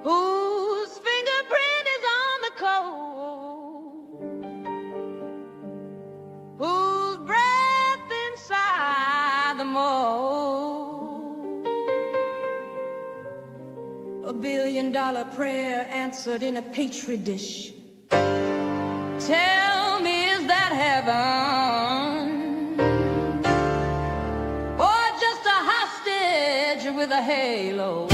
whose fingerprint is on the code, whose breath inside the mold. $1 billion prayer answered in a petri dish. Tell me, is that heaven, or just a hostage with a halo?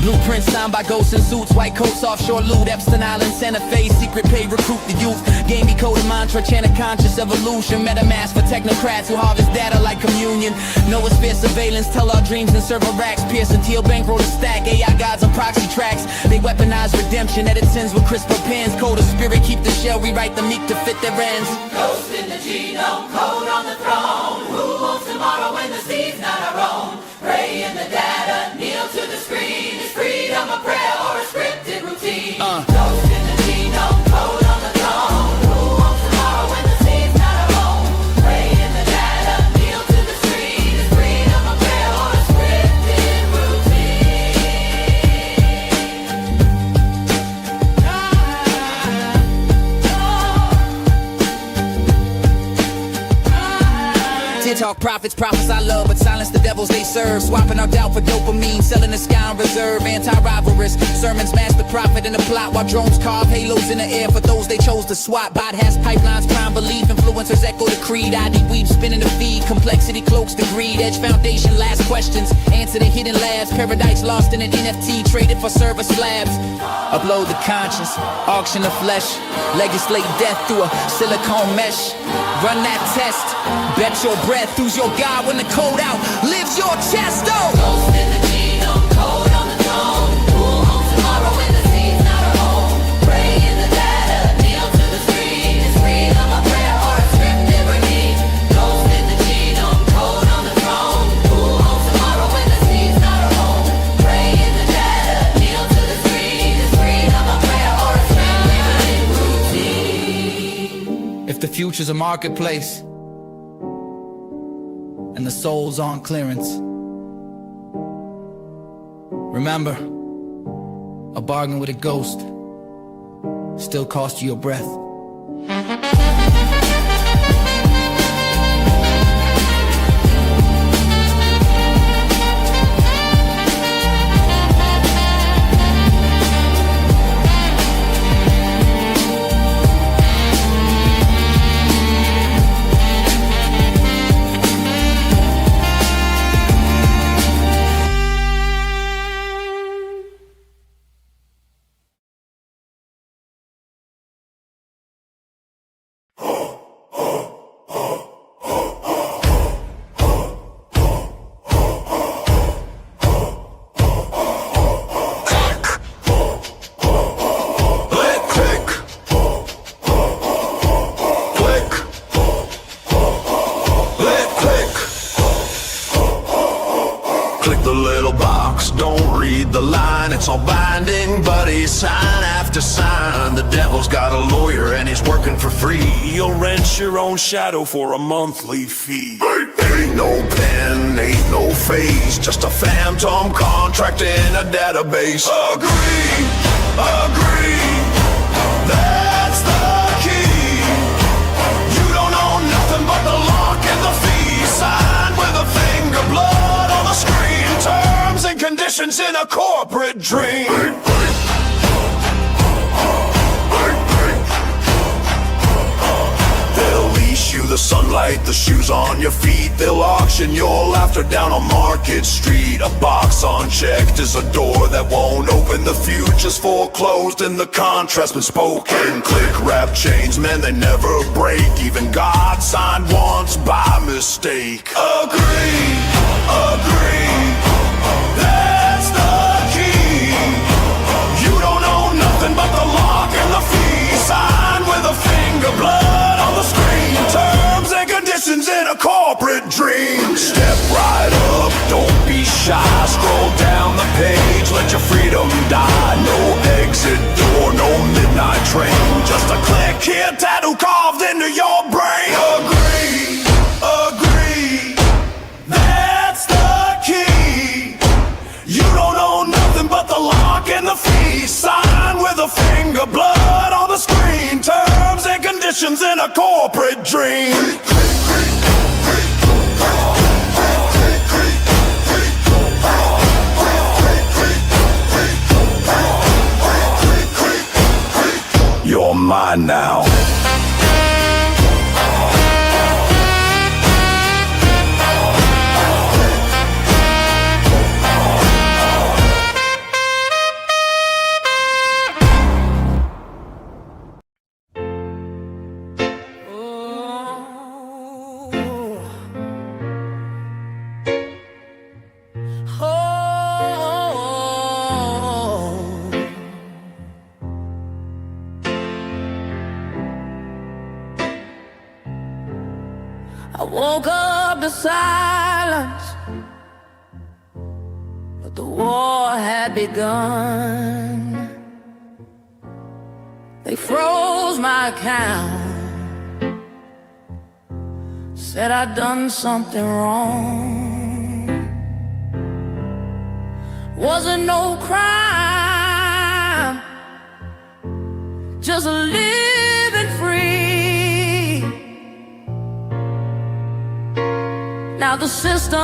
Blueprints signed by ghosts in suits, white coats, offshore loot, Epstein Island, Santa Fe, secret pay, recruit the youth. Game decoded mantra, chant a conscious evolution. MetaMask for technocrats who harvest data like communion. Noosphere surveillance, tell our dreams and server racks. Pearson Teal bankroll a stack, AI gods on proxy tracks. They weaponize redemption, edit sins with CRISPR pens. Code of spirit, keep the shell, rewrite the meek to fit their ends. Ghost in the genome, code on the throne. Who wants tomorrow when the seed's not our own? Pray in the data, kneel to the screen. Is freedom a prayer or a scripted routine? Ghost in the genome, code on the throne. Who wants tomorrow when the seed's not our own? Pray in the data, kneel to the screen. Is freedom a prayer or a scripted routine? Talk prophets I love, but silence the devils they serve. Swapping our doubt for dopamine, selling the sky on reserve. Anti-rivalrous sermons mask the prophet in the plot, while drones carve halos in the air for those they chose to swap. Bypass pipelines, prime belief, influencers echo the creed. ID weave spinning the feed, complexity cloaks the greed. Edge foundation, last questions, answer the hidden labs. Paradise lost in an NFT, traded for server slabs. Upload the conscience, auction the flesh, legislate death through a silicone mesh. Run that test, bet your breath. Who's your God when the code out lives your chest? Oh! Ghost in the genome, code on the throne. Who owns tomorrow when the seed's not our own? Pray in the data, kneel to the screen. Is freedom a prayer or a scripted routine? Ghost in the genome, code on the throne. Who owns tomorrow when the seed's not our own? Pray in the data, kneel to the screen. Is freedom a prayer or a scripted routine? If the future's a marketplace and the soul's on clearance, remember, a bargain with a ghost still costs you your breath. It's all binding, buddy, sign after sign. The devil's got a lawyer and he's working for free. You'll rent your own shadow for a monthly fee. Ain't no pen, ain't no face, just a phantom contract in a database. Agree, that's the key. You don't own nothing but the lock and the fee. Sign with a finger, blood on the screen. Terms and conditions in a corporate dream. They'll leash you the sunlight, the shoes on your feet. They'll auction your laughter down on Market Street. A box unchecked is a door that won't open. The future's foreclosed and the contract's been spoken. Click wrap chains, man, they never break. Even God signed once by mistake. Agree, that's the key. You don't own nothing but the lock and the fee. Sign with a finger, blood on the screen. Terms and conditions in a corporate dream. Step right up, don't be shy. Scroll down the page, let your freedom die. No exit door, no midnight train. Just a click here, tattoo card. a corporate dream. You're mine now. I woke up to silence, but the war had begun. They froze my account, said I'd done something wrong. Wasn't no crime, just living free. Now the system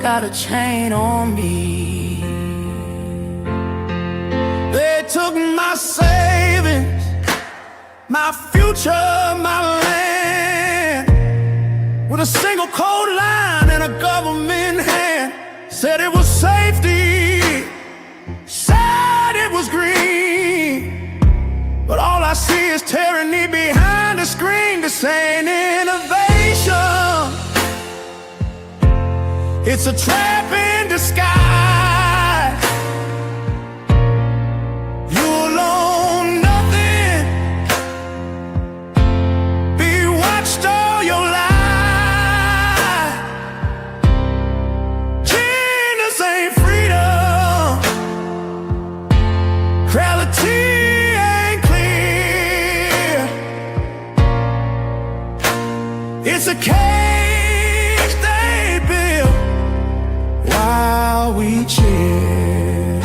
got a chain on me. They took my savings, my future, my land, with a single code line and a government hand. Said it was safety, said it was green, but all I see is tyranny behind the screen. This ain't innovation, it's a trap in disguise. You'll own nothing, be watched all your life. Genius ain't freedom, reality ain't clear. It's a cage they built while we cheer.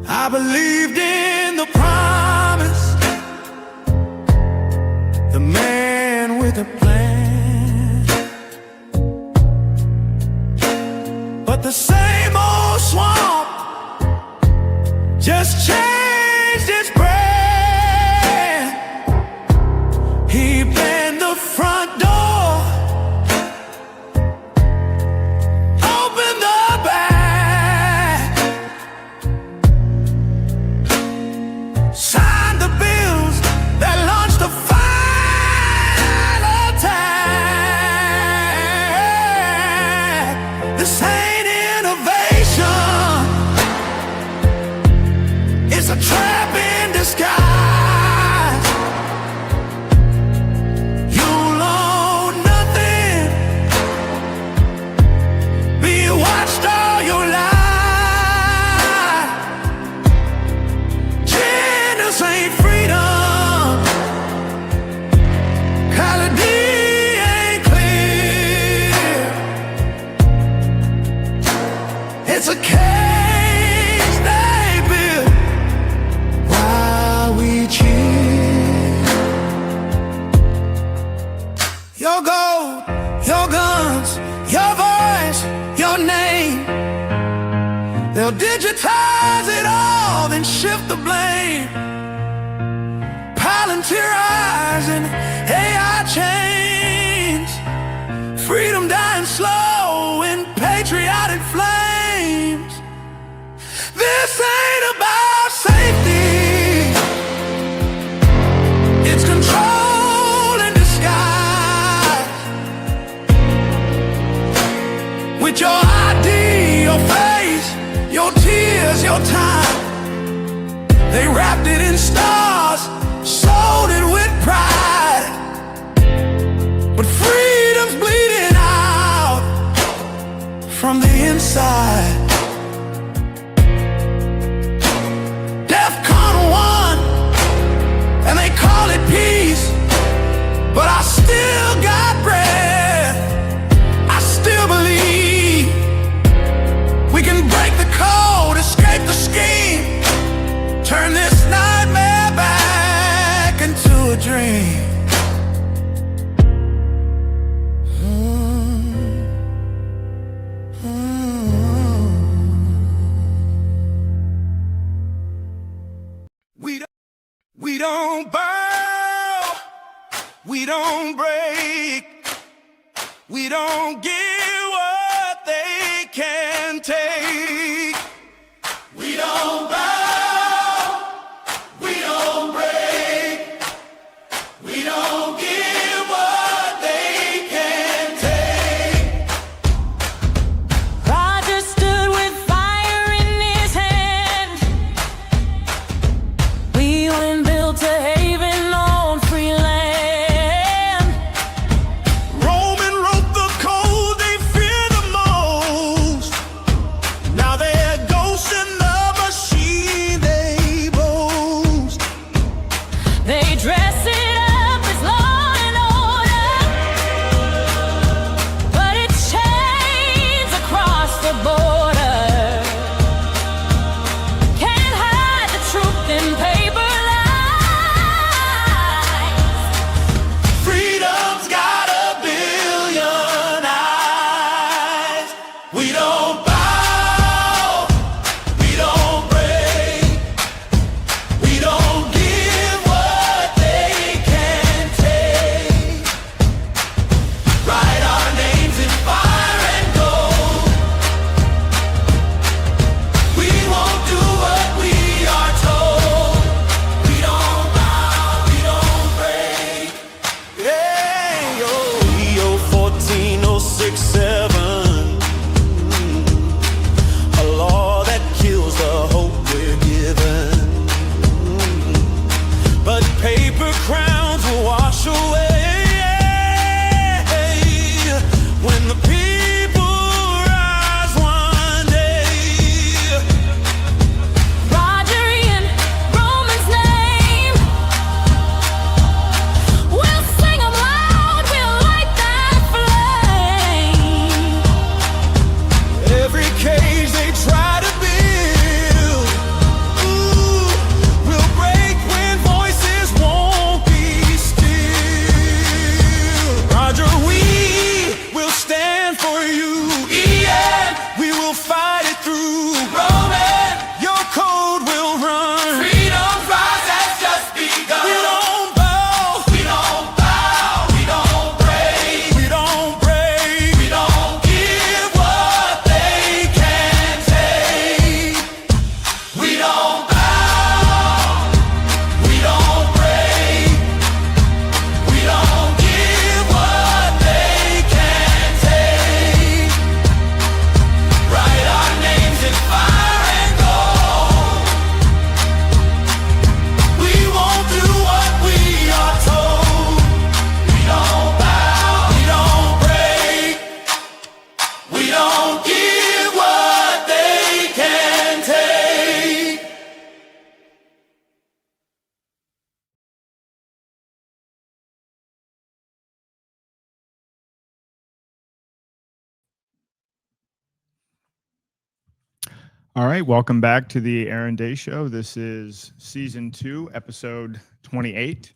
I believed in the promise, the man with a plan, but the same old swamp just changed its brand. He banned the front door, opened the back, signed the bills that launched the final attack. This ain't innovation, it's a trap in disguise. You'll own nothing, be watched all your life. Genius ain't freedom, reality ain't clear. It's a cage they built while we cheer. Your gold, your guns, your voice, your name, they'll digitize it all, then shift the blame. Palantirizing AI chains, freedom dying slow in patriotic flames. This ain't about safety, it's control in disguise. With your ID, your face, your tears, your time, they wrapped it in stars, sold it with pride. But freedom's bleeding out from the inside. DEFCON 1, and they call it peace, but I still got breath, I still believe we can break the code, escape the scheme, turn this We don't bow, we don't break, we don't give what they can take. We don't bow, we don't break, we don't give what they can take. Roger stood with fire in his hand. We went built a haven on free land. Roman wrote the code they fear the most. Now they're ghosts in the machine they boast. They dress it up as law and order, but it chains across the border. Can't hide the truth in paper lies. Freedom's got a billion eyes. We don't bow, we don't break, we don't give what they can take. Write our names in fire and gold. We won't do what we are told. We don't bow, we don't break. Hey, EO 14067, a law that kills the hope we're given. But paper crowns will wash away when the people rise one day. Roger in Roman's name. We'll sing 'em loud, we'll light that flame. Every cage they try to build, ooh, will break when voices won't be still. Roger, we will stand for you. Ian, we will fight it through. Roman, your code will run. Freedom's rise has just begun. We don't bow, we don't bow, we don't break, we don't break, we don't give what they can take. We don't bow, we don't break, we don't give what they can take. Write our names in fire and gold. We won't do what we are told. We don't bow, we don't break, we don't give what they can take. All right, welcome back to the Aaron Day Show. This is season 2, episode 28.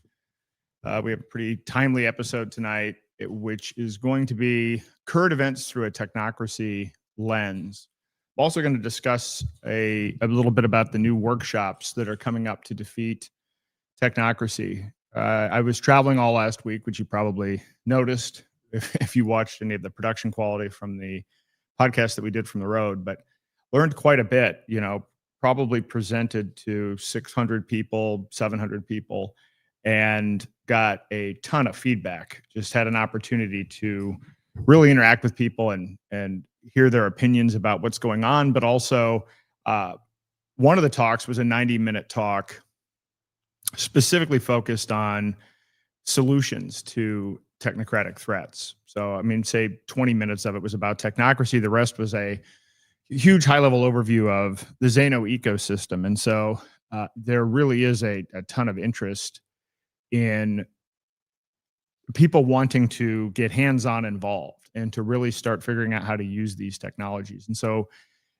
We have a pretty timely episode tonight, which is going to be current events through a technocracy lens. I'm also going to discuss a little bit about the new workshops that are coming up to defeat technocracy. I was traveling all last week, which you probably noticed if you watched any of the production quality from the podcast that we did from the road, but learned quite a bit, probably presented to 600 people, 700 people, and got a ton of feedback. Just had an opportunity to really interact with people and hear their opinions about what's going on. But also, one of the talks was a 90-minute talk specifically focused on solutions to technocratic threats. So, I mean, say 20 minutes of it was about technocracy. The rest was a huge high-level overview of the Xano ecosystem. And so there really is a ton of interest in people wanting to get hands-on involved and to really start figuring out how to use these technologies. And so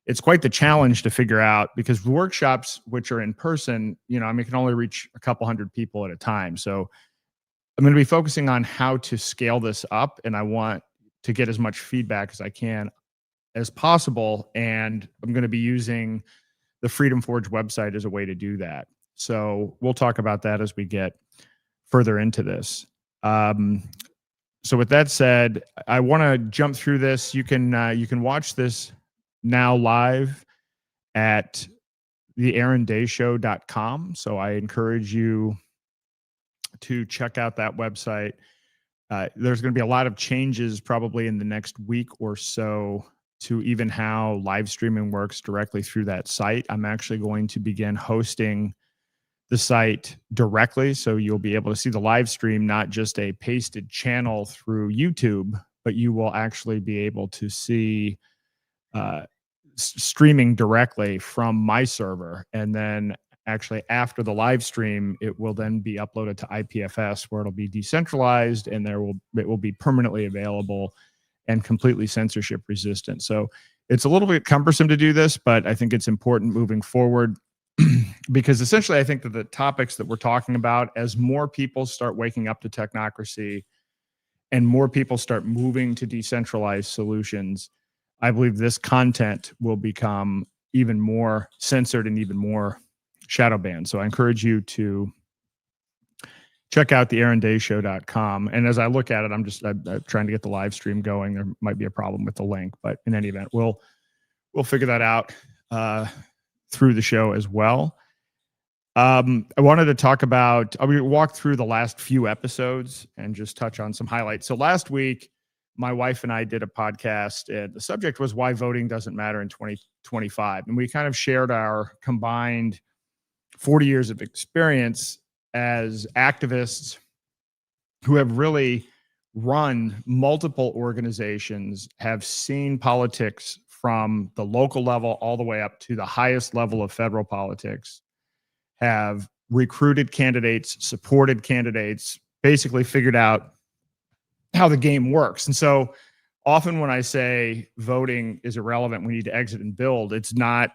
it's quite the challenge to figure out, because workshops, which are in person, I mean, can only reach a couple hundred people at a time. So I'm going to be focusing on how to scale this up, and I want to get as much feedback as I can as possible. And I'm going to be using the Freedom Forge website as a way to do that. So we'll talk about that as we get further into this. So with that said, I want to jump through this. You can watch this now live at theaarondayshow.com. So I encourage you to check out that website. There's going to be a lot of changes probably in the next week or so to even how live streaming works directly through that site. I'm actually going to begin hosting the site directly, so you'll be able to see the live stream, not just a pasted channel through YouTube, but you will actually be able to see streaming directly from my server. And then actually after the live stream, it will then be uploaded to IPFS, where it'll be decentralized, and it will be permanently available and completely censorship resistant. So it's a little bit cumbersome to do this, but I think it's important moving forward because essentially I think that the topics that we're talking about, as more people start waking up to technocracy and more people start moving to decentralized solutions, I believe this content will become even more censored and even more shadow banned. So I encourage you to check out theaarondayshow.com. And as I look at it, I'm trying to get the live stream going. There might be a problem with the link, but in any event, we'll figure that out through the show as well. I wanted to talk about, I walk through the last few episodes and just touch on some highlights. So last week, my wife and I did a podcast, and the subject was why voting doesn't matter in 2025. And we kind of shared our combined 40 years of experience as activists who have really run multiple organizations, have seen politics from the local level all the way up to the highest level of federal politics, have recruited candidates, supported candidates, basically figured out how the game works. And so often when I say voting is irrelevant, we need to exit and build, it's not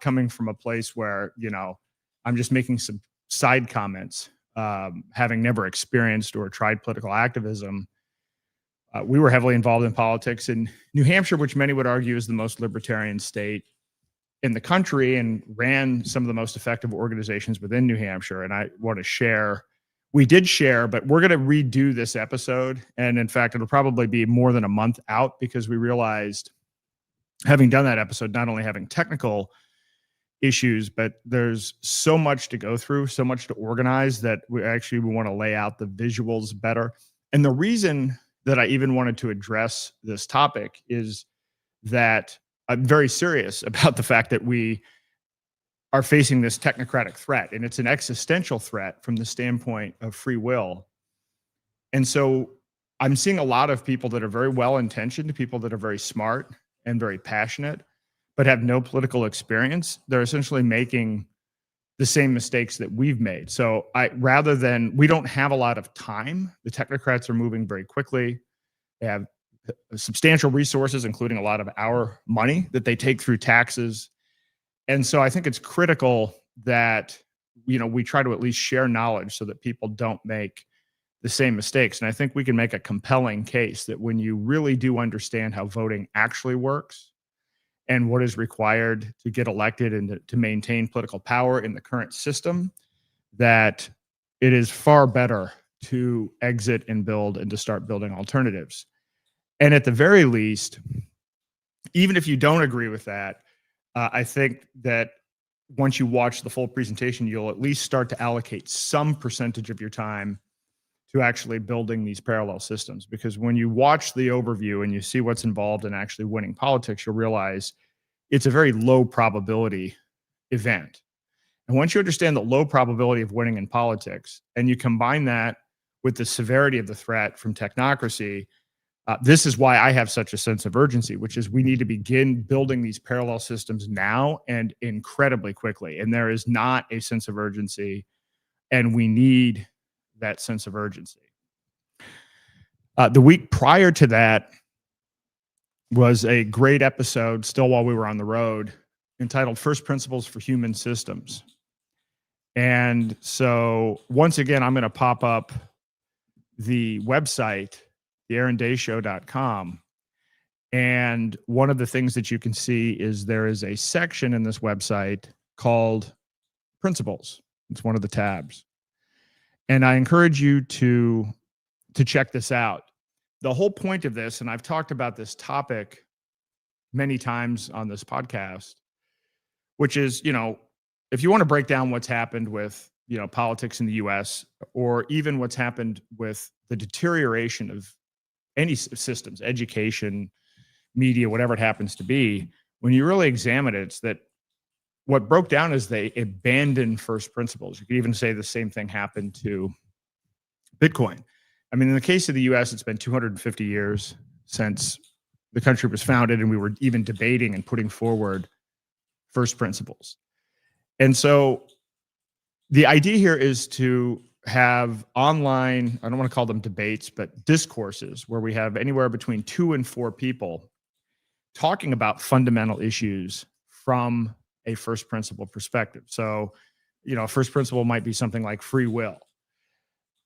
coming from a place where, I'm just making some side comments, having never experienced or tried political activism. We were heavily involved in politics in New Hampshire, which many would argue is the most libertarian state in the country, and ran some of the most effective organizations within New Hampshire. And I want to share, we did share, but we're going to redo this episode. And in fact, it'll probably be more than a month out, because we realized, having done that episode, not only having technical issues, but there's so much to go through, so much to organize, that we want to lay out the visuals better. And the reason that I even wanted to address this topic is that I'm very serious about the fact that we are facing this technocratic threat, and it's an existential threat from the standpoint of free will. And so I'm seeing a lot of people that are very well-intentioned, people that are very smart and very passionate, but have no political experience. They're essentially making the same mistakes that we've made. So we don't have a lot of time. The technocrats are moving very quickly. They have substantial resources, including a lot of our money that they take through taxes. And so I think it's critical that, we try to at least share knowledge so that people don't make the same mistakes. And I think we can make a compelling case that when you really do understand how voting actually works and what is required to get elected and to maintain political power in the current system, that it is far better to exit and build and to start building alternatives. And at the very least, even if you don't agree with that, I think that once you watch the full presentation, you'll at least start to allocate some percentage of your time to actually building these parallel systems. Because when you watch the overview and you see what's involved in actually winning politics, you'll realize it's a very low probability event. And once you understand the low probability of winning in politics, and you combine that with the severity of the threat from technocracy, this is why I have such a sense of urgency, which is we need to begin building these parallel systems now and incredibly quickly. And there is not a sense of urgency, and we need that sense of urgency. The week prior to that was a great episode, still while we were on the road, entitled First Principles for Human Systems. And so once again, I'm going to pop up the website, theaarondayshow.com. And one of the things that you can see is there is a section in this website called Principles. It's one of the tabs. And I encourage you to check this out. The whole point of this, and I've talked about this topic many times on this podcast, which is, if you want to break down what's happened with, politics in the US, or even what's happened with the deterioration of any systems, education, media, whatever it happens to be, when you really examine it, it's that what broke down is they abandoned first principles. You could even say the same thing happened to Bitcoin. I mean, in the case of the US, it's been 250 years since the country was founded, and we were even debating and putting forward first principles. And so the idea here is to have online, I don't want to call them debates, but discourses where we have anywhere between 2 and 4 people talking about fundamental issues from a first principle perspective. So, a first principle might be something like free will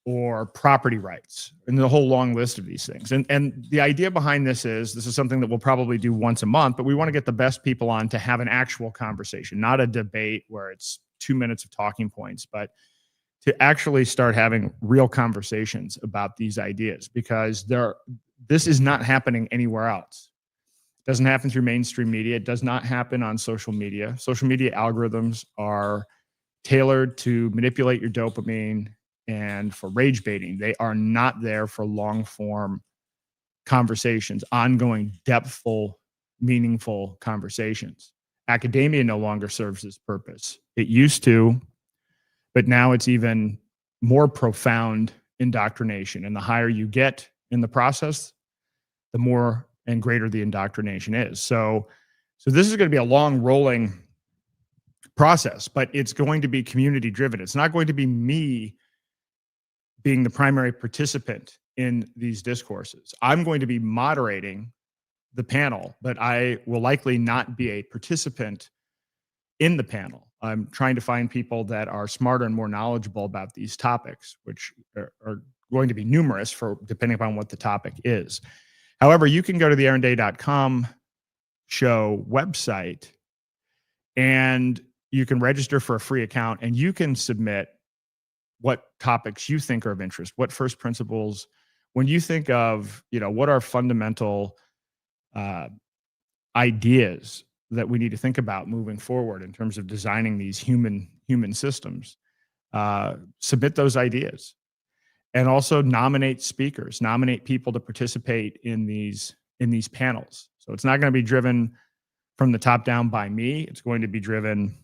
or property rights, and the whole long list of these things. And the idea behind this is something that we'll probably do once a month, but we want to get the best people on to have an actual conversation, not a debate where it's 2 minutes of talking points, but to actually start having real conversations about these ideas, because this is not happening anywhere else. It doesn't happen through mainstream media. It does not happen on social media. Social media algorithms are tailored to manipulate your dopamine and for rage baiting. They are not there for long form conversations, ongoing, depthful, meaningful conversations. Academia no longer serves this purpose. It used to, but now it's even more profound indoctrination. And the higher you get in the process, the more and greater the indoctrination is. So this is going to be a long rolling process, but it's going to be community driven. It's not going to be me being the primary participant in these discourses. I'm going to be moderating the panel, but I will likely not be a participant in the panel. I'm trying to find people that are smarter and more knowledgeable about these topics, which are going to be numerous depending upon what the topic is. However, you can go to the aaronday.com show website, and you can register for a free account, and you can submit what topics you think are of interest, what first principles, when you think of, what are fundamental ideas that we need to think about moving forward in terms of designing these human systems, submit those ideas. And also nominate speakers, nominate people to participate in these panels. So it's not going to be driven from the top down by me. It's going to be driven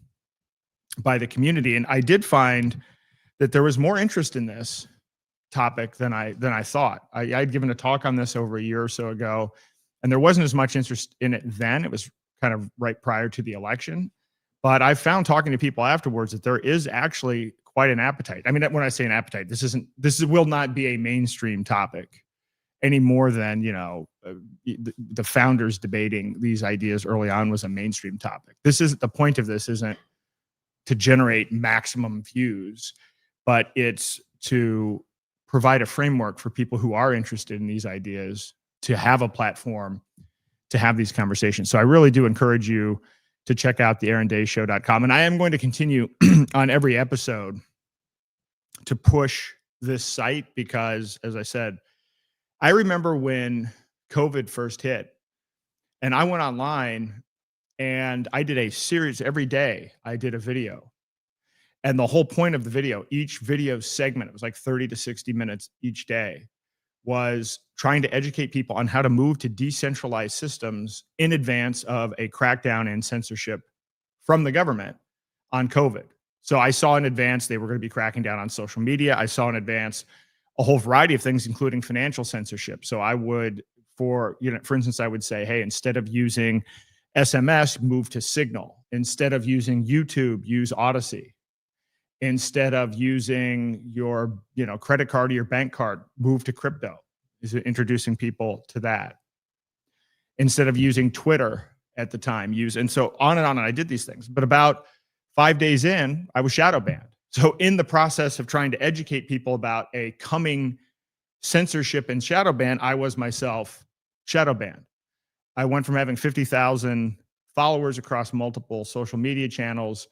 by the community. And I did find that there was more interest in this topic than I thought. I'd given a talk on this over a year or so ago, and there wasn't as much interest in it then. It was kind of right prior to the election. But I found, talking to people afterwards, that there is actually quite an appetite. I mean, when I say an appetite, this will not be a mainstream topic any more than, the founders debating these ideas early on was a mainstream topic. The point of this isn't to generate maximum views, but it's to provide a framework for people who are interested in these ideas to have a platform to have these conversations. So I really do encourage you to check out the aarondayshow.com. And I am going to continue on every episode to push this site because, as I said, I remember when COVID first hit, and I went online and I did a series every day. I did a video. And the whole point of the video, each video segment, it was like 30 to 60 minutes each day, was trying to educate people on how to move to decentralized systems in advance of a crackdown and censorship from the government on COVID. So I saw in advance they were going to be cracking down on social media. I saw in advance a whole variety of things, including financial censorship. So I would, for instance, I would say, hey, instead of using SMS, move to Signal. Instead of using YouTube, use Odyssey. Instead of using your, credit card or your bank card, move to crypto. Is it introducing people to that? Instead of using Twitter at the time, and so on and on. And I did these things, but about 5 days in, I was shadow banned. So in the process of trying to educate people about a coming censorship and shadow ban, I was myself shadow banned. I went from having 50,000 followers across multiple social media channels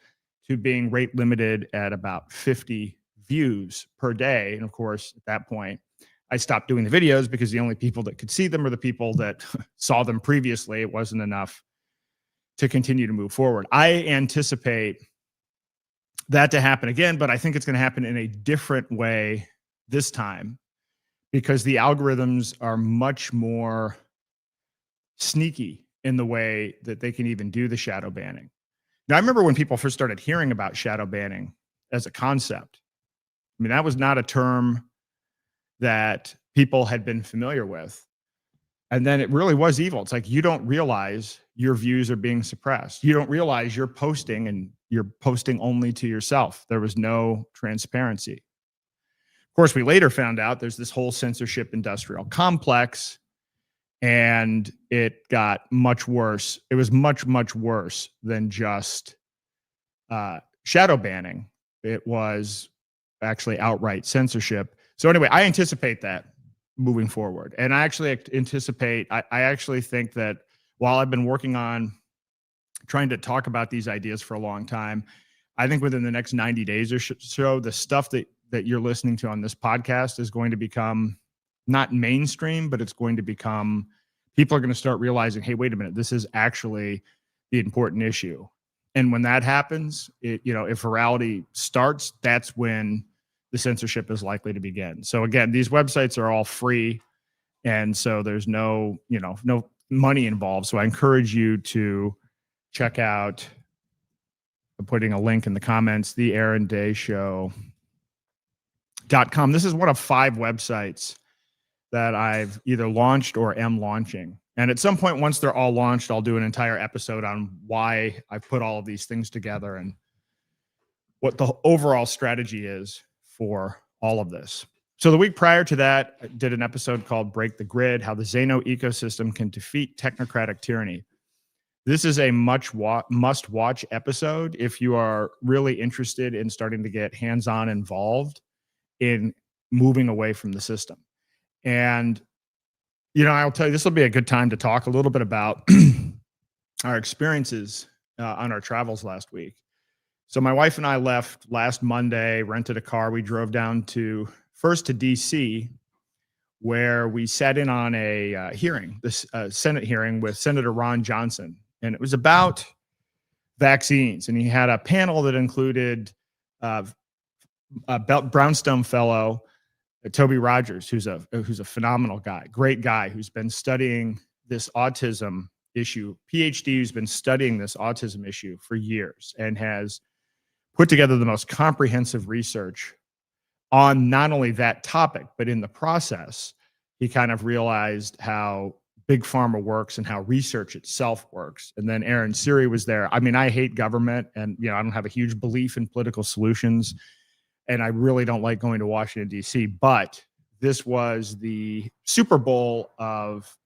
to being rate limited at about 50 views per day. And of course, at that point, I stopped doing the videos because the only people that could see them are the people that saw them previously. It wasn't enough to continue to move forward. I anticipate that to happen again, but I think it's going to happen in a different way this time because the algorithms are much more sneaky in the way that they can even do the shadow banning. Now, I remember when people first started hearing about shadow banning as a concept. I mean, that was not a term that people had been familiar with. And then it really was evil. It's like you don't realize your views are being suppressed. You don't realize you're posting and you're posting only to yourself. There was no transparency. Of course, we later found out there's this whole censorship industrial complex, and it got much worse. It was much, much worse than just shadow banning. It was actually outright censorship. So anyway, I anticipate that moving forward. And I actually anticipate, I actually think that while I've been working on trying to talk about these ideas for a long time, I think within the next 90 days or so, the stuff that you're listening to on this podcast is going to become not mainstream, but it's going to become, people are going to start realizing, hey, wait a minute, this is actually the important issue. And when that happens, if virality starts, that's when the censorship is likely to begin. So again, these websites are all free. And so there's no money involved. So I encourage you to check out, I'm putting a link in the comments, theaarondayshow.com. This is one of 5 websites that I've either launched or am launching. And at some point, once they're all launched, I'll do an entire episode on why I put all of these things together and what the overall strategy is for all of this. So the week prior to that, I did an episode called Break the Grid, How the Xeno Ecosystem Can Defeat Technocratic Tyranny. This is a must-watch episode if you are really interested in starting to get hands-on involved in moving away from the system. And, I'll tell you, this will be a good time to talk a little bit about our experiences on our travels last week. So my wife and I left last Monday, rented a car. We drove down first to DC, where we sat in on a hearing, this Senate hearing with Senator Ron Johnson. And it was about vaccines. And he had a panel that included a Brownstone fellow, Toby Rogers, who's a phenomenal guy, great guy, who's been studying this autism issue, PhD, who's been studying this autism issue for years and has put together the most comprehensive research on not only that topic, but in the process, he kind of realized how big pharma works and how research itself works. And then Aaron Siri was there. I mean, I hate government, and I don't have a huge belief in political solutions, and I really don't like going to Washington, D.C., but this was the Super Bowl of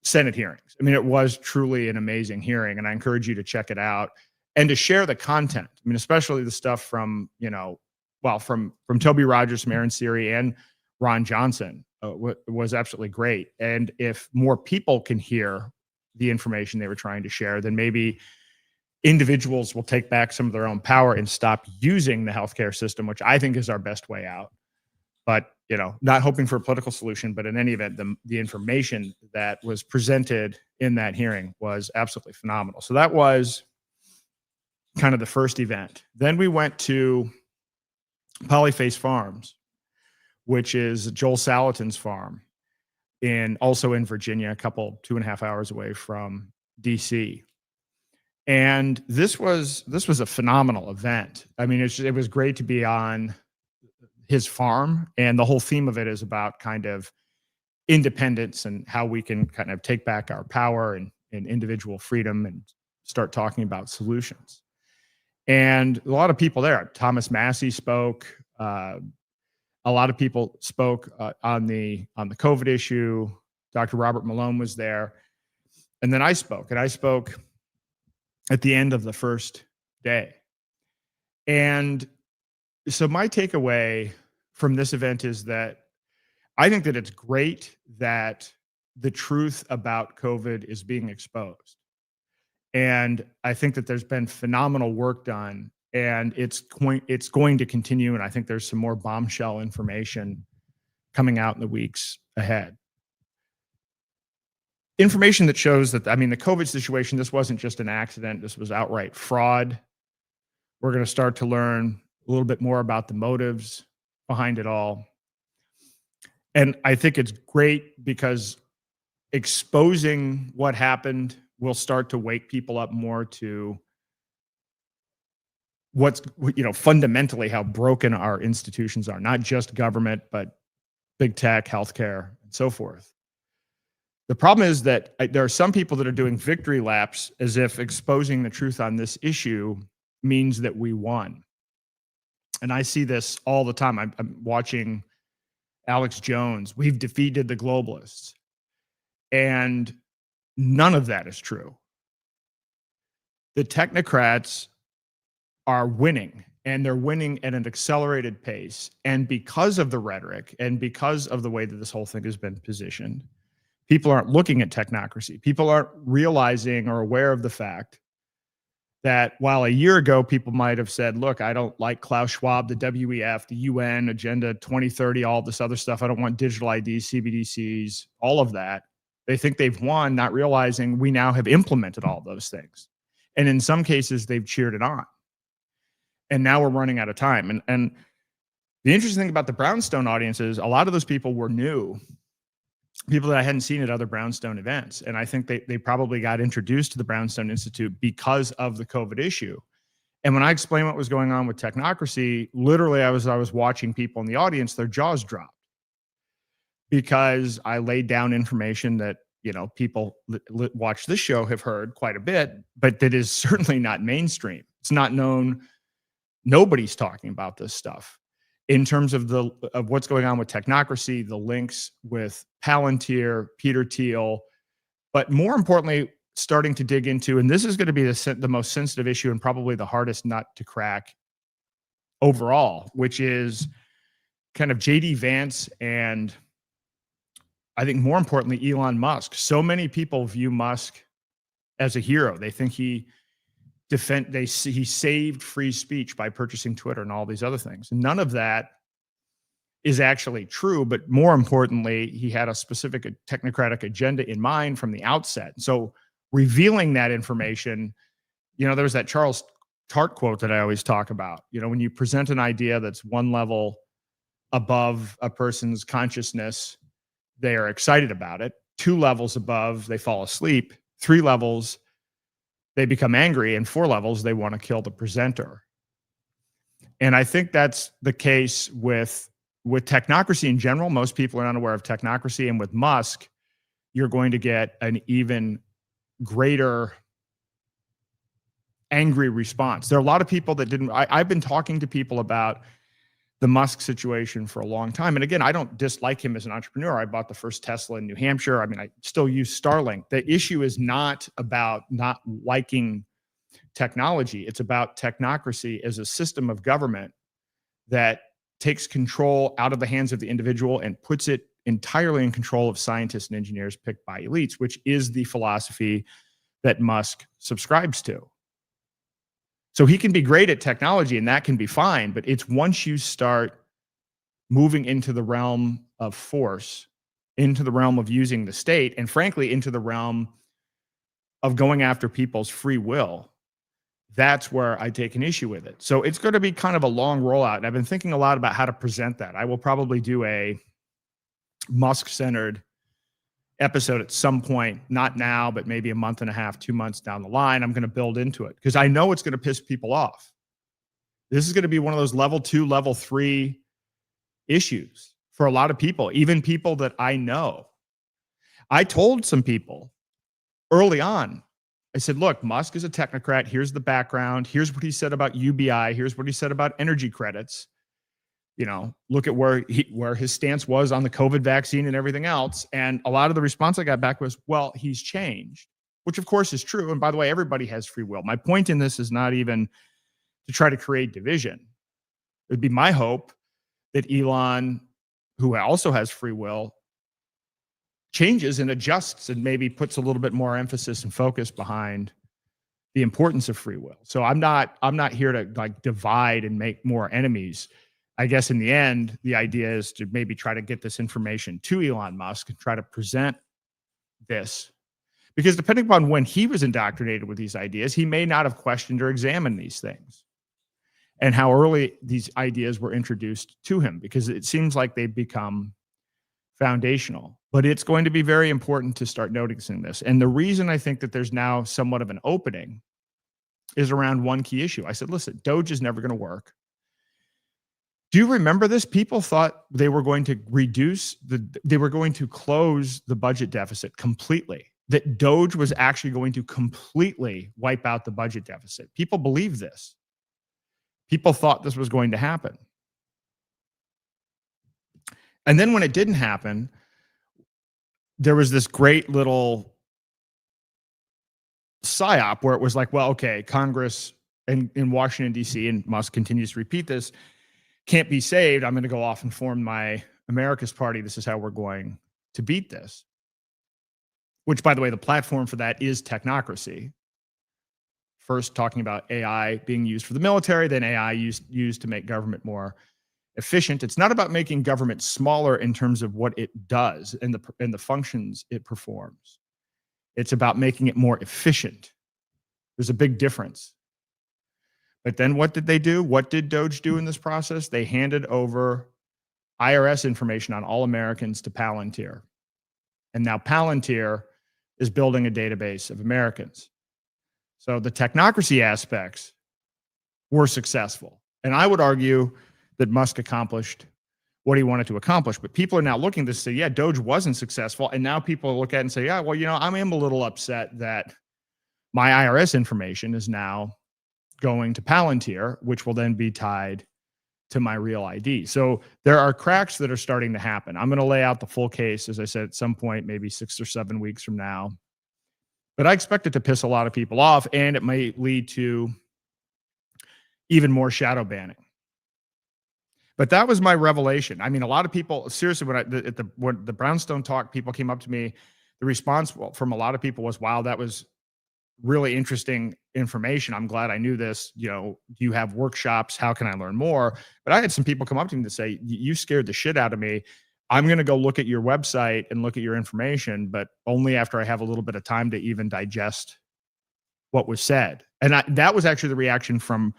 Senate hearings. I mean, it was truly an amazing hearing, and I encourage you to check it out and to share the content. I mean, especially the stuff from, from Toby Rogers, from Aaron Siri, and Ron Johnson was absolutely great. And if more people can hear the information they were trying to share, then maybe individuals will take back some of their own power and stop using the healthcare system, which I think is our best way out. But, not hoping for a political solution, but in any event, the information that was presented in that hearing was absolutely phenomenal. So that was kind of the first event. Then we went to Polyface Farms, which is Joel Salatin's farm, also in Virginia, 2.5 hours away from DC. And this was a phenomenal event. I mean, it was great to be on his farm, and the whole theme of it is about kind of independence and how we can kind of take back our power and individual freedom and start talking about solutions. And a lot of people there. Thomas Massey spoke. A lot of people spoke on the COVID issue. Dr. Robert Malone was there, and then I spoke. And I spoke at the end of the first day. And so my takeaway from this event is that I think that it's great that the truth about COVID is being exposed. And I think that there's been phenomenal work done, and it's going to continue. And I think there's some more bombshell information coming out in the weeks ahead. Information that shows that, I mean, the COVID situation, this wasn't just an accident. This was outright fraud. We're going to start to learn a little bit more about the motives behind it all. And I think it's great because exposing what happened will start to wake people up more to what's, fundamentally how broken our institutions are, not just government, but big tech, healthcare, and so forth. The problem is that there are some people that are doing victory laps as if exposing the truth on this issue means that we won. And I see this all the time. I'm watching Alex Jones. We've defeated the globalists. And none of that is true. The technocrats are winning, and they're winning at an accelerated pace. And because of the rhetoric and because of the way that this whole thing has been positioned, people aren't looking at technocracy. People aren't realizing or aware of the fact that while a year ago people might have said, look, I don't like Klaus Schwab, the WEF, the UN, Agenda 2030, all this other stuff. I don't want digital IDs, CBDCs, all of that. They think they've won, not realizing we now have implemented all those things. And in some cases, they've cheered it on. And now we're running out of time. And the interesting thing about the Brownstone audience is a lot of those people were new, people that I hadn't seen at other Brownstone events. And I think they probably got introduced to the Brownstone Institute because of the COVID issue. And when I explained what was going on with technocracy, literally I was watching people in the audience, their jaws dropped, because I laid down information that, people watch this show have heard quite a bit, but that is certainly not mainstream. It's not known. Nobody's talking about this stuff in terms of what's going on with technocracy, the links with Palantir, Peter Thiel, but more importantly, starting to dig into, and this is going to be the most sensitive issue and probably the hardest nut to crack overall, which is kind of JD Vance and I think more importantly, Elon Musk. So many people view Musk as a hero. They think he saved free speech by purchasing Twitter and all these other things. None of that is actually true, but more importantly, he had a specific technocratic agenda in mind from the outset. So revealing that information, there was that Charles Tart quote that I always talk about. When you present an idea that's one level above a person's consciousness, they are excited about it. 2 levels above, they fall asleep. 3 levels, they become angry, and 4 levels, they want to kill the presenter. And I think that's the case with technocracy in general. Most people are unaware of technocracy, and with Musk, you're going to get an even greater angry response. There are a lot of people that didn't. I've been talking to people about the Musk situation for a long time. And again, I don't dislike him as an entrepreneur. I bought the first Tesla in New Hampshire. I mean, I still use Starlink. The issue is not about not liking technology. It's about technocracy as a system of government that takes control out of the hands of the individual and puts it entirely in control of scientists and engineers picked by elites, which is the philosophy that Musk subscribes to. So he can be great at technology and that can be fine, but it's once you start moving into the realm of force, into the realm of using the state, and frankly, into the realm of going after people's free will, that's where I take an issue with it. So it's going to be kind of a long rollout. And I've been thinking a lot about how to present that. I will probably do a Musk-centered episode at some point, not now, but maybe a month and a half, 2 months down the line. I'm going to build into it because I know it's going to piss people off. This is going to be one of those level 2, level 3 issues for a lot of people, even people that I know. I told some people early on, I said, look, Musk is a technocrat. Here's the background. Here's what he said about UBI. Here's what he said about energy credits. Look at where his stance was on the COVID vaccine and everything else. And a lot of the response I got back was, well, he's changed, which of course is true. And by the way, everybody has free will. My point in this is not even to try to create division. It would be my hope that Elon who also has free will, changes and adjusts and maybe puts a little bit more emphasis and focus behind the importance of free will. So I'm not here to like divide and make more enemies. I guess in the end, the idea is to maybe try to get this information to Elon Musk and try to present this, because depending upon when he was indoctrinated with these ideas, he may not have questioned or examined these things and how early these ideas were introduced to him, because it seems like they've become foundational. But it's going to be very important to start noticing this. And the reason I think that there's now somewhat of an opening is around one key issue. I said, listen, Doge is never going to work. Do you remember this? People thought they were going to they were going to close the budget deficit completely, that Doge was actually going to completely wipe out the budget deficit. People believed this. People thought this was going to happen. And then when it didn't happen, there was this great little psyop where it was like, well, okay, Congress in Washington, D.C., and Musk continues to repeat this, can't be saved. I'm going to go off and form my America's Party. This is how we're going to beat this. Which, by the way, the platform for that is Technocracy. First talking about AI being used for the military, then AI used to make government more efficient. It's not about making government smaller in terms of what it does and the functions it performs. It's about making it more efficient. There's a big difference. But then what did they do? What did Doge do in this process? They handed over IRS information on all Americans to Palantir. And now Palantir is building a database of Americans. So the technocracy aspects were successful. And I would argue that Musk accomplished what he wanted to accomplish. But people are now looking to say, yeah, Doge wasn't successful. And now people look at it and say, yeah, well, you know, I am a little upset that my IRS information is now going to Palantir, which will then be tied to my real ID. So there are cracks that are starting to happen. I'm going to lay out the full case, as I said, at some point, maybe 6 or 7 weeks from now. But I expect it to piss a lot of people off, and it may lead to even more shadow banning. But that was my revelation. I mean, a lot of people, seriously, when the Brownstone talk, people came up to me, the response from a lot of people was, wow, that was really interesting information. I'm glad I knew this. You know, do you have workshops? How can I learn more? But I had some people come up to me to say, you scared the shit out of me. I'm going to go look at your website and look at your information, but only after I have a little bit of time to even digest what was said. And that was actually the reaction from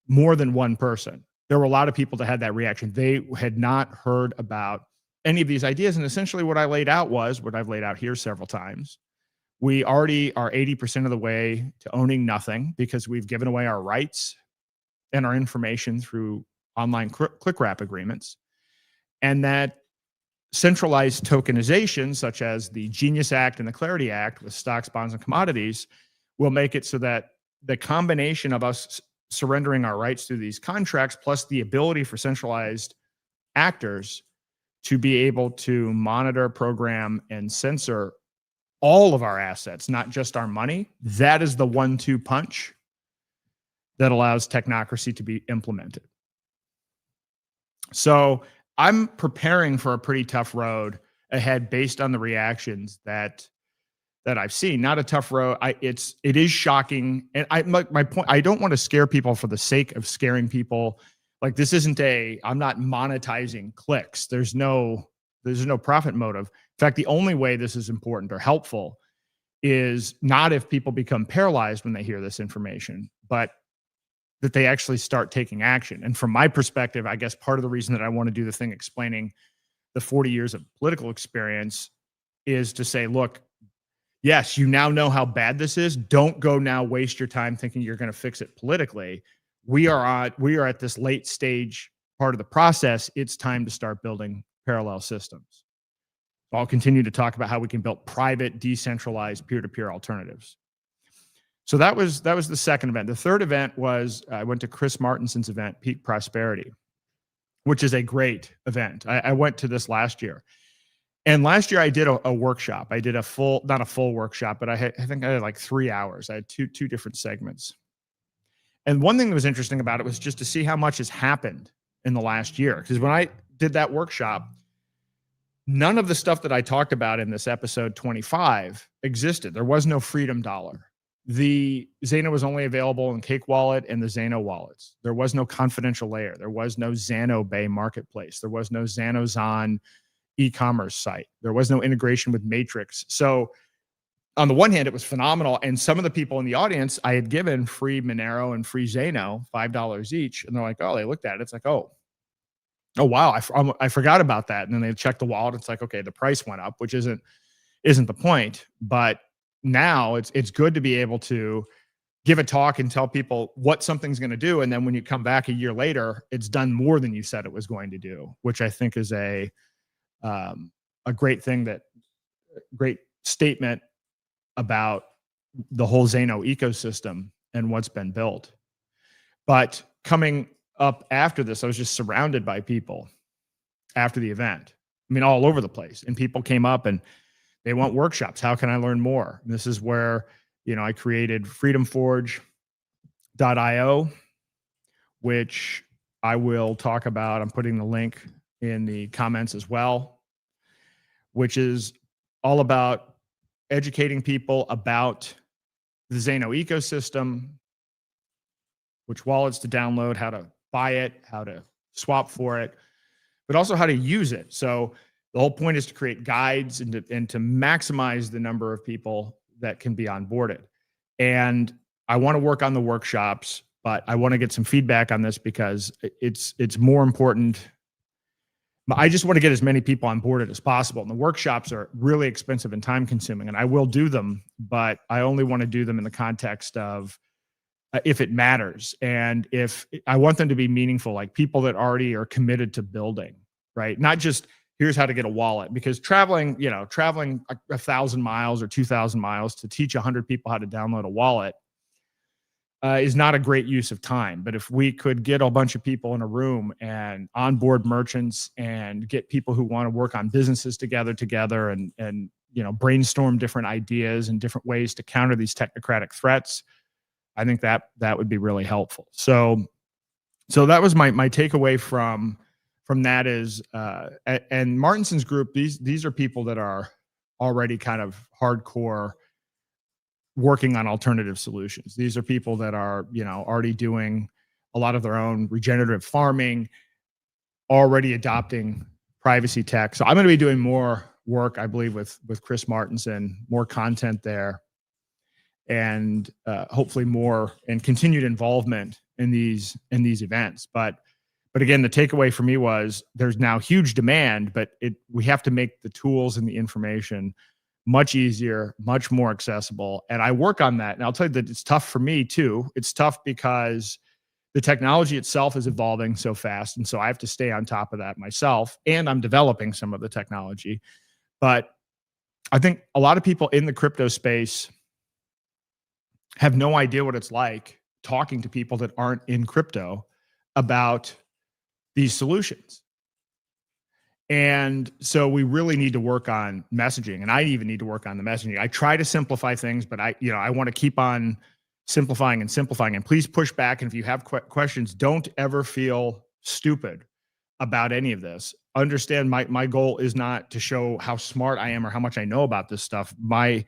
more than one person. There were a lot of people that had that reaction. They had not heard about any of these ideas. And essentially what I laid out was what I've laid out here several times. We already are 80% of the way to owning nothing because we've given away our rights and our information through online click wrap agreements. And that centralized tokenization, such as the Genius Act and the Clarity Act with stocks, bonds, and commodities, will make it so that the combination of us surrendering our rights through these contracts, plus the ability for centralized actors to be able to monitor, program, and censor all of our assets, not just our money, that is the 1-2 punch that allows technocracy to be implemented. So I'm preparing for a pretty tough road ahead based on the reactions that I've seen. Not a tough road. It is shocking. And my point, I don't want to scare people for the sake of scaring people. Like, this isn't I'm not monetizing clicks. There's no profit motive. In fact, the only way this is important or helpful is not if people become paralyzed when they hear this information, but that they actually start taking action. And from my perspective, I guess part of the reason that I want to do the thing explaining the 40 years of political experience is to say, look, yes, you now know how bad this is. Don't go now waste your time thinking you're going to fix it politically. We are at this late stage part of the process. It's time to start building parallel systems. I'll continue to talk about how we can build private, decentralized, peer-to-peer alternatives. So that was the second event. The third event was I went to Chris Martinson's event, Peak Prosperity, which is a great event. I went to this last year. And last year I did a workshop. I did not a full workshop, but I think I had like 3 hours. I had two different segments. And one thing that was interesting about it was just to see how much has happened in the last year. Because when I did that workshop, none of the stuff that I talked about in this episode 25 existed. There was no freedom dollar. The Xano was only available in Cake Wallet and the Xano wallets. There was no confidential layer. There was no Xano Bay marketplace. There was no Xanozon e-commerce site. There was no integration with Matrix. So on the one hand, it was phenomenal. And some of the people in the audience, I had given free Monero and free Xano, $5 each. And they're like, oh, they looked at it. It's like, oh, wow, I forgot about that. And then they checked the wallet. It's like, okay, the price went up, which isn't the point. But now it's good to be able to give a talk and tell people what something's going to do. And then when you come back a year later, it's done more than you said it was going to do, which I think is a great thing, great statement about the whole Xano ecosystem and what's been built. But coming up after this, I was just surrounded by people after the event. I mean, all over the place. And people came up and they want workshops. How can I learn more? And this is where, I created freedomforge.io, which I will talk about. I'm putting the link in the comments as well, which is all about educating people about the Xano ecosystem, which wallets to download, how to buy it, how to swap for it, but also how to use it. So the whole point is to create guides and to maximize the number of people that can be onboarded. And I want to work on the workshops, but I want to get some feedback on this because it's more important. I just want to get as many people onboarded as possible. And the workshops are really expensive and time consuming, and I will do them, but I only want to do them in the context of if it matters. And if I want them to be meaningful, like people that already are committed to building, right? Not just here's how to get a wallet, because traveling 1,000 miles or 2,000 miles to teach 100 people how to download a wallet is not a great use of time. But if we could get a bunch of people in a room and onboard merchants and get people who want to work on businesses together and brainstorm different ideas and different ways to counter these technocratic threats, I think that would be really helpful. So that was my takeaway from that is, and Martinson's group, these are people that are already kind of hardcore working on alternative solutions. These are people that are, already doing a lot of their own regenerative farming, already adopting privacy tech. So I'm going to be doing more work, I believe, with Chris Martinson, more content there, and hopefully more and continued involvement in these events. But again, the takeaway for me was there's now huge demand, but we have to make the tools and the information much easier, much more accessible. And I work on that. And I'll tell you that it's tough for me too. It's tough because the technology itself is evolving so fast. And so I have to stay on top of that myself. And I'm developing some of the technology. But I think a lot of people in the crypto space have no idea what it's like talking to people that aren't in crypto about these solutions. And so we really need to work on messaging, and I even need to work on the messaging. I try to simplify things, but I want to keep on simplifying and simplifying. And please push back. And if you have questions, don't ever feel stupid about any of this. Understand my goal is not to show how smart I am or how much I know about this stuff. My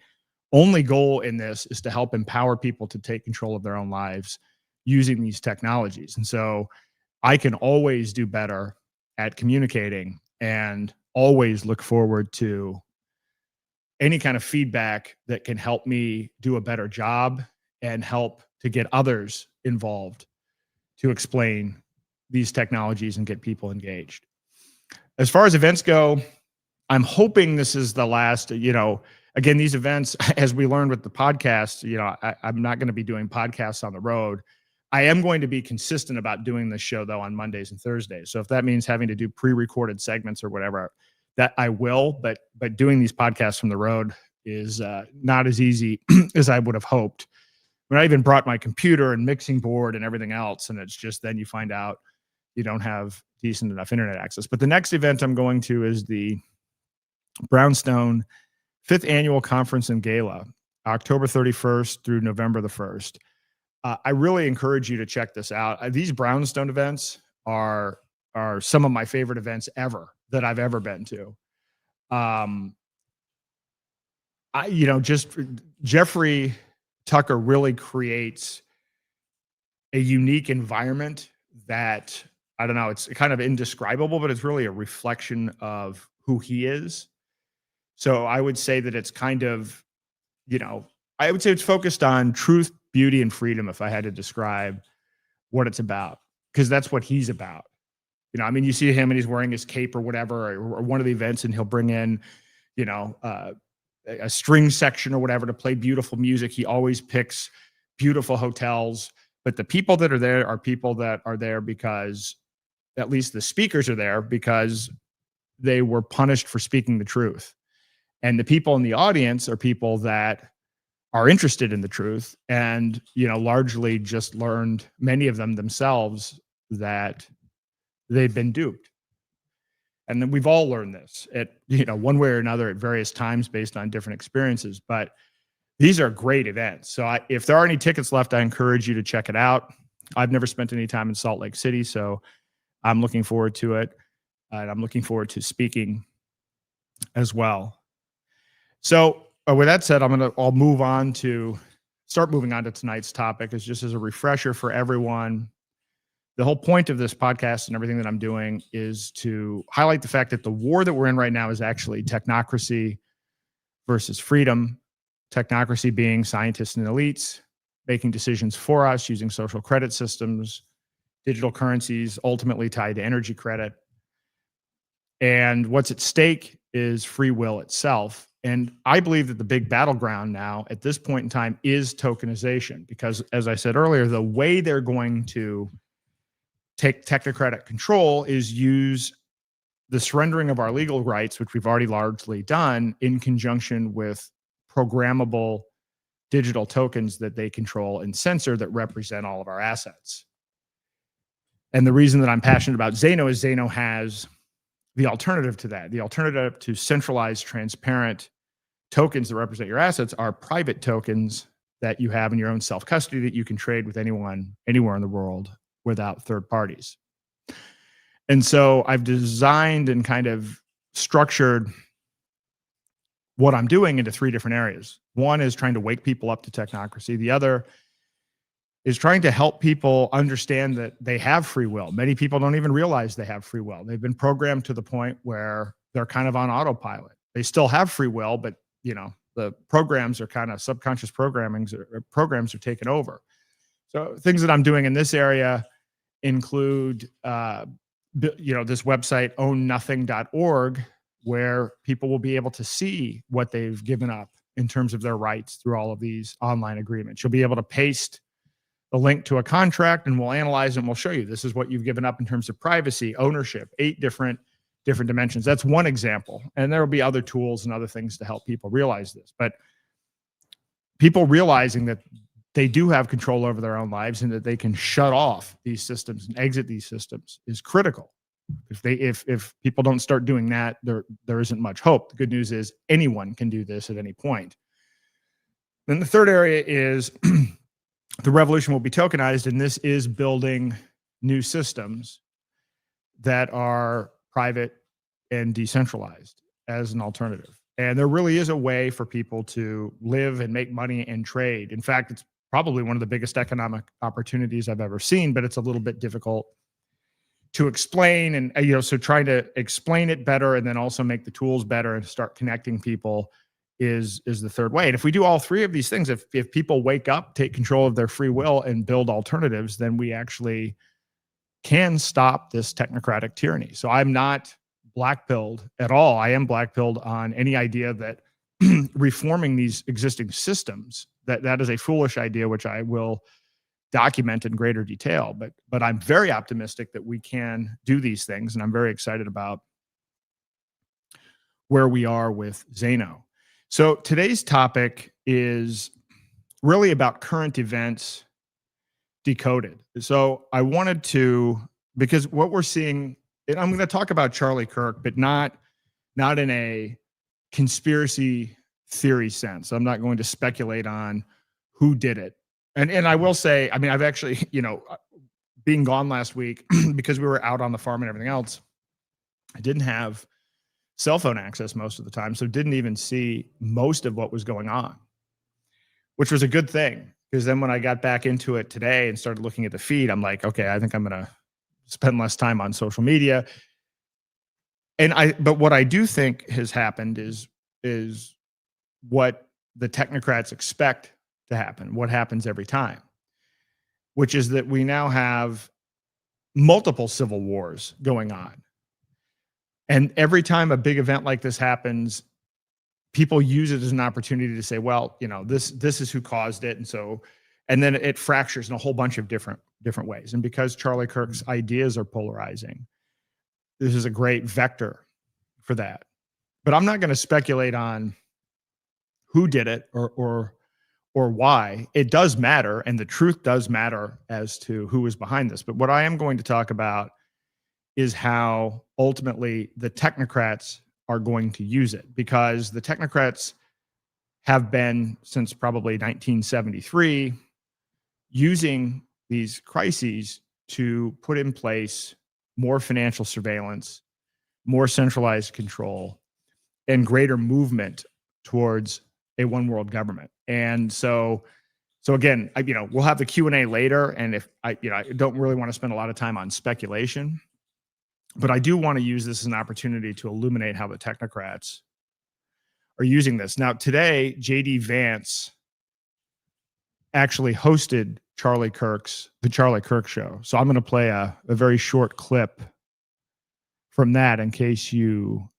only goal in this is to help empower people to take control of their own lives using these technologies. And so I can always do better at communicating, and always look forward to any kind of feedback that can help me do a better job and help to get others involved to explain these technologies and get people engaged. As far as events go, I'm hoping this is the last, again, these events, as we learned with the podcast, I'm not going to be doing podcasts on the road. I am going to be consistent about doing this show, though, on Mondays and Thursdays. So if that means having to do pre-recorded segments or whatever, that I will. But doing these podcasts from the road is not as easy as I would have hoped. When I even brought my computer and mixing board and everything else, and it's just then you find out you don't have decent enough internet access. But the next event I'm going to is the Brownstone 5th Annual Conference and Gala, October 31st through November the 1st. I really encourage you to check this out. These Brownstone events are are some of my favorite events ever that I've ever been to. Just Jeffrey Tucker really creates a unique environment that, I don't know, it's kind of indescribable, but it's really a reflection of who he is. So I would say that it's kind of, I would say it's focused on truth, beauty, and freedom, if I had to describe what it's about, because that's what he's about. You see him and he's wearing his cape or whatever, or one of the events, and he'll bring in, a string section or whatever to play beautiful music. He always picks beautiful hotels, but the people that are there are people that are there because, at least the speakers are there because they were punished for speaking the truth. And the people in the audience are people that are interested in the truth and, largely just learned, many of them themselves, that they've been duped. And then we've all learned this at, one way or another at various times based on different experiences. But these are great events. So if there are any tickets left, I encourage you to check it out. I've never spent any time in Salt Lake City, so I'm looking forward to it. And I'm looking forward to speaking as well. So with that said, I'll start moving on to tonight's topic. Is just as a refresher for everyone. The whole point of this podcast and everything that I'm doing is to highlight the fact that the war that we're in right now is actually technocracy versus freedom. Technocracy being scientists and elites making decisions for us using social credit systems, digital currencies, ultimately tied to energy credit. And what's at stake is free will itself. And I believe that the big battleground now at this point in time is tokenization, because as I said earlier, the way they're going to take technocratic control is use the surrendering of our legal rights, which we've already largely done, in conjunction with programmable digital tokens that they control and censor that represent all of our assets. And the reason that I'm passionate about Zano is Zano has the alternative to that. The alternative to centralized, transparent tokens that represent your assets are private tokens that you have in your own self-custody that you can trade with anyone, anywhere in the world, without third parties. And so I've designed and kind of structured what I'm doing into three different areas. One is trying to wake people up to technocracy. The other is trying to help people understand that they have free will. Many people don't even realize they have free will. They've been programmed to the point where they're kind of on autopilot. They still have free will, but the programs are kind of subconscious programs are taken over. So things that I'm doing in this area include, this website ownnothing.org, where people will be able to see what they've given up in terms of their rights through all of these online agreements. You'll be able to paste a link to a contract and we'll analyze it and we'll show you this is what you've given up in terms of privacy, ownership, 8 different dimensions. That's one example. And there will be other tools and other things to help people realize this. But people realizing that they do have control over their own lives and that they can shut off these systems and exit these systems is critical. If people don't start doing that, there isn't much hope. The good news is anyone can do this at any point. Then the third area is the revolution will be tokenized, and this is building new systems that are private and decentralized as an alternative. And there really is a way for people to live and make money and trade. In fact, it's probably one of the biggest economic opportunities I've ever seen, but it's a little bit difficult to explain. And, so trying to explain it better and then also make the tools better and start connecting people is the third way. And if we do all three of these things, if people wake up, take control of their free will and build alternatives, then we actually can stop this technocratic tyranny. So I'm not black-pilled at all. I am black-pilled on any idea that reforming these existing systems, that is a foolish idea, which I will document in greater detail. But I'm very optimistic that we can do these things, and I'm very excited about where we are with Zano. So today's topic is really about current events decoded. So I wanted to, because what we're seeing, and I'm going to talk about Charlie Kirk, but not in a conspiracy theory sense. I'm not going to speculate on who did it. And I will say, I mean, I've actually, being gone last week because we were out on the farm and everything else, I didn't have cell phone access most of the time, so didn't even see most of what was going on, which was a good thing, because then when I got back into it today and started looking at the feed, I'm like, okay, I think I'm going to spend less time on social media. But what I do think has happened is what the technocrats expect to happen, what happens every time, which is that we now have multiple civil wars going on. And every time a big event like this happens, people use it as an opportunity to say, well, you know, this is who caused it. And then it fractures in a whole bunch of different ways. And because Charlie Kirk's ideas are polarizing, this is a great vector for that. But I'm not going to speculate on who did it or why. It does matter, and the truth does matter as to who is behind this. But what I am going to talk about is how ultimately the technocrats are going to use it, because the technocrats have been, since probably 1973, using these crises to put in place more financial surveillance, more centralized control, and greater movement towards a one world government. And so again, we'll have the Q&A later. And if I don't really want to spend a lot of time on speculation, but I do want to use this as an opportunity to illuminate how the technocrats are using this. Now, today, JD Vance actually hosted the Charlie Kirk show. So I'm going to play a very short clip from that in case you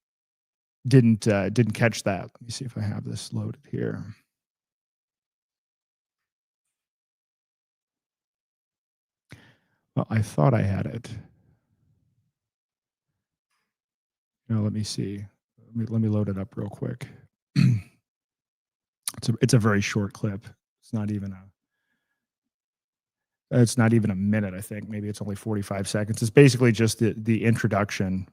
didn't catch that. Let me see if I have this loaded here. Well, I thought I had it. Now, let me see. Let me load it up real quick. It's a very short clip. It's not even a minute, I think. Maybe it's only 45 seconds. It's basically just the introduction,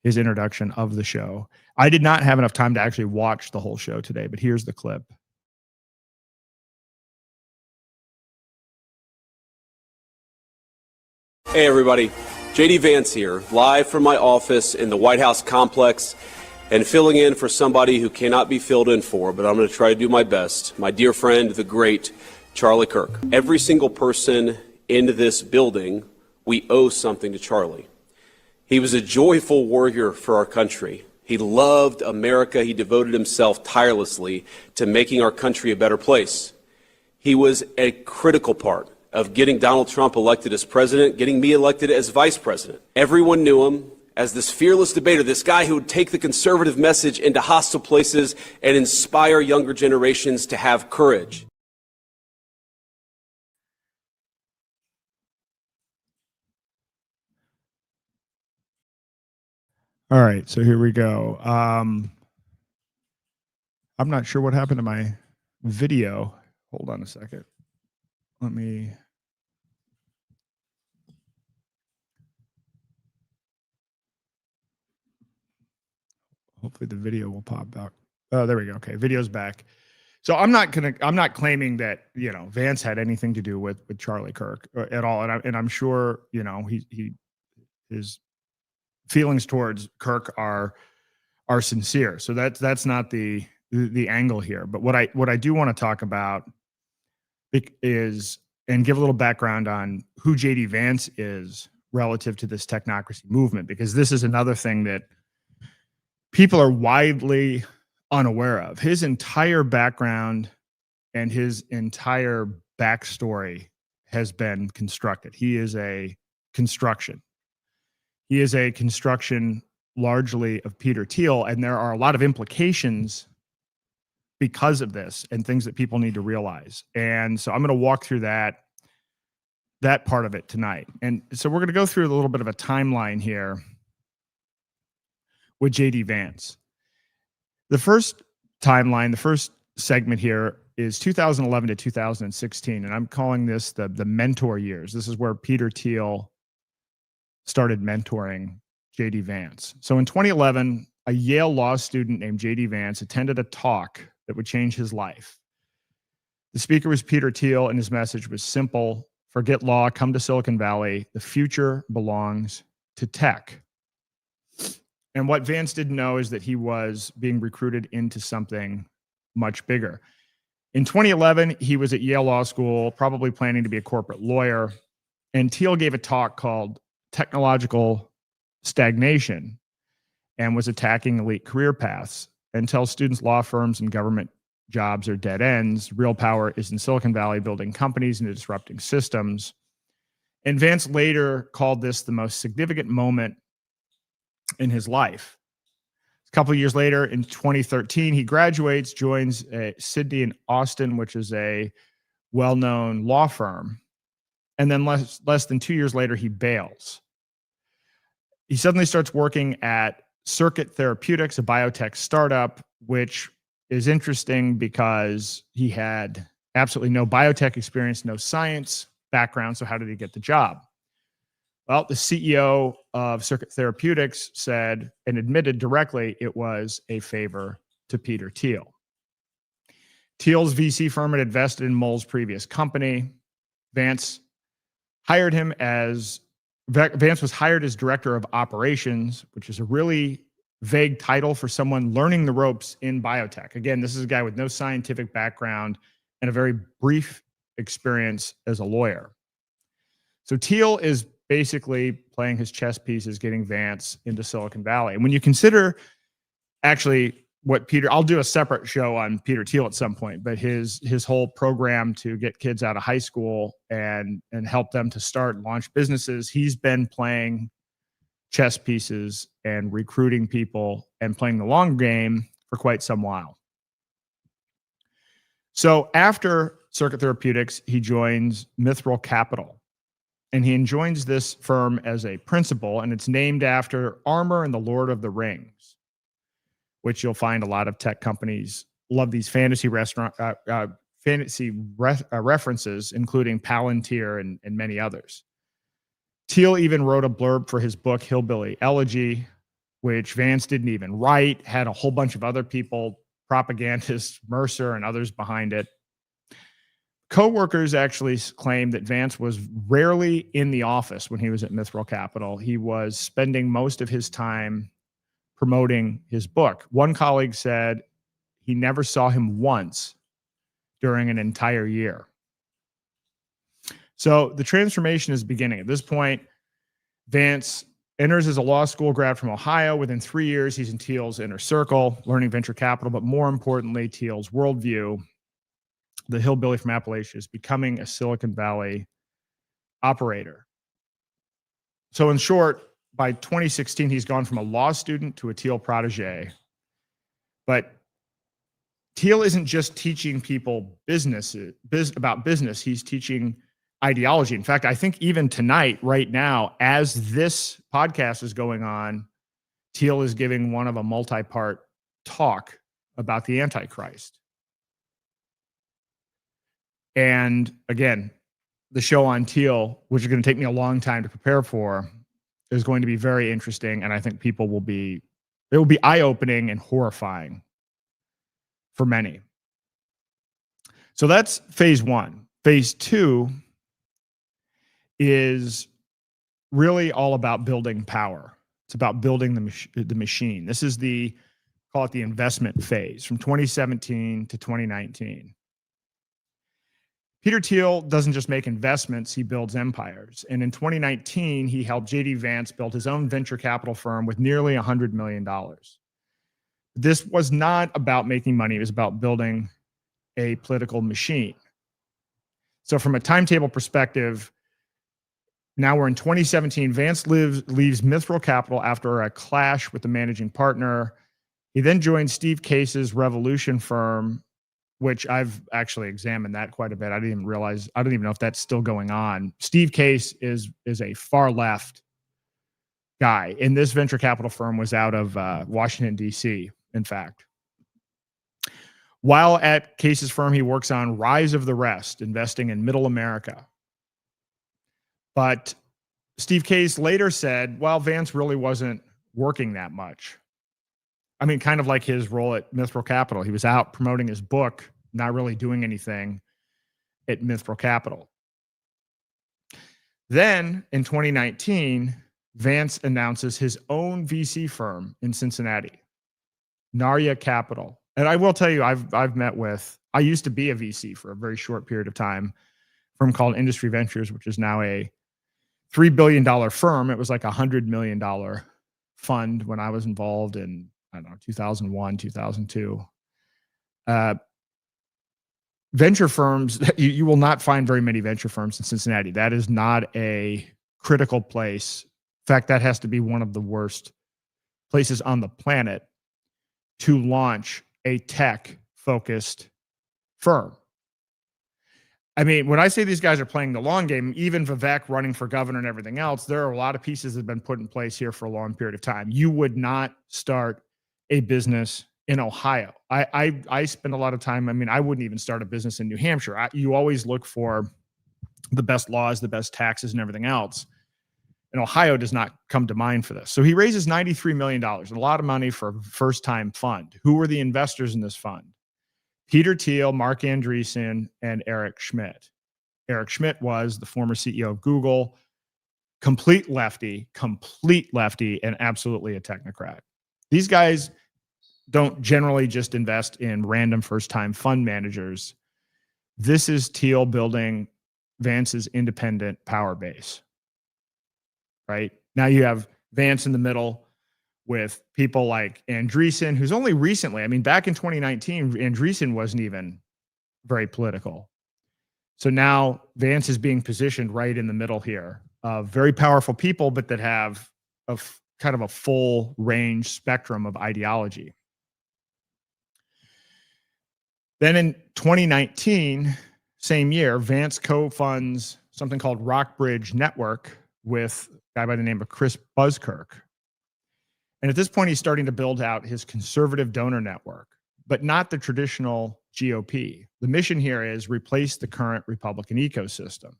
his introduction of the show. I did not have enough time to actually watch the whole show today, but here's the clip. Hey everybody, JD Vance here, live from my office in the White House complex and filling in for somebody who cannot be filled in for, but I'm going to try to do my best. My dear friend, the great Charlie Kirk. Every single person in this building, we owe something to Charlie. He was a joyful warrior for our country. He loved America. He devoted himself tirelessly to making our country a better place. He was a critical part of getting Donald Trump elected as president, getting me elected as vice president. Everyone knew him as this fearless debater, this guy who would take the conservative message into hostile places and inspire younger generations to have courage. All right, so here we go. I'm not sure what happened to my video. Hold on a second. Hopefully the video will pop out. Oh, there we go. Okay, video's back. So I'm not claiming that, Vance had anything to do with Charlie Kirk at all. And I'm sure, his feelings towards Kirk are sincere. So that's not the angle here. But what I do want to talk about is, and give a little background on who JD Vance is relative to this technocracy movement, because this is another thing that people are widely unaware of. His entire background and his entire backstory has been constructed. He is a construction. He is a construction largely of Peter Thiel, and there are a lot of implications because of this and things that people need to realize. And so I'm going to walk through that part of it tonight. And so we're going to go through a little bit of a timeline here with JD Vance. The first timeline, the first segment here is 2011 to 2016, and I'm calling this the mentor years. This is where Peter Thiel started mentoring JD Vance. So in 2011, a Yale law student named JD Vance attended a talk that would change his life. The speaker was Peter Thiel, and his message was simple forget law, come to Silicon Valley. The future belongs to tech. And what Vance didn't know is that he was being recruited into something much bigger. In 2011, he was at Yale Law School, probably planning to be a corporate lawyer. And Thiel gave a talk called Technological Stagnation and was attacking elite career paths and tells students law firms and government jobs are dead ends. Real power is in Silicon Valley, building companies and disrupting systems. And Vance later called this the most significant moment in his life. A couple of years later, in 2013, he graduates, joins Sydney and Austin, which is a well-known law firm. And then less than 2 years later, he bails. He suddenly starts working at Circuit Therapeutics, a biotech startup, which is interesting because he had absolutely no biotech experience, no science background. So how did he get the job? Well, the CEO of Circuit Therapeutics said and admitted directly it was a favor to Peter Thiel. Thiel's VC firm had invested in Moll's previous company. Vance was hired as director of operations, which is a really vague title for someone learning the ropes in biotech. Again, this is a guy with no scientific background and a very brief experience as a lawyer. So Thiel is basically playing his chess pieces, getting Vance into Silicon Valley. And when you consider actually I'll do a separate show on Peter Thiel at some point, but his whole program to get kids out of high school and help them to start and launch businesses, he's been playing chess pieces and recruiting people and playing the long game for quite some while. So after Circuit Therapeutics, he joins Mithril Capital, and he joins this firm as a principal, and it's named after armor and the Lord of the Rings, which you'll find a lot of tech companies love these fantasy references, including Palantir and many others. Thiel even wrote a blurb for his book, Hillbilly Elegy, which Vance didn't even write, had a whole bunch of other people, propagandists, Mercer and others behind it. Co-workers actually claimed that Vance was rarely in the office when he was at Mithril Capital. He was spending most of his time promoting his book. One colleague said he never saw him once during an entire year. So the transformation is beginning. At this point, Vance enters as a law school grad from Ohio. Within 3 years, he's in Thiel's inner circle, learning venture capital, but more importantly, Thiel's worldview. The hillbilly from Appalachia is becoming a Silicon Valley operator. So in short, by 2016, he's gone from a law student to a Thiel protege. But Thiel isn't just teaching people about business. He's teaching ideology. In fact, I think even tonight, right now, as this podcast is going on, Thiel is giving one of a multi-part talk about the Antichrist. And again, the show on Thiel, which is going to take me a long time to prepare for, is going to be very interesting. And I think it will be eye-opening and horrifying for many. So that's phase one. Phase two is really all about building power. It's about building the machine. This is call it the investment phase from 2017 to 2019. Peter Thiel doesn't just make investments, he builds empires. And in 2019, he helped J.D. Vance build his own venture capital firm with nearly $100 million. This was not about making money. It was about building a political machine. So from a timetable perspective, now we're in 2017. Vance leaves Mithril Capital after a clash with the managing partner. He then joined Steve Case's Revolution firm, which I've actually examined that quite a bit. I didn't even know if that's still going on. Steve Case is a far left guy. And this venture capital firm was out of Washington, D.C., in fact. While at Case's firm, he works on Rise of the Rest, investing in middle America. But Steve Case later said, well, Vance really wasn't working that much. I mean, kind of like his role at Mithril Capital. He was out promoting his book, not really doing anything at Mithril Capital. Then in 2019, Vance announces his own VC firm in Cincinnati, Narya Capital. And I will tell you, I've met with, I used to be a VC for a very short period of time, firm called Industry Ventures, which is now a $3 billion firm. It was like $100 million fund when I was involved in, I don't know, 2001, 2002. Venture firms, you will not find very many venture firms in Cincinnati. That is not a critical place. In fact, that has to be one of the worst places on the planet to launch a tech-focused firm. I mean, when I say these guys are playing the long game, even Vivek running for governor and everything else, there are a lot of pieces that have been put in place here for a long period of time. You would not start a business in Ohio. I spend a lot of time. I mean, I wouldn't even start a business in New Hampshire. You always look for the best laws, the best taxes, and everything else. And Ohio does not come to mind for this. So he raises $93 million, a lot of money for a first-time fund. Who were the investors in this fund? Peter Thiel, Mark Andreessen, and Eric Schmidt. Eric Schmidt was the former CEO of Google, complete lefty, and absolutely a technocrat. These guys don't generally just invest in random first-time fund managers. This is Thiel building Vance's independent power base. Right? Now you have Vance in the middle with people like Andreessen, who's only recently, I mean, back in 2019, Andreessen wasn't even very political. So now Vance is being positioned right in the middle here of very powerful people, but that have kind of a full range spectrum of ideology. Then in 2019, same year, Vance co-funds something called Rockbridge Network with a guy by the name of Chris Buzzkirk. And at this point, he's starting to build out his conservative donor network, but not the traditional GOP. The mission here is replace the current Republican ecosystem.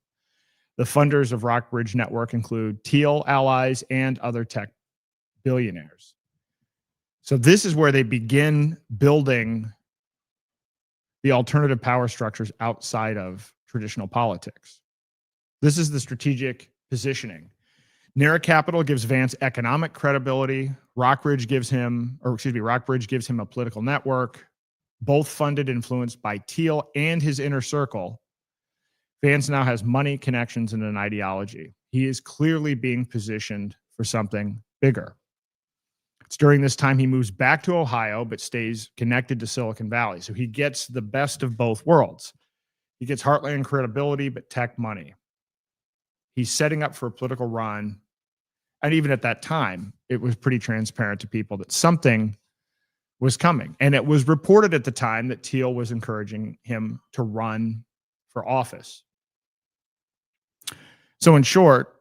The funders of Rockbridge Network include Thiel allies and other tech billionaires. So this is where they begin building the alternative power structures outside of traditional politics. This is the strategic positioning. Narra Capital gives Vance economic credibility. Rockbridge gives him a political network, both funded and influenced by Thiel and his inner circle. Vance now has money, connections, and an ideology. He is clearly being positioned for something bigger. It's during this time he moves back to Ohio, but stays connected to Silicon Valley. So he gets the best of both worlds. He gets heartland credibility, but tech money. He's setting up for a political run. And even at that time, it was pretty transparent to people that something was coming. And it was reported at the time that Thiel was encouraging him to run for office. So in short,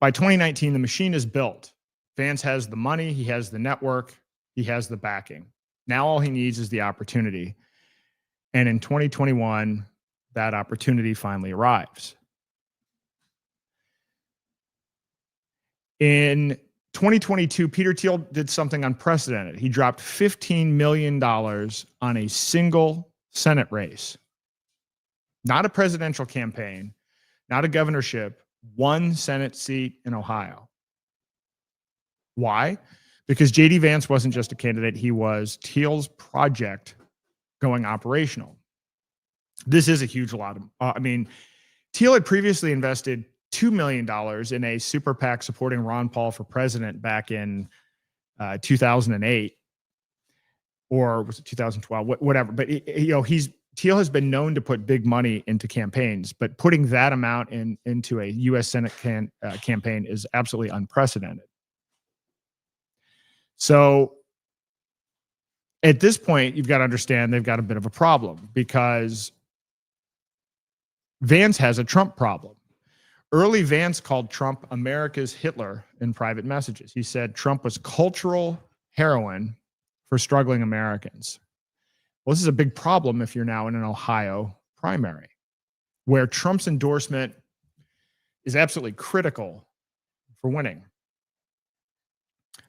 by 2019, the machine is built. Vance has the money, he has the network, he has the backing. Now all he needs is the opportunity. And in 2021, that opportunity finally arrives. In 2022, Peter Thiel did something unprecedented. He dropped $15 million on a single Senate race. Not a presidential campaign, not a governorship, one Senate seat in Ohio. Why? Because J.D. Vance wasn't just a candidate, he was Thiel's project going operational. This is a huge lot of, Thiel had previously invested $2 million in a super PAC supporting Ron Paul for president back in 2008, or was it 2012? Whatever. But Thiel has been known to put big money into campaigns, but putting that amount into a U.S. Senate campaign is absolutely unprecedented. So at this point, you've got to understand they've got a bit of a problem because Vance has a Trump problem. Early Vance called Trump America's Hitler in private messages. He said Trump was cultural heroin for struggling Americans. Well, this is a big problem if you're now in an Ohio primary, where Trump's endorsement is absolutely critical for winning.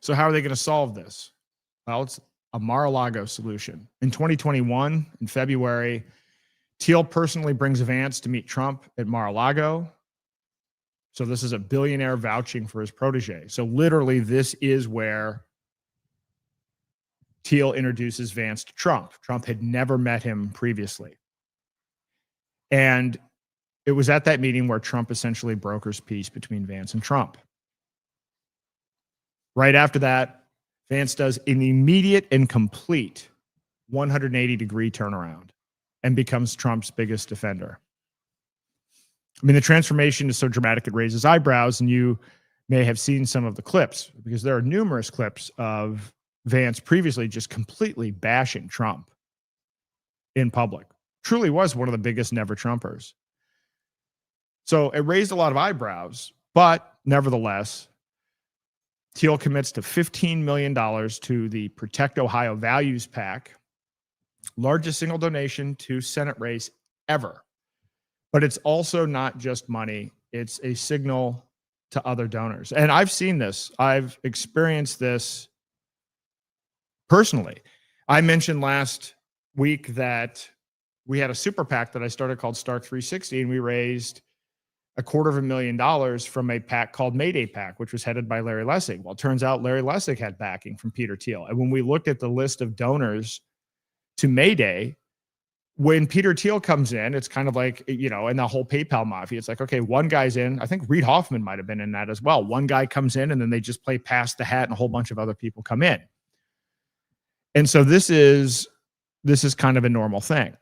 So how are they going to solve this? Well, it's a Mar-a-Lago solution. In 2021, in February, Thiel personally brings Vance to meet Trump at Mar-a-Lago. So this is a billionaire vouching for his protege. So literally, this is where Thiel introduces Vance to Trump. Trump had never met him previously. And it was at that meeting where Trump essentially brokers peace between Vance and Trump. Right after that, Vance does an immediate and complete 180-degree turnaround and becomes Trump's biggest defender. I mean, the transformation is so dramatic it raises eyebrows, and you may have seen some of the clips because there are numerous clips of Vance previously just completely bashing Trump in public. Truly was one of the biggest never Trumpers. So it raised a lot of eyebrows, but nevertheless, Thiel commits to $15 million to the Protect Ohio Values PAC, largest single donation to Senate race ever. But it's also not just money. It's a signal to other donors. And I've seen this. I've experienced this personally. I mentioned last week that we had a super PAC that I started called Stark 360, and we raised $250,000 from a PAC called Mayday PAC, which was headed by Larry Lessig. Well, it turns out Larry Lessig had backing from Peter Thiel. And when we looked at the list of donors to Mayday, when Peter Thiel comes in, it's kind of like, you know, and the whole PayPal mafia, it's like, okay, one guy's in. I think Reid Hoffman might have been in that as well. One guy comes in and then they just play pass the hat and a whole bunch of other people come in. And so this is kind of a normal thing.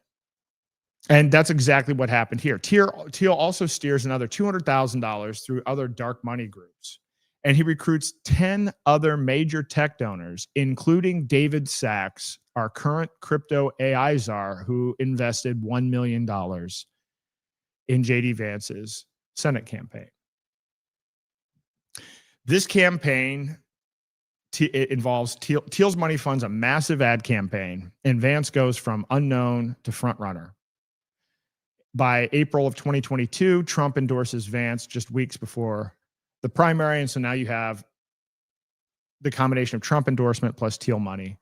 And that's exactly what happened here. Thiel also steers another $200,000 through other dark money groups. And he recruits 10 other major tech donors, including David Sachs, our current crypto AI czar, who invested $1 million in JD Vance's Senate campaign. This campaign it involves Thiel's money funds a massive ad campaign, and Vance goes from unknown to frontrunner. By April of 2022, Trump endorses Vance just weeks before the primary. And so now you have the combination of Trump endorsement plus Thiel money,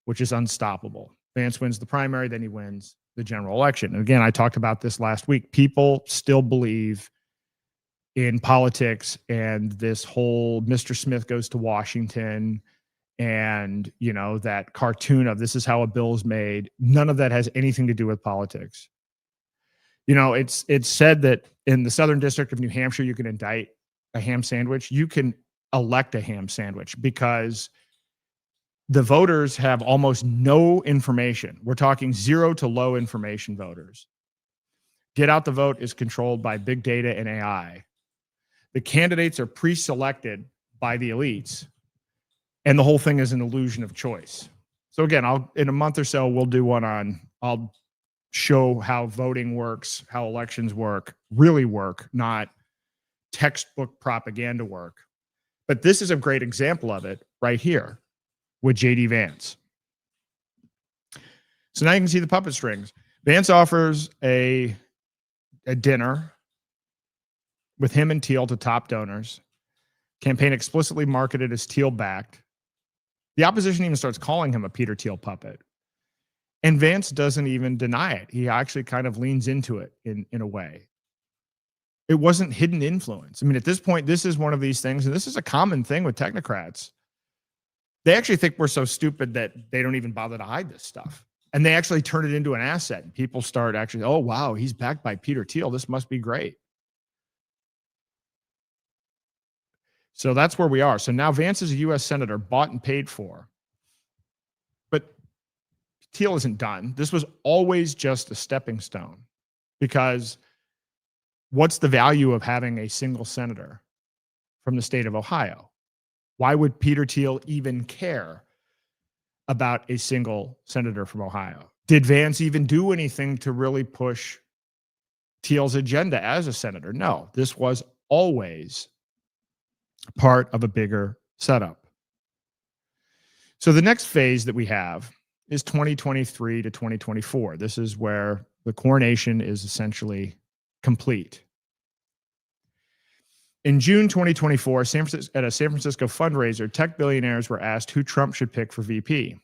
which is unstoppable. Vance wins the primary, then he wins the general election. And again, I talked about this last week. People still believe in politics and this whole Mr. Smith goes to Washington and, you know, that cartoon of this is how a bill is made. None of that has anything to do with politics. You know, it's said that in the Southern District of New Hampshire, you can indict a ham sandwich. You can elect a ham sandwich because the voters have almost no information. We're talking 0 to low information voters. Get out the vote is controlled by big data and AI. The candidates are pre-selected by the elites, and the whole thing is an illusion of choice. So again, in a month or so, we'll do one on, I'll show how voting works, how elections work, really work, not textbook propaganda work. But this is a great example of it right here with JD Vance. So now you can see the puppet strings. Vance offers a dinner with him and Thiel to top donors. Campaign explicitly marketed as Thiel-backed. The opposition even starts calling him a Peter Thiel puppet. And Vance doesn't even deny it. He actually kind of leans into it in a way. It wasn't hidden influence. I mean, at this point, this is one of these things, and this is a common thing with technocrats. They actually think we're so stupid that they don't even bother to hide this stuff. And they actually turn it into an asset. And people start actually, oh, wow, he's backed by Peter Thiel. This must be great. So that's where we are. So now Vance is a U.S. senator, bought and paid for. But Thiel isn't done. This was always just a stepping stone, because what's the value of having a single senator from the state of Ohio? Why would Peter Thiel even care about a single senator from Ohio? Did Vance even do anything to really push Thiel's agenda as a senator? No, this was always part of a bigger setup. So the next phase that we have is 2023 to 2024. This is where the coronation is essentially complete. In June 2024, at a San Francisco fundraiser, tech billionaires were asked who Trump should pick for VP.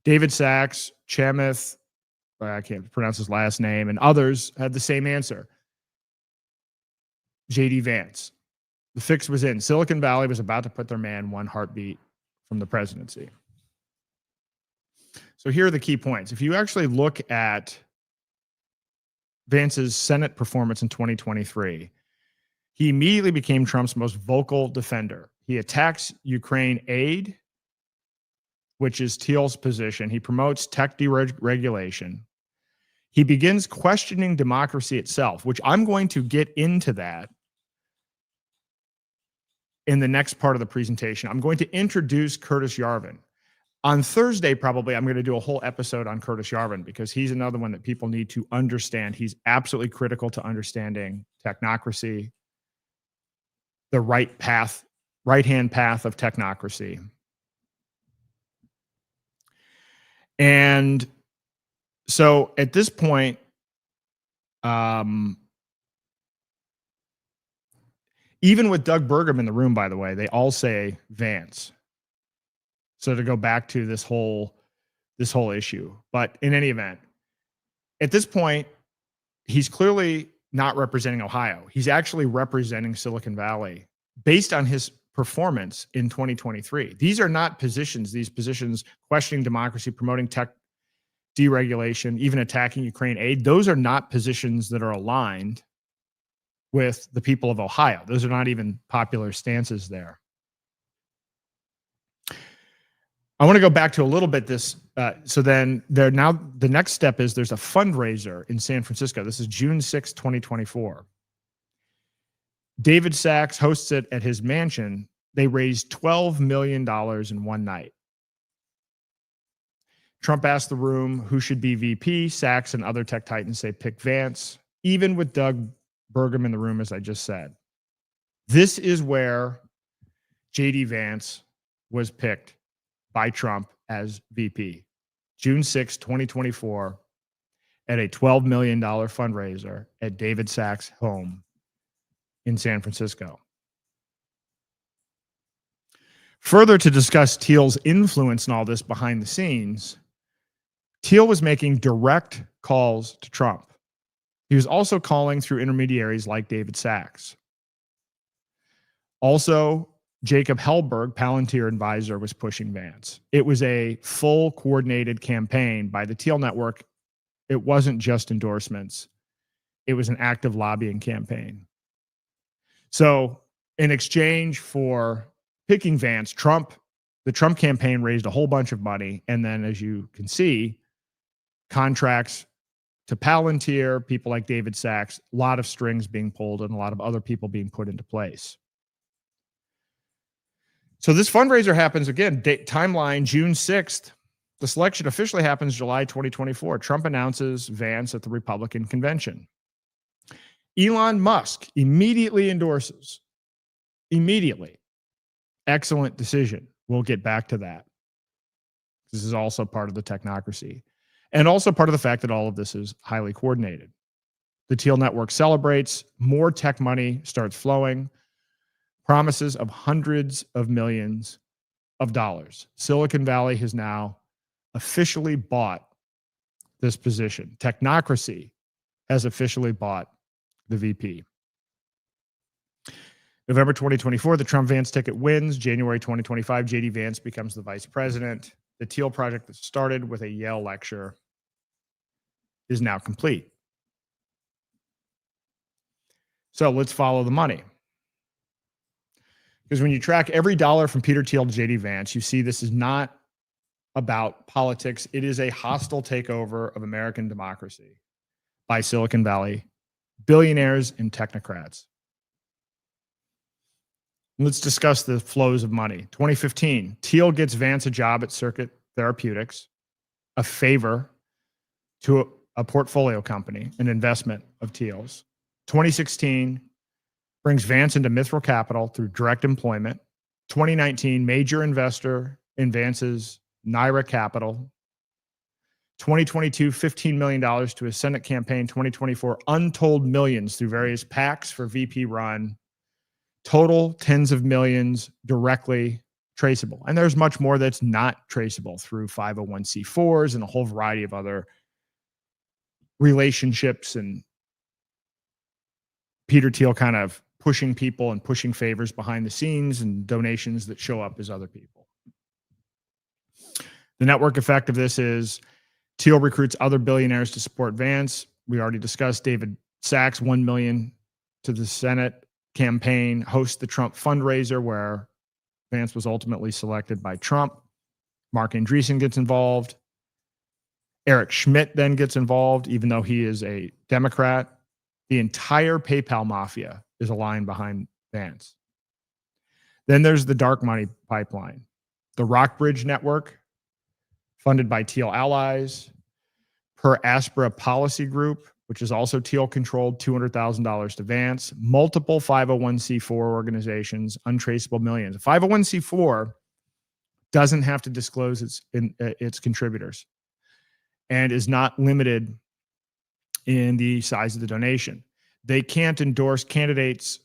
David Sachs, Chamath, I can't pronounce his last name, and others had the same answer. JD Vance. The fix was in. Silicon Valley was about to put their man one heartbeat from the presidency. So here are the key points. If you actually look at Vance's Senate performance in 2023, he immediately became Trump's most vocal defender. He attacks Ukraine aid, which is Thiel's position. He promotes tech deregulation. He begins questioning democracy itself, which I'm going to get into that in the next part of the presentation. I'm going to introduce Curtis Yarvin. On Thursday, probably, I'm going to do a whole episode on Curtis Yarvin because he's another one that people need to understand. He's absolutely critical to understanding technocracy, the right-hand path of technocracy. And so at this point, even with Doug Burgum in the room, by the way, they all say Vance. So to go back to this whole issue, but in any event, at this point, he's clearly not representing Ohio. He's actually representing Silicon Valley based on his performance in 2023. These are not positions, these positions questioning democracy, promoting tech deregulation, even attacking Ukraine aid. Those are not positions that are aligned with the people of Ohio. Those are not even popular stances there. I want to go back to a little bit this. So then the next step is there's a fundraiser in San Francisco. This is June 6, 2024. David Sachs hosts it at his mansion. They raised $12 million in one night. Trump asked the room who should be VP. Sachs and other tech titans say pick Vance, even with Doug Burgum in the room, as I just said. This is where JD Vance was picked by Trump as VP. June 6, 2024, at a $12 million fundraiser at David Sachs' home in San Francisco. Further to discuss Thiel's influence in all this behind the scenes, Thiel was making direct calls to Trump. He was also calling through intermediaries like David Sachs. Also, Jacob Hellberg, Palantir advisor, was pushing Vance. It was a full coordinated campaign by the Thiel network. It wasn't just endorsements. It was an active lobbying campaign. So in exchange for picking Vance, the Trump campaign raised a whole bunch of money. And then, as you can see, contracts to Palantir, people like David Sachs, a lot of strings being pulled and a lot of other people being put into place. So this fundraiser happens again, timeline June 6th. The selection officially happens July 2024. Trump announces Vance at the Republican convention. Elon Musk immediately endorses. Immediately. Excellent decision. We'll get back to that. This is also part of the technocracy. And also part of the fact that all of this is highly coordinated. The Thiel network celebrates. More tech money starts flowing. Promises of hundreds of millions of dollars. Silicon Valley has now officially bought this position. Technocracy has officially bought the VP. November 2024, the Trump-Vance ticket wins. January 2025, JD Vance becomes the vice president. The Thiel project that started with a Yale lecture is now complete. So let's follow the money. Because when you track every dollar from Peter Thiel to JD Vance, you see this is not about politics. It is a hostile takeover of American democracy by Silicon Valley billionaires and technocrats. Let's discuss the flows of money. 2015, Thiel gets Vance a job at Circuit Therapeutics, a favor to a portfolio company, an investment of Thiel's. 2016, brings Vance into Mithril Capital through direct employment. 2019, major investor in Vance's Naira Capital. 2022, $15 million to his Senate campaign. 2024, untold millions through various PACs for VP run. Total tens of millions directly traceable. And there's much more that's not traceable through 501c4s and a whole variety of other relationships. And Peter Thiel kind of pushing people and pushing favors behind the scenes and donations that show up as other people. The network effect of this is Thiel recruits other billionaires to support Vance. We already discussed David Sachs, $1 million to the Senate campaign, hosts the Trump fundraiser where Vance was ultimately selected by Trump. Mark Andreessen gets involved. Eric Schmidt then gets involved, even though he is a Democrat. The entire PayPal mafia is aligned behind Vance. Then there's the dark money pipeline, the Rockbridge network, funded by Thiel allies, per Aspera Policy Group, which is also Thiel controlled, $200,000 to Vance, multiple 501c4 organizations, untraceable millions. A 501c4 doesn't have to disclose its contributors and is not limited in the size of the donation. They can't endorse candidates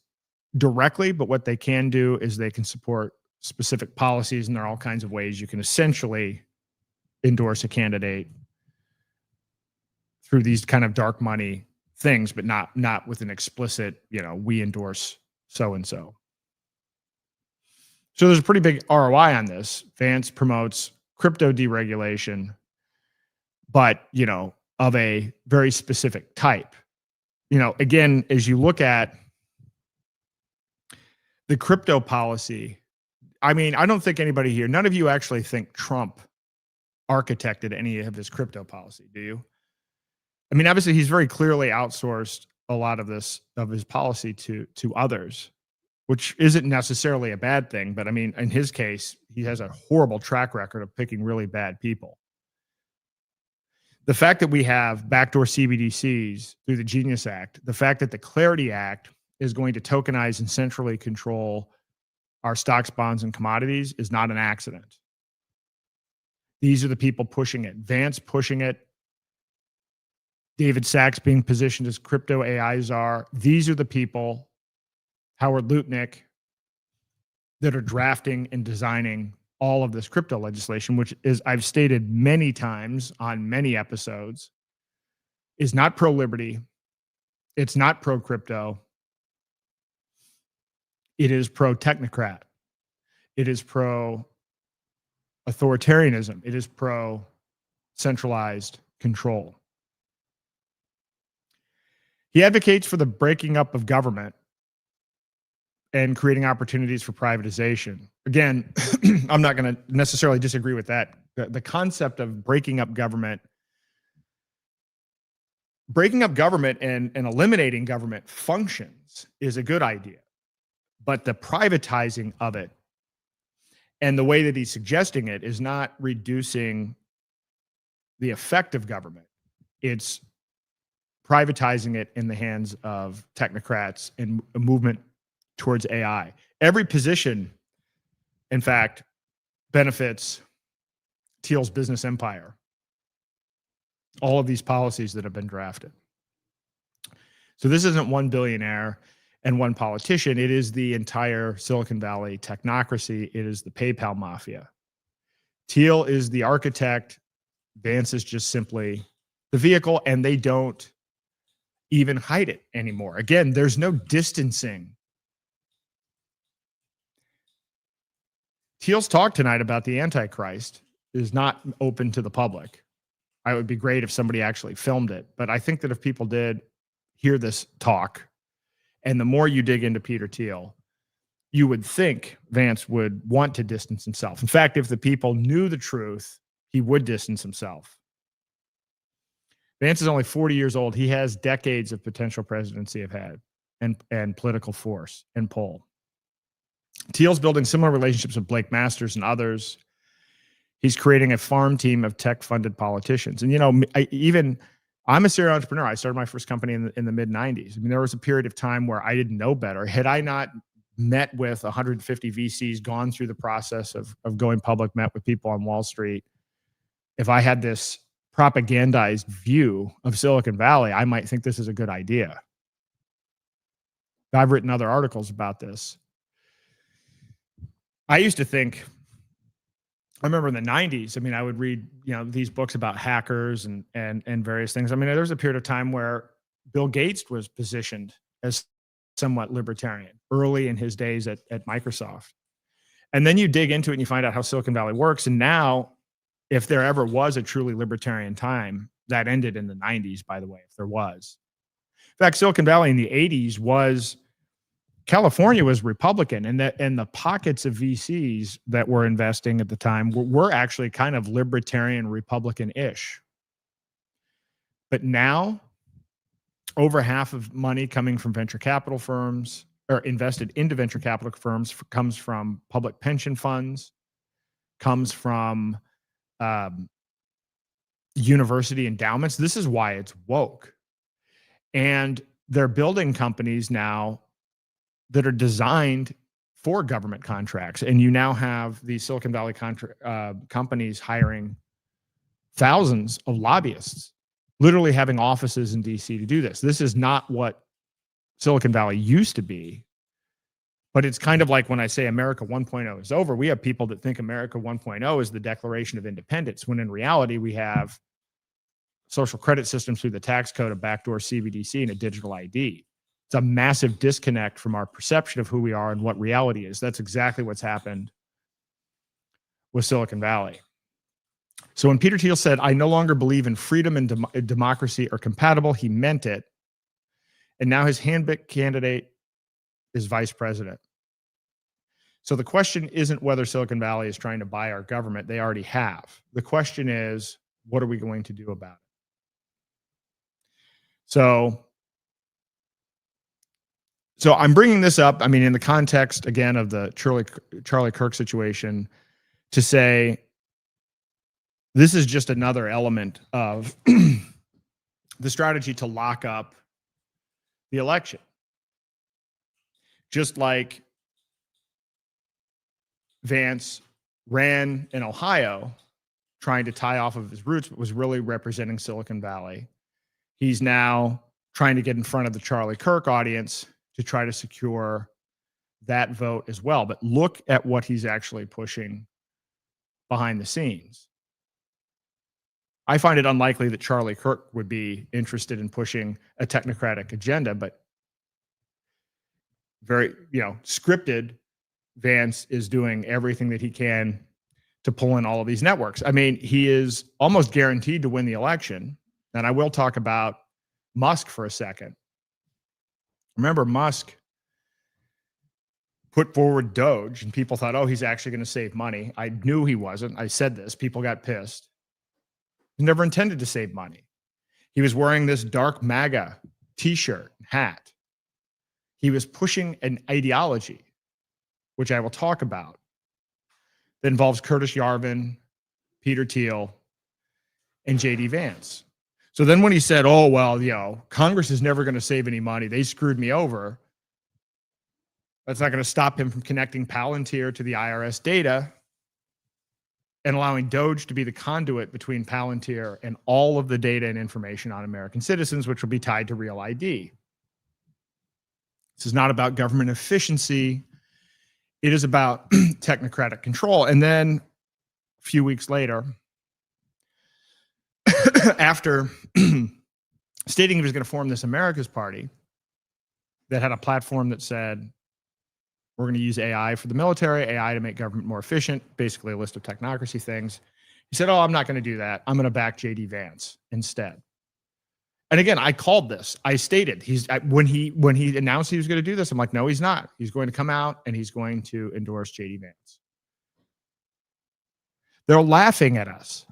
directly, but what they can do is they can support specific policies, and there are all kinds of ways you can essentially endorse a candidate through these kind of dark money things, but not with an explicit, we endorse so-and-so. So there's a pretty big ROI on this. Vance promotes crypto deregulation, but, of a very specific type. Again, as you look at the crypto policy, I don't think anybody here, none of you actually think Trump architected any of his crypto policy, do you? Obviously he's very clearly outsourced a lot of his policy to others, which isn't necessarily a bad thing. But in his case, he has a horrible track record of picking really bad people. The fact that we have backdoor CBDCs through the Genius Act, the fact that the Clarity Act is going to tokenize and centrally control our stocks, bonds, and commodities is not an accident. These are the people pushing it. Vance pushing it. David Sachs being positioned as crypto AI czar. These are the people, Howard Lutnick, that are drafting and designing all of this crypto legislation, which is, I've stated many times on many episodes, is not pro-liberty. It's not pro-crypto. It is pro-technocrat. It is pro-authoritarianism. It is pro-centralized control. He advocates for the breaking up of government and creating opportunities for privatization. Again, I'm not going to necessarily disagree with that. The concept of breaking up government and eliminating government functions is a good idea. But the privatizing of it and the way that he's suggesting it is not reducing the effect of government. It's privatizing it in the hands of technocrats and a movement towards AI. Every position, in fact, benefits Thiel's business empire. All of these policies that have been drafted. So this isn't one billionaire and one politician. It is the entire Silicon Valley technocracy. It is the PayPal mafia. Thiel is the architect. Vance is just simply the vehicle, and they don't even hide it anymore. Again, there's no distancing. Thiel's talk tonight about the Antichrist is not open to the public. It would be great if somebody actually filmed it. But I think that if people did hear this talk, and the more you dig into Peter Thiel, you would think Vance would want to distance himself. In fact, if the people knew the truth, he would distance himself. Vance is only 40 years old. He has decades of potential presidency ahead and political force and pull. Thiel's building similar relationships with Blake Masters and others. He's creating a farm team of tech-funded politicians. And, I'm a serial entrepreneur. I started my first company in the mid-90s. There was a period of time where I didn't know better. Had I not met with 150 VCs, gone through the process of going public, met with people on Wall Street, if I had this propagandized view of Silicon Valley, I might think this is a good idea. I've written other articles about this. I used to think, I remember in the 90s, I would read, these books about hackers and various things. There was a period of time where Bill Gates was positioned as somewhat libertarian early in his days at Microsoft. And then you dig into it and you find out how Silicon Valley works. And now, if there ever was a truly libertarian time, that ended in the 90s, by the way, if there was. In fact, Silicon Valley in the 80s was, California was Republican, and the pockets of VCs that were investing at the time were actually kind of libertarian Republican-ish. But now, over half of money coming from venture capital firms, or invested into venture capital firms, comes from public pension funds, comes from university endowments. This is why it's woke. And they're building companies now that are designed for government contracts. And you now have these Silicon Valley companies hiring thousands of lobbyists, literally having offices in DC to do this. This is not what Silicon Valley used to be, but it's kind of like when I say America 1.0 is over, we have people that think America 1.0 is the Declaration of Independence, when in reality we have social credit systems through the tax code, a backdoor CBDC, and a digital ID. It's a massive disconnect from our perception of who we are and what reality is. That's exactly what's happened with Silicon Valley. So when Peter Thiel said, "I no longer believe in freedom and democracy are compatible," he meant it. And now his handpicked candidate is vice president. So the question isn't whether Silicon Valley is trying to buy our government. They already have. The question is, what are we going to do about it? So I'm bringing this up, I mean, in the context, again, of the Charlie Kirk situation, to say this is just another element of the strategy to lock up the election. Just like Vance ran in Ohio, trying to tie off of his roots, but was really representing Silicon Valley. He's now trying to get in front of the Charlie Kirk audience to try to secure that vote as well. But look at what he's actually pushing behind the scenes. I find it unlikely that Charlie Kirk would be interested in pushing a technocratic agenda, but very, scripted, Vance is doing everything that he can to pull in all of these networks. I mean, he is almost guaranteed to win the election. And I will talk about Musk for a second. Remember, Musk put forward Doge, and people thought, oh, he's actually going to save money. I knew he wasn't. I said this. People got pissed. He never intended to save money. He was wearing this dark MAGA t-shirt, hat. He was pushing an ideology, which I will talk about, that involves Curtis Yarvin, Peter Thiel, and J.D. Vance. So then when he said, oh, well, Congress is never going to save any money, they screwed me over, that's not going to stop him from connecting Palantir to the IRS data and allowing Doge to be the conduit between Palantir and all of the data and information on American citizens, which will be tied to Real ID. This is not about government efficiency. It is about technocratic control. And then a few weeks later, after stating he was going to form this America's Party that had a platform that said, we're going to use AI for the military, AI to make government more efficient, basically a list of technocracy things. He said, oh, I'm not going to do that. I'm going to back J.D. Vance instead. And again, I called this. I stated when he announced he was going to do this, I'm like, no, he's not. He's going to come out and he's going to endorse J.D. Vance. They're laughing at us.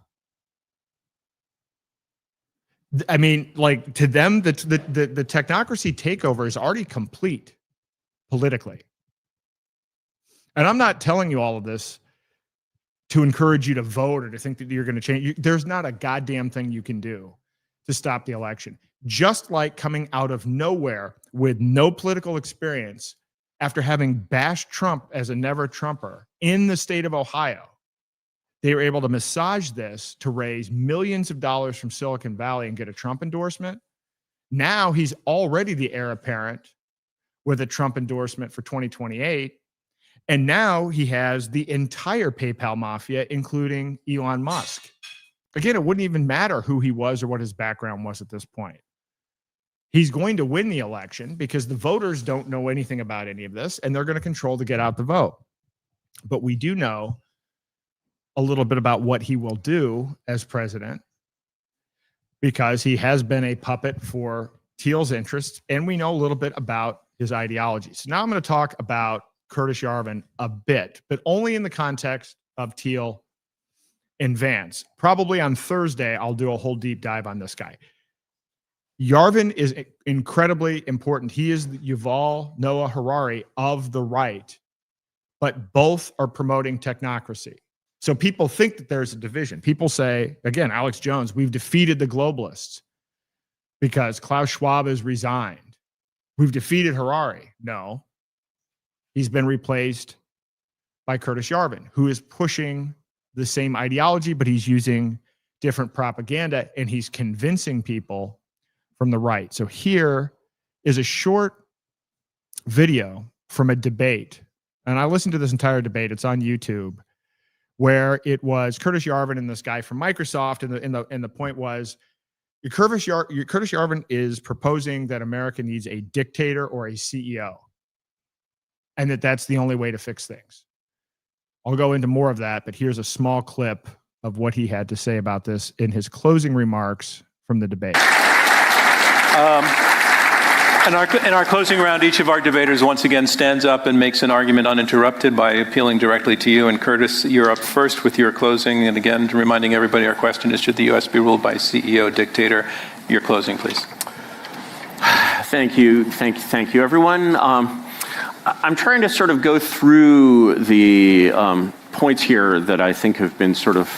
I mean, like, to them, the technocracy takeover is already complete politically. And I'm not telling you all of this to encourage you to vote or to think that you're going to change. There's not a goddamn thing you can do to stop the election. Just like coming out of nowhere with no political experience after having bashed Trump as a never Trumper in the state of Ohio, they were able to massage this to raise millions of dollars from Silicon Valley and get a Trump endorsement. Now he's already the heir apparent with a Trump endorsement for 2028. And now he has the entire PayPal mafia, including Elon Musk. Again, it wouldn't even matter who he was or what his background was at this point. He's going to win the election because the voters don't know anything about any of this, and they're going to control to get out the vote. But we do know a little bit about what he will do as president, because he has been a puppet for Thiel's interests, and we know a little bit about his ideology. So now I'm going to talk about Curtis Yarvin a bit, but only in the context of Thiel and Vance. Probably on Thursday, I'll do a whole deep dive on this guy. Yarvin is incredibly important. He is the Yuval Noah Harari of the right, but both are promoting technocracy. So people think that there's a division. People say, again, Alex Jones, we've defeated the globalists because Klaus Schwab has resigned. We've defeated Harari. No, he's been replaced by Curtis Yarvin, who is pushing the same ideology, but he's using different propaganda, and he's convincing people from the right. So here is a short video from a debate, and I listened to this entire debate. It's on YouTube, where it was Curtis Yarvin and this guy from Microsoft, and the point was, Curtis Yarvin is proposing that America needs a dictator or a CEO, and that's the only way to fix things. I'll go into more of that, but here's a small clip of what he had to say about this in his closing remarks from the debate. In our closing round, each of our debaters once again stands up and makes an argument uninterrupted by appealing directly to you. And Curtis, you're up first with your closing. And again, reminding everybody, our question is, should the U.S. be ruled by CEO, dictator? Your closing, please. Thank you, everyone. I'm trying to sort of go through the points here that I think have been sort of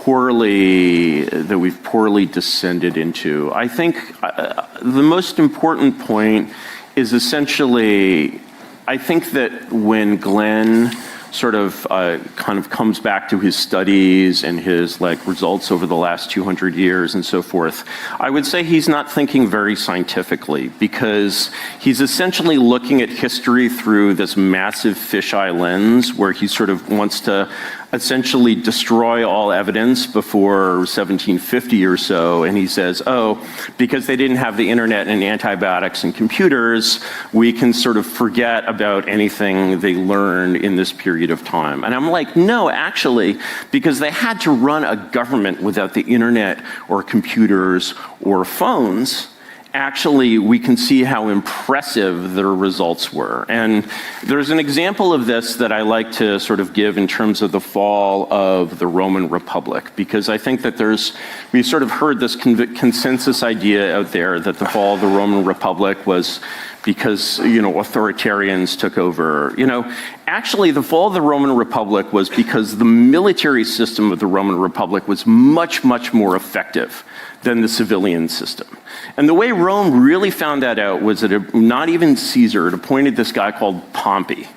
we've poorly descended into. I think the most important point is essentially, I think that when Glenn sort of kind of comes back to his studies and his results over the last 200 years and so forth, I would say he's not thinking very scientifically, because he's essentially looking at history through this massive fisheye lens where he sort of wants to essentially destroy all evidence before 1750 or so. And he says, oh, because they didn't have the internet and antibiotics and computers, we can sort of forget about anything they learned in this period of time. And I'm like, no, actually, because they had to run a government without the internet or computers or phones. Actually, we can see how impressive their results were. And there's an example of this that I like to sort of give in terms of the fall of the Roman Republic, because I think that we've sort of heard this consensus idea out there that the fall of the Roman Republic was because, authoritarians took over. Actually, the fall of the Roman Republic was because the military system of the Roman Republic was much, much more effective than the civilian system. And the way Rome really found that out was that not even Caesar, it appointed this guy called Pompey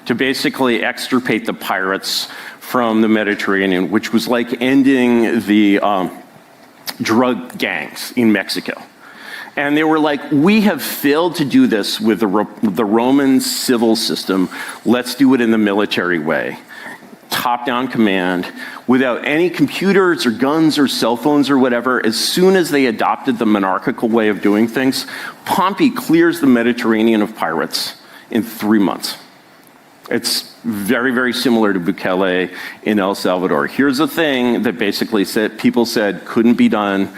to basically extirpate the pirates from the Mediterranean, which was like ending the drug gangs in Mexico. And they were like, we have failed to do this with the Roman civil system. Let's do it in the military way. Top-down command, without any computers or guns or cell phones or whatever. As soon as they adopted the monarchical way of doing things, Pompey clears the Mediterranean of pirates in 3 months. It's very, very similar to Bukele in El Salvador. Here's a thing that basically people said couldn't be done,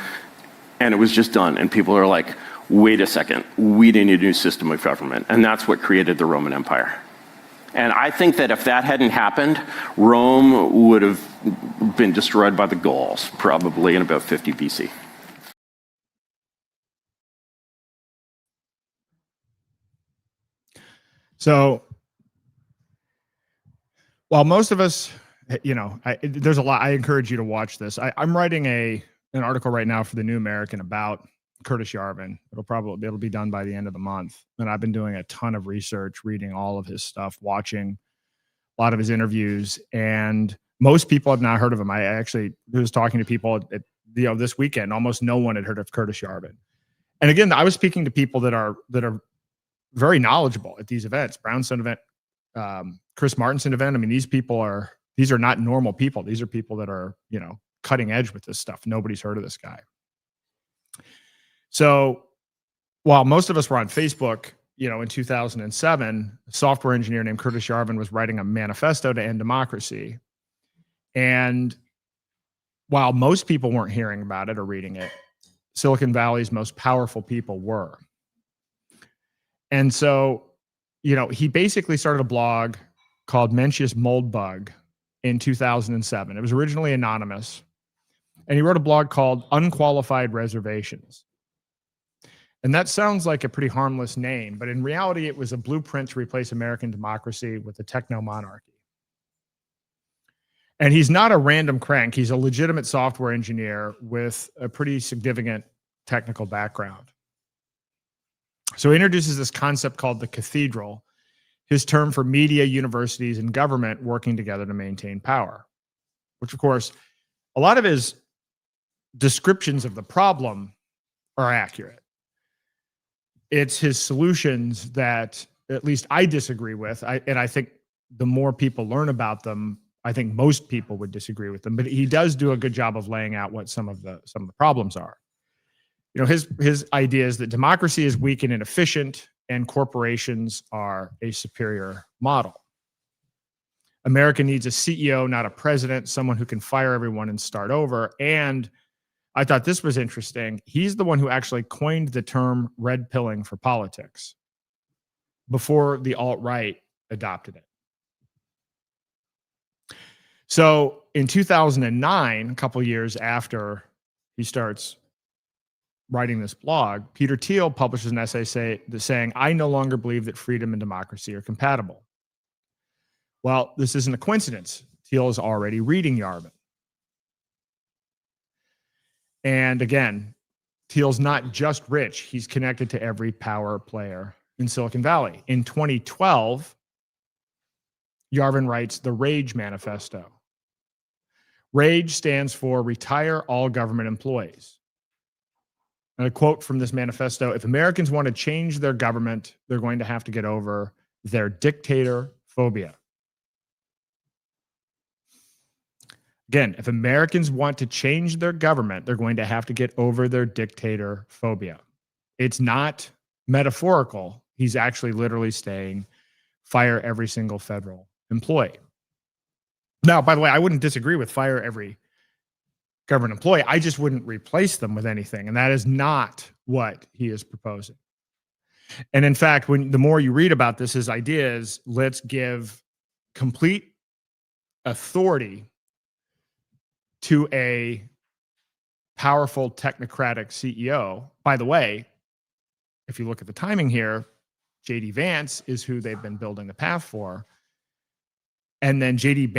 and it was just done. And people are like, wait a second, we need a new system of government. And that's what created the Roman Empire. And I think that if that hadn't happened, Rome would have been destroyed by the Gauls, probably in about 50 BC. So, while most of us, there's a lot, I encourage you to watch this. I'm writing an article right now for the New American about Curtis Yarvin. It'll be done by the end of the month. And I've been doing a ton of research, reading all of his stuff, watching a lot of his interviews, and most people have not heard of him. I actually was talking to people at this weekend. Almost no one had heard of Curtis Yarvin. And again, I was speaking to people that are very knowledgeable at these events. Brownstone event, Chris Martinson event. I mean, these are not normal people. These are people that are, cutting edge with this stuff. Nobody's heard of this guy. So while most of us were on Facebook, in 2007, a software engineer named Curtis Yarvin was writing a manifesto to end democracy. And while most people weren't hearing about it or reading it, Silicon Valley's most powerful people were. And so, he basically started a blog called Mencius Moldbug in 2007. It was originally anonymous. And he wrote a blog called Unqualified Reservations. And that sounds like a pretty harmless name, but in reality, it was a blueprint to replace American democracy with a techno-monarchy. And he's not a random crank. He's a legitimate software engineer with a pretty significant technical background. So he introduces this concept called the cathedral, his term for media, universities, and government working together to maintain power, which, of course, a lot of his descriptions of the problem are accurate. It's his solutions that at least I disagree with. And I think the more people learn about them, I think most people would disagree with them. But he does do a good job of laying out what some of the problems are. His idea is that democracy is weak and inefficient, and corporations are a superior model. America needs a CEO, not a president, someone who can fire everyone and start over. And I thought this was interesting. He's the one who actually coined the term red pilling for politics before the alt-right adopted it. So in 2009, a couple years after he starts writing this blog, Peter Thiel publishes an essay saying, I no longer believe that freedom and democracy are compatible. Well, this isn't a coincidence. Thiel is already reading Yarvin. And again, Thiel's not just rich. He's connected to every power player in Silicon Valley. In 2012, Yarvin writes the RAGE manifesto. RAGE stands for Retire All Government Employees. And a quote from this manifesto: if Americans want to change their government, they're going to have to get over their dictator phobia. Again, if Americans want to change their government, they're going to have to get over their dictator phobia. It's not metaphorical. He's actually literally saying, fire every single federal employee. Now, by the way, I wouldn't disagree with fire every government employee. I just wouldn't replace them with anything. And that is not what he is proposing. And in fact, the more you read about this, his idea is, let's give complete authority to a powerful technocratic CEO. By the way, if you look at the timing here, JD Vance is who they've been building the path for. And then JD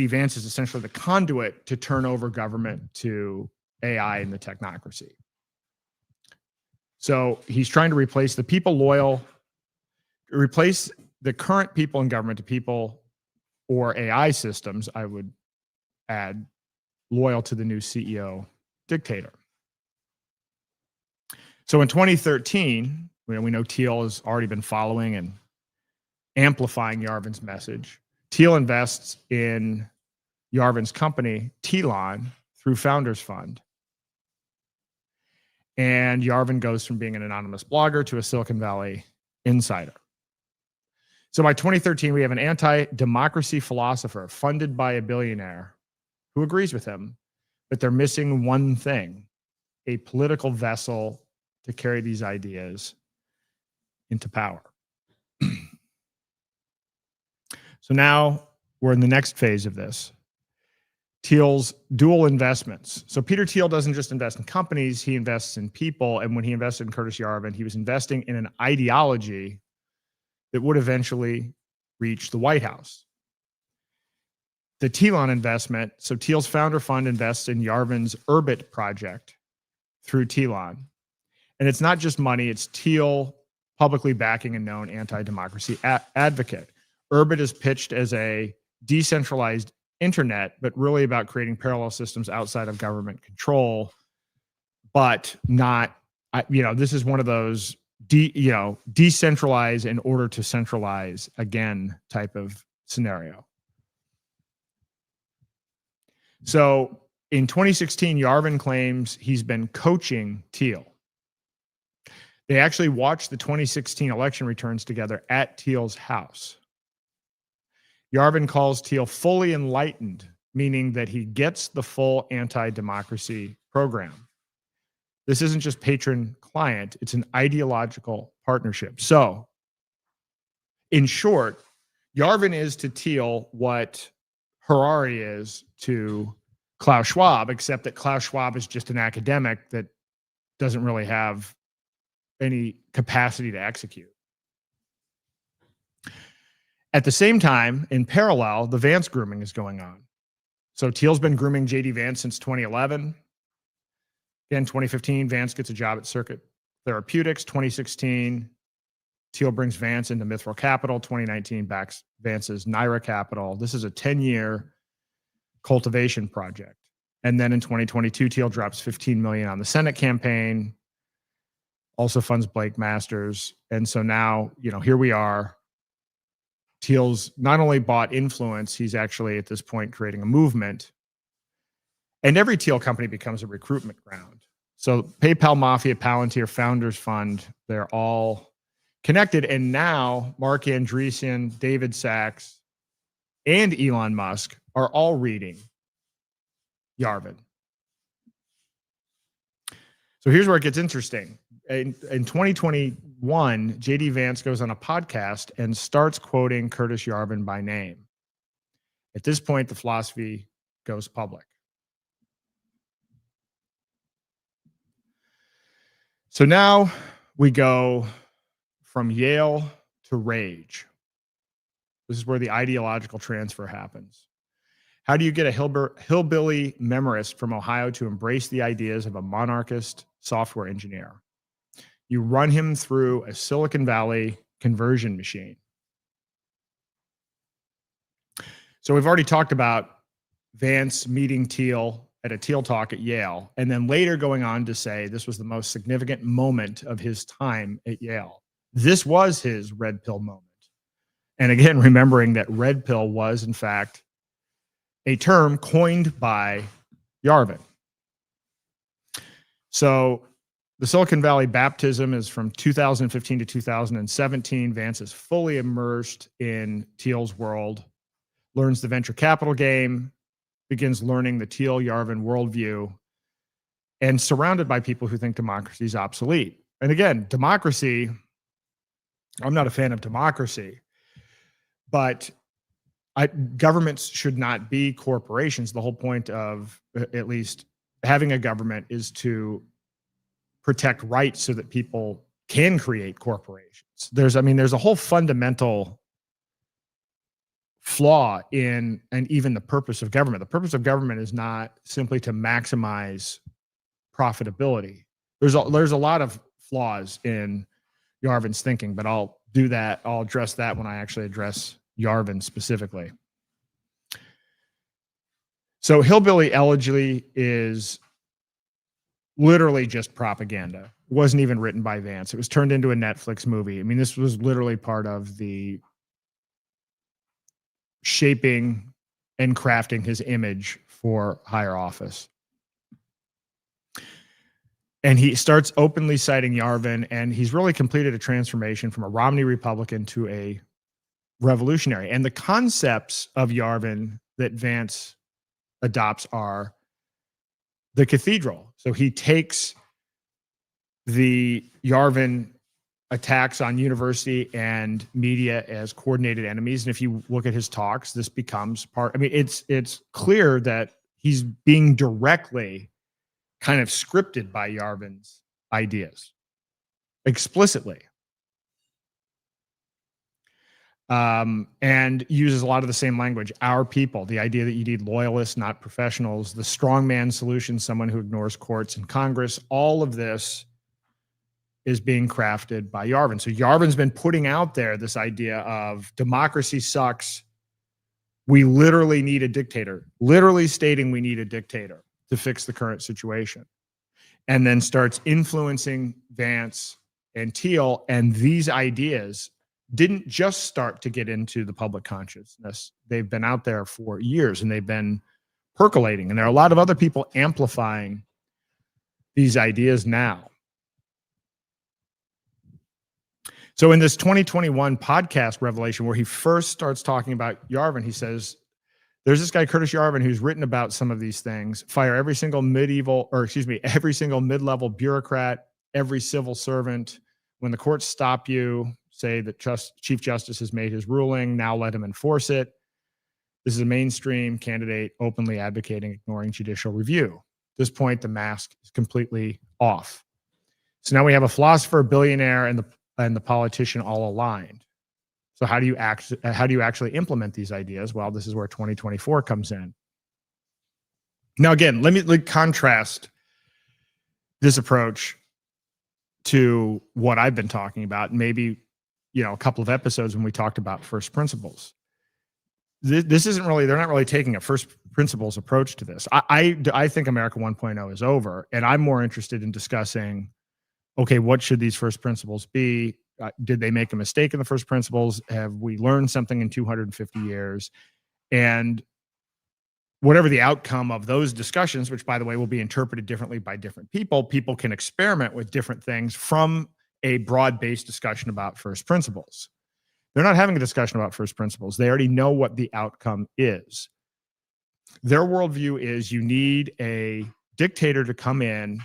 Vance is essentially the conduit to turn over government to AI and the technocracy. So he's trying to replace the people loyal, replace the current people in government to people or AI systems, I would add, loyal to the new CEO dictator. So in 2013, we know Thiel has already been following and amplifying Yarvin's message. Thiel invests in Yarvin's company, Telon, through Founders Fund. And Yarvin goes from being an anonymous blogger to a Silicon Valley insider. So by 2013, we have an anti-democracy philosopher funded by a billionaire who agrees with him, but they're missing one thing: a political vessel to carry these ideas into power. So now we're in the next phase of this. Thiel's dual investments. So Peter Thiel doesn't just invest in companies, he invests in people. And when he invested in Curtis Yarvin, he was investing in an ideology that would eventually reach the White House. The Telon investment, so Thiel's founder fund invests in Yarvin's Urbit project through Telon. And it's not just money, it's Thiel publicly backing a known anti-democracy advocate. Urbit is pitched as a decentralized internet, but really about creating parallel systems outside of government control, but not, this is one of those, decentralize in order to centralize again type of scenario. So in 2016, Yarvin claims he's been coaching Thiel. They actually watched the 2016 election returns together at Thiel's house. Yarvin calls Thiel fully enlightened, meaning that he gets the full anti-democracy program. This isn't just patron-client, it's an ideological partnership. So, in short, Yarvin is to Thiel what Harari is to Klaus Schwab, except that Klaus Schwab is just an academic that doesn't really have any capacity to execute. At the same time, in parallel, the Vance grooming is going on. So Thiel's been grooming JD Vance since 2011. Again, 2015, Vance gets a job at Circuit Therapeutics. 2016, Thiel brings Vance into Mithril Capital. 2019, backs Vance's Naira Capital. This is a 10-year cultivation project. And then in 2022, Thiel drops $15 million on the Senate campaign, also funds Blake Masters. And so now, here we are. Thiel's not only bought influence, he's actually at this point creating a movement. And every Thiel company becomes a recruitment ground. So PayPal Mafia, Palantir, Founders Fund, they're all connected. And now Mark Andreessen, David Sachs, and Elon Musk are all reading Yarvin. So here's where it gets interesting. In 2021, JD Vance goes on a podcast and starts quoting Curtis Yarvin by name. At this point, the philosophy goes public. So now we go from Yale to Rage. This is where the ideological transfer happens. How do you get a hillbilly memorist from Ohio to embrace the ideas of a monarchist software engineer? You run him through a Silicon Valley conversion machine. So we've already talked about Vance meeting Thiel at a Thiel talk at Yale, and then later going on to say this was the most significant moment of his time at Yale. This was his red pill moment. And again, remembering that red pill was, in fact, a term coined by Yarvin. So the Silicon Valley baptism is from 2015 to 2017. Vance is fully immersed in Thiel's world, learns the venture capital game, begins learning the Thiel-Yarvin worldview, and surrounded by people who think democracy is obsolete. And again, democracy, I'm not a fan of democracy, but governments should not be corporations. The whole point of at least having a government is to protect rights so that people can create corporations. There's a whole fundamental flaw in, and even the purpose of government. The purpose of government is not simply to maximize profitability. There's a lot of flaws in Yarvin's thinking, but I'll address that when I actually address Yarvin specifically. So hillbilly elegy is literally just propaganda. It wasn't even written by Vance. It was turned into a Netflix movie. I mean, this was literally part of the shaping and crafting his image for higher office. And he starts openly citing Yarvin, and he's really completed a transformation from a Romney Republican to a revolutionary. And the concepts of Yarvin that Vance adopts are the cathedral. So he takes the Yarvin attacks on university and media as coordinated enemies. And if you look at his talks, this becomes part, it's clear that he's being directly kind of scripted by Yarvin's ideas explicitly. And uses a lot of the same language. Our people, the idea that you need loyalists, not professionals, the strongman solution, someone who ignores courts and Congress, all of this is being crafted by Yarvin. So Yarvin's been putting out there this idea of democracy sucks. We literally need a dictator, literally stating we need a dictator to fix the current situation. And then starts influencing Vance and Thiel. And these ideas didn't just start to get into the public consciousness. They've been out there for years and they've been percolating. And there are a lot of other people amplifying these ideas now. So in this 2021 podcast revelation, where he first starts talking about Yarvin, he says, there's this guy, Curtis Yarvin, who's written about some of these things. Fire every single every single mid-level bureaucrat, every civil servant. When the courts stop you, say that Chief Justice has made his ruling, now let him enforce it. This is a mainstream candidate openly advocating ignoring judicial review. At this point, the mask is completely off. So now we have a philosopher, a billionaire, and the politician all aligned. So how do you actually implement these ideas? Well, this is where 2024 comes in. Now, again, let me contrast this approach to what I've been talking about. Maybe, a couple of episodes when we talked about first principles. This isn't really, they're not really taking a first principles approach to this. I think America 1.0 is over, and I'm more interested in discussing, okay, what should these first principles be? Did they make a mistake in the first principles? Have we learned something in 250 years? And whatever the outcome of those discussions, which by the way will be interpreted differently by different people, people can experiment with different things from a broad-based discussion about first principles. They're not having a discussion about first principles. They already know what the outcome is. Their worldview is you need a dictator to come in,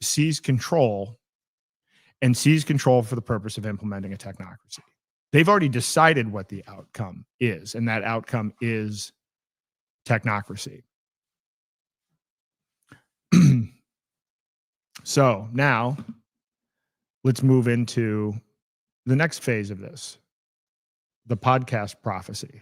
seize control, and seize control for the purpose of implementing a technocracy. They've already decided what the outcome is, and that outcome is technocracy. So now let's move into the next phase of this, the podcast prophecy.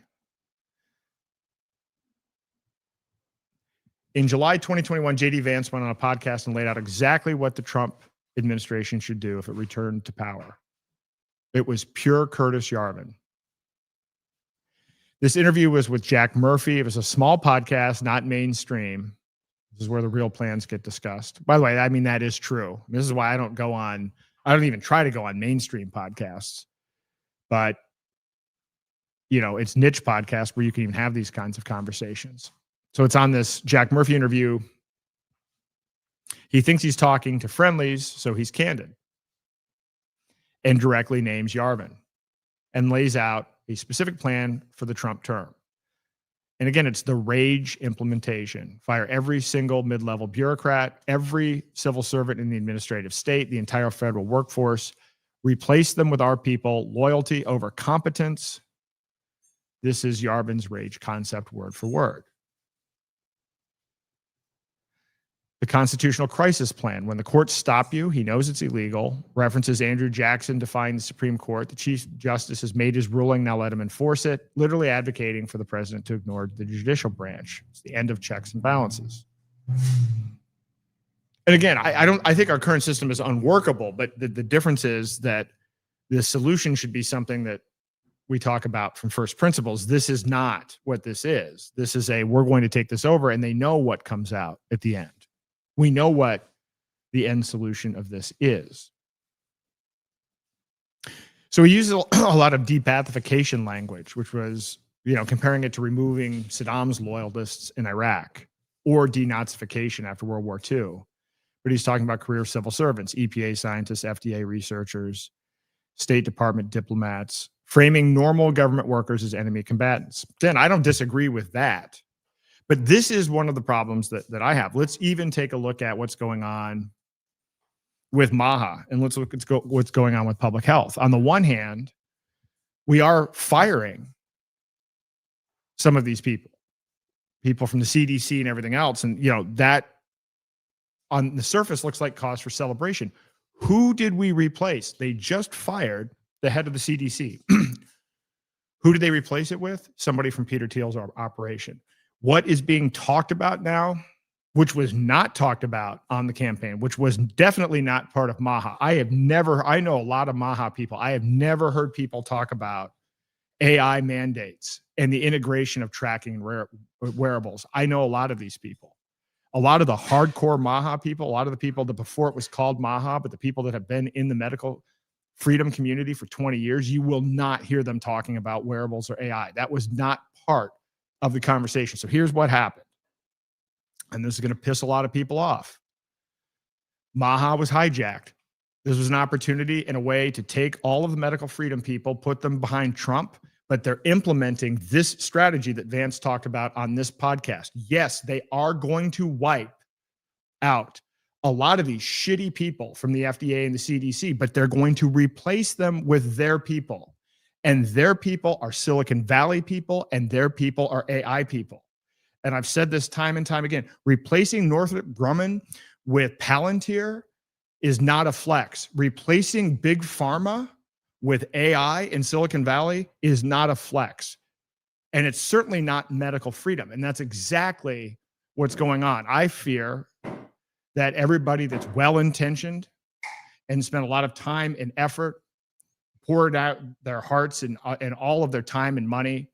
In July 2021, J.D. Vance went on a podcast and laid out exactly what the Trump administration should do if it returned to power. It was pure Curtis Yarvin. This interview was with Jack Murphy. It was a small podcast, not mainstream. This is where the real plans get discussed. By the way, I mean, that is true. This is why I don't even try to go on mainstream podcasts. But, it's niche podcasts where you can even have these kinds of conversations. So it's on this Jack Murphy interview. He thinks he's talking to friendlies, so he's candid and directly names Yarvin and lays out a specific plan for the Trump term. And again, it's the rage implementation. Fire every single mid-level bureaucrat, every civil servant in the administrative state, the entire federal workforce, replace them with our people, loyalty over competence. This is Yarvin's rage concept word for word. The constitutional crisis plan. When the courts stop you, he knows it's illegal. References Andrew Jackson defying the Supreme Court. The Chief Justice has made his ruling, now let him enforce it. Literally advocating for the president to ignore the judicial branch. It's the end of checks and balances. And again, I think our current system is unworkable, but the difference is that the solution should be something that we talk about from first principles. This is not what this is. This is we're going to take this over, and they know what comes out at the end. We know what the end solution of this is. So we use a lot of depathification language, which was, comparing it to removing Saddam's loyalists in Iraq or denazification after World War II. But he's talking about career civil servants, EPA scientists, FDA researchers, State Department diplomats, framing normal government workers as enemy combatants. Then I don't disagree with that. But this is one of the problems that I have. Let's even take a look at what's going on with MAHA, and let's look at what's going on with public health. On the one hand, we are firing some of these people from the CDC and everything else. And, that on the surface looks like cause for celebration. Who did we replace? They just fired the head of the CDC. Who did they replace it with? Somebody from Peter Thiel's operation. What is being talked about now, which was not talked about on the campaign, which was definitely not part of MAHA. I know a lot of MAHA people. I have never heard people talk about AI mandates and the integration of tracking wearables. I know a lot of these people. A lot of the hardcore MAHA people, a lot of the people that before it was called MAHA, but the people that have been in the medical freedom community for 20 years, you will not hear them talking about wearables or AI. That was not part of the conversation. So here's what happened. And this is going to piss a lot of people off. MAHA was hijacked. This was an opportunity in a way to take all of the medical freedom people, put them behind Trump, but they're implementing this strategy that Vance talked about on this podcast. Yes, they are going to wipe out a lot of these shitty people from the FDA and the CDC, but they're going to replace them with their people. And their people are Silicon Valley people, and their people are AI people. And I've said this time and time again, replacing Northrop Grumman with Palantir is not a flex. Replacing big pharma with AI in Silicon Valley is not a flex. And it's certainly not medical freedom. And that's exactly what's going on. I fear that everybody that's well-intentioned and spent a lot of time and effort, poured out their hearts and all of their time and money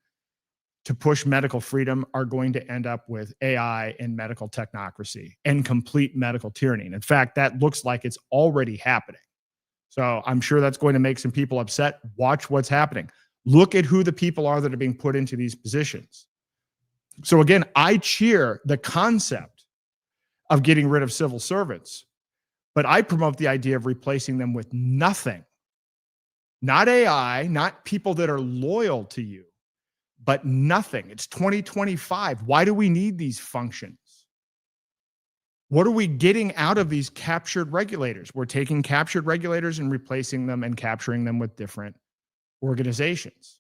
to push medical freedom are going to end up with AI and medical technocracy and complete medical tyranny. And in fact, that looks like it's already happening. So I'm sure that's going to make some people upset. Watch what's happening. Look at who the people are that are being put into these positions. So again, I cheer the concept of getting rid of civil servants, but I promote the idea of replacing them with nothing. Not AI, not people that are loyal to you, but nothing. It's 2025. Why do we need these functions? What are we getting out of these captured regulators? We're taking captured regulators and replacing them and capturing them with different organizations.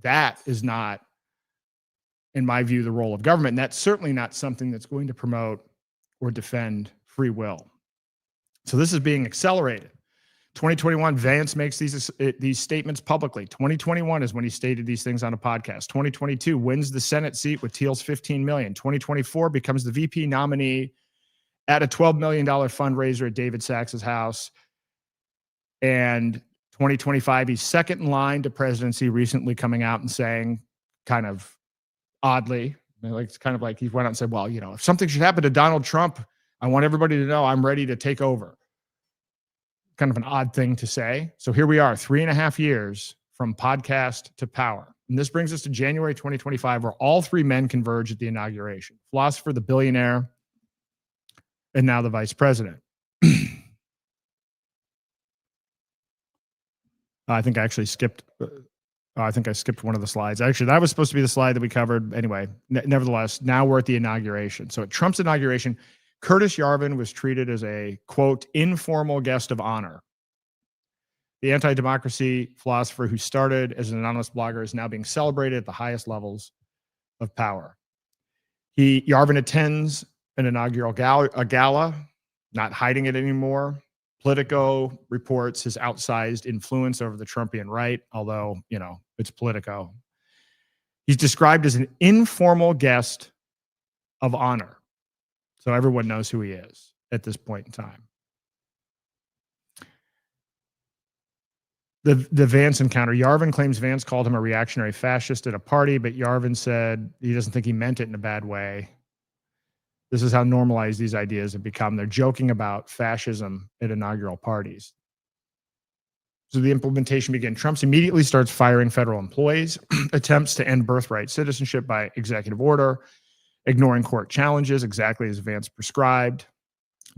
That is not, in my view, the role of government. And that's certainly not something that's going to promote or defend free will. So this is being accelerated. 2021, Vance makes these statements publicly. 2021 is when he stated these things on a podcast. 2022 wins the Senate seat with Thiel's $15 million. 2024 becomes the VP nominee at a $12 million fundraiser at David Sachs's house. And 2025, he's second in line to presidency, recently coming out and saying, kind of oddly, like it's kind of like he went out and said, well, you know, if something should happen to Donald Trump, I want everybody to know I'm ready to take over. Kind of an odd thing to say. So here we are, 3.5 years from podcast to power. And this brings us to January 2025, where all three men converge at the inauguration. Philosopher, the billionaire, and now the vice president. I think I actually skipped. I think I skipped one of the slides. Actually, that was supposed to be the slide that we covered. Anyway, nevertheless, now we're at the inauguration. So at Trump's inauguration, Curtis Yarvin was treated as a, quote, informal guest of honor. The anti-democracy philosopher who started as an anonymous blogger is now being celebrated at the highest levels of power. Yarvin attends an inaugural gala, not hiding it anymore. Politico reports his outsized influence over the Trumpian right, although, you know, it's Politico. He's described as an informal guest of honor. So everyone knows who he is at this point in time. The Vance encounter. Yarvin claims Vance called him a reactionary fascist at a party, but Yarvin said he doesn't think he meant it in a bad way. This is how normalized these ideas have become. They're joking about fascism at inaugural parties. So the implementation began. Trump immediately starts firing federal employees, attempts to end birthright citizenship by executive order, ignoring court challenges, exactly as Vance prescribed.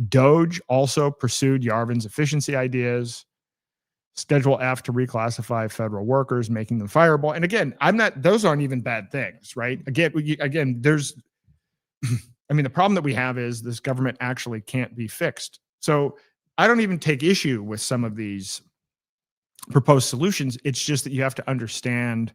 Doge also pursued Yarvin's efficiency ideas. Schedule F to reclassify federal workers, making them fireable. And again, those aren't even bad things, right? Again, there's, I mean, the problem that we have is this government actually can't be fixed. So I don't even take issue with some of these proposed solutions. It's just that you have to understand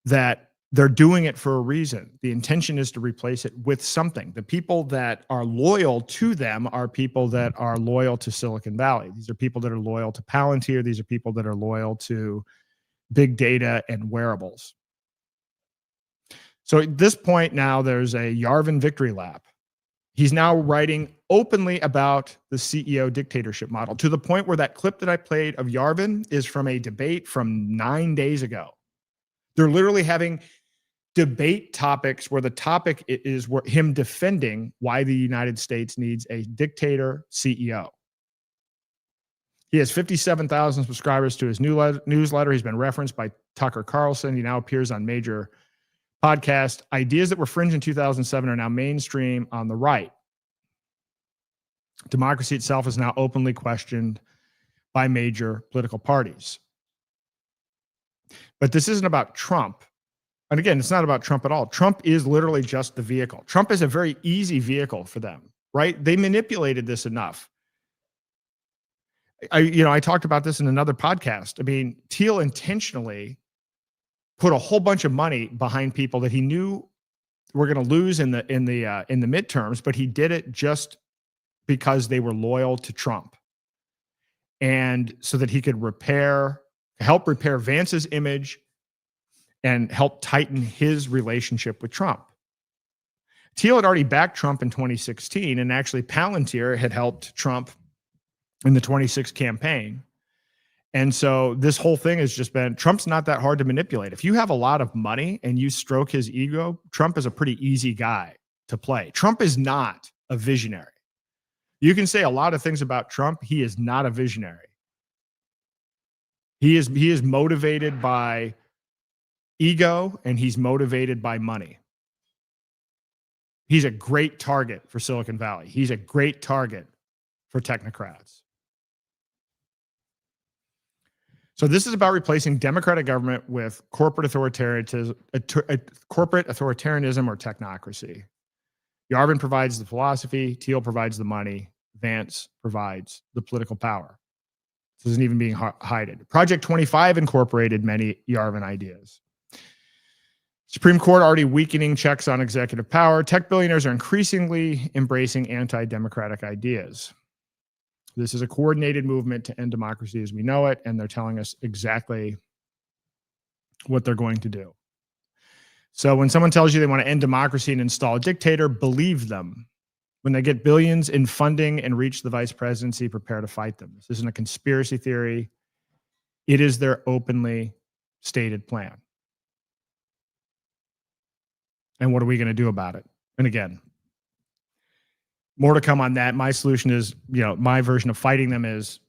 that they're doing it for a reason. The intention is to replace it with something. The people that are loyal to them are people that are loyal to Silicon Valley. These are people that are loyal to Palantir. These are people that are loyal to big data and wearables. So at this point now, there's a Yarvin victory lap. He's now writing openly about the CEO dictatorship model, to the point where that clip that I played of Yarvin is from a debate from 9 days ago. They're literally having debate topics where the topic is him defending why the United States needs a dictator CEO. He has 57,000 subscribers to his newsletter. He's been referenced by Tucker Carlson. He now appears on major podcasts. Ideas that were fringe in 2007 are now mainstream on the right. Democracy itself is now openly questioned by major political parties. But this isn't about Trump. And again, it's not about Trump at all. Trump is literally just the vehicle. Trump is a very easy vehicle for them, right? They manipulated this enough. I talked about this in another podcast. I mean, Thiel intentionally put a whole bunch of money behind people that he knew were going to lose in the midterms, but he did it just because they were loyal to Trump, and so that he could help repair Vance's image and help tighten his relationship with Trump. Thiel had already backed Trump in 2016, and actually Palantir had helped Trump in the 26 campaign. And so this whole thing has just been, Trump's not that hard to manipulate. If you have a lot of money and you stroke his ego, Trump is a pretty easy guy to play. Trump is not a visionary. You can say a lot of things about Trump. He is not a visionary. He is motivated by ego, and he's motivated by money. He's a great target for Silicon Valley. He's a great target for technocrats. So this is about replacing democratic government with corporate authoritarianism or technocracy. Yarvin provides the philosophy, Thiel provides the money, Vance provides the political power. This isn't even being hidden. Project 25 incorporated many Yarvin ideas. Supreme Court already weakening checks on executive power. Tech billionaires are increasingly embracing anti-democratic ideas. This is a coordinated movement to end democracy as we know it, and they're telling us exactly what they're going to do. So when someone tells you they want to end democracy and install a dictator, believe them. When they get billions in funding and reach the vice presidency, prepare to fight them. This isn't a conspiracy theory. It is their openly stated plan. And what are we going to do about it? And again, more to come on that. My solution is, my version of fighting them is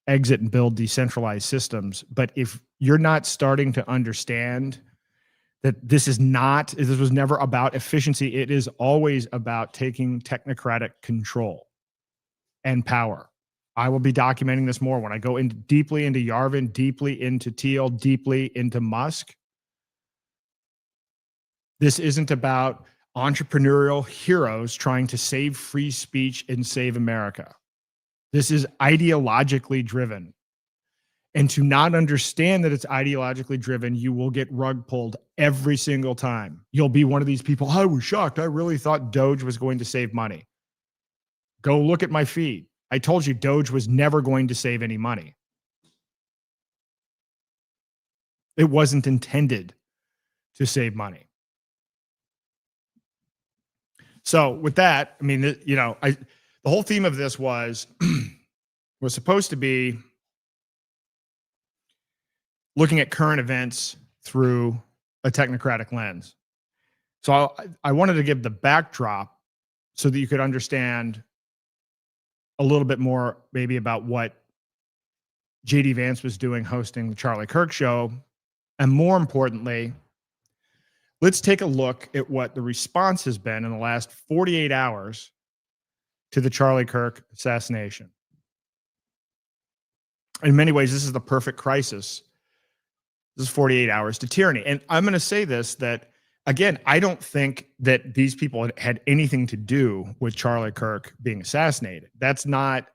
exit and build decentralized systems. But if you're not starting to understand that this was never about efficiency, it is always about taking technocratic control and power. I will be documenting this more when I go deeply into Yarvin, deeply into Thiel, deeply into Musk. This isn't about entrepreneurial heroes trying to save free speech and save America. This is ideologically driven. And to not understand that it's ideologically driven, you will get rug pulled every single time. You'll be one of these people, I was shocked. I really thought Doge was going to save money. Go look at my feed. I told you Doge was never going to save any money. It wasn't intended to save money. So with that, I mean, the whole theme of this was supposed to be looking at current events through a technocratic lens. So I wanted to give the backdrop so that you could understand a little bit more maybe about what J.D. Vance was doing hosting the Charlie Kirk show. And more importantly, let's take a look at what the response has been in the last 48 hours to the Charlie Kirk assassination. In many ways, this is the perfect crisis. This is 48 hours to tyranny. And I'm going to say this, that, again, I don't think that these people had anything to do with Charlie Kirk being assassinated. That's not,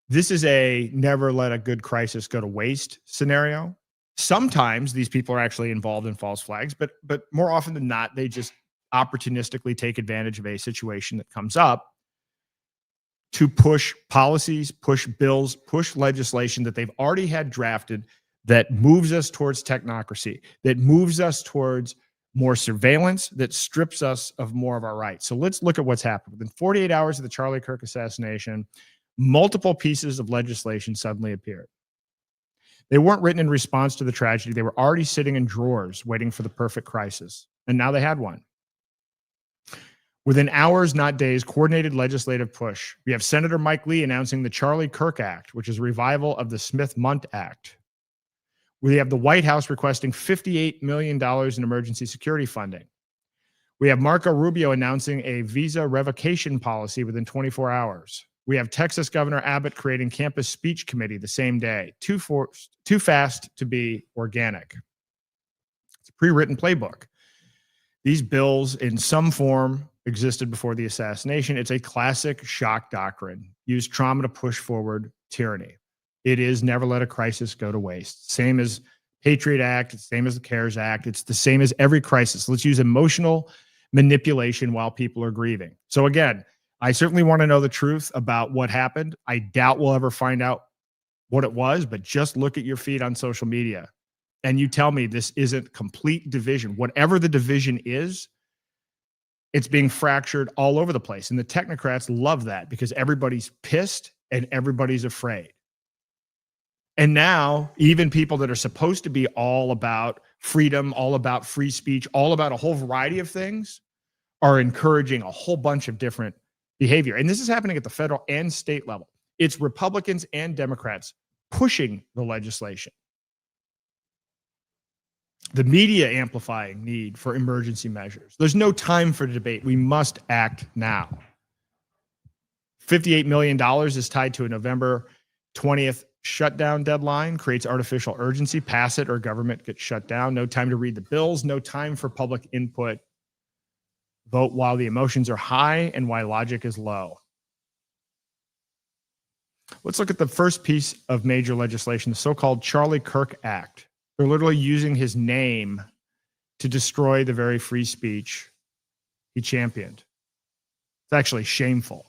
this is a never let a good crisis go to waste scenario. Sometimes these people are actually involved in false flags, but more often than not, they just opportunistically take advantage of a situation that comes up to push policies, push bills, push legislation that they've already had drafted that moves us towards technocracy, that moves us towards more surveillance, that strips us of more of our rights. So let's look at what's happened. Within 48 hours of the Charlie Kirk assassination, multiple pieces of legislation suddenly appeared. They weren't written in response to the tragedy. They were already sitting in drawers waiting for the perfect crisis. And now they had one. Within hours, not days, coordinated legislative push. We have Senator Mike Lee announcing the Charlie Kirk Act, which is a revival of the Smith-Mundt Act. We have the White House requesting $58 million in emergency security funding. We have Marco Rubio announcing a visa revocation policy within 24 hours. We have Texas Governor Abbott creating campus speech committee the same day. Too fast to be organic. It's a pre-written playbook. These bills in some form existed before the assassination. It's a classic shock doctrine. Use trauma to push forward tyranny. It is never let a crisis go to waste. Same as Patriot Act, it's the same as the CARES Act. It's the same as every crisis. Let's use emotional manipulation while people are grieving. So again, I certainly want to know the truth about what happened. I doubt we'll ever find out what it was, but just look at your feed on social media and you tell me this isn't complete division. Whatever the division is, it's being fractured all over the place. And the technocrats love that because everybody's pissed and everybody's afraid. And now even people that are supposed to be all about freedom, all about free speech, all about a whole variety of things are encouraging a whole bunch of different behavior. And this is happening at the federal and state level. It's Republicans and Democrats pushing the legislation. The media amplifying need for emergency measures. There's no time for debate. We must act now. $58 million is tied to a November 20th shutdown deadline, creates artificial urgency. Pass it or government gets shut down. No time to read the bills. No time for public input. Vote while the emotions are high and while logic is low. Let's look at the first piece of major legislation, the so-called Charlie Kirk Act. They're literally using his name to destroy the very free speech he championed. It's actually shameful.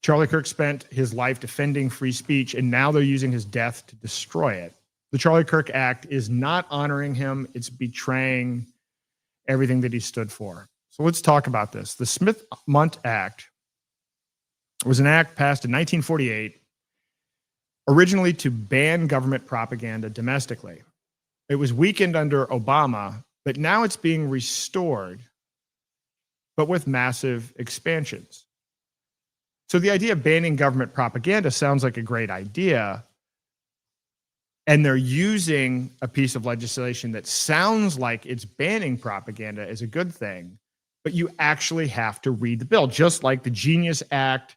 Charlie Kirk spent his life defending free speech, and now they're using his death to destroy it. The Charlie Kirk Act is not honoring him. It's betraying everything that he stood for. So let's talk about this. The Smith-Mundt Act was an act passed in 1948, originally to ban government propaganda domestically. It was weakened under Obama, but now it's being restored, but with massive expansions. So the idea of banning government propaganda sounds like a great idea, and they're using a piece of legislation that sounds like it's banning propaganda as a good thing, but you actually have to read the bill, just like the Genius Act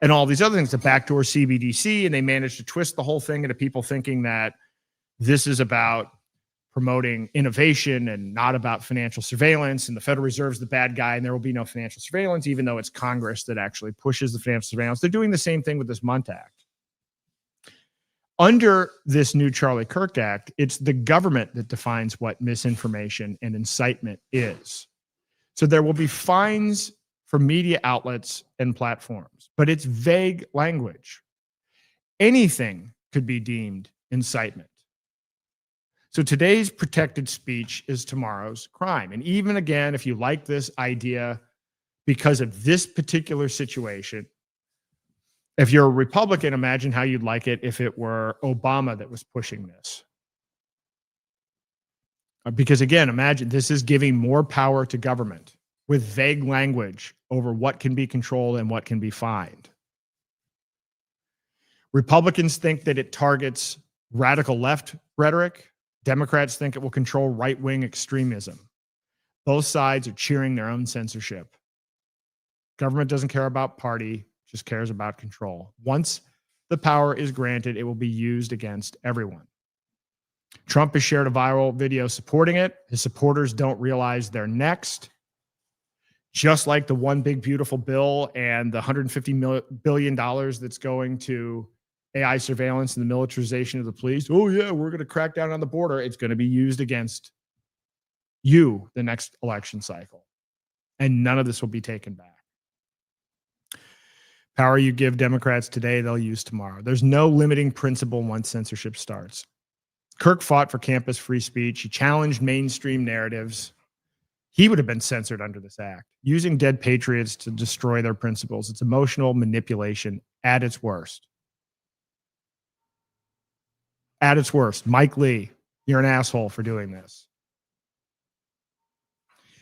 and all these other things, the backdoor CBDC, and they managed to twist the whole thing into people thinking that this is about promoting innovation and not about financial surveillance, and the Federal Reserve's the bad guy, and there will be no financial surveillance, even though it's Congress that actually pushes the financial surveillance. They're doing the same thing with this Mundt Act. Under this new Charlie Kirk Act, it's the government that defines what misinformation and incitement is. So there will be fines for media outlets and platforms, but it's vague language. Anything could be deemed incitement. So today's protected speech is tomorrow's crime. And even again, if you like this idea because of this particular situation, if you're a Republican, imagine how you'd like it if it were Obama that was pushing this. Because again, imagine this is giving more power to government with vague language over what can be controlled and what can be fined. Republicans think that it targets radical left rhetoric. Democrats think it will control right-wing extremism. Both sides are cheering their own censorship. Government doesn't care about party, just cares about control. Once the power is granted, it will be used against everyone. Trump has shared a viral video supporting it. His supporters don't realize they're next. Just like the one big beautiful bill and the $150 billion that's going to AI surveillance and the militarization of the police. Oh yeah, we're going to crack down on the border. It's going to be used against you the next election cycle. And none of this will be taken back. Power you give Democrats today, they'll use tomorrow. There's no limiting principle once censorship starts. Kirk fought for campus free speech. He challenged mainstream narratives. He would have been censored under this act. Using dead patriots to destroy their principles. It's emotional manipulation at its worst. At its worst. Mike Lee, you're an asshole for doing this.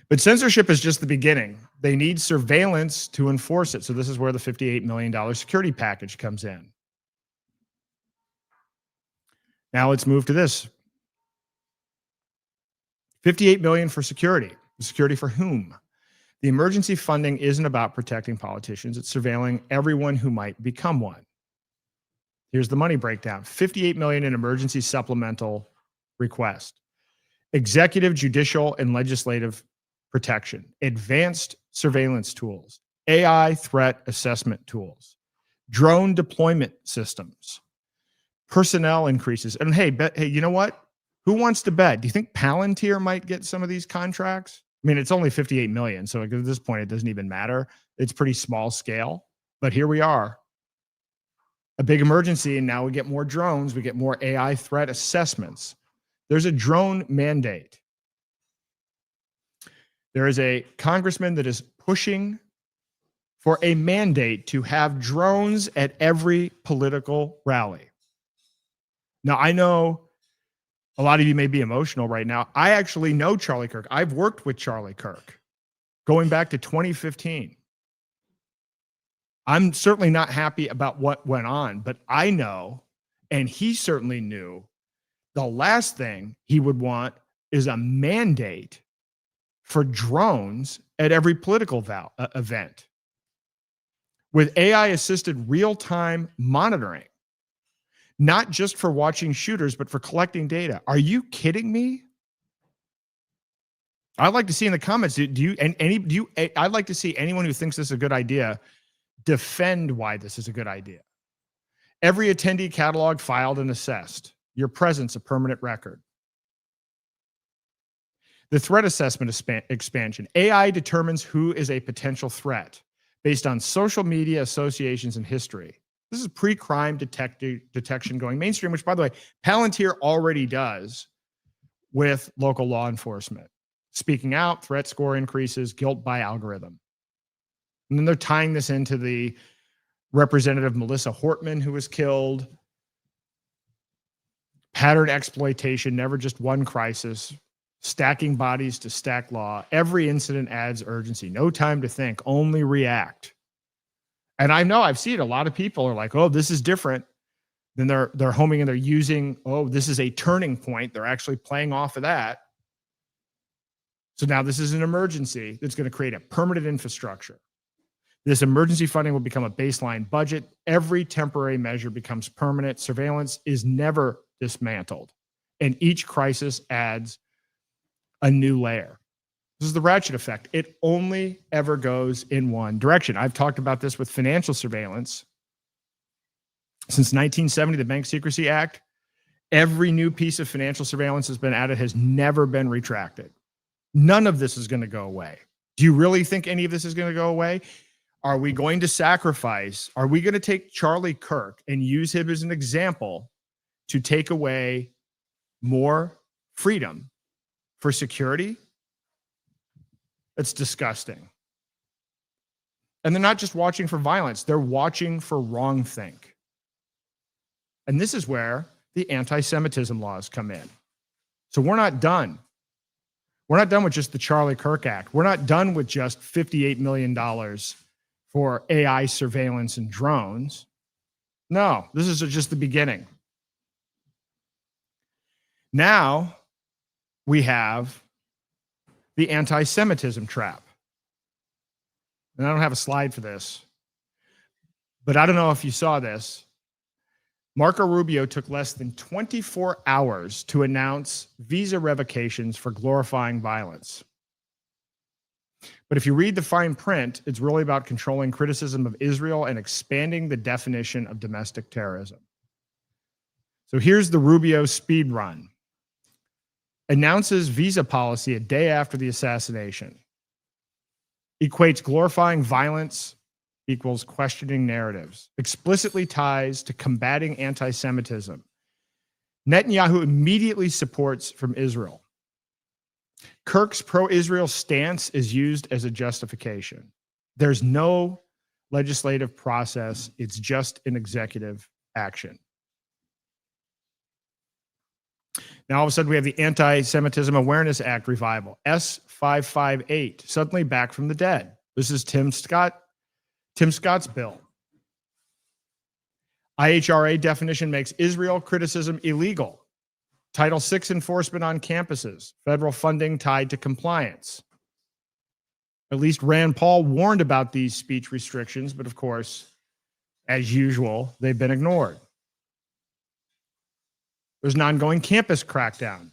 But censorship is just the beginning. They need surveillance to enforce it. So this is where the $58 million security package comes in. Now let's move to this. $58 million for security. Security for whom? The emergency funding isn't about protecting politicians. It's surveilling everyone who might become one. Here's the money breakdown. $58 million in emergency supplemental request. Executive, judicial, and legislative protection. Advanced surveillance tools. AI threat assessment tools. Drone deployment systems. Personnel increases. And hey, you know what? Who wants to bet? Do you think Palantir might get some of these contracts? I mean, it's only 58 million. So at this point, it doesn't even matter. It's pretty small scale, but here we are. A big emergency. And now we get more drones. We get more AI threat assessments. There's a drone mandate. There is a congressman that is pushing for a mandate to have drones at every political rally. Now, I know a lot of you may be emotional right now. I actually know Charlie Kirk. I've worked with Charlie Kirk going back to 2015. I'm certainly not happy about what went on, but I know, and he certainly knew, the last thing he would want is a mandate for drones at every political event. With AI-assisted real-time monitoring, not just for watching shooters, but for collecting data. Are you kidding me? I'd like to see in the comments, I'd like to see anyone who thinks this is a good idea defend why this is a good idea. Every attendee catalog filed and assessed. Your presence a permanent record. The threat assessment expansion. AI determines who is a potential threat based on social media associations and history. This is pre-crime detection going mainstream, which, by the way, Palantir already does with local law enforcement. Speaking out, threat score increases, guilt by algorithm. And then they're tying this into the Representative Melissa Hortman, who was killed. Pattern exploitation, never just one crisis. Stacking bodies to stack law. Every incident adds urgency. No time to think, only react. And I know I've seen a lot of people are like, oh, this is different. Then they're homing and they're using, oh, this is a turning point. They're actually playing off of that. So now this is an emergency that's going to create a permanent infrastructure. This emergency funding will become a baseline budget. Every temporary measure becomes permanent. Surveillance is never dismantled. And each crisis adds a new layer. This is the ratchet effect. It only ever goes in one direction. I've talked about this with financial surveillance. Since 1970, the Bank Secrecy Act, every new piece of financial surveillance has been added, has never been retracted. None of this is going to go away. Do you really think any of this is going to go away? Are we going to sacrifice? Are we going to take Charlie Kirk and use him as an example to take away more freedom for security? It's disgusting. And they're not just watching for violence, they're watching for wrongthink. And this is where the anti-Semitism laws come in. So we're not done. We're not done with just the Charlie Kirk Act. We're not done with just $58 million for AI surveillance and drones. No, this is just the beginning. Now we have the anti-Semitism trap. And I don't have a slide for this, but I don't know if you saw this. Marco Rubio took less than 24 hours to announce visa revocations for glorifying violence. But if you read the fine print, it's really about controlling criticism of Israel and expanding the definition of domestic terrorism. So here's the Rubio speed run. Announces visa policy a day after the assassination. Equates glorifying violence equals questioning narratives. Explicitly ties to combating anti-Semitism. Netanyahu immediately supports from Israel. Kirk's pro-Israel stance is used as a justification. There's no legislative process. It's just an executive action. Now, all of a sudden, we have the Anti-Semitism Awareness Act revival, S558, suddenly back from the dead. This is Tim Scott's bill. IHRA definition makes Israel criticism illegal. Title VI enforcement on campuses, federal funding tied to compliance. At least Rand Paul warned about these speech restrictions, but of course, as usual, they've been ignored. There's an ongoing campus crackdown.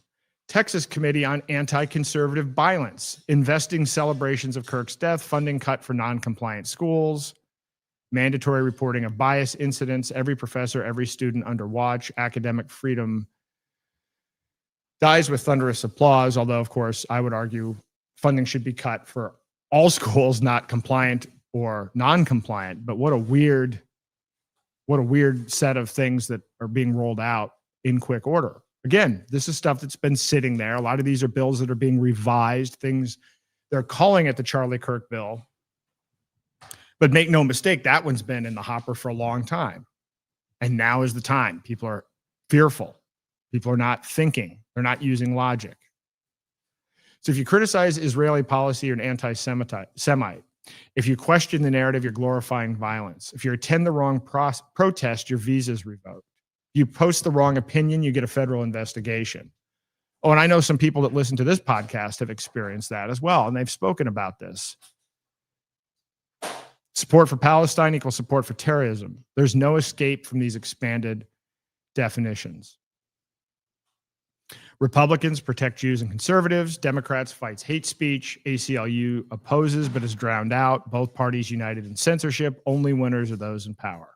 Texas Committee on Anti-Conservative Violence, investing celebrations of Kirk's death, funding cut for non-compliant schools, mandatory reporting of bias incidents, every professor, every student under watch, academic freedom dies with thunderous applause, although, of course, I would argue funding should be cut for all schools, not compliant or non-compliant. But what a weird set of things that are being rolled out in quick order. Again, this is stuff that's been sitting there. A lot of these are bills that are being revised, things they're calling it the Charlie Kirk bill. But make no mistake, that one's been in the hopper for a long time. And now is the time. People are fearful. People are not thinking. They're not using logic. So if you criticize Israeli policy, you're an anti-Semite. If you question the narrative, you're glorifying violence. If you attend the wrong protest, your visa is revoked. If you post the wrong opinion, you get a federal investigation. Oh, and I know some people that listen to this podcast have experienced that as well, and they've spoken about this. Support for Palestine equals support for terrorism. There's no escape from these expanded definitions. Republicans protect Jews and conservatives. Democrats fights hate speech. ACLU opposes but is drowned out. Both parties united in censorship. Only winners are those in power.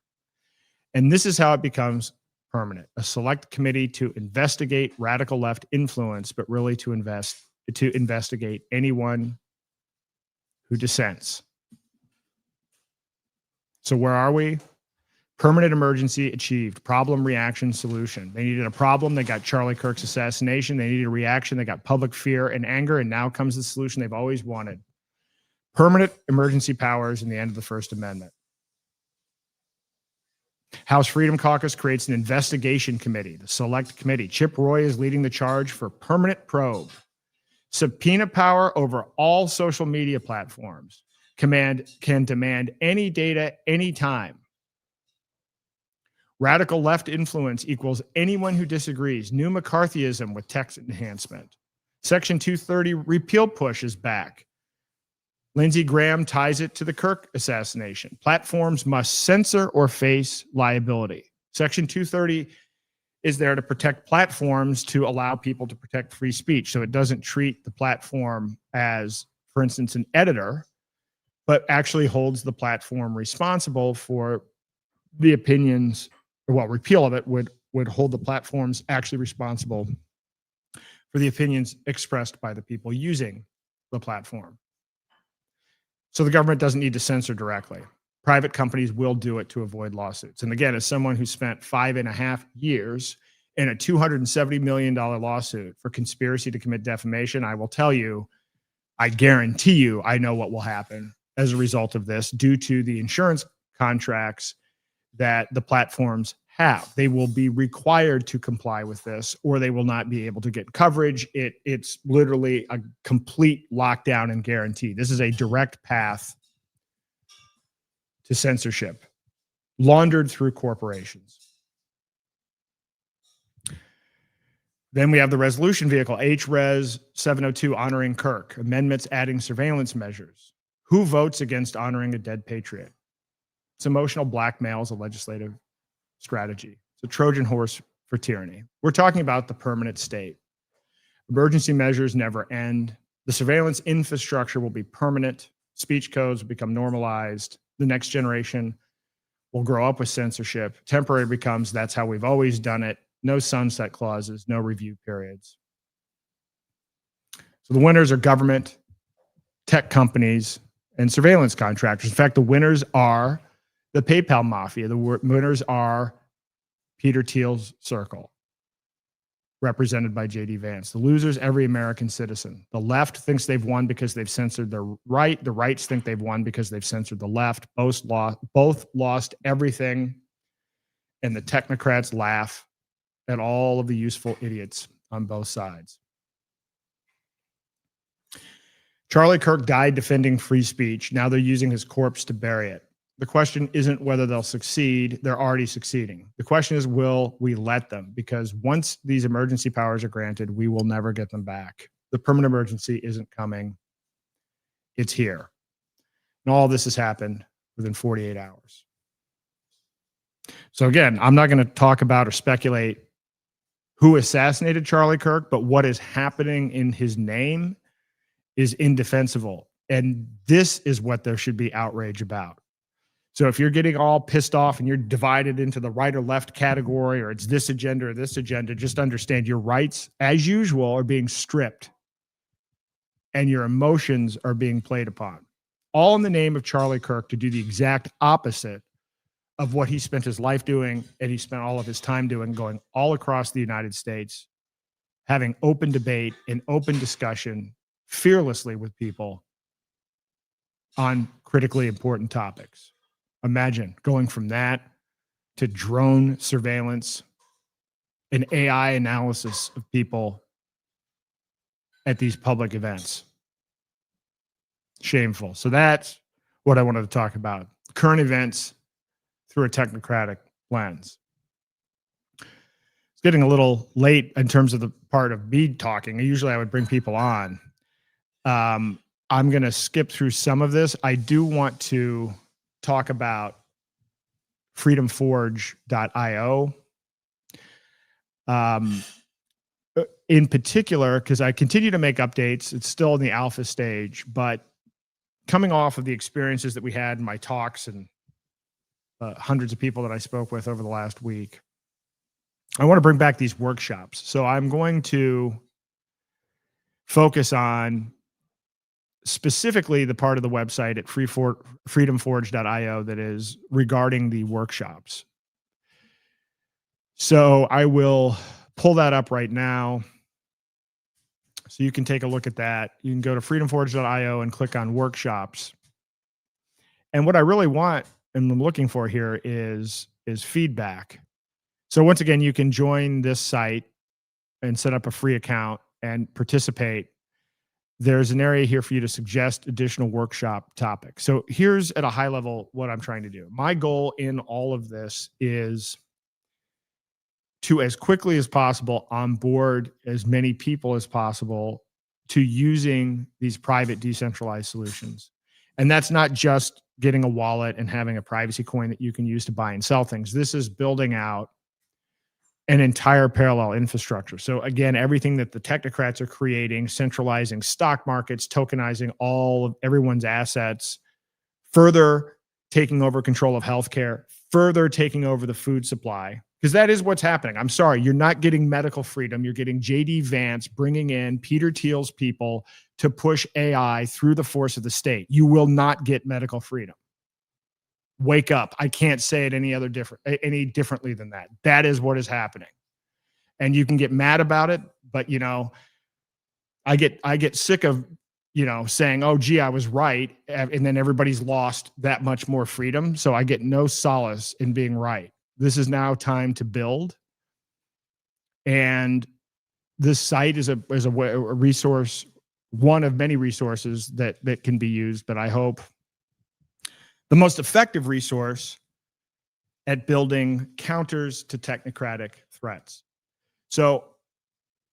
And this is how it becomes permanent. A select committee to investigate radical left influence, but really to investigate anyone who dissents. So where are we? Permanent emergency achieved. Problem, reaction, solution. They needed a problem. They got Charlie Kirk's assassination. They needed a reaction. They got public fear and anger. And now comes the solution they've always wanted. Permanent emergency powers and the end of the First Amendment. House Freedom Caucus creates an investigation committee, the select committee. Chip Roy is leading the charge for permanent probe. Subpoena power over all social media platforms. Can demand any data anytime. Radical left influence equals anyone who disagrees. New McCarthyism with text enhancement. Section 230 repeal push is back. Lindsey Graham ties it to the Kirk assassination. Platforms must censor or face liability. Section 230 is there to protect platforms to allow people to protect free speech. So it doesn't treat the platform as, for instance, an editor, but actually holds the platform responsible for the opinions. Well, repeal of it would hold the platforms actually responsible for the opinions expressed by the people using the platform. So the government doesn't need to censor directly. Private companies will do it to avoid lawsuits. And again, as someone who spent 5.5 years in a $270 million lawsuit for conspiracy to commit defamation, I will tell you, I guarantee you, I know what will happen as a result of this due to the insurance contracts that the platforms have. They will be required to comply with this, or they will not be able to get coverage. It's literally a complete lockdown and guarantee. This is a direct path to censorship, laundered through corporations. Then we have the resolution vehicle, HRes 702, honoring Kirk, amendments adding surveillance measures. Who votes against honoring a dead patriot? It's emotional blackmail as a legislative strategy. It's a Trojan horse for tyranny. We're talking about the permanent state. Emergency measures never end. The surveillance infrastructure will be permanent. Speech codes will become normalized. The next generation will grow up with censorship. Temporary becomes, that's how we've always done it. No sunset clauses, no review periods. So the winners are government, tech companies, and surveillance contractors. In fact, the winners are the PayPal mafia. The winners are Peter Thiel's circle, represented by J.D. Vance. The losers, every American citizen. The left thinks they've won because they've censored the right. The rights think they've won because they've censored the left. Both lost everything. And the technocrats laugh at all of the useful idiots on both sides. Charlie Kirk died defending free speech. Now they're using his corpse to bury it. The question isn't whether they'll succeed. They're already succeeding. The question is, will we let them? Because once these emergency powers are granted, we will never get them back. The permanent emergency isn't coming. It's here. And all this has happened within 48 hours. So again, I'm not going to talk about or speculate who assassinated Charlie Kirk, but what is happening in his name is indefensible. And this is what there should be outrage about. So if you're getting all pissed off and you're divided into the right or left category, or it's this agenda or this agenda, just understand your rights, as usual, are being stripped and your emotions are being played upon. All in the name of Charlie Kirk to do the exact opposite of what he spent his life doing and he spent all of his time doing, going all across the United States, having open debate and open discussion fearlessly with people on critically important topics. Imagine going from that to drone surveillance and AI analysis of people at these public events. Shameful. So that's what I wanted to talk about. Current events through a technocratic lens. It's getting a little late in terms of the part of me talking. Usually I would bring people on. I'm going to skip through some of this. I do want to talk about freedomforge.io. In particular, because I continue to make updates. It's still in the alpha stage, but coming off of the experiences that we had in my talks and hundreds of people that I spoke with over the last week, I want to bring back these workshops. So I'm going to focus on specifically the part of the website at freedomforge.io that is regarding the workshops. So I will pull that up right now so you can take a look at that. You can go to freedomforge.io and click on workshops. And what I really want and I'm looking for here is feedback. So once again, you can join this site and set up a free account and participate. There's an area here for you to suggest additional workshop topics. So here's at a high level what I'm trying to do. My goal in all of this is to, as quickly as possible, onboard as many people as possible to using these private decentralized solutions. And that's not just getting a wallet and having a privacy coin that you can use to buy and sell things. This is building out an entire parallel infrastructure. So again, everything that the technocrats are creating, centralizing stock markets, tokenizing all of everyone's assets, further taking over control of healthcare, further taking over the food supply, because that is what's happening. I'm sorry, you're not getting medical freedom. You're getting JD Vance bringing in Peter Thiel's people to push AI through the force of the state. You will not get medical freedom. Wake up. I can't say it any differently than that. That is what is happening. And you can get mad about it, but you know, I get sick of, you know, saying, "Oh, gee, I was right," and then everybody's lost that much more freedom. So I get no solace in being right. This is now time to build. And this site is a resource, one of many resources that can be used, but I hope the most effective resource at building counters to technocratic threats. So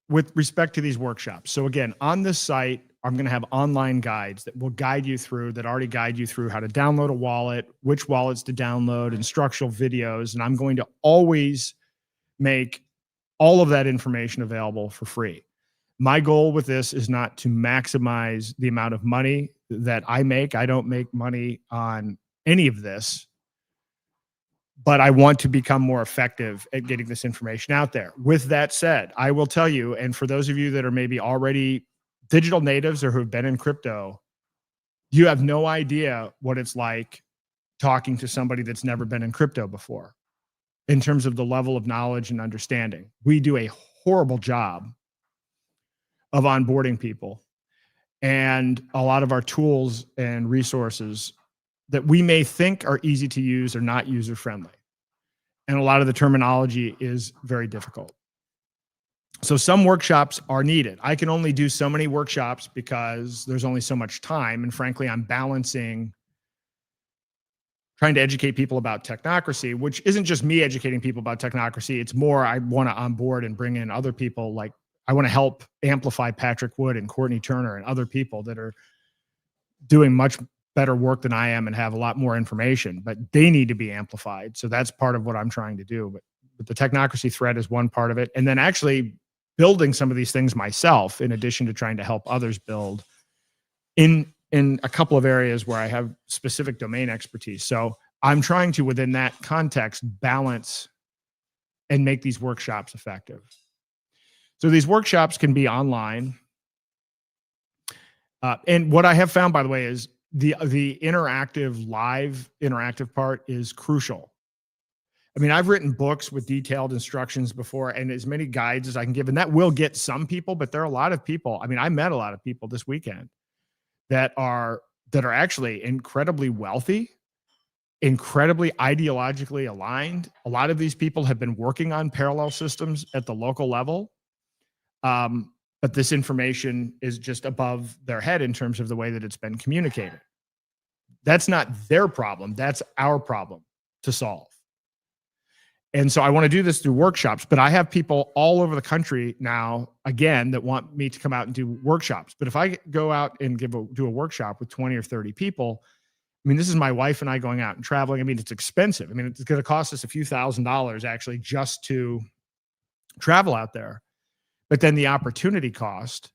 with respect to these workshops, so again, on this site, I'm going to have online guides that will guide you through, that already guide you through how to download a wallet, which wallets to download, instructional videos, and I'm going to always make all of that information available for free. My goal with this is not to maximize the amount of money that I make. I don't make money on any of this, but I want to become more effective at getting this information out there. With that said, I will tell you, and for those of you that are maybe already digital natives or who have been in crypto, you have no idea what it's like talking to somebody that's never been in crypto before in terms of the level of knowledge and understanding. We do a horrible job of onboarding people, and a lot of our tools and resources that we may think are easy to use are not user friendly. And a lot of the terminology is very difficult. So some workshops are needed. I can only do so many workshops because there's only so much time. And frankly, I'm balancing trying to educate people about technocracy, which isn't just me educating people about technocracy. It's more, I want to onboard and bring in other people. Like I want to help amplify Patrick Wood and Courtney Turner and other people that are doing much better work than I am and have a lot more information, but they need to be amplified. So that's part of what I'm trying to do. But the technocracy thread is one part of it. And then actually building some of these things myself, in addition to trying to help others build in a couple of areas where I have specific domain expertise. So I'm trying to, within that context, balance and make these workshops effective. So these workshops can be online. And what I have found, by the way, is the live interactive part is crucial. I mean, I've written books with detailed instructions before and as many guides as I can give, and that will get some people, but there are a lot of people. I mean, I met a lot of people this weekend that are actually incredibly wealthy, incredibly ideologically aligned. A lot of these people have been working on parallel systems at the local level. But this information is just above their head in terms of the way that it's been communicated. That's not their problem. That's our problem to solve. And so I want to do this through workshops, but I have people all over the country now, again, that want me to come out and do workshops. But if I go out and do a workshop with 20 or 30 people, I mean, this is my wife and I going out and traveling. I mean, it's expensive. I mean, it's going to cost us a few $1,000s actually just to travel out there. But then the opportunity cost,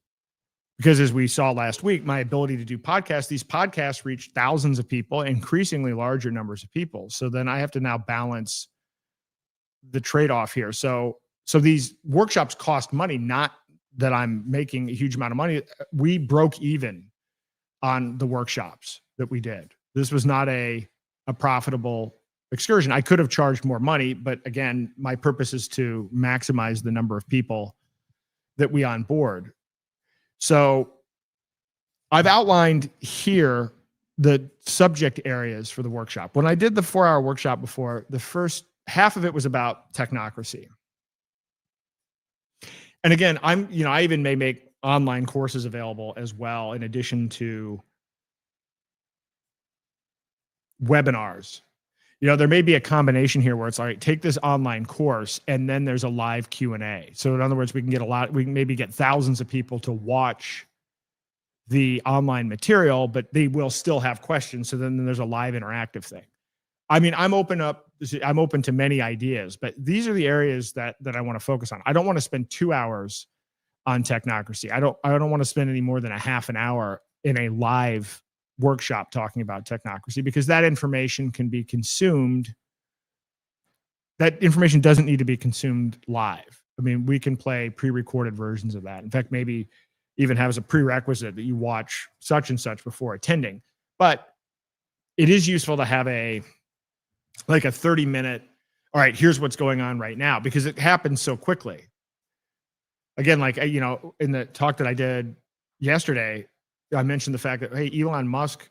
because as we saw last week, my ability to do podcasts, these podcasts reach thousands of people, increasingly larger numbers of people. So then I have to now balance the trade-off here. So these workshops cost money, not that I'm making a huge amount of money. We broke even on the workshops that we did. This was not a profitable excursion. I could have charged more money, but again, my purpose is to maximize the number of people that we onboard. So I've outlined here the subject areas for the workshop. When I did the 4-hour workshop before, the first half of it was about technocracy. And again, I even may make online courses available as well, in addition to webinars. There may be a combination here where it's all right, take this online course and then there's a live Q&A. So in other words, we can maybe get thousands of people to watch the online material, but they will still have questions. So then there's a live interactive thing. I mean, I'm open to many ideas, but these are the areas that I want to focus on. I don't want to spend 2 hours on technocracy. I don't want to spend any more than a half an hour in a live workshop talking about technocracy, because that information can be consumed. That information doesn't need to be consumed live. I mean, we can play pre-recorded versions of that. In fact, maybe even have as a prerequisite that you watch such and such before attending. But it is useful to have a 30-minute, all right, here's what's going on right now, because it happens so quickly. Again, in the talk that I did yesterday, I mentioned the fact that, hey, Elon Musk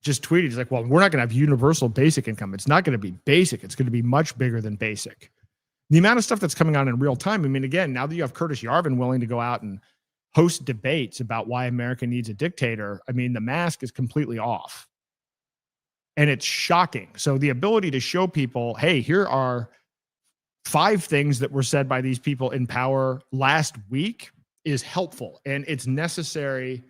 just tweeted, he's like, well, we're not going to have universal basic income. It's not going to be basic. It's going to be much bigger than basic. The amount of stuff that's coming on in real time. I mean, again, now that you have Curtis Yarvin willing to go out and host debates about why America needs a dictator, I mean, the mask is completely off. And it's shocking. So the ability to show people, hey, here are 5 things that were said by these people in power last week is helpful. And it's necessary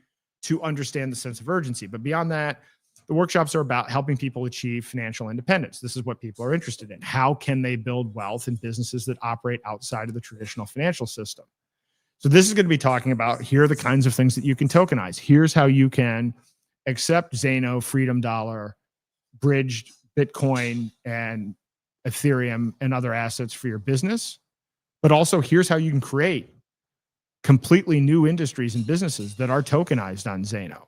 to understand the sense of urgency. But beyond that, the workshops are about helping people achieve financial independence. This is what people are interested in. How can they build wealth in businesses that operate outside of the traditional financial system? So this is going to be talking about, here are the kinds of things that you can tokenize. Here's how you can accept Zano, Freedom Dollar, bridged Bitcoin and Ethereum and other assets for your business. But also here's how you can create completely new industries and businesses that are tokenized on Zano.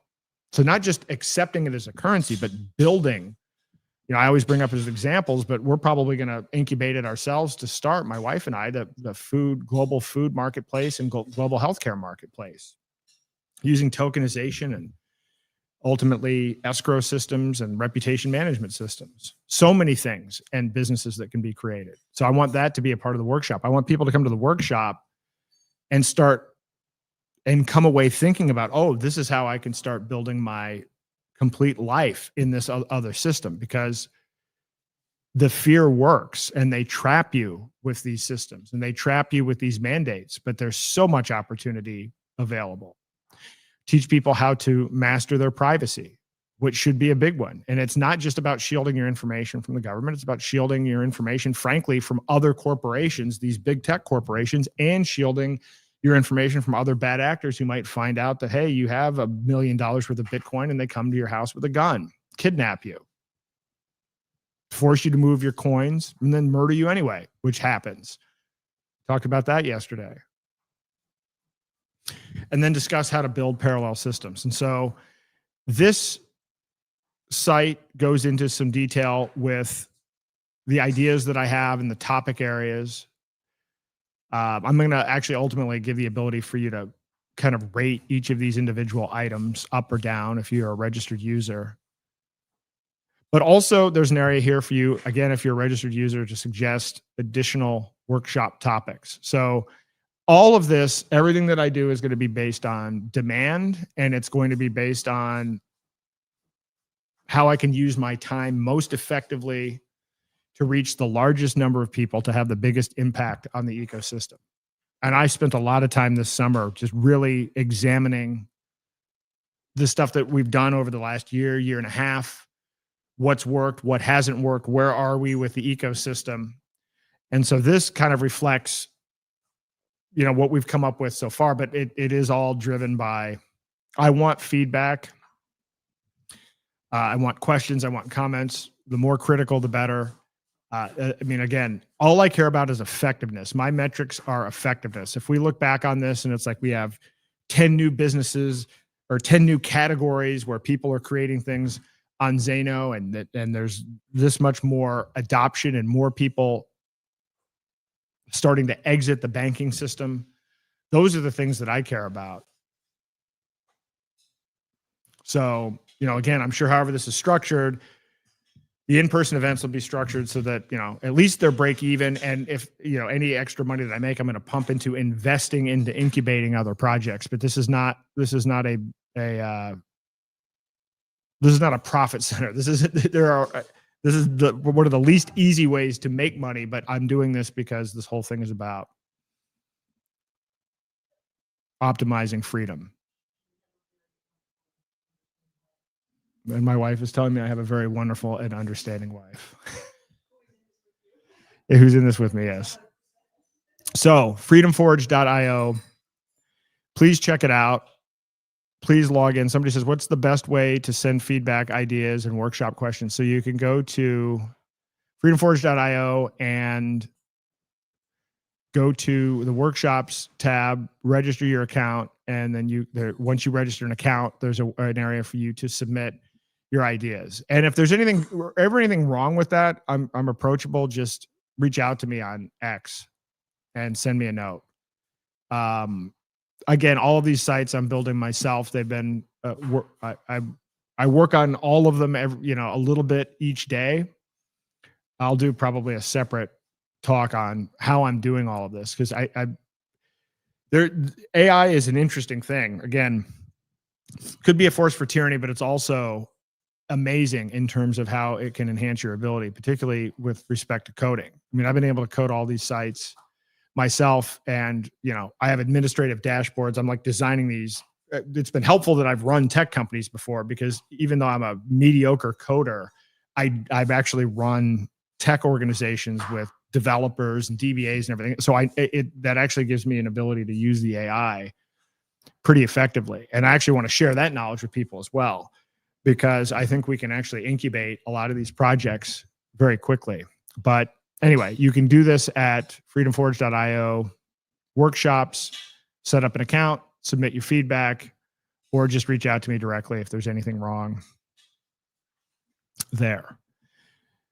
So not just accepting it as a currency, but building. I always bring up as examples, but we're probably going to incubate it ourselves to start, my wife and I, the global food marketplace and global healthcare marketplace, using tokenization and ultimately escrow systems and reputation management systems. So many things and businesses that can be created. So I want that to be a part of the workshop. I want people to come to the workshop and come away thinking about, oh, this is how I can start building my complete life in this other system, because the fear works and they trap you with these systems and they trap you with these mandates, but there's so much opportunity available. Teach people how to master their privacy, which should be a big one. And it's not just about shielding your information from the government. It's about shielding your information, frankly, from other corporations, these big tech corporations, and shielding your information from other bad actors who might find out that, hey, you have $1 million worth of Bitcoin and they come to your house with a gun, kidnap you, force you to move your coins, and then murder you anyway, which happens. Talked about that yesterday. And then discuss how to build parallel systems. And so this site goes into some detail with the ideas that I have in the topic areas. I'm going to actually ultimately give the ability for you to kind of rate each of these individual items up or down if you're a registered user. But also there's an area here for you, again, if you're a registered user, to suggest additional workshop topics. So all of this, everything that I do is going to be based on demand, and it's going to be based on how I can use my time most effectively to reach the largest number of people to have the biggest impact on the ecosystem. And I spent a lot of time this summer just really examining the stuff that we've done over the last year, year and a half, what's worked, what hasn't worked, where are we with the ecosystem. And so this kind of reflects, you know, what we've come up with so far, but it is all driven by, I want feedback. I want questions. I want comments. The more critical, the better. I mean, again, all I care about is effectiveness. My metrics are effectiveness. If we look back on this and it's like we have 10 new businesses or 10 new categories where people are creating things on Zano, and there's this much more adoption and more people starting to exit the banking system, those are the things that I care about. So, you know, again, I'm sure however this is structured, the in-person events will be structured so that, you know, at least they're break even. And if, you know, any extra money that I make, I'm going to pump into investing into incubating other projects. But this is not a profit center. This is one of the least easy ways to make money, but I'm doing this because this whole thing is about optimizing freedom. And my wife is telling me I have a very wonderful and understanding wife. Who's in this with me, yes. So freedomforge.io, please check it out. Please log in. Somebody says, what's the best way to send feedback, ideas, and workshop questions? So you can go to freedomforge.io and go to the workshops tab, register your account, and then once you register an account, there's an area for you to submit your ideas. And if there's anything wrong with that, I'm approachable. Just reach out to me on X and send me a note. Again, all of these sites I'm building myself. They've been I work on all of them a little bit each day. I'll do probably a separate talk on how I'm doing all of this, because AI is an interesting thing. Again, could be a force for tyranny, but it's also amazing in terms of how it can enhance your ability, particularly with respect to coding. I mean, I've been able to code all these sites myself, and, you know, I have administrative dashboards. I'm like designing these. It's been helpful that I've run tech companies before, because even though I'm a mediocre coder, I've actually run tech organizations with developers and DBAs and everything. So that actually gives me an ability to use the AI pretty effectively. And I actually want to share that knowledge with people as well, because I think we can actually incubate a lot of these projects very quickly. But anyway, you can do this at freedomforge.io workshops, set up an account, submit your feedback, or just reach out to me directly if there's anything wrong there.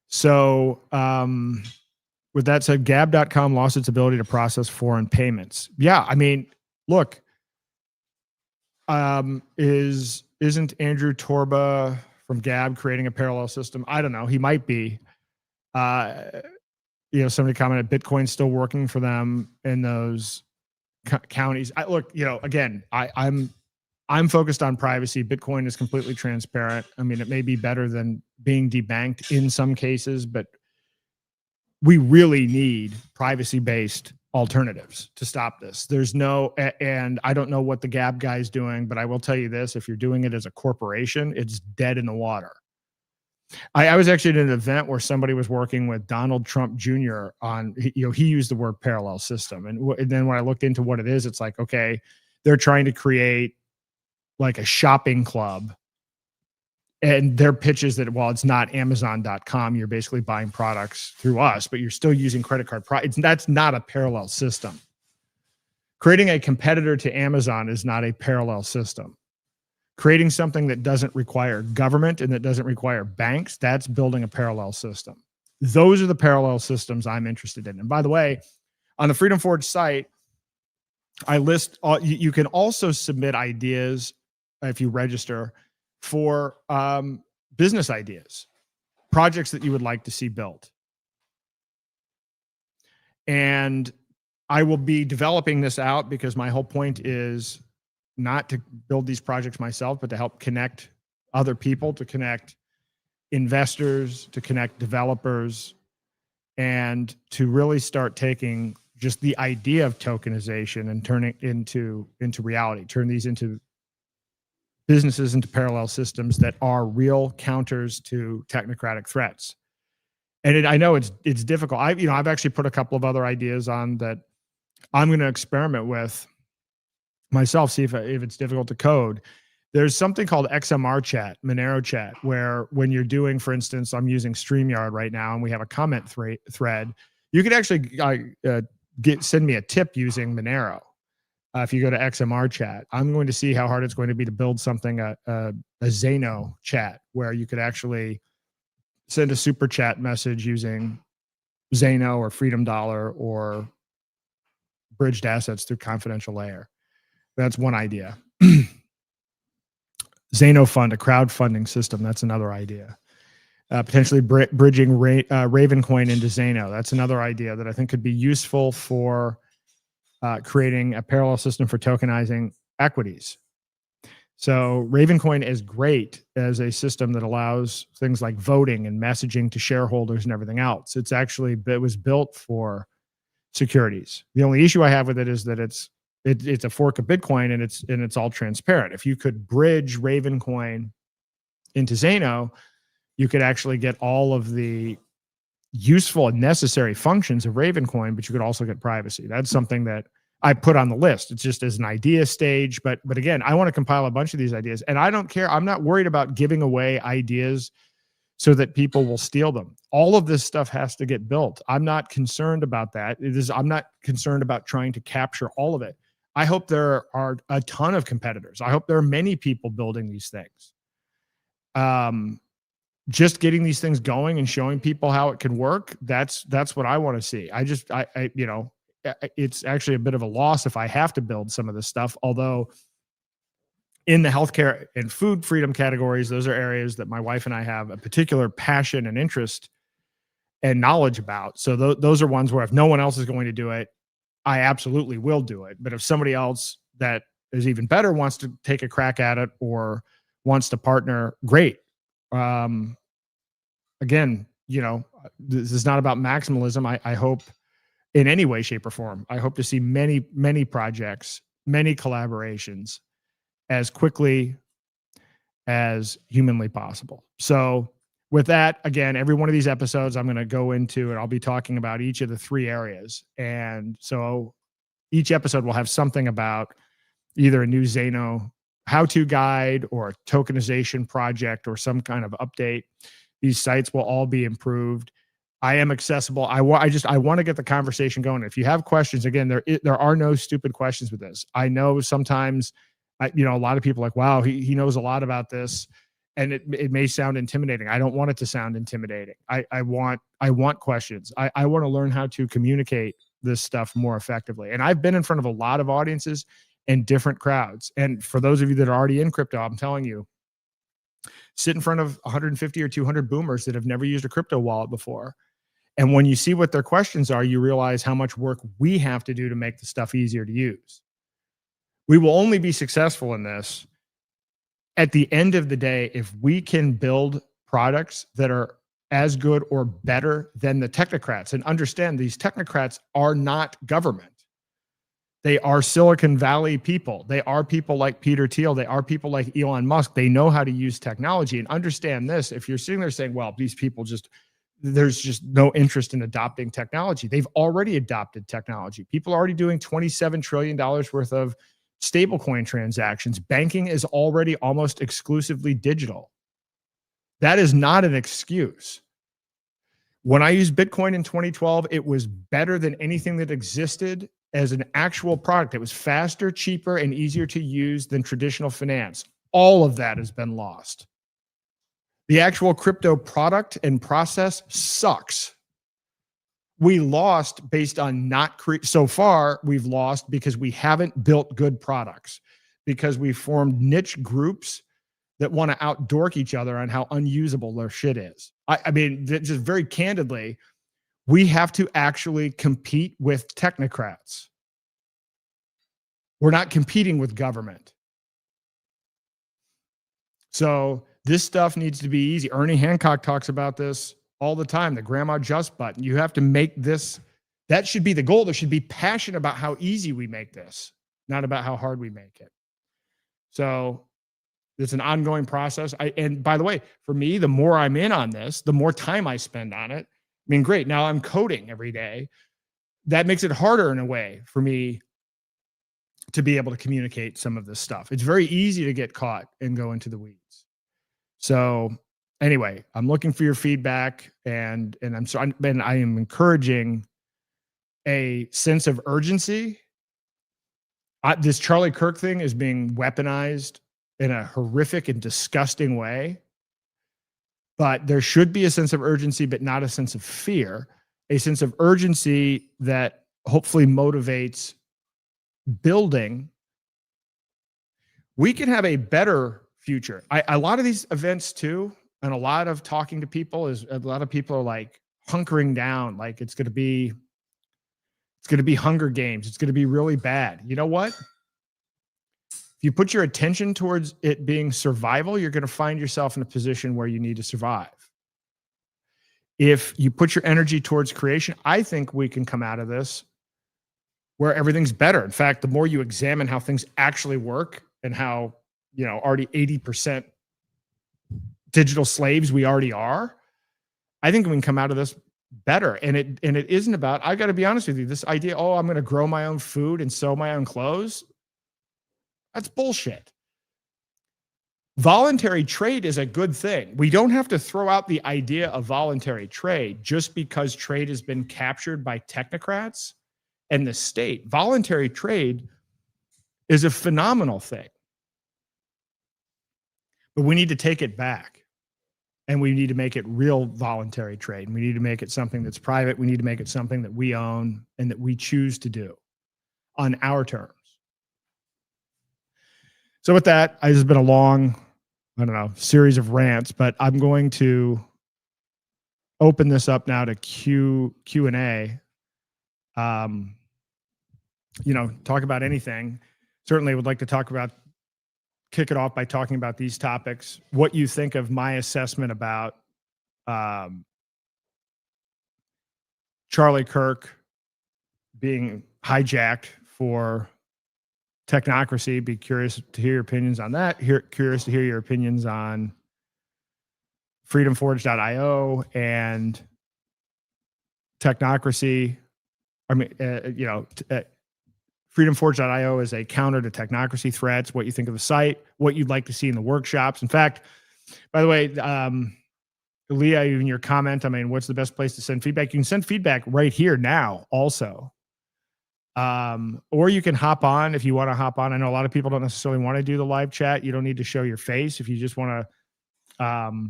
So with that said, gab.com lost its ability to process foreign payments. Yeah, I mean, look, isn't Andrew Torba from Gab creating a parallel system? I don't know. He might be. You know, somebody commented Bitcoin's still working for them in those counties. Look, you know, again, I'm I'm focused on privacy. Bitcoin is completely transparent. I mean, it may be better than being debanked in some cases, but we really need privacy-based alternatives to stop this. There's no, and I don't know what the Gab guy's doing, but I will tell you this, if you're doing it as a corporation, it's dead in the water. I was actually at an event where somebody was working with Donald Trump Jr. on, he used the word parallel system. And then when I looked into what it is, it's like, okay, they're trying to create like a shopping club. And their pitch is that, well, it's not Amazon.com. You're basically buying products through us, but you're still using credit card. That's not a parallel system. Creating a competitor to Amazon is not a parallel system. Creating something that doesn't require government and that doesn't require banks, that's building a parallel system. Those are the parallel systems I'm interested in. And by the way, on the Freedom Forge site, I list, you can also submit ideas if you register for business ideas, projects that you would like to see built. And I will be developing this out because my whole point is not to build these projects myself, but to help connect other people, to connect investors, to connect developers, and to really start taking just the idea of tokenization and turning it into reality, turn these into businesses into parallel systems that are real counters to technocratic threats. And I know it's difficult. I've actually put a couple of other ideas on that I'm going to experiment with myself, see if it's difficult to code. There's something called XMR chat, Monero chat, where when you're doing, for instance, I'm using StreamYard right now, and we have a comment thread. You could actually send me a tip using Monero. If you go to XMR chat, I'm going to see how hard it's going to be to build something, a Zeno chat, where you could actually send a super chat message using Zeno or Freedom Dollar or bridged assets through confidential layer. That's one idea. Zeno Fund, a crowdfunding system. That's another idea. Potentially bridging Ravencoin into Zeno. That's another idea that I think could be useful for creating a parallel system for tokenizing equities. So Ravencoin is great as a system that allows things like voting and messaging to shareholders and everything else. It was built for securities. The only issue I have with it is that it's a fork of Bitcoin, and it's all transparent. If you could bridge Ravencoin into Zeno, you could actually get all of the useful and necessary functions of Ravencoin, but you could also get privacy. That's something that I put on the list. It's just as an idea stage, but again, I want to compile a bunch of these ideas, and I don't care. I'm not worried about giving away ideas so that people will steal them. All of this stuff has to get built. I'm not concerned about that. I'm not concerned about trying to capture all of it. I hope there are a ton of competitors. I hope there are many people building these things. Just getting these things going and showing people how it can work. That's what I want to see. It's actually a bit of a loss if I have to build some of this stuff. Although in the healthcare and food freedom categories, those are areas that my wife and I have a particular passion and interest and knowledge about. So those are ones where if no one else is going to do it, I absolutely will do it. But if somebody else that is even better wants to take a crack at it or wants to partner, great. Again, this is not about maximalism. I hope in any way, shape, or form, I hope to see many, many projects, many collaborations as quickly as humanly possible. So with that, again, every one of these episodes I'm going to go into, and I'll be talking about each of the three areas. And so each episode will have something about either a new Zeno how-to guide or a tokenization project or some kind of update. These sites will all be improved. I am accessible. I want to get the conversation going. If you have questions, again, there are no stupid questions with this. I know sometimes, a lot of people are like, wow, he knows a lot about this. And it may sound intimidating. I don't want it to sound intimidating. I want questions. I want to learn how to communicate this stuff more effectively. And I've been in front of a lot of audiences and different crowds. And for those of you that are already in crypto, I'm telling you, sit in front of 150 or 200 boomers that have never used a crypto wallet before. And when you see what their questions are, you realize how much work we have to do to make the stuff easier to use. We will only be successful in this at the end of the day, if we can build products that are as good or better than the technocrats, and understand these technocrats are not government. They are Silicon Valley people. They are people like Peter Thiel. They are people like Elon Musk. They know how to use technology. And understand this, if you're sitting there saying, well, these people there's just no interest in adopting technology. They've already adopted technology. People are already doing $27 trillion worth of stablecoin transactions. Banking is already almost exclusively digital. That is not an excuse. When I used Bitcoin in 2012, it was better than anything that existed as an actual product. It was faster, cheaper, and easier to use than traditional finance. All of that has been lost. The actual crypto product and process sucks. We lost based on so far we've lost because we haven't built good products, because we formed niche groups that want to outdork each other on how unusable their shit is. I mean, just very candidly, we have to actually compete with technocrats. We're not competing with government. So this stuff needs to be easy. Ernie Hancock talks about this all the time, the grandma just button. You have to make this, that should be the goal. There should be passion about how easy we make this, not about how hard we make it. So it's an ongoing process. And by the way, for me, the more I'm in on this, the more time I spend on it. I mean, great. Now I'm coding every day. That makes it harder in a way for me to be able to communicate some of this stuff. It's very easy to get caught and go into the weeds. So anyway, I'm looking for your feedback, and I am encouraging a sense of urgency. This Charlie Kirk thing is being weaponized in a horrific and disgusting way. But there should be a sense of urgency, but not a sense of fear, a sense of urgency that hopefully motivates building. We can have a better future. A lot of these events too, and a lot of talking to people is a lot of people are like hunkering down, like it's going to be Hunger Games. It's going to be really bad. You know what? If you put your attention towards it being survival, you're going to find yourself in a position where you need to survive. If you put your energy towards creation, I think we can come out of this where everything's better. In fact, the more you examine how things actually work and how, already 80% digital slaves we already are, I think we can come out of this better. And it isn't about, I got to be honest with you, this idea, I'm going to grow my own food and sew my own clothes. That's bullshit. Voluntary trade is a good thing. We don't have to throw out the idea of voluntary trade just because trade has been captured by technocrats and the state. Voluntary trade is a phenomenal thing. But we need to take it back. And we need to make it real voluntary trade. And we need to make it something that's private. We need to make it something that we own and that we choose to do on our terms. So with that, this has been a long, series of rants, but I'm going to open this up now to Q&A. Talk about anything. Certainly would like to kick it off by talking about these topics, what you think of my assessment about Charlie Kirk being hijacked for Technocracy. Be curious to hear your opinions on that. Curious to hear your opinions on freedomforge.io and Technocracy. Freedomforge.io is a counter to Technocracy threats. What you think of the site, what you'd like to see in the workshops. In fact, by the way, Leah, in your comment, what's the best place to send feedback? You can send feedback right here now also. Or you can hop on if you want to hop on. I know a lot of people don't necessarily want to do the live chat. You don't need to show your face. If you just want to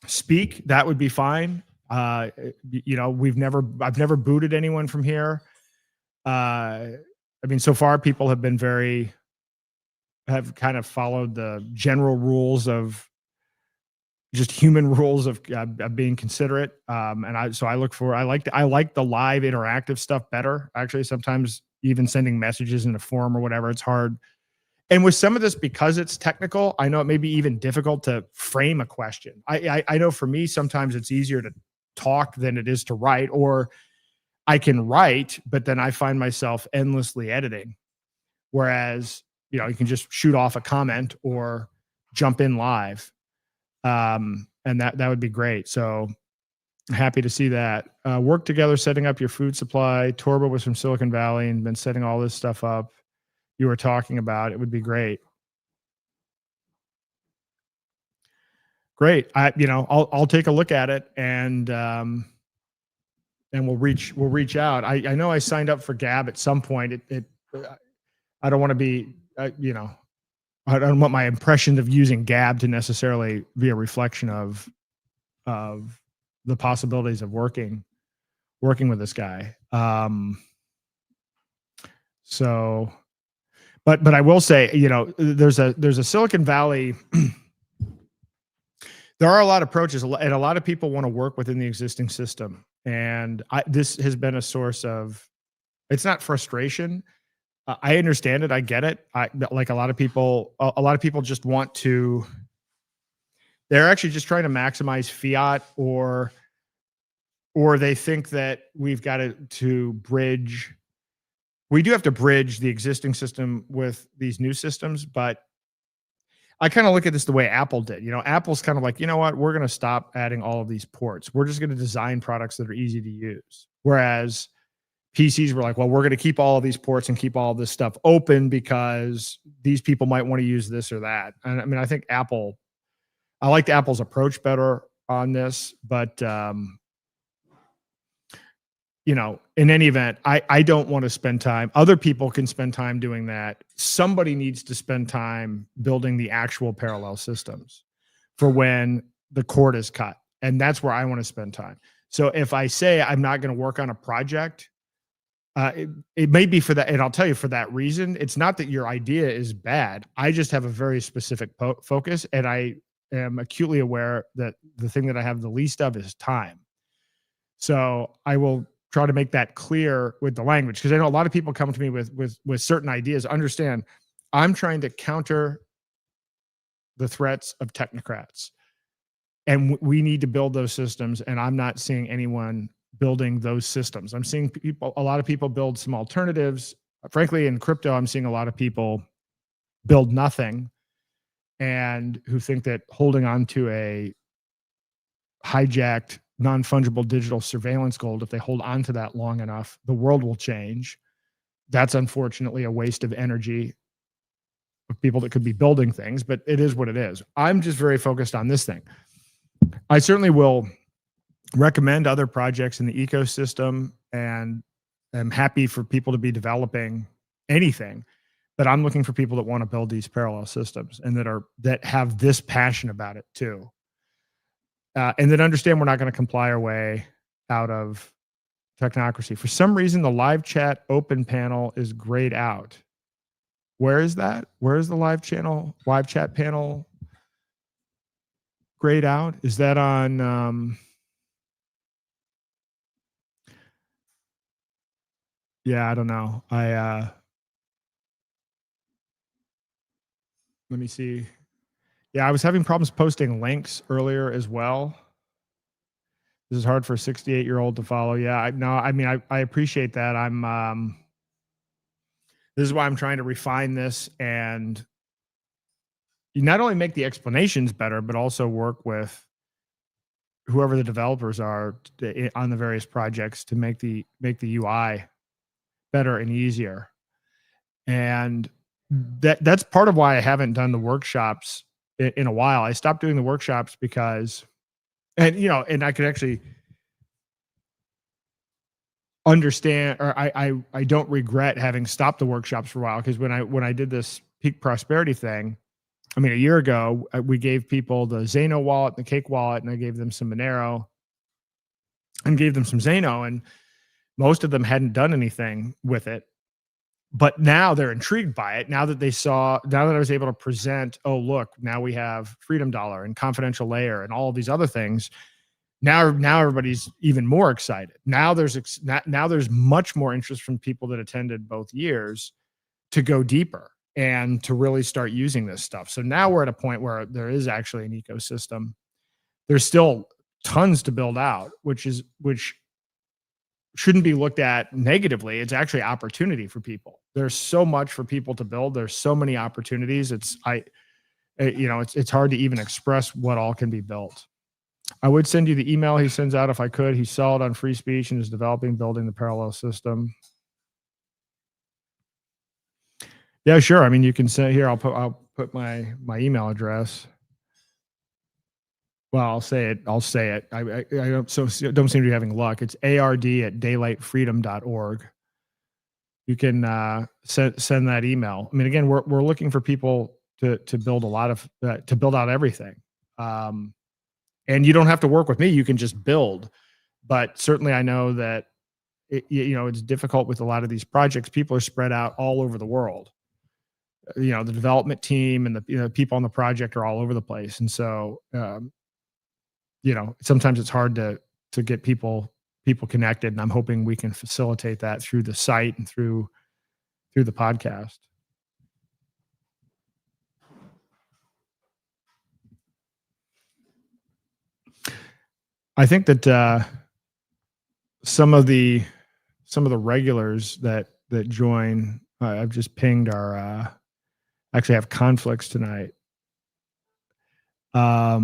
speak, that would be fine. I've never booted anyone from here. So far people have been have kind of followed the general rules of just human rules of being considerate. I like the live interactive stuff better. Actually, sometimes even sending messages in a forum or whatever, it's hard. And with some of this, because it's technical, I know it may be even difficult to frame a question. I know for me, sometimes it's easier to talk than it is to write, or I can write, but then I find myself endlessly editing. Whereas, you can just shoot off a comment or jump in live. And that would be great. So happy to see that. Work together, setting up your food supply. Torba was from Silicon Valley and been setting all this stuff up you were talking about. It would be great. Great. I'll take a look at it and we'll reach out. I know I signed up for Gab at some point. I don't want to be, I don't want my impression of using Gab to necessarily be a reflection of the possibilities of working with this guy. But I will say, there's a Silicon Valley. There are a lot of approaches, and a lot of people want to work within the existing system. And this has been a source of, it's not frustration. I understand it. I get it. Like a lot of people just want to, they're actually just trying to maximize fiat, or they think that we've got to bridge. We do have to bridge the existing system with these new systems, but I kind of look at this the way Apple did. Apple's kind of like, we're going to stop adding all of these ports. We're just going to design products that are easy to use. Whereas PCs were like, well, we're going to keep all of these ports and keep all of this stuff open because these people might want to use this or that. And I mean, I think I liked Apple's approach better on this, but in any event, I don't want to spend time. Other people can spend time doing that. Somebody needs to spend time building the actual parallel systems for when the cord is cut. And that's where I want to spend time. So if I say I'm not going to work on a project, it may be for that. And I'll tell you, for that reason, it's not that your idea is bad. I just have a very specific focus. And I am acutely aware that the thing that I have the least of is time. So I will try to make that clear with the language, because I know a lot of people come to me with certain ideas. Understand, I'm trying to counter the threats of technocrats, and we need to build those systems. And I'm not seeing anyone building those systems. I'm seeing a lot of people build some alternatives. Frankly, in crypto, I'm seeing a lot of people build nothing, and who think that holding on to a hijacked non-fungible digital surveillance gold, if they hold on to that long enough, the world will change. That's unfortunately a waste of energy of people that could be building things, but it is what it is. I'm just very focused on this thing. I certainly will recommend other projects in the ecosystem, and I'm happy for people to be developing anything, but I'm looking for people that want to build these parallel systems and that have this passion about it too. And then understand we're not going to comply our way out of technocracy. For some reason, the live chat open panel is grayed out. Where is that? Where is the live chat panel grayed out? Is that on? Yeah, I don't know. Let me see. Yeah, I was having problems posting links earlier as well. This is hard for a 68-year-old to follow. Yeah, I appreciate that. This is why I'm trying to refine this, and you not only make the explanations better, but also work with whoever the developers are on the various projects to make the UI better and easier. And that's part of why I haven't done the workshops in a while. I stopped doing the workshops because, and I could actually understand, or I don't regret having stopped the workshops for a while, because when I did this peak prosperity thing, a year ago, we gave people the Zano wallet and the Cake wallet, and I gave them some Monero and gave them some Zano, and most of them hadn't done anything with it. But now they're intrigued by it. Now that I was able to present, oh, look, now we have Freedom Dollar and Confidential Layer and all of these other things. Now everybody's even more excited. Now there's much more interest from people that attended both years to go deeper. and to really start using this stuff. So now we're at a point where there is actually an ecosystem. There's still tons to build out, which shouldn't be looked at negatively. It's actually opportunity for people. There's so much for people to build. There's so many opportunities. It's hard to even express what all can be built. I would send you the email he sends out if I could. He's solid on free speech and is building the parallel system. Yeah, sure. I mean, you can send here. I'll put my email address. Well, I'll say it. I don't seem to be having luck. It's ard@daylightfreedom.org. You can send that email. I mean, again, we're looking for people to build a lot of to build out everything. And you don't have to work with me. You can just build. But certainly, I know that it's difficult with a lot of these projects. People are spread out all over the world. The development team and the people on the project are all over the place, and so. Sometimes it's hard to get people connected, and I'm hoping we can facilitate that through the site and through the podcast. I think that some of the regulars that join, I've just pinged our actually have conflicts tonight. Let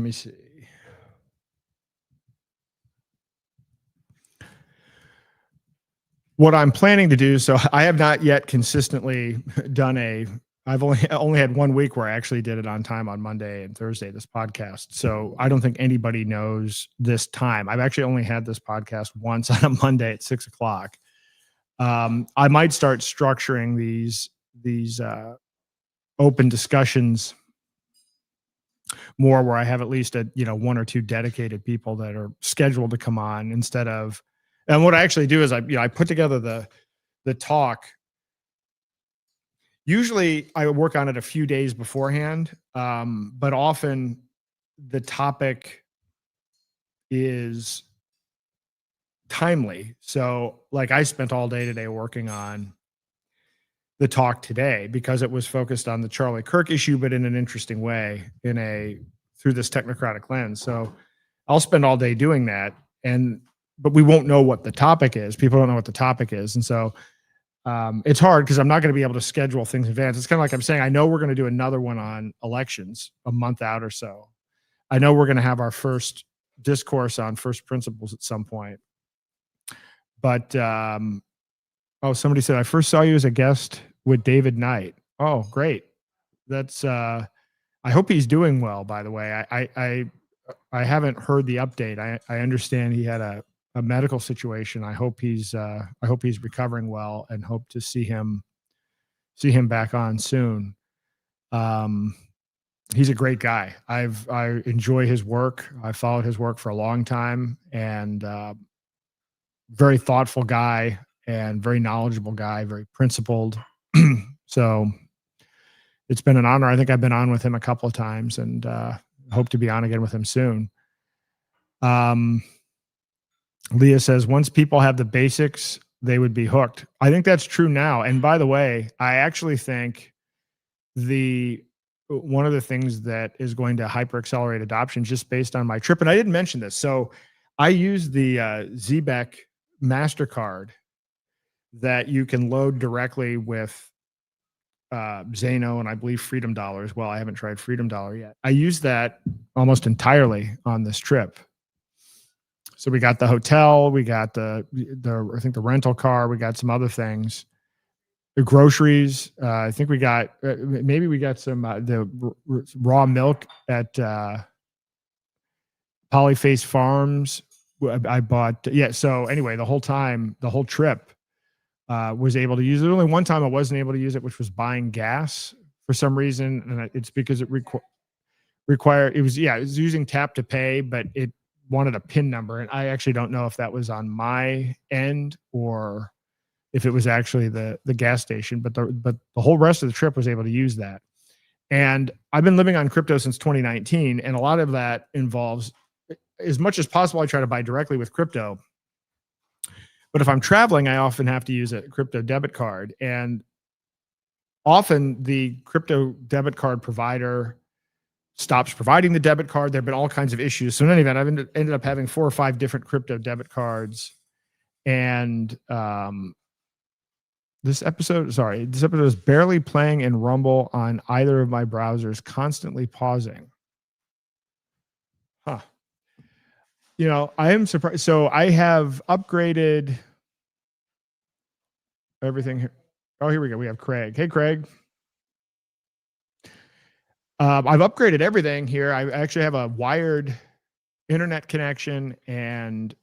me see. What I'm planning to do, so I have not yet consistently done I've only had 1 week where I actually did it on time on Monday and Thursday, this podcast. So I don't think anybody knows this time. I've actually only had this podcast once on a Monday at 6:00. I might start structuring these open discussions more where I have at least one or two dedicated people that are scheduled to come on instead of, and what I actually do is I put together the talk. Usually I work on it a few days beforehand, but often the topic is timely. So like I spent all day today working on the talk today because it was focused on the Charlie Kirk issue, but in an interesting way, through this technocratic lens. So I'll spend all day doing that, but we won't know what the topic is. People don't know what the topic is, and so it's hard because I'm not going to be able to schedule things in advance. It's kind of like I'm saying, I know we're going to do another one on elections a month out or so. I know we're going to have our first discourse on first principles at some point, but somebody said I first saw you as a guest with David Knight. Oh, great. That's I hope he's doing well, by the way. I haven't heard the update. I understand he had a medical situation. I hope he's recovering well and hope to see him back on soon. He's a great guy. I enjoy his work. I followed his work for a long time, and very thoughtful guy and very knowledgeable guy, very principled. So it's been an honor. I think I've been on with him a couple of times, and hope to be on again with him soon. Leah says, once people have the basics, they would be hooked. I think that's true now. And by the way, I actually think one of the things that is going to hyper accelerate adoption, just based on my trip, and I didn't mention this. So I use the Zbeck MasterCard that you can load directly with Zano and I believe Freedom Dollar as well. I haven't tried Freedom Dollar yet. I use that almost entirely on this trip. So we got the hotel, we got I think the rental car, we got some other things, the groceries. I think we got maybe we got some the raw milk at Polyface Farms. I bought So anyway, the whole trip. Was able to use it. Only one time I wasn't able to use it, which was buying gas for some reason, and it's because it required. It was using tap to pay, but it wanted a PIN number, and I actually don't know if that was on my end or if it was actually the gas station. But the whole rest of the trip was able to use that. And I've been living on crypto since 2019, and a lot of that involves, as much as possible, I try to buy directly with crypto. But if I'm traveling, I often have to use a crypto debit card. And often the crypto debit card provider stops providing the debit card. There have been all kinds of issues. So in any event, I've ended up having 4 or 5 different crypto debit cards. And this episode is barely playing in Rumble on either of my browsers, constantly pausing. Huh. You know, I am surprised. So I have upgraded everything here. Oh, here we go. We have Craig. Hey, Craig. I've upgraded everything here. I actually have a wired internet connection, and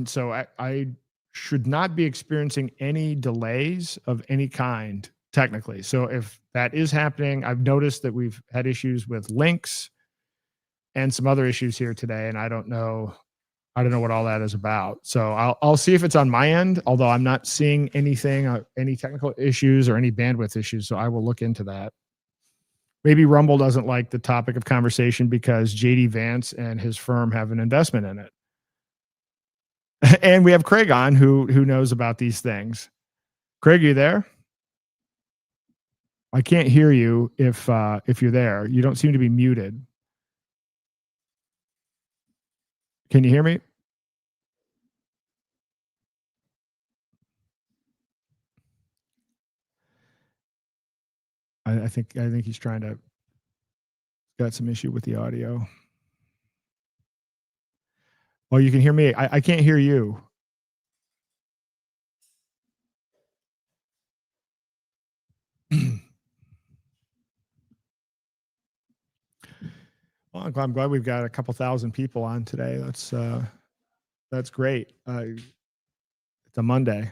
so I should not be experiencing any delays of any kind technically. So if that is happening, I've noticed that we've had issues with links and some other issues here today, and I don't know what all that is about. So I'll see if it's on my end, although I'm not seeing anything, any technical issues or any bandwidth issues. So I will look into that. Maybe Rumble doesn't like the topic of conversation because JD Vance and his firm have an investment in it. And we have Craig on who knows about these things. Craig, you there? I can't hear you if you're there. You don't seem to be muted. Can you hear me? I think he's got some issue with the audio. Oh, you can hear me. I can't hear you. Well, I'm glad we've got a couple thousand people on today. That's great. It's a Monday.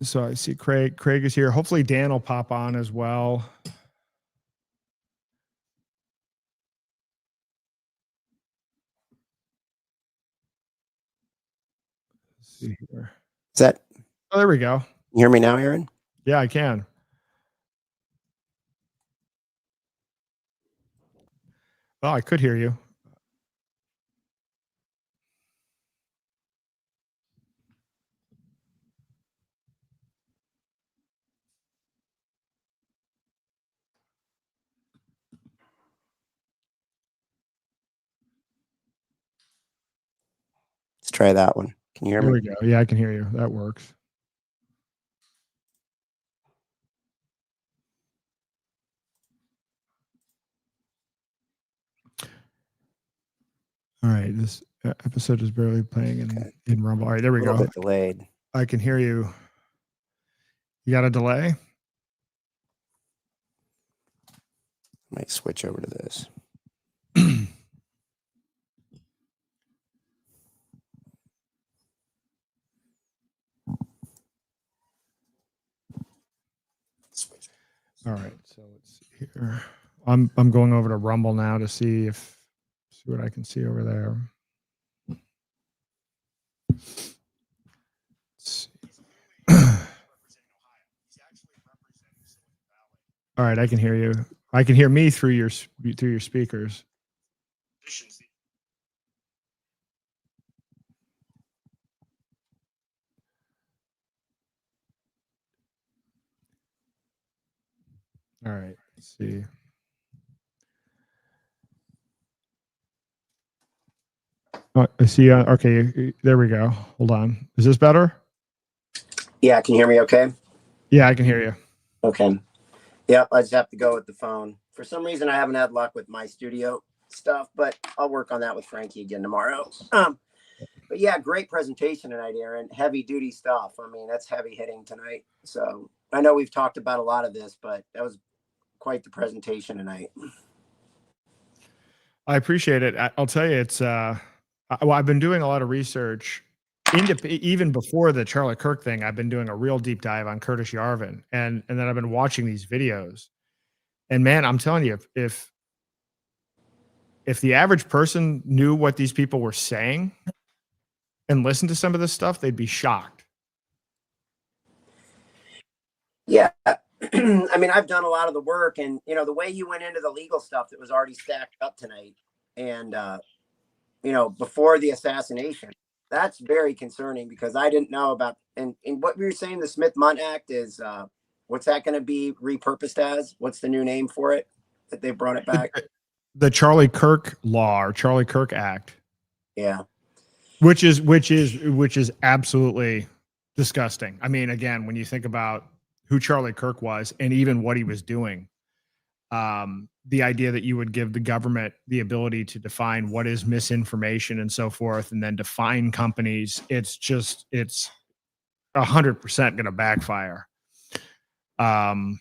So I see Craig is here. Hopefully Dan will pop on as well. Let's see here. Is that? Oh, there we go. You hear me now, Aaron? Yeah, I can. Oh, I could hear you. Let's try that one. Can you hear me? There we go. Yeah, I can hear you. That works. All right, this episode is barely playing in Rumble. All right, there we go. A little bit delayed. I can hear you. You got a delay? Might switch over to this. All right, so let's see here. I'm going over to Rumble now to see what I can see over there. Let's see. All right, I can hear you. I can hear me through your speakers. All right, let's see. Oh, I see. Okay, there we go. Hold on. Is this better? Yeah, can you hear me okay? Yeah, I can hear you. Okay. Yep, I just have to go with the phone. For some reason, I haven't had luck with my studio stuff, but I'll work on that with Frankie again tomorrow. But yeah, great presentation tonight, Aaron. Heavy duty stuff. I mean, that's heavy hitting tonight. So I know we've talked about a lot of this, but that was quite the presentation tonight. I appreciate it. I'll tell you, it's well, I've been doing a lot of research even before the Charlie Kirk thing. I've been doing a real deep dive on Curtis Yarvin, and then I've been watching these videos. And man, I'm telling you, if the average person knew what these people were saying and listened to some of this stuff, they'd be shocked. Yeah. I mean, I've done a lot of the work, and the way you went into the legal stuff that was already stacked up tonight, and before the assassination, that's very concerning because I didn't know about, and what we were saying, the Smith-Mundt Act is, what's that going to be repurposed as? What's the new name for it that they brought it back? The Charlie Kirk law or Charlie Kirk Act. Yeah. Which is absolutely disgusting. I mean, again, when you think about who Charlie Kirk was and even what he was doing, the idea that you would give the government the ability to define what is misinformation and so forth, and then define companies, it's 100% going to backfire. So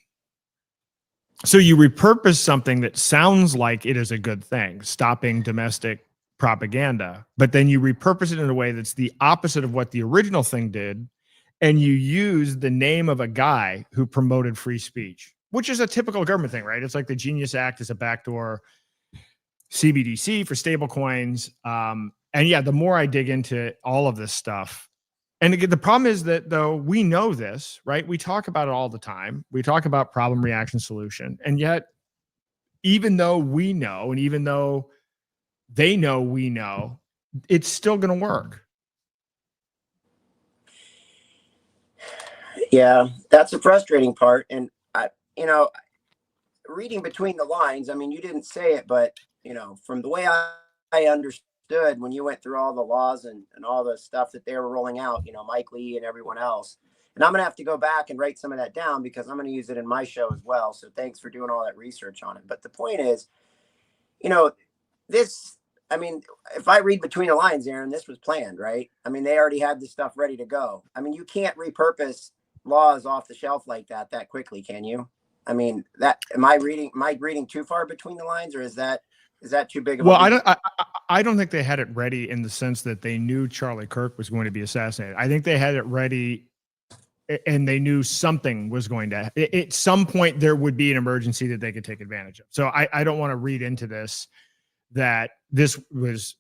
you repurpose something that sounds like it is a good thing, stopping domestic propaganda, but then you repurpose it in a way that's the opposite of what the original thing did, and you use the name of a guy who promoted free speech, which is a typical government thing, right? It's like the Genius Act is a backdoor CBDC for stable coins. And yeah, the more I dig into all of this stuff, and again, the problem is that though we know this, right? We talk about it all the time. We talk about problem, reaction, solution. And yet, even though we know, and even though they know we know, it's still going to work. Yeah, that's the frustrating part. And reading between the lines, I mean, you didn't say it, but from the way I understood when you went through all the laws and all the stuff that they were rolling out, Mike Lee and everyone else. And I'm going to have to go back and write some of that down because I'm going to use it in my show as well. So thanks for doing all that research on it. But the point is, if I read between the lines, Aaron, this was planned, right? I mean, they already had this stuff ready to go. I mean, you can't repurpose laws off the shelf like that quickly, can you? I mean, am I reading too far between the lines, or is that too big of a I don't think they had it ready in the sense that they knew Charlie Kirk was going to be assassinated. I think they had it ready and they knew something was going to, at some point there would be an emergency that they could take advantage of. So I don't want to read into this that this was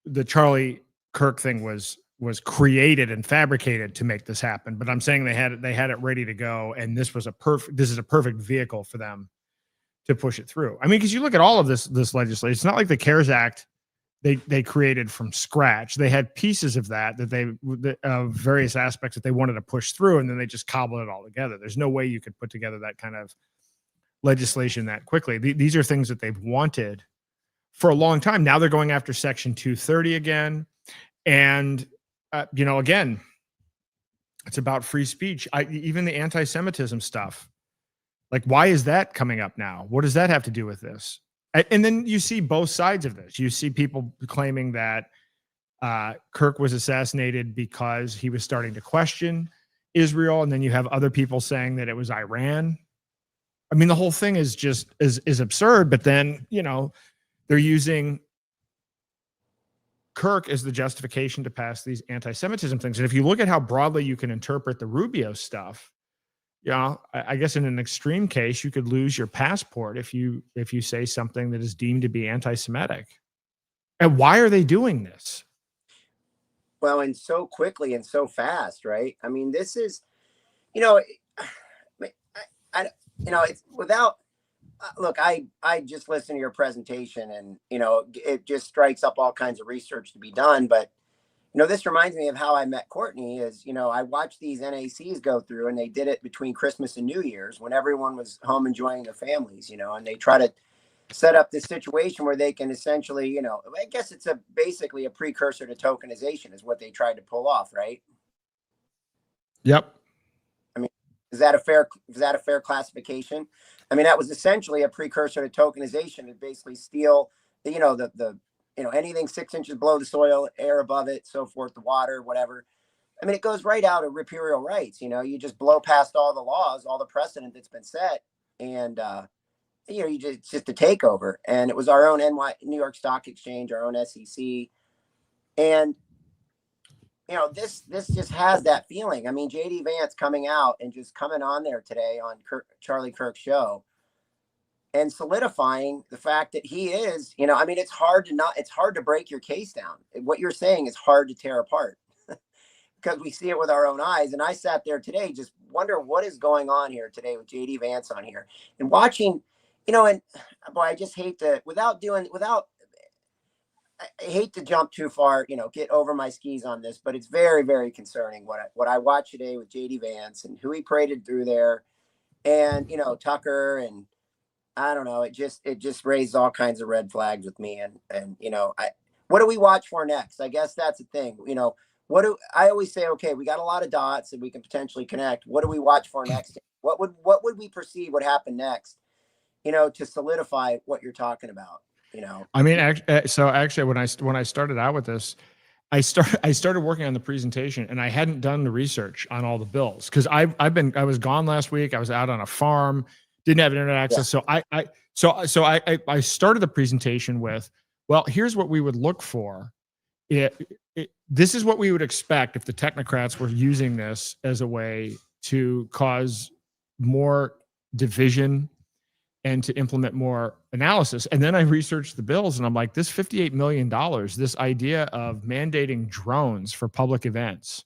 the Charlie Kirk thing was created and fabricated to make this happen. But I'm saying they had it ready to go. And this is a perfect vehicle for them to push it through. I mean, because you look at all of this legislation, it's not like the CARES Act they created from scratch. They had pieces of that various aspects that they wanted to push through, and then they just cobbled it all together. There's no way you could put together that kind of legislation that quickly. These are things that they've wanted for a long time. Now they're going after Section 230 again. And, again, it's about free speech. Even the anti-Semitism stuff. Like, why is that coming up now? What does that have to do with this? And then you see both sides of this. You see people claiming that Kirk was assassinated because he was starting to question Israel. And then you have other people saying that it was Iran. I mean, the whole thing is just is absurd. But then, they're using Kirk as the justification to pass these anti-Semitism things. And if you look at how broadly you can interpret the Rubio stuff, I guess in an extreme case, you could lose your passport if you say something that is deemed to be anti-Semitic. And why are they doing this? Well, and so quickly and so fast, right? I mean, this is, it's without. Look, I just listened to your presentation, and it just strikes up all kinds of research to be done, but. This reminds me of how I met Courtney is, I watched these NACs go through, and they did it between Christmas and New Year's when everyone was home enjoying their families, and they try to set up this situation where they can essentially, I guess it's basically a precursor to tokenization is what they tried to pull off, right? Yep. I mean, is that a fair classification? I mean, that was essentially a precursor to tokenization to basically steal the anything 6 inches below the soil, air above it, so forth, the water, whatever. I mean, it goes right out of riparial rights. You just blow past all the laws, all the precedent that's been set. And, it's just a takeover. And it was our own New York Stock Exchange, our own SEC. And, this just has that feeling. I mean, JD Vance coming out and just coming on there today on Charlie Kirk's show and solidifying the fact that he is, it's hard to break your case down. What you're saying is hard to tear apart because we see it with our own eyes. And I sat there today, just wonder what is going on here today with JD Vance on here and watching, and boy, I just hate to, I hate to jump too far, get over my skis on this, but it's very, very concerning what I watched today with JD Vance and who he paraded through there, and Tucker, and I don't know, it just raised all kinds of red flags with me, and what do we watch for next? I guess that's the thing. I always say, okay, we got a lot of dots that we can potentially connect. What do we watch for next? What would we perceive would happen next? To solidify what you're talking about. I mean, so actually, when I started out with this, I started working on the presentation, and I hadn't done the research on all the bills because I was gone last week. I was out on a farm, didn't have internet access, so I started the presentation with, well, here's what we would look for. This is what we would expect if the technocrats were using this as a way to cause more division and to implement more analysis. And then I researched the bills, and I'm like, this $58 million, this idea of mandating drones for public events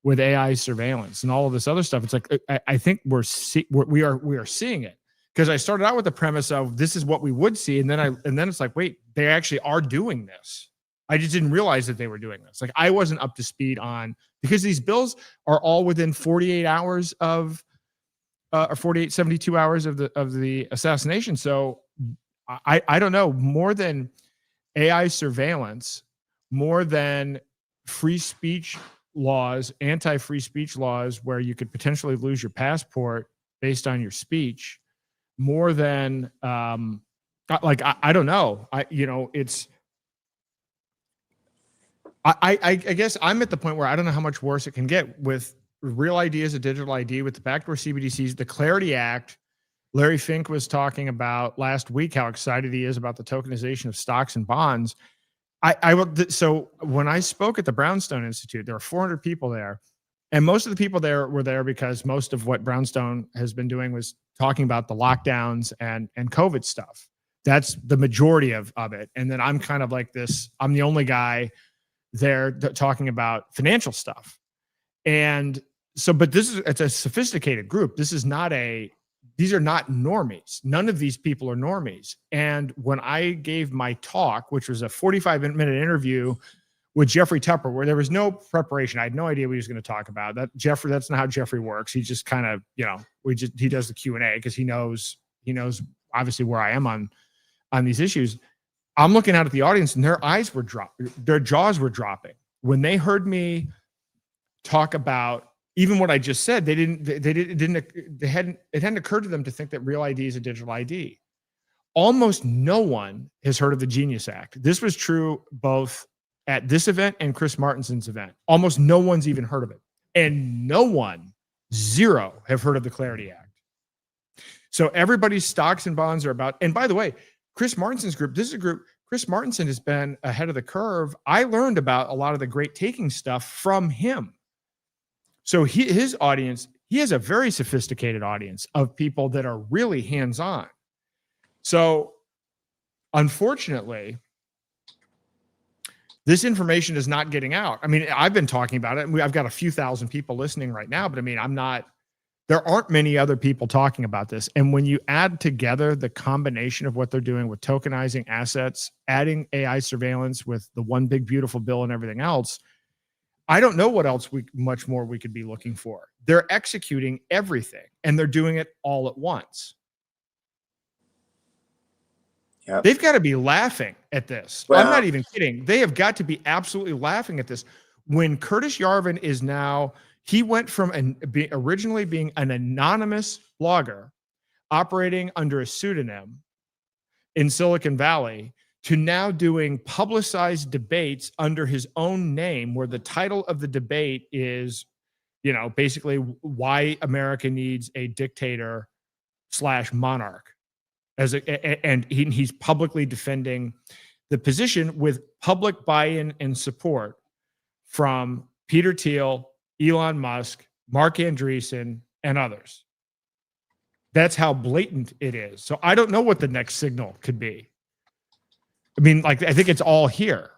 with AI surveillance and all of this other stuff. It's like, I think we are seeing it, because I started out with the premise of this is what we would see. And then it's like, wait, they actually are doing this. I just didn't realize that they were doing this. Like, I wasn't up to speed on, because these bills are all within 48 hours of, or 48, 72 hours of the assassination. So I don't know, more than AI surveillance, more than free speech laws, anti-free speech laws, where you could potentially lose your passport based on your speech, more than I don't know. I guess I'm at the point where I don't know how much worse it can get with Real ID as a digital ID, with the backdoor CBDCs, the Clarity Act. Larry Fink was talking about last week how excited he is about the tokenization of stocks and bonds. So when I spoke at the Brownstone Institute, there were 400 people there, and most of the people there were there because most of what Brownstone has been doing was talking about the lockdowns and COVID stuff. That's the majority of it. And then I'm kind of like this, I'm the only guy there talking about financial stuff. And so, but it's a sophisticated group. These are not normies. None of these people are normies. And when I gave my talk, which was a 45-minute interview with Jeffrey Tupper, where there was no preparation, I had no idea what he was going to talk about. That's not how Jeffrey works. He just kind of, he does the Q&A because he knows obviously where I am on these issues. I'm looking out at the audience, and their jaws were dropping when they heard me talk about even what I just said. It hadn't occurred to them to think that Real ID is a digital ID. Almost no one has heard of the Genius Act. This was true both at this event and Chris Martinson's event. Almost no one's even heard of it. And zero have heard of the Clarity Act. So everybody's stocks and bonds are about, and by the way, Chris Martinson's group, this is a group, Chris Martinson has been ahead of the curve. I learned about a lot of the great taking stuff from him. So his audience, he has a very sophisticated audience of people that are really hands-on. So unfortunately, this information is not getting out. I mean, I've been talking about it, and I've got a few thousand people listening right now, but I mean, there aren't many other people talking about this. And when you add together the combination of what they're doing with tokenizing assets, adding AI surveillance with the one big beautiful bill and everything else, I don't know what else much more we could be looking for. They're executing everything, and they're doing it all at once. Yep. They've got to be laughing at this. Well, I'm not even kidding. They have got to be absolutely laughing at this. When Curtis Yarvin is now, he went from originally being an anonymous blogger operating under a pseudonym in Silicon Valley to now doing publicized debates under his own name, where the title of the debate is, basically why America needs a dictator / monarch. And he's publicly defending the position with public buy-in and support from Peter Thiel, Elon Musk, Mark Andreessen, and others. That's how blatant it is. So I don't know what the next signal could be. I mean, I think it's all here.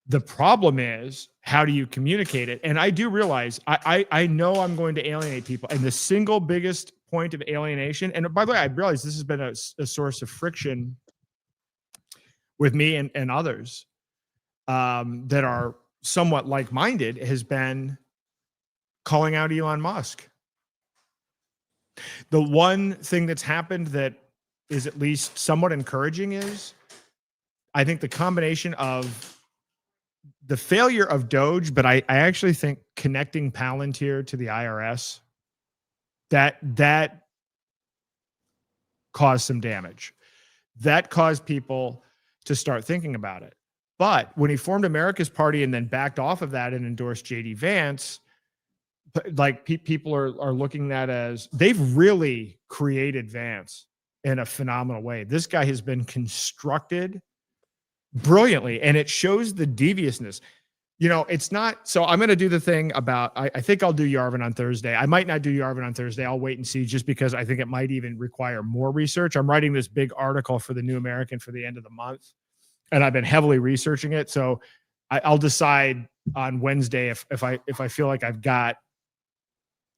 The problem is, how do you communicate it? And I do realize, I know I'm going to alienate people. And the single biggest point of alienation, and by the way, I realize this has been a source of friction with me and others that are somewhat like-minded has been calling out Elon Musk. The one thing that's happened that is at least somewhat encouraging is I think the combination of the failure of Doge, but I actually think connecting Palantir to the IRS, that caused some damage. That caused people to start thinking about it. But when he formed America's Party and then backed off of that and endorsed JD Vance, like people are looking at as they've really created Vance in a phenomenal way. This guy has been constructed brilliantly, and it shows the deviousness. You know, it's not, so I'm going to do the thing about, I think I'll do Yarvin on Thursday. I might not do Yarvin on Thursday. I'll wait and see, just because I think it might even require more research. I'm writing this big article for the New American for the end of the month, and I've been heavily researching it. So I'll decide on Wednesday if I feel like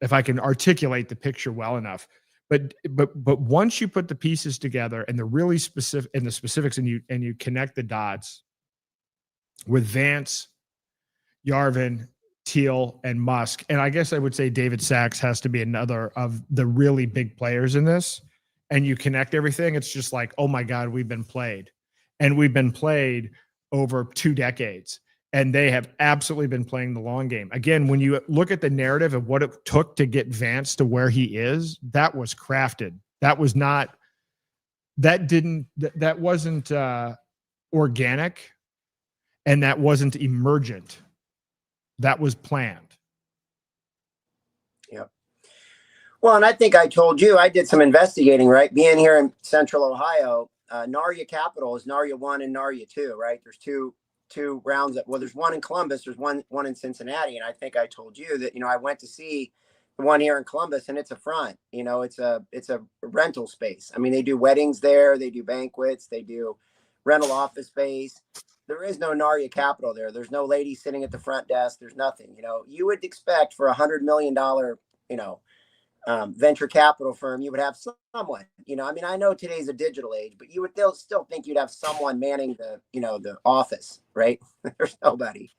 if I can articulate the picture well enough. But once you put the pieces together and the really specific and the specifics, and you connect the dots with Vance, Yarvin, Thiel, and Musk, and I guess I would say David Sachs has to be another of the really big players in this, and you connect everything, it's just like, oh my God, we've been played. And we've been played over 2 decades. And they have absolutely been playing the long game. Again, when you look at the narrative of what it took to get Vance to where he is, that was crafted. That was not, that wasn't organic, and that wasn't emergent. That was planned. Yep. Well, and I think I told you, I did some investigating, right? Being here in Central Ohio, Narya Capital is Narya 1 and Narya 2, right? There's two rounds well, there's one in Columbus, there's one in Cincinnati. And I think I told you that, I went to see the one here in Columbus, and it's a front, it's a rental space. I mean, they do weddings there, they do banquets, they do rental office space. There is no Narya Capital there. There's no lady sitting at the front desk. There's nothing, you would expect for $100 million, venture capital firm, you would have someone, I mean, I know today's a digital age, but you would still think you'd have someone manning the office, right? There's nobody.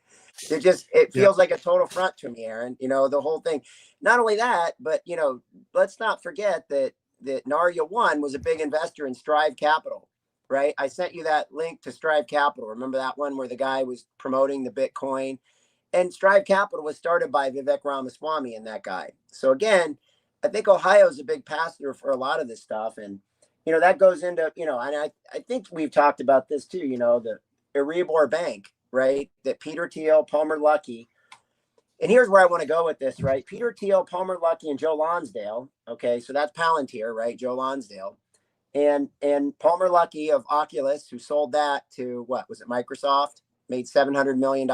It feels like a total front to me, Aaron, the whole thing. Not only that, but, let's not forget that Narya 1 was a big investor in Strive Capital, right? I sent you that link to Strive Capital. Remember that one where the guy was promoting the Bitcoin? And Strive Capital was started by Vivek Ramaswamy and that guy. So again, I think Ohio is a big pass-through for a lot of this stuff. And, that goes into, and I think we've talked about this too, the Erebor Bank, right? That Peter Thiel, Palmer Luckey, and here's where I want to go with this, right? Peter Thiel, Palmer Luckey, and Joe Lonsdale. Okay. So that's Palantir, right? Joe Lonsdale. And Palmer Luckey of Oculus, who sold that to, what was it, Microsoft, made $700 million.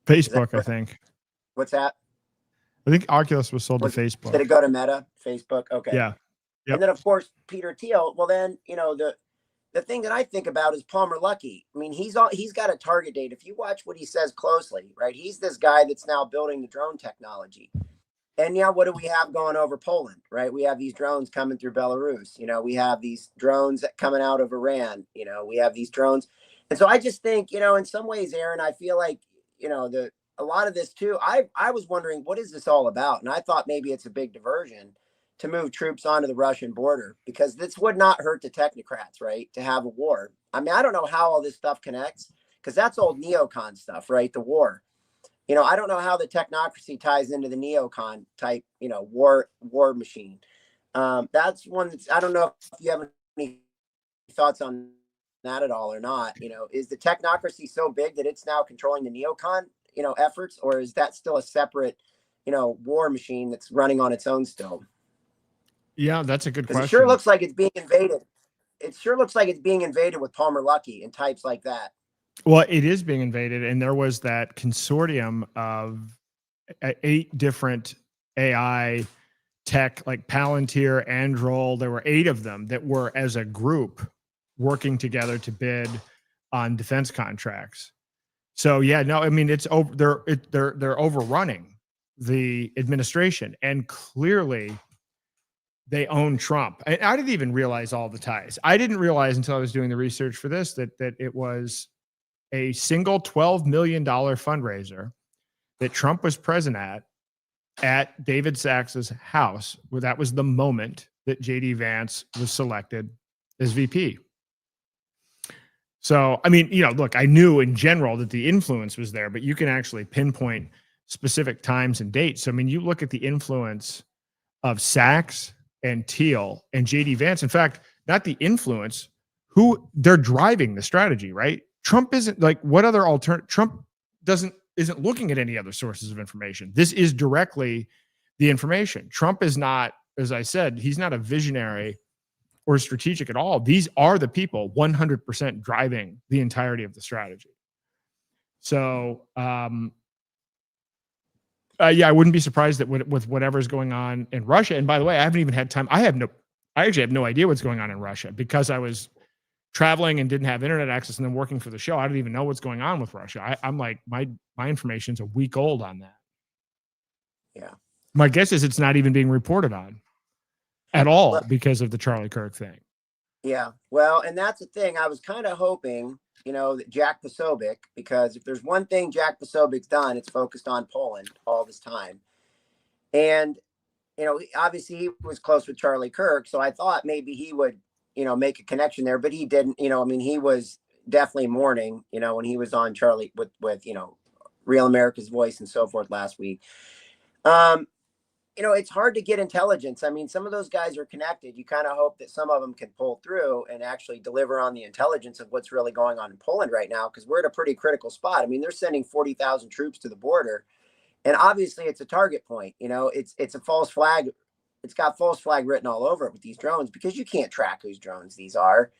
Facebook, I think. What's that? I think Oculus was sold to Facebook. Did it go to Meta? Facebook? Okay. Yeah. Yep. And then, of course, Peter Thiel. Well, then, the thing that I think about is Palmer Luckey. I mean, he's got a target date. If you watch what he says closely, right, he's this guy that's now building the drone technology. And what do we have going over Poland, right? We have these drones coming through Belarus. We have these drones coming out of Iran. We have these drones. And so I just think, in some ways, Aaron, I feel like, a lot of this too, I was wondering, what is this all about? And I thought maybe it's a big diversion to move troops onto the Russian border, because this would not hurt the technocrats, right? To have a war. I mean, I don't know how all this stuff connects, because that's old neocon stuff, right? The war. I don't know how the technocracy ties into the neocon type, war machine. That's one that's, I don't know if you have any thoughts on that at all or not. Is the technocracy so big that it's now controlling the neocon efforts, or is that still a separate war machine that's running on its own still? Yeah, that's a good question. It sure looks like it's being invaded. It sure looks like it's being invaded with Palmer Luckey and types like that. Well, it is being invaded, and there was that consortium of 8 different AI tech, like Palantir, Androl. There were 8 of them that were, as a group, working together to bid on defense contracts. So yeah, no, I mean, it's over. They're overrunning the administration, and clearly they own Trump. And I didn't even realize all the ties. I didn't realize until I was doing the research for this that it was a single $12 million fundraiser that Trump was present at David Sachs's house, where that was the moment that JD Vance was selected as VP. So, I mean, look, I knew in general that the influence was there, but you can actually pinpoint specific times and dates. So, I mean, you look at the influence of Sachs and Thiel and JD Vance. In fact, not the influence, who they're driving the strategy, right? Trump isn't like what other alternative. Trump isn't looking at any other sources of information. This is directly the information. Trump is not, as I said, he's not a visionary or strategic at all. These are the people 100% driving the entirety of the strategy. So, yeah, I wouldn't be surprised that with whatever's going on in Russia. And by the way, I haven't even had time. I actually have no idea what's going on in Russia because I was traveling and didn't have internet access and then working for the show. I don't even know what's going on with Russia. I'm like, my information's a week old on that. Yeah. My guess is it's not even being reported on at all because of the Charlie Kirk thing. Yeah. Well, and that's the thing. I was kind of hoping, that Jack Posobiec, because if there's one thing Jack Posobiec's done, it's focused on Poland all this time. And, obviously he was close with Charlie Kirk. So I thought maybe he would, make a connection there, but he didn't, he was definitely mourning, when he was on Charlie with, Real America's Voice and so forth last week. It's hard to get intelligence. I mean, some of those guys are connected. You kind of hope that some of them can pull through and actually deliver on the intelligence of what's really going on in Poland right now, because we're at a pretty critical spot. I mean, they're sending 40,000 troops to the border, and obviously it's a target point. It's a false flag. It's got false flag written all over it with these drones because you can't track whose drones these are.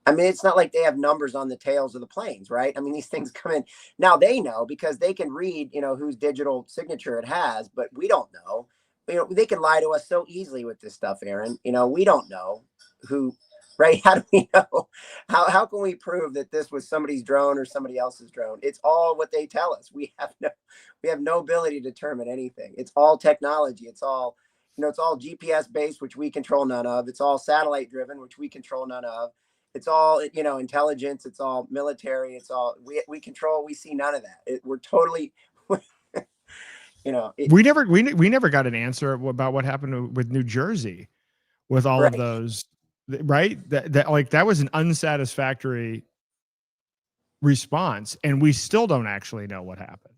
I mean, it's not like they have numbers on the tails of the planes, right? I mean, these things come in. Now they know because they can read, whose digital signature it has, but we don't know. They can lie to us so easily with this stuff, Aaron. We don't know who, right? How do we know? How can we prove that this was somebody's drone or somebody else's drone? It's all what they tell us. We have no ability to determine anything. It's all technology. It's all, it's all GPS based, which we control none of. It's all satellite driven, which we control none of. It's all, intelligence. It's all military. It's all we control. We see none of that. We're totally. We never got an answer about what happened with New Jersey with all of those, right? That was an unsatisfactory response, and we still don't actually know what happened.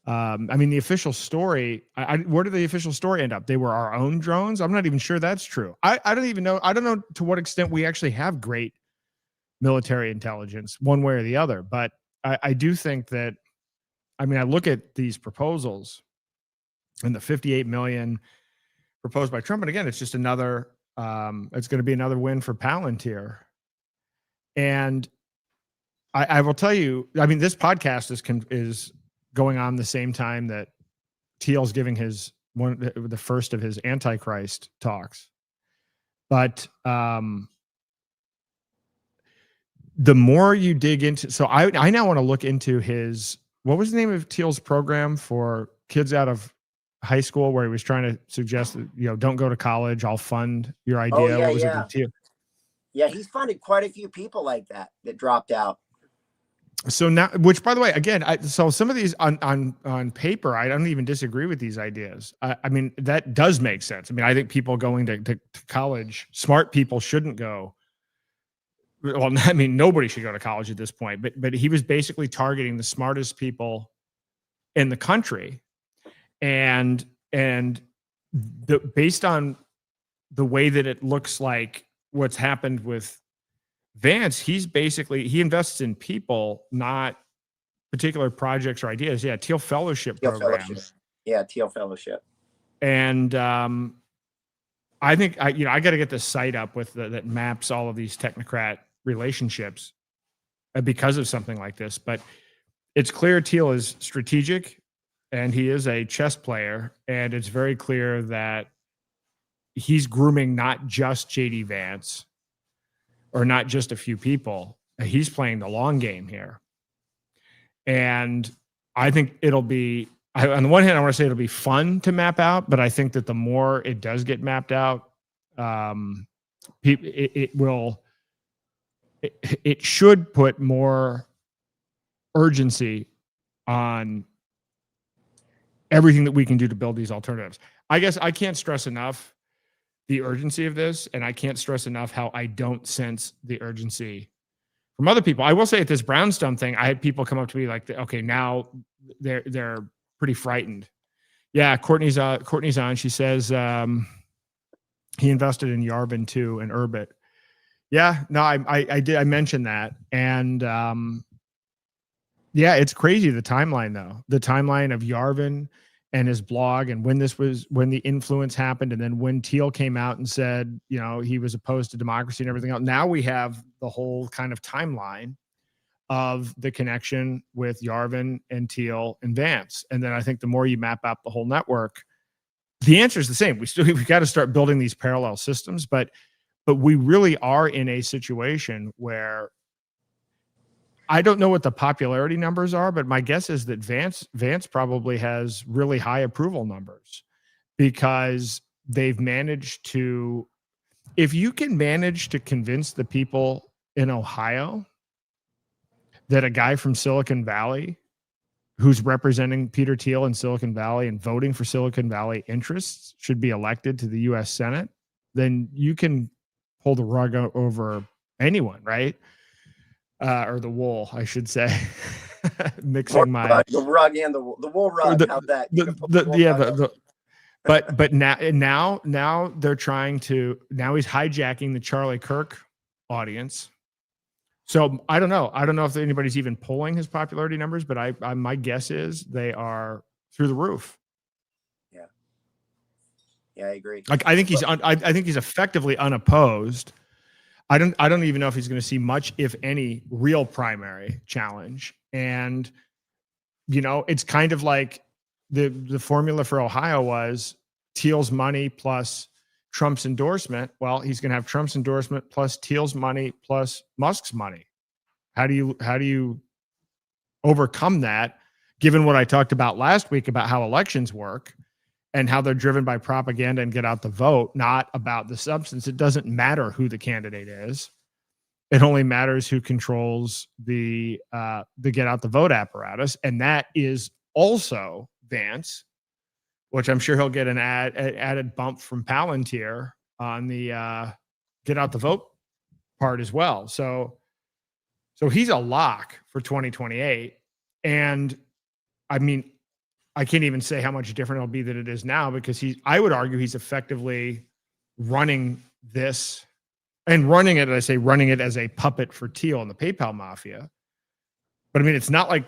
I mean, the official story, where did the official story end up? They were our own drones. I'm not even sure that's true. I don't even know. I don't know to what extent we actually have great military intelligence one way or the other, but I do think that, I mean, I look at these proposals and the 58 million proposed by Trump. And again, it's just another, it's going to be another win for Palantir. And I will tell you, I mean, this podcast is going on the same time that Thiel's giving the first of his Antichrist talks. But the more you dig into, so I now want to look into what was the name of Thiel's program for kids out of high school, where he was trying to suggest that, don't go to college, I'll fund your idea. Oh, yeah, what was yeah. it? Thiel? Yeah, he's funded quite a few people like that dropped out. So now, which by the way, again, so some of these on paper, I don't even disagree with these ideas. I mean, that does make sense. I mean, I think people going to college, smart people shouldn't go. Well, I mean, nobody should go to college at this point, but he was basically targeting the smartest people in the country. And based on the way that it looks like what's happened with Vance, he invests in people, not particular projects or ideas. Yeah. Thiel Fellowship programs. Yeah. Thiel Fellowship. And I think I got to get this site up that maps all of these technocrat relationships because of something like this. But it's clear Thiel is strategic and he is a chess player, and it's very clear that he's grooming not just JD Vance or not just a few people. He's playing the long game here. And I think it'll be on the one hand, I want to say it'll be fun to map out, but I think that the more it does get mapped out, it should put more urgency on everything that we can do to build these alternatives. I guess I can't stress enough the urgency of this, and I can't stress enough how I don't sense the urgency from other people. I will say at this brownstone thing, I had people come up to me like, okay, now they're pretty frightened. Yeah, Courtney's on. She says he invested in Yarvin too and Urbit. Yeah, no, I did. I mentioned that, and yeah, it's crazy the timeline though. The timeline of Yarvin and his blog, and when the influence happened, and then when Thiel came out and said, you know, he was opposed to democracy and everything else. Now we have the whole kind of timeline of the connection with Yarvin and Thiel and Vance. And then I think the more you map out the whole network, the answer is the same. We've got to start building these parallel systems, but we really are in a situation where I don't know what the popularity numbers are, but my guess is that Vance probably has really high approval numbers, because they've managed to, if you can manage to convince the people in Ohio that a guy from Silicon Valley who's representing Peter Thiel in Silicon Valley and voting for Silicon Valley interests should be elected to the US Senate, then you can pull the rug over anyone, right? Or the wool, I should say. Mixing the rug and the wool rug. How's that? But now they're trying to. Now he's hijacking the Charlie Kirk audience. So I don't know. I don't know if anybody's even polling his popularity numbers, but I my guess is they are through the roof. Yeah, I agree. Like I think he's effectively unopposed. I don't even know if he's going to see much, if any, real primary challenge. And, you know, it's kind of like the formula for Ohio was Thiel's money plus Trump's endorsement. Well, he's going to have Trump's endorsement plus Thiel's money plus Musk's money. How do you overcome that, given what I talked about last week about how elections work and how they're driven by propaganda and get out the vote, not about the substance? It doesn't matter who the candidate is. It only matters who controls the get out the vote apparatus. And that is also Vance, which I'm sure he'll get an added bump from Palantir on the get out the vote part as well. So he's a lock for 2028. And I mean, I can't even say how much different it'll be than it is now, because I would argue he's effectively running this and running it as a puppet for Thiel and the PayPal mafia. But I mean, it's not like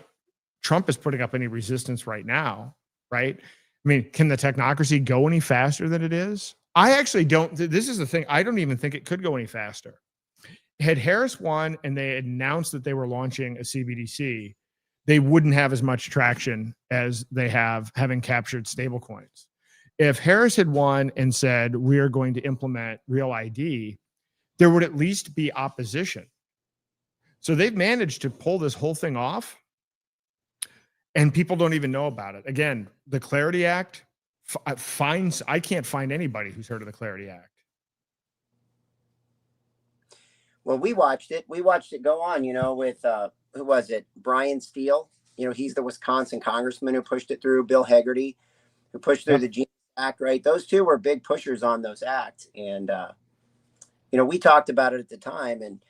Trump is putting up any resistance right now, right? I mean, can the technocracy go any faster than it is? I actually don't. This is the thing. I don't even think it could go any faster. Had Harris won and they announced that they were launching a CBDC, they wouldn't have as much traction as they have having captured stablecoins. If Harris had won and said, we are going to implement Real ID, there would at least be opposition. So they've managed to pull this whole thing off, and people don't even know about it. Again, the Clarity Act I can't find anybody who's heard of the Clarity Act. Well, we watched it. We watched it go on, you know, with who was it? Brian Steele. You know, he's the Wisconsin congressman who pushed it through. Bill Hagerty, who pushed through the Genius Act, right? Those two were big pushers on those acts. And, you know, we talked about it at the time. And,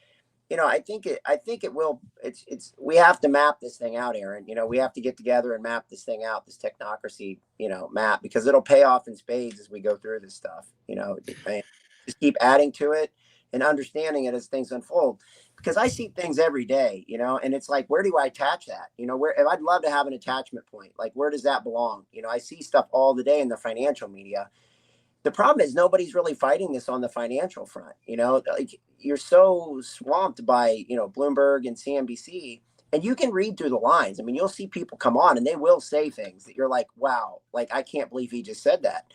you know, I think it will, we have to map this thing out, Aaron. You know, we have to get together and map this thing out, this technocracy, you know, map, because it'll pay off in spades as we go through this stuff. You know, just keep adding to it and understanding it as things unfold. Because I see things every day, you know, and it's like, where do I attach that? You know, where I'd love to have an attachment point. Like, where does that belong? You know, I see stuff all the day in the financial media. The problem is nobody's really fighting this on the financial front. You know, like, you're so swamped by, you know, Bloomberg and CNBC, and you can read through the lines. I mean, you'll see people come on and they will say things that you're like, wow, like, I can't believe he just said that.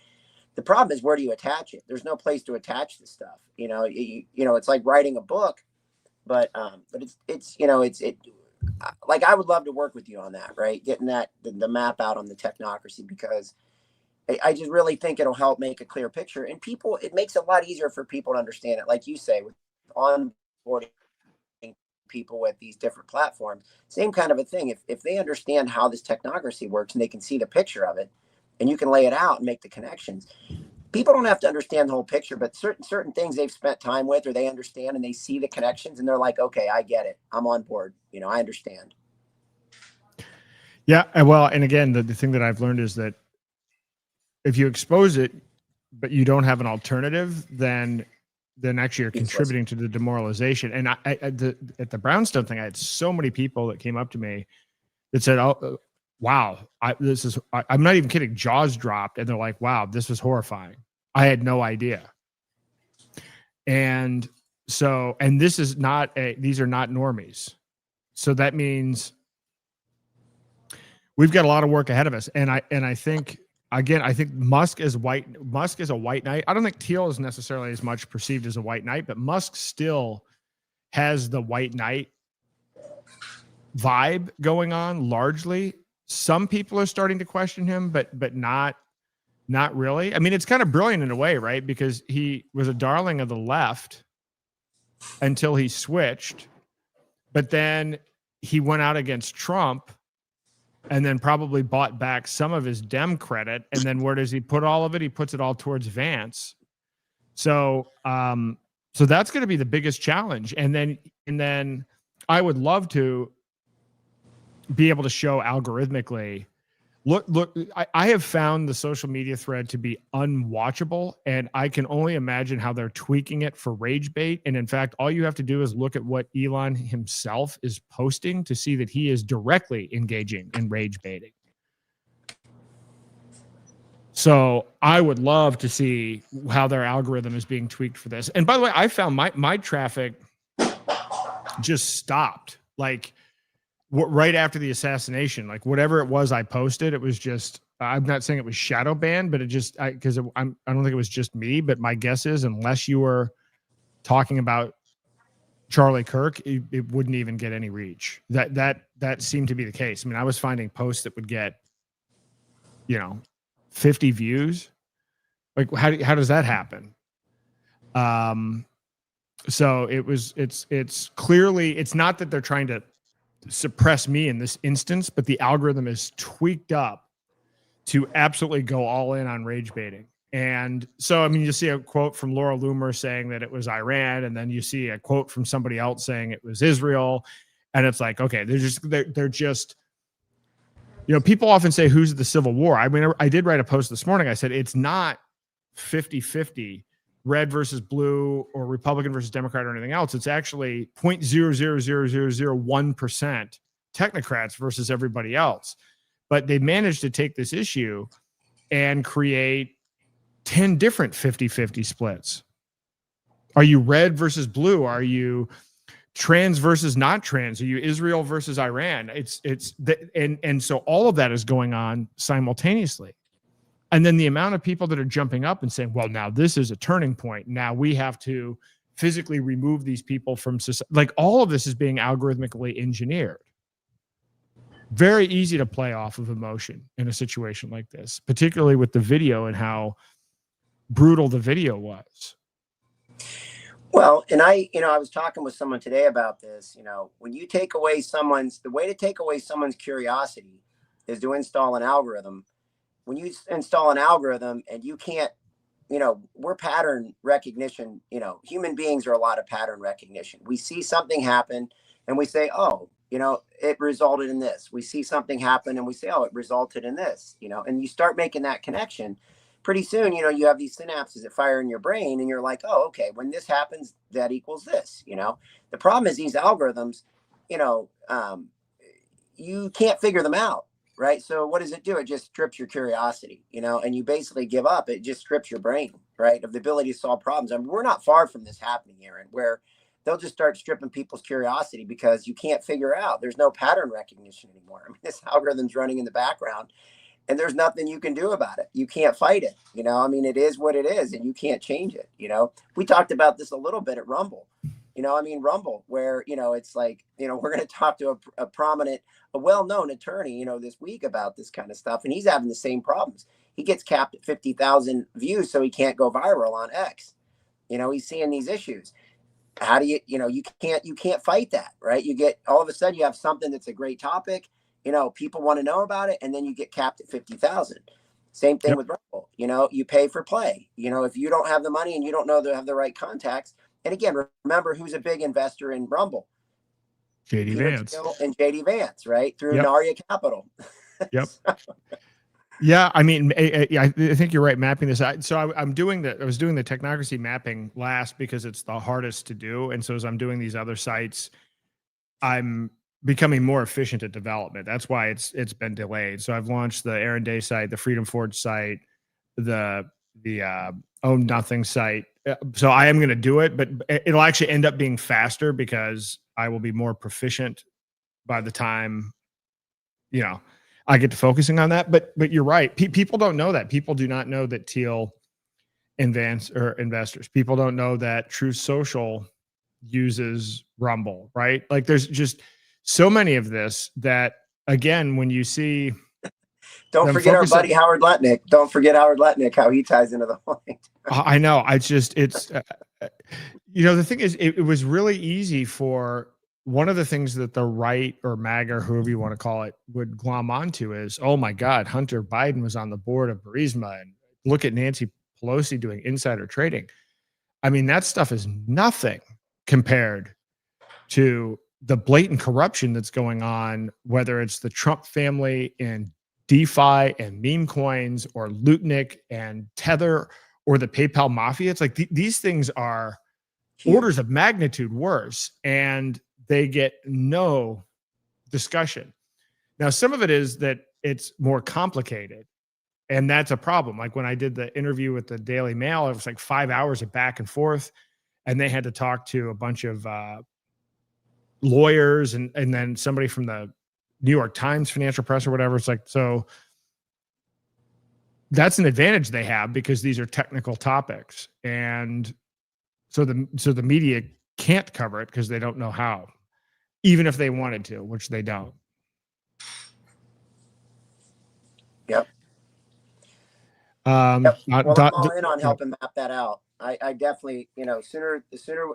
The problem is, where do you attach it? There's no place to attach this stuff. You know, you know, it's like writing a book. But it's you know, like I would love to work with you on that, right? Getting that the map out on the technocracy, because I just really think it'll help make a clear picture, and people, it makes it a lot easier for people to understand it. Like you say, with onboarding people with these different platforms, same kind of a thing. If they understand how this technocracy works and they can see the picture of it, and you can lay it out and make the connections. People don't have to understand the whole picture, but certain things they've spent time with, or they understand and they see the connections, and they're like, okay, I get it. I'm on board. You know, I understand. Yeah. Well, and again, the thing that I've learned is that if you expose it, but you don't have an alternative, then actually you're contributing to the demoralization. And at the Brownstone thing, I had so many people that came up to me that said, "Oh, wow, I'm not even kidding. Jaws dropped." And they're like, "Wow, this was horrifying. I had no idea." And so, and this is not these are not normies. So that means we've got a lot of work ahead of us. And I think, again, I think Musk is a white knight. I don't think Thiel is necessarily as much perceived as a white knight, but Musk still has the white knight vibe going on largely. Some people are starting to question him, but not really. I mean, it's kind of brilliant in a way, right? Because he was a darling of the left until he switched, but then he went out against Trump and then probably bought back some of his Dem credit. And then where does he put all of it? He puts it all towards Vance. So that's going to be the biggest challenge. And then I would love to be able to show algorithmically, look, I have found the social media thread to be unwatchable, and I can only imagine how they're tweaking it for rage bait. And in fact, all you have to do is look at what Elon himself is posting to see that he is directly engaging in rage baiting. So I would love to see how their algorithm is being tweaked for this. And by the way, I found my traffic just stopped. Like, right after the assassination, like whatever it was I posted, it was just, I'm not saying it was shadow banned, but it just, I don't think it was just me, but my guess is unless you were talking about Charlie Kirk, it wouldn't even get any reach. That seemed to be the case. I mean, I was finding posts that would get, 50 views. Like how does that happen? So it's clearly, it's not that they're trying to suppress me in this instance, but the algorithm is tweaked up to absolutely go all in on rage baiting. And so, I mean, you see a quote from Laura Loomer saying that it was Iran, and then you see a quote from somebody else saying it was Israel. And it's like, okay, they're just, people often say, who's the Civil War? I mean, I did write a post this morning. I said, it's not 50-50. Red versus blue or Republican versus Democrat or anything else. It's actually 0.00001% technocrats versus everybody else. But they managed to take this issue and create 10 different 50-50 splits. Are you red versus blue? Are you trans versus not trans? Are you Israel versus Iran? And so all of that is going on simultaneously. And then the amount of people that are jumping up and saying, well, now this is a turning point. Now we have to physically remove these people from society. Like, all of this is being algorithmically engineered. Very easy to play off of emotion in a situation like this, particularly with the video and how brutal the video was. Well, and I was talking with someone today about this. When you take away the way to take away someone's curiosity is to install an algorithm. When you install an algorithm and you can't, we're pattern recognition, human beings are a lot of pattern recognition. We see something happen and we say, oh, it resulted in this. We see something happen and we say, oh, it resulted in this, and you start making that connection. Pretty soon, you have these synapses that fire in your brain and you're like, oh, okay, when this happens, that equals this, The problem is these algorithms, you can't figure them out. Right. So what does it do? It just strips your curiosity, and you basically give up. It just strips your brain, right, of the ability to solve problems. I mean, we're not far from this happening, Aaron, where they'll just start stripping people's curiosity because you can't figure out. There's no pattern recognition anymore. I mean, this algorithm's running in the background and there's nothing you can do about it. You can't fight it. I mean, it is what it is and you can't change it. We talked about this a little bit at Rumble. I mean, Rumble, where, it's like, we're going to talk to a prominent, a well-known attorney, this week about this kind of stuff. And he's having the same problems. He gets capped at 50,000 views, so he can't go viral on X. He's seeing these issues. How do you can't fight that, right? You get, all of a sudden you have something that's a great topic, people want to know about it, and then you get capped at 50,000. Same thing with Rumble. You pay for play. If you don't have the money and you don't know they have the right contacts. And again, remember who's a big investor in Rumble? JD Vance. And JD Vance, right? Through Narya Capital. Yep. Yeah, I mean, I think you're right mapping this out. So I was doing the Technocracy mapping last because it's the hardest to do. And so as I'm doing these other sites, I'm becoming more efficient at development. That's why it's been delayed. So I've launched the Aaron Day site, the Freedom Forge site, the Own Nothing site. So I am going to do it, but it'll actually end up being faster because I will be more proficient by the time, I get to focusing on that. But you're right. People don't know that. People do not know that Teal investors. People don't know that Truth Social uses Rumble, right? Like there's just so many of this that, again, when you see, don't forget our buddy Howard Lutnick. Don't forget Howard Lutnick, how he ties into the whole thing. I know. The thing is, it was really easy for one of the things that the right or MAGA, or whoever you want to call it, would glom onto is, oh my God, Hunter Biden was on the board of Burisma, and look at Nancy Pelosi doing insider trading. I mean, that stuff is nothing compared to the blatant corruption that's going on, whether it's the Trump family and DeFi and meme coins, or Lutnick and Tether, or the PayPal mafia. It's like these things are orders of magnitude worse, and they get no discussion. Now, some of it is that it's more complicated, and that's a problem. Like when I did the interview with the Daily Mail, it was like 5 hours of back and forth, and they had to talk to a bunch of lawyers and then somebody from the New York Times financial press or whatever. It's like, so that's an advantage they have because these are technical topics. And so the media can't cover it because they don't know how, even if they wanted to, which they don't. Yep. Well, I'm all in on helping map that out. I definitely, the sooner,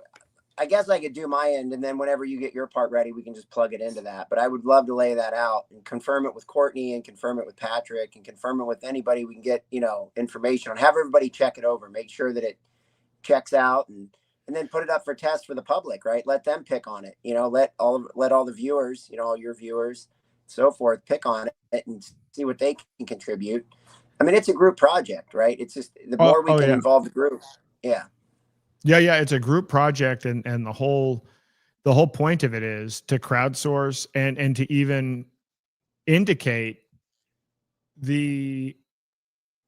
I guess I could do my end, and then whenever you get your part ready, we can just plug it into that. But I would love to lay that out and confirm it with Courtney and confirm it with Patrick and confirm it with anybody we can get, information on. Have everybody check it over, make sure that it checks out, and then put it up for test for the public, right? Let them pick on it, let all the viewers, all your viewers, so forth, pick on it and see what they can contribute. I mean, it's a group project, right? It's just the more we can involve the group. Yeah. Yeah, it's a group project, and the whole point of it is to crowdsource and to even indicate the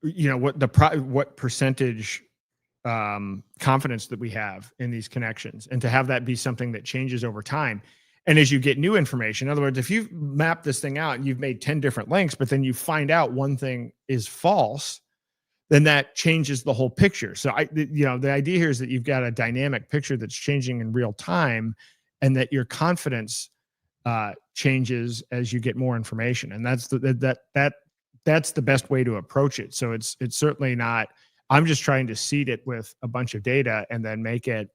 what percentage confidence that we have in these connections, and to have that be something that changes over time. And as you get new information, in other words, if you've mapped this thing out and you've made 10 different links, but then you find out one thing is false, then that changes the whole picture. So the idea here is that you've got a dynamic picture that's changing in real time, and that your confidence changes as you get more information. And that's the best way to approach it. So it's certainly not, I'm just trying to seed it with a bunch of data and then make it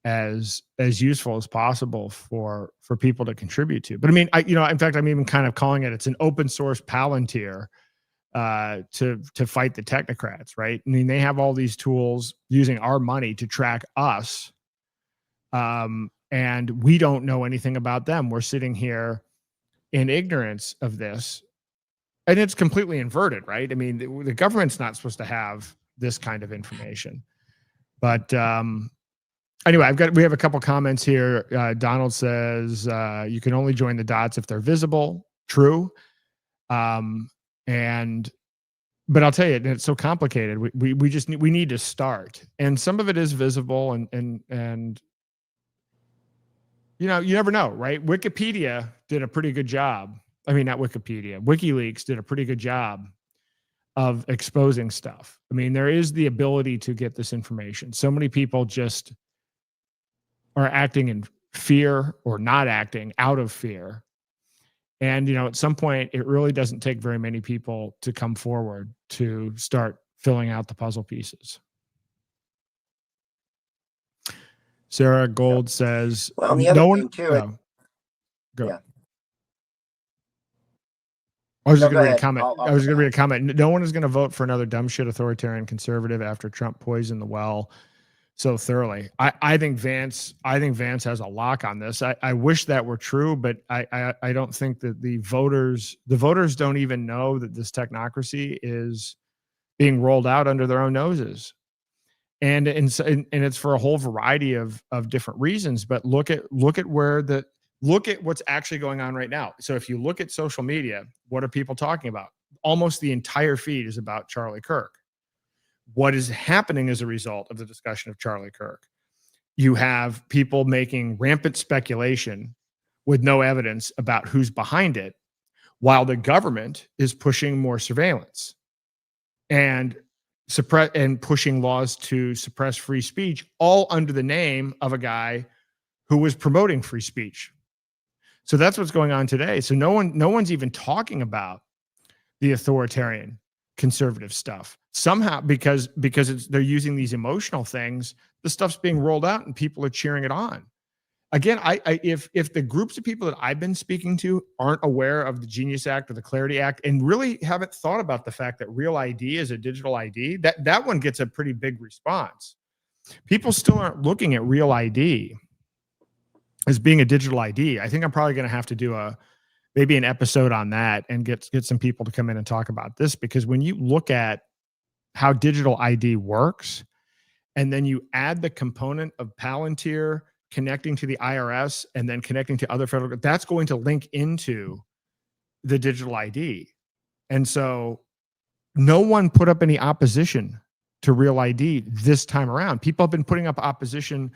as useful as possible for people to contribute to. But I mean, in fact, I'm even kind of calling it's an open source Palantir to fight the technocrats, right? I mean, they have all these tools using our money to track us, and we don't know anything about them. We're sitting here in ignorance of this, and it's completely inverted, right? I mean, the government's not supposed to have this kind of information. But anyway, we have a couple comments here. Donald says you can only join the dots if they're visible. True. But I'll tell you, it's so complicated. We need to start, and some of it is visible, and you never know, right? Wikipedia did a pretty good job. I mean, not Wikipedia. WikiLeaks did a pretty good job of exposing stuff. I mean, there is the ability to get this information. So many people just are acting in fear or not acting out of fear. And, at some point, it really doesn't take very many people to come forward to start filling out the puzzle pieces. Sarah Gold says, Well, and the other thing too, go. Yeah. I was No, just going go to read a ahead. comment. I was going to read a comment. No one is going to vote for another dumb shit authoritarian conservative after Trump poisoned the well so thoroughly. I think Vance has a lock on this. I wish that were true, but I don't think that the voters don't even know that this technocracy is being rolled out under their own noses. And it's for a whole variety of different reasons. But look at what's actually going on right now. So if you look at social media, what are people talking about? Almost the entire feed is about Charlie Kirk. What is happening as a result of the discussion of Charlie Kirk? You have people making rampant speculation with no evidence about who's behind it, while the government is pushing more surveillance and pushing laws to suppress free speech, all under the name of a guy who was promoting free speech. So that's what's going on today. So no one's even talking about the authoritarian conservative stuff. Somehow, because they're using these emotional things, the stuff's being rolled out and people are cheering it on. Again, if the groups of people that I've been speaking to aren't aware of the Genius Act or the Clarity Act and really haven't thought about the fact that Real ID is a digital ID, that one gets a pretty big response. People still aren't looking at Real ID as being a digital ID. I think I'm probably going to have to do maybe an episode on that and get some people to come in and talk about this, because when you look at how digital ID works, and then you add the component of Palantir connecting to the IRS and then connecting to other federal, that's going to link into the digital ID. And so no one put up any opposition to Real ID this time around. People have been putting up opposition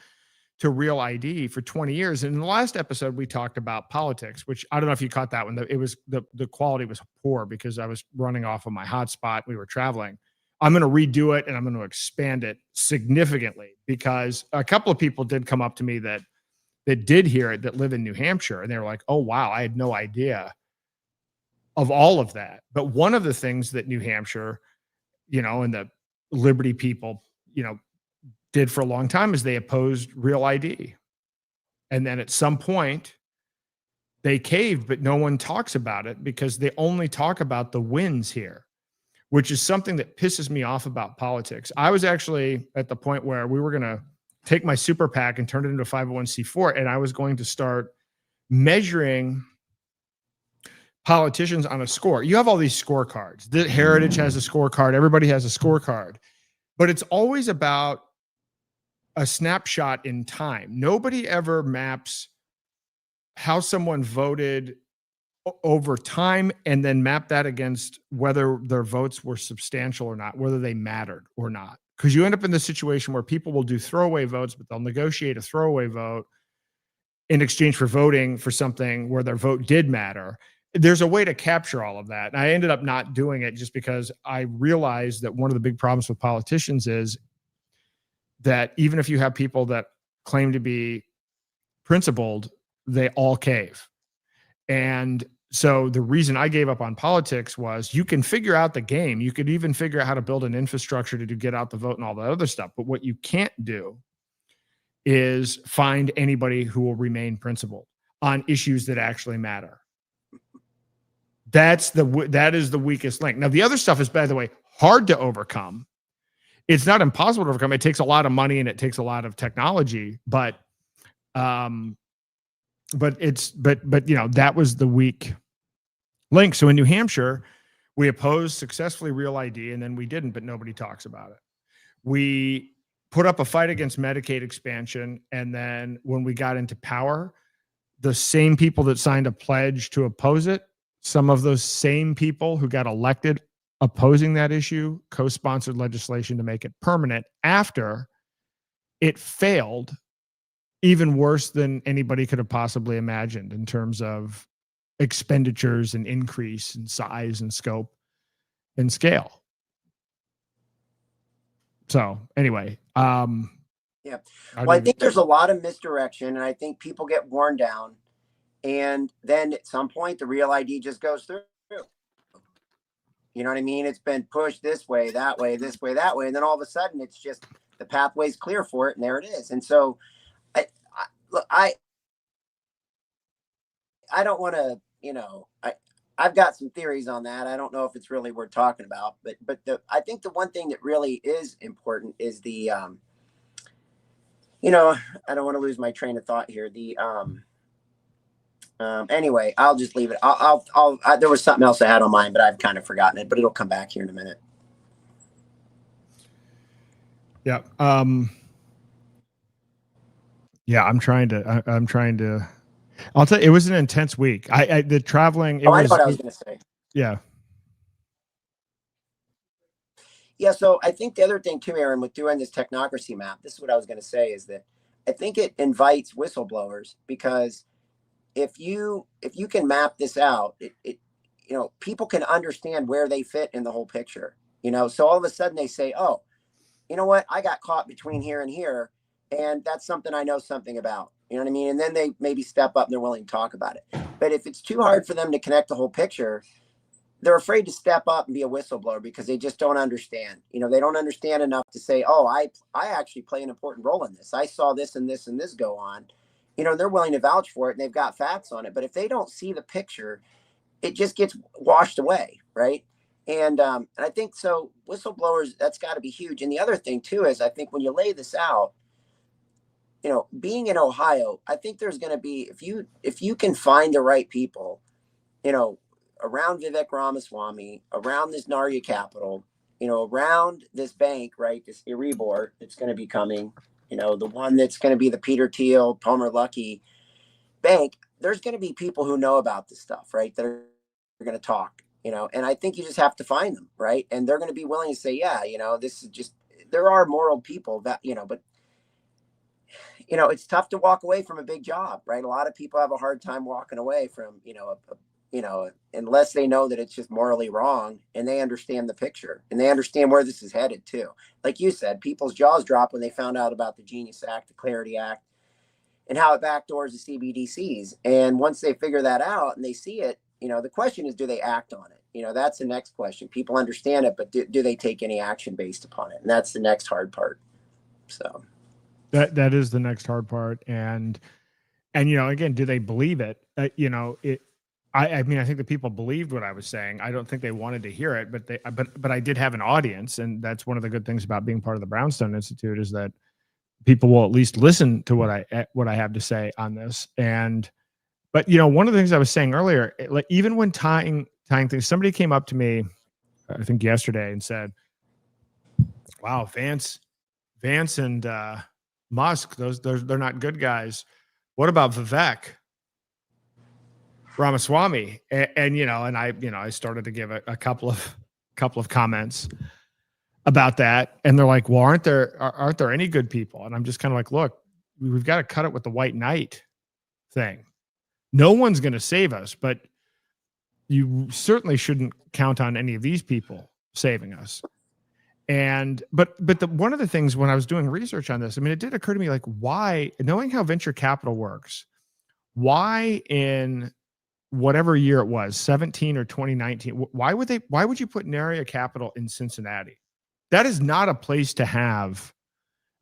to Real ID for 20 years. And in the last episode, we talked about politics, which I don't know if you caught that one. It was the quality was poor because I was running off of my hotspot. We were traveling. I'm going to redo it and I'm going to expand it significantly, because a couple of people did come up to me that did hear it, that live in New Hampshire. And they were like, oh, wow, I had no idea of all of that. But one of the things that New Hampshire, and the Liberty people, did for a long time is they opposed Real ID. And then at some point they caved, but no one talks about it because they only talk about the wins here, which is something that pisses me off about politics. I was actually at the point where we were going to take my super PAC and turn it into a 501c4, and I was going to start measuring politicians on a score. You have all these scorecards. The Heritage has a scorecard. Everybody has a scorecard, but it's always about a snapshot in time. Nobody ever maps how someone voted over time and then map that against whether their votes were substantial or not, whether they mattered or not. Because you end up in the situation where people will do throwaway votes, but they'll negotiate a throwaway vote in exchange for voting for something where their vote did matter. There's a way to capture all of that. And I ended up not doing it just because I realized that one of the big problems with politicians is that even if you have people that claim to be principled, they all cave. And so the reason I gave up on politics was you can figure out the game. You could even figure out how to build an infrastructure to get out the vote and all that other stuff. But what you can't do is find anybody who will remain principled on issues that actually matter. That is the weakest link. Now, the other stuff is, by the way, hard to overcome. It's not impossible to overcome. It takes a lot of money and it takes a lot of technology, but that was the weak link. So in New Hampshire, we opposed successfully Real ID, and then we didn't, but nobody talks about it. We put up a fight against Medicaid expansion, and then when we got into power, the same people that signed a pledge to oppose it, some of those same people who got elected opposing that issue co-sponsored legislation to make it permanent after it failed, even worse than anybody could have possibly imagined in terms of expenditures and increase and size and scope and scale. So anyway, Yeah. I Well, I mean, think there's a lot of misdirection, and I think people get worn down. And then at some point, the real ID just goes through. You know what I mean? It's been pushed this way, that way, this way, that way. And then all of a sudden, it's just the pathway's clear for it, and there it is. And so look, I don't want to, I've got some theories on that. I don't know if it's really worth talking about, but I think the one thing that really is important is the, I don't want to lose my train of thought here. Anyway, I'll just leave it. There was something else I had on mine, but I've kind of forgotten it, but it'll come back here in a minute. Yeah. Yeah, I'm trying to, I'll tell you, it was an intense week. The traveling, I know what I was going to say. Yeah. Yeah. So I think the other thing too, Aaron, with doing this technocracy map, this is what I was going to say, is that I think it invites whistleblowers, because if you can map this out, people can understand where they fit in the whole picture, so all of a sudden they say, oh, you know what? I got caught between here and here, and that's something I know something about. You know what I mean? And then they maybe step up and they're willing to talk about it. But if it's too hard for them to connect the whole picture, they're afraid to step up and be a whistleblower, because they just don't understand. They don't understand enough to say, oh, I actually play an important role in this. I saw this and this and this go on. They're willing to vouch for it, and they've got facts on it. But if they don't see the picture, it just gets washed away, right? And I think so. Whistleblowers, that's got to be huge. And the other thing too is, I think when you lay this out, being in Ohio, I think there's going to be, if you can find the right people, around Vivek Ramaswamy, around this Narya capital, around this bank, right? This Erebor that's going to be coming, the one that's going to be the Peter Thiel, Palmer Luckey bank. There's going to be people who know about this stuff, right? That are going to talk, and I think you just have to find them, right? And they're going to be willing to say, yeah, this is just, there are moral people that, but it's tough to walk away from a big job, right? A lot of people have a hard time walking away from, unless they know that it's just morally wrong, and they understand the picture and they understand where this is headed too. Like you said, people's jaws dropped when they found out about the Genius Act, the Clarity Act, and how it backdoors the CBDCs. And once they figure that out and they see it, the question is, do they act on it? That's the next question. People understand it, but do they take any action based upon it? And that's the next hard part. So that is the next hard part. And again, do they believe it? I mean, I think the people believed what I was saying. I don't think they wanted to hear it, but I did have an audience, and that's one of the good things about being part of the Brownstone Institute, is that people will at least listen to what I have to say on this. But one of the things I was saying earlier, like even when tying things, somebody came up to me, I think yesterday, and said, "Wow, Vance and Musk, they're not good guys. What about Vivek Ramaswamy?" And I started to give a couple of comments about that, and they're like, "Well, aren't there any good people?" And I'm just kind of like, "Look, we've got to cut it with the white knight thing. No one's going to save us, but you certainly shouldn't count on any of these people saving us." And but one of the things when I was doing research on this, I mean, it did occur to me, like, why, knowing how venture capital works, why in whatever year it was, 17 or 2019, why would you put Narya Capital in Cincinnati? That is not a place to have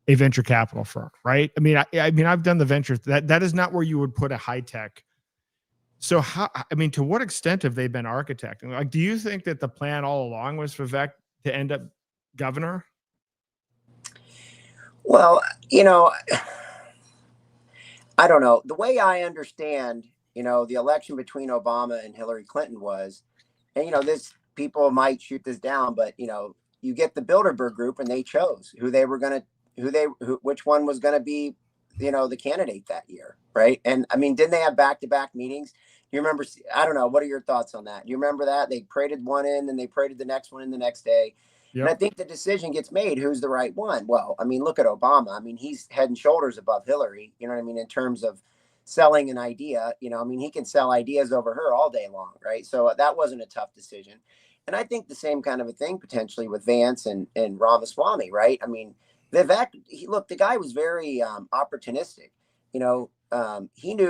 a venture capital firm, right? I mean, I've done the venture, that is not where you would put a high tech. So to what extent have they been architecting? Like, do you think that the plan all along was for Vivek to end up governor? Well, I don't know. The way I understand, the election between Obama and Hillary Clinton was, and this, people might shoot this down, but you get the Bilderberg group, and they chose which one was going to be, the candidate that year, right? And I mean, didn't they have back-to-back meetings? You remember? I don't know. What are your thoughts on that? You remember that they paraded one in, and they paraded the next one in the next day. Yep. And I think the decision gets made, who's the right one. Well, I mean, look at Obama. I mean, he's head and shoulders above Hillary. You know what I mean? In terms of selling an idea, I mean, he can sell ideas over her all day long, right? So that wasn't a tough decision. And I think the same kind of a thing potentially with Vance and Ramaswamy, right? I mean, Vivek, look, the guy was very opportunistic. He knew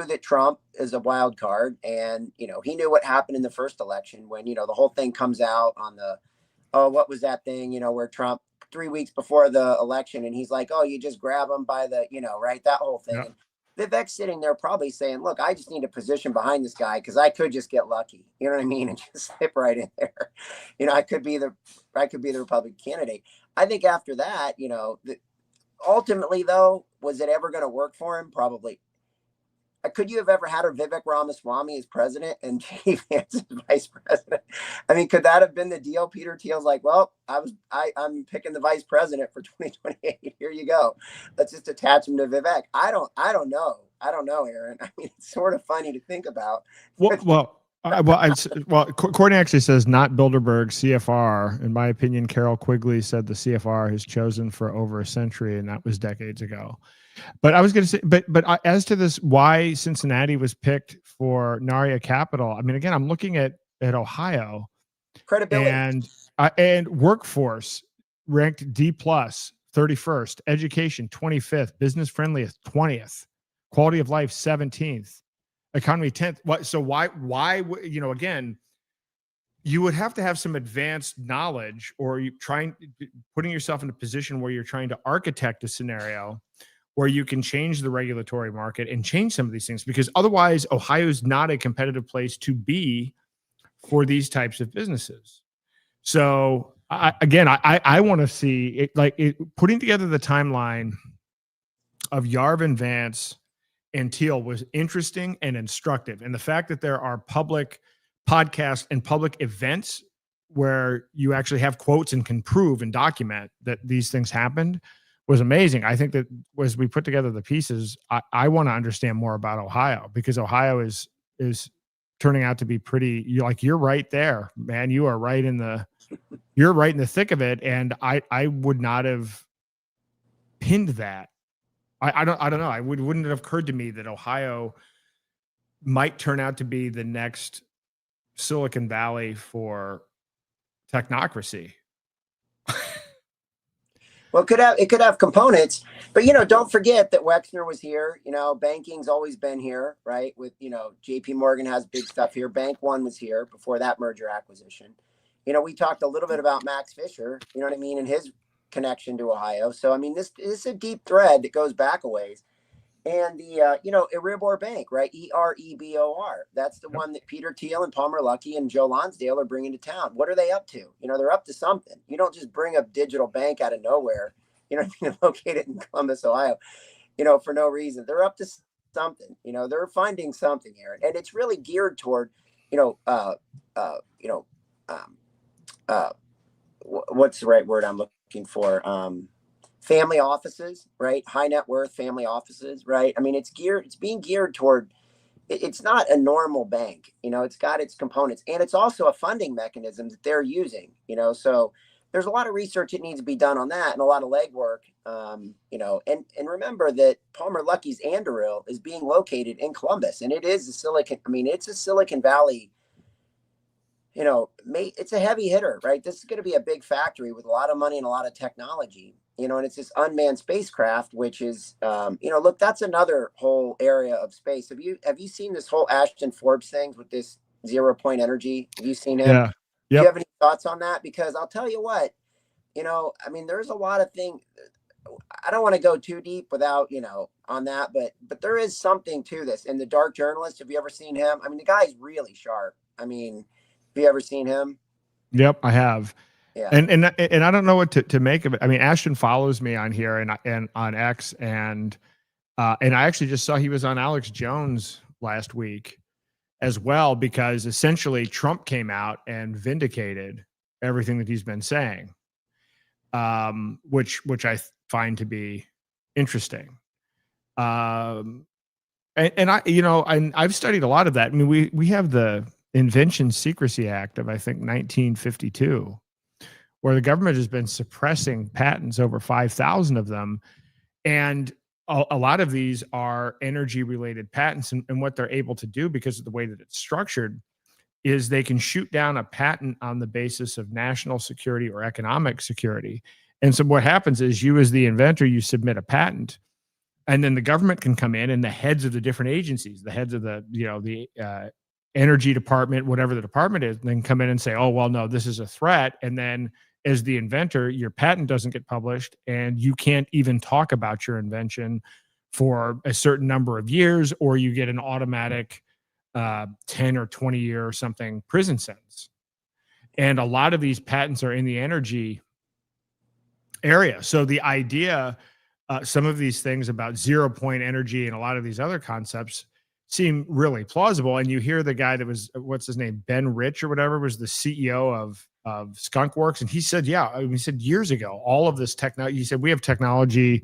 that Trump is a wild card, and he knew what happened in the first election when the whole thing comes out on the what was that thing where Trump 3 weeks before the election, and he's like, oh, you just grab him by the right, that whole thing. Yeah. And Vivek's sitting there probably saying, look, I just need a position behind this guy because I could just get lucky, you know what I mean, and just slip right in there. I could be the Republican candidate. I think after that, ultimately though, was it ever going to work for him? Probably. Could you have ever had a Vivek Ramaswamy as president and J.D. Vance as vice president? I mean, could that have been the deal? Peter Thiel's like, well, I'm picking the vice president for 2028. Here you go. Let's just attach him to Vivek. I don't know. Aaron. I mean, it's sort of funny to think about. Courtney actually says not Bilderberg, CFR. In my opinion, Carol Quigley said the CFR has chosen for over a century, and that was decades ago. But I was going to say, but as to this, why Cincinnati was picked for NARIA capital, I mean, again, I'm looking at Ohio, credibility and workforce ranked D+, 31st, education 25th, business friendliest 20th, quality of life 17th, economy 10th. So why again, you would have to have some advanced knowledge, or putting yourself in a position where you're trying to architect a scenario where you can change the regulatory market and change some of these things, because otherwise Ohio is not a competitive place to be for these types of businesses. So I want to see it, putting together the timeline of Yarvin, Vance, and Thiel was interesting and instructive. And the fact that there are public podcasts and public events where you actually have quotes and can prove and document that these things happened was amazing. I think that as we put together the pieces, I want to understand more about Ohio, because Ohio is turning out to be pretty. You're right there, man. You are right in the thick of it, and I would not have pinned that. I don't know. It wouldn't have occurred to me that Ohio might turn out to be the next Silicon Valley for technocracy. Well, it could have components, but don't forget that Wexner was here. Banking's always been here, right? With JP Morgan has big stuff here. Bank One was here before that merger acquisition. We talked a little bit about Max Fisher, you know what I mean, and his connection to Ohio. So I mean, this is a deep thread that goes back a ways. And the Erebor Bank, right? EREBOR. That's the one that Peter Thiel and Palmer Luckey and Joe Lonsdale are bringing to town. What are they up to? They're up to something. You don't just bring a digital bank out of nowhere, locate it in Columbus, Ohio, for no reason. They're up to something. They're finding something, Aaron, and it's really geared toward, what's the right word I'm looking for? Family offices, right? High net worth family offices, right? I mean, it's being geared toward, it's not a normal bank, it's got its components, and it's also a funding mechanism that they're using, so there's a lot of research that needs to be done on that, and a lot of legwork, and remember that Palmer Luckey's Anduril is being located in Columbus, and it's a Silicon Valley, it's a heavy hitter, right? This is going to be a big factory with a lot of money and a lot of technology. And it's this unmanned spacecraft, which is, look, that's another whole area of space. Have you seen this whole Ashton Forbes thing with this 0 point energy? Have you seen him? Yeah. Yep. Do you have any thoughts on that? Because I'll tell you what, there's a lot of things. I don't want to go too deep without, on that, but there is something to this. And the Dark Journalist, have you ever seen him? I mean, the guy's really sharp. I mean, have you ever seen him? Yep, I have. Yeah. And I don't know what to make of it. I mean, Ashton follows me on here and on X, and I actually just saw he was on Alex Jones last week as well, because essentially Trump came out and vindicated everything that he's been saying, which I find to be interesting. And I've studied a lot of that. I mean, we have the Invention Secrecy Act of, I think, 1952. Where the government has been suppressing patents, over 5,000 of them. And a lot of these are energy-related patents. And what they're able to do, because of the way that it's structured, is they can shoot down a patent on the basis of national security or economic security. And so what happens is you as the inventor, you submit a patent, and then the government can come in, and the heads of the different agencies, the heads of the, the energy department, whatever the department is, then come in and say, oh, well, no, this is a threat. And then as the inventor, your patent doesn't get published, and you can't even talk about your invention for a certain number of years, or you get an automatic 10 or 20 year or something prison sentence. And a lot of these patents are in the energy area. So the idea, some of these things about 0-point energy and a lot of these other concepts seem really plausible. And you hear the guy that was, what's his name, Ben Rich or whatever, was the CEO of Skunk Works. And he said, he said years ago, all of this technology, he said, we have technology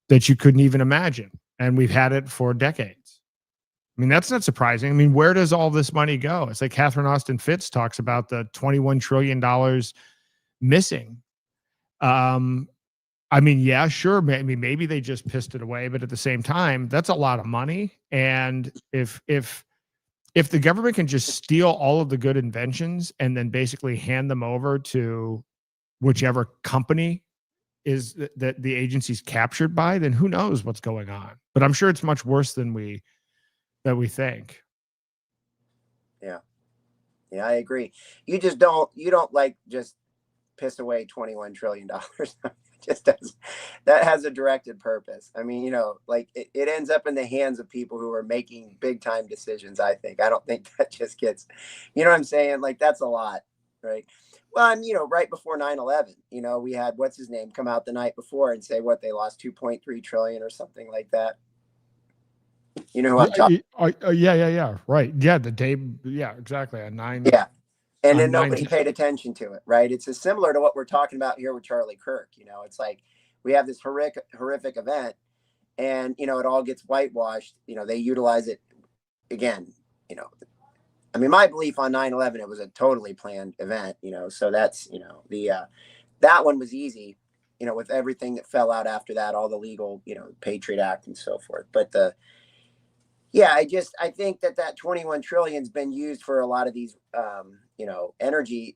that you couldn't even imagine. And we've had it for decades. I mean, that's not surprising. I mean, where does all this money go? It's like Catherine Austin Fitts talks about the $21 trillion missing. I mean, yeah, sure. Maybe they just pissed it away, but at the same time, that's a lot of money. And if the government can just steal all of the good inventions and then basically hand them over to whichever company is that the agency's captured by, then who knows what's going on. But I'm sure it's much worse than we think. Yeah, I agree. You don't like just piss away $21 trillion. Just that has a directed purpose. I mean, like it ends up in the hands of people who are making big time decisions. I don't think that just gets, what I'm saying? Like, that's a lot, right? Well, and right before 9/11, we had what's his name come out the night before and say what they lost 2.3 trillion or something like that. You know who I'm talking? Yeah. Right. Yeah. The day. Yeah, exactly. At 9. Yeah. And then nobody paid attention to it, right? It's similar to what we're talking about here with Charlie Kirk. It's like we have this horrific event, and it all gets whitewashed. They utilize it again. I mean, my belief on 9/11, it was a totally planned event. So that's that one was easy. With everything that fell out after that, all the legal, Patriot Act and so forth. But I think that 21 trillion has been used for a lot of these, energy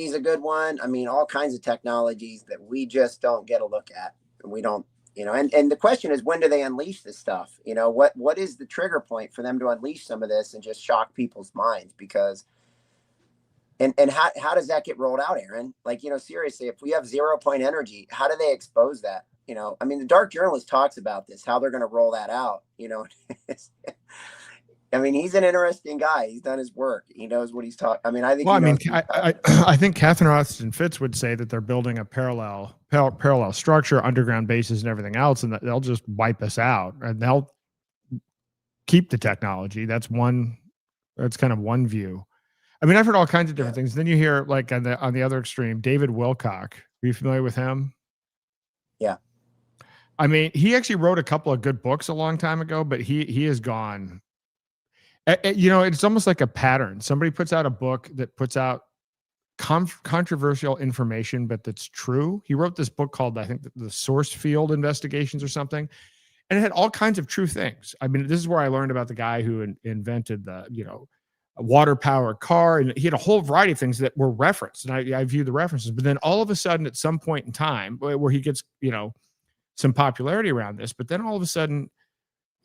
is a good one. I mean, all kinds of technologies that we just don't get a look at. And we don't, and the question is, when do they unleash this stuff? What is the trigger point for them to unleash some of this and just shock people's minds? Because, and how does that get rolled out, Aaron? Like, seriously, if we have 0-point energy, how do they expose that? I mean, the Dark Journalist talks about this, how they're going to roll that out. I mean, he's an interesting guy. He's done his work. He knows what he's talking. I mean, I think. Well, I think Catherine Austin Fitts would say that they're building a parallel structure, underground bases, and everything else, and that they'll just wipe us out, and they'll keep the technology. That's kind of one view. I mean, I've heard all kinds of different things. Then you hear, like, on the other extreme, David Wilcock. Are you familiar with him? Yeah. I mean, he actually wrote a couple of good books a long time ago, but he is gone. It's almost like a pattern. Somebody puts out a book that puts out controversial information, but that's true. He wrote this book called, I think, the Source Field Investigations or something, and it had all kinds of true things. I mean, this is where I learned about the guy who invented the, a water-powered car, and he had a whole variety of things that were referenced, and I view the references. But then all of a sudden, at some point in time, where he gets, some popularity around this, but then all of a sudden,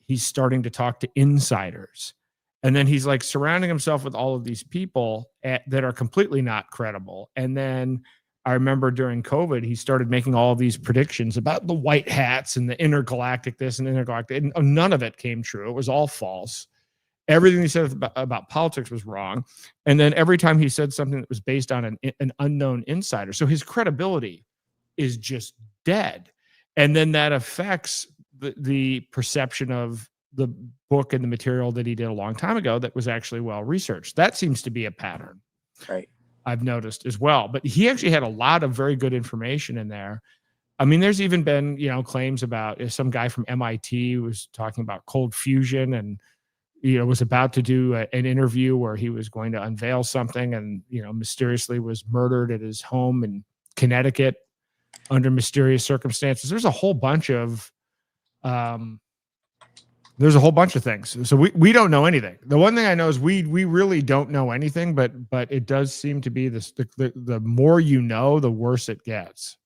he's starting to talk to insiders. And then he's like surrounding himself with all of these people that are completely not credible. And then I remember during COVID, he started making all of these predictions about the white hats and the intergalactic this and intergalactic. And none of it came true. It was all false. Everything he said about politics was wrong. And then every time he said something that was based on an unknown insider. So his credibility is just dead. And then that affects the perception of the book and the material that he did a long time ago that was actually well researched. That seems to be a pattern, right? I've noticed as well. But he actually had a lot of very good information in there. I mean, there's even been, claims about some guy from MIT was talking about cold fusion and, was about to do an interview where he was going to unveil something and, mysteriously was murdered at his home in Connecticut under mysterious circumstances. There's a whole bunch of, There's a whole bunch of things. So we don't know anything. The one thing I know is we really don't know anything, but it does seem to be this, the more you know, the worse it gets.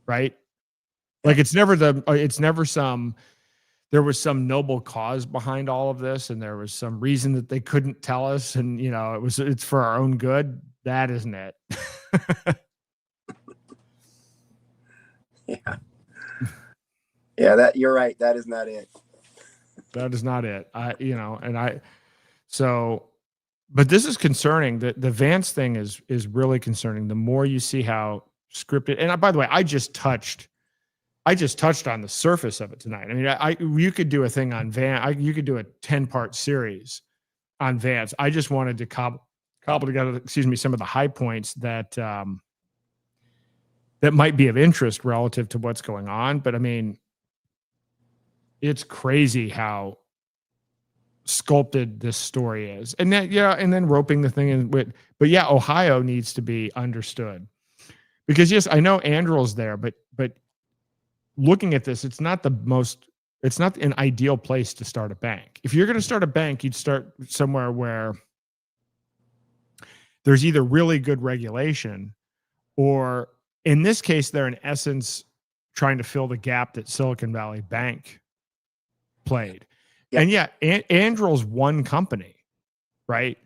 Right? Like it's never there was some noble cause behind all of this, and there was some reason that they couldn't tell us, and it's for our own good. That isn't it. Yeah. Yeah, that you're right. That is not it. That is not it. But this is concerning. The Vance thing is really concerning. The more you see how scripted, and by the way, I just touched on the surface of it tonight. I mean, you could do a thing on Vance. You could do a 10-part series on Vance. I just wanted to cobble together, some of the high points that might be of interest relative to what's going on. But I mean, it's crazy how sculpted this story is. And then roping the thing in with, but yeah, Ohio needs to be understood. Because yes, I know Andrew's there, but looking at this, it's not an ideal place to start a bank. If you're going to start a bank, you'd start somewhere where there's either really good regulation, or in this case, they're in essence trying to fill the gap that Silicon Valley Bank played. Yeah. And yeah, Andrew's one company, right?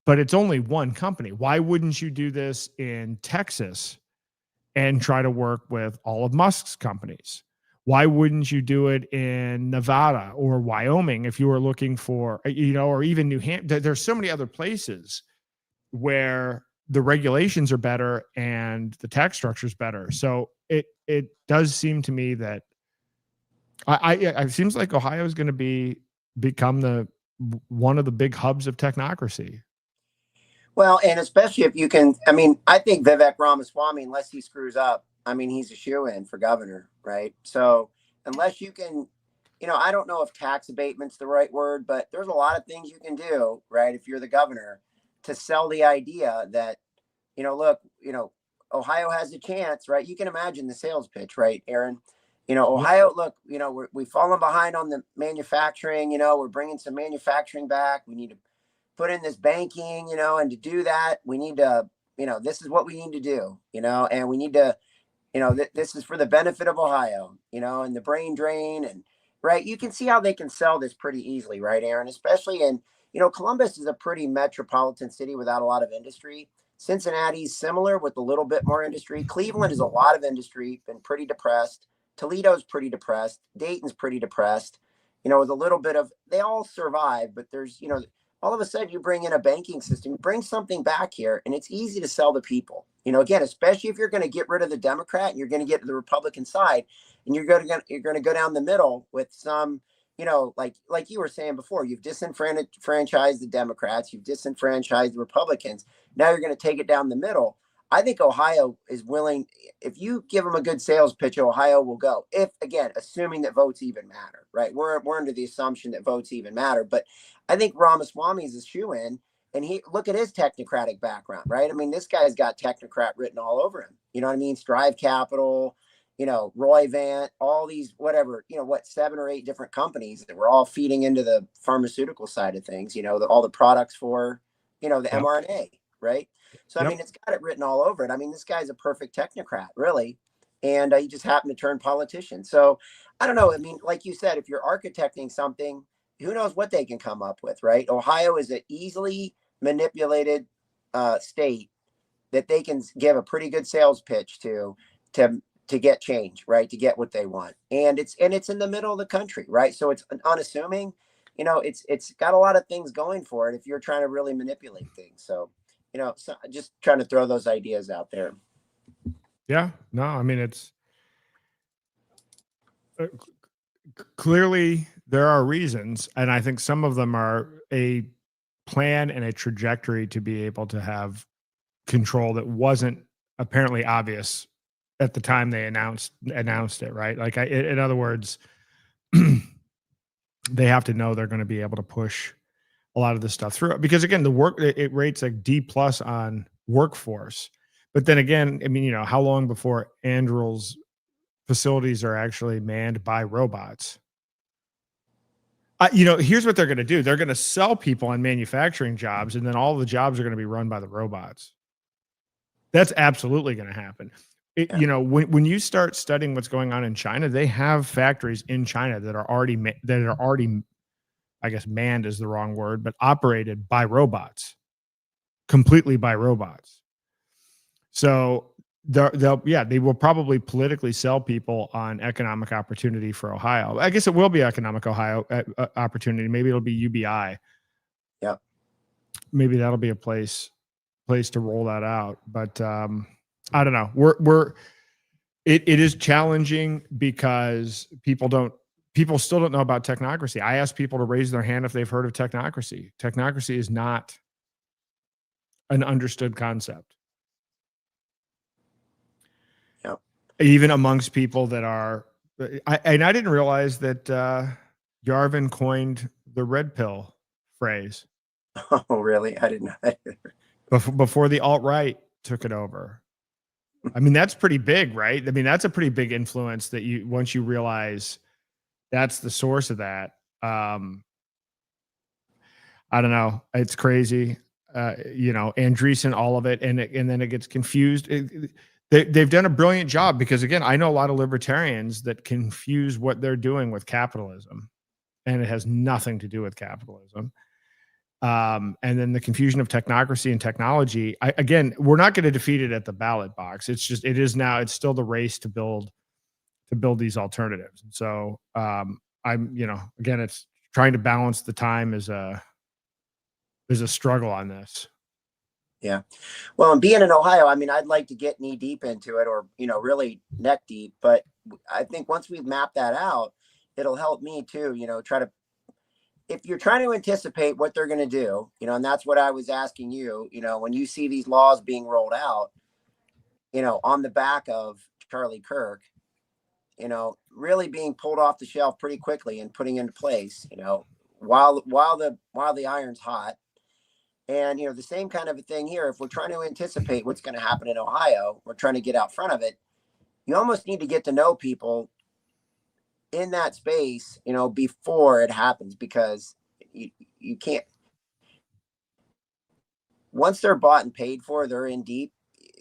But it's only one company. Why wouldn't you do this in Texas and try to work with all of Musk's companies? Why wouldn't you do it in Nevada or Wyoming if you were looking for, or even New Hampshire? There's so many other places where the regulations are better and the tax structure is better. So it does seem to me that it seems like Ohio is going to become one of the big hubs of technocracy. Well, and especially if you can, I think Vivek Ramaswamy, unless he screws up, he's a shoo-in for governor, right? So unless you can, I don't know if tax abatement's the right word, but there's a lot of things you can do, right? If you're the governor, to sell the idea that, look, Ohio has a chance, right? You can imagine the sales pitch, right, Aaron? Ohio, look, we've fallen behind on the manufacturing, we're bringing some manufacturing back. We need to put in this banking, and to do that, we need to, this is what we need to do, and we need to, this is for the benefit of Ohio, and the brain drain, and right. You can see how they can sell this pretty easily, right, Aaron? Especially in, Columbus is a pretty metropolitan city without a lot of industry. Cincinnati's similar with a little bit more industry. Cleveland is a lot of industry, been pretty depressed. Toledo's pretty depressed. Dayton's pretty depressed, with a little bit of, they all survive, but there's, all of a sudden you bring in a banking system, bring something back here, and it's easy to sell to people. Again, especially if you're going to get rid of the Democrat and you're going to get to the Republican side, and you're going to go down the middle with some, like you were saying before, you've disenfranchised the Democrats, you've disenfranchised the Republicans. Now you're going to take it down the middle. I think Ohio is willing. If you give them a good sales pitch, Ohio will go. If, again, assuming that votes even matter, right? We're under the assumption that votes even matter. But I think Ramaswamy is a shoo-in, and look at his technocratic background, right? This guy's got technocrat written all over him. You know what I mean? Strive Capital, Roy Vant, all these, whatever, 7 or 8 different companies that were all feeding into the pharmaceutical side of things, all the products for, the mRNA, right? So, it's got it written all over it. This guy's a perfect technocrat, really. And he just happened to turn politician. So, I don't know. Like you said, if you're architecting something, who knows what they can come up with, right? Ohio is an easily manipulated state that they can give a pretty good sales pitch to get change, right? To get what they want. And it's in the middle of the country, right? So it's unassuming, it's got a lot of things going for it if you're trying to really manipulate things. So, so just trying to throw those ideas out there. Yeah, no, it's clearly there are reasons, and I think some of them are a plan and a trajectory to be able to have control that wasn't apparently obvious at the time they announced it, right? Like, in other words, they have to know they're going to be able to push a lot of this stuff through, because again, it rates like D+ on workforce. But then again, how long before Andrew's facilities are actually manned by robots? Here's what they're going to do. They're going to sell people on manufacturing jobs, and then all the jobs are going to be run by the robots. That's absolutely going to happen. When you start studying what's going on in China, they have factories in China that are already, I guess manned is the wrong word, but operated by robots, completely by robots. So they will probably politically sell people on economic opportunity for Ohio. I guess it will be economic Ohio opportunity. Maybe it'll be UBI. Yeah. Maybe that'll be a place to roll that out. But I don't know. It is challenging because people still don't know about technocracy. I ask people to raise their hand if they've heard of technocracy. Technocracy is not an understood concept. Even amongst people that are, I didn't realize that Yarvin coined the red pill phrase. Oh, really? I didn't know that. Before the alt-right took it over. I mean, that's pretty big, right? I mean, that's a pretty big influence that once you realize that's the source of that. I don't know. It's crazy. Andreessen, all of it. And then it gets confused. They've done a brilliant job because, again, I know a lot of libertarians that confuse what they're doing with capitalism, and it has nothing to do with capitalism. And then the confusion of technocracy and technology. Again, we're not going to defeat it at the ballot box. It's still the race to build these alternatives. And so again, it's trying to balance the time is a struggle on this. Yeah. Well, and being in Ohio, I mean, I'd like to get knee deep into it or, really neck deep. But I think once we've mapped that out, it'll help me too, if you're trying to anticipate what they're going to do, and that's what I was asking you, when you see these laws being rolled out, on the back of Charlie Kirk, really being pulled off the shelf pretty quickly and putting into place, while the iron's hot. And, the same kind of a thing here. If we're trying to anticipate what's going to happen in Ohio, we're trying to get out front of it. You almost need to get to know people in that space, before it happens, because you can't, once they're bought and paid for, they're in deep.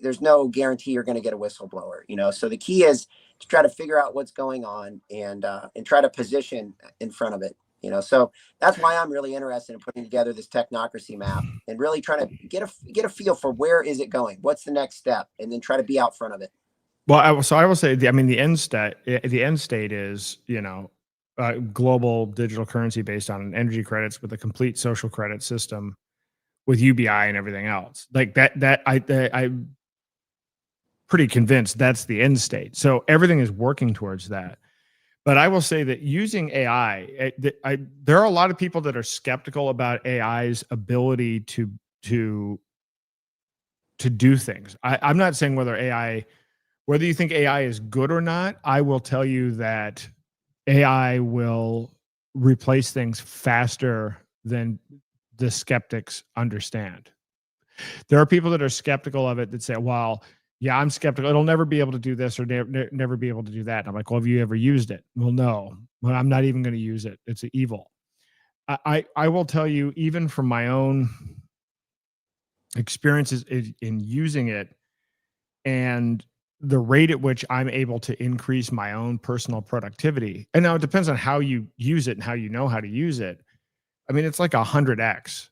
There's no guarantee you're going to get a whistleblower, so the key is to try to figure out what's going on and try to position in front of it. So that's why I'm really interested in putting together this technocracy map and really trying to get a feel for where is it going, what's the next step, and then try to be out front of it. Well, I will say, the end state is, global digital currency based on energy credits with a complete social credit system with UBI and everything else like that. I'm pretty convinced that's the end state. So everything is working towards that. But I will say that using AI, there are a lot of people that are skeptical about AI's ability to do things. I'm not saying whether you think AI is good or not. I will tell you that AI will replace things faster than the skeptics understand. There are people that are skeptical of it that say, well, yeah, I'm skeptical. It'll never be able to do this or never be able to do that. And I'm like, well, have you ever used it? Well, no. Well, I'm not even going to use it. It's evil. I will tell you, even from my own experiences in using it and the rate at which I'm able to increase my own personal productivity. And now it depends on how you use it and how you know how to use it. I mean, it's like 100x.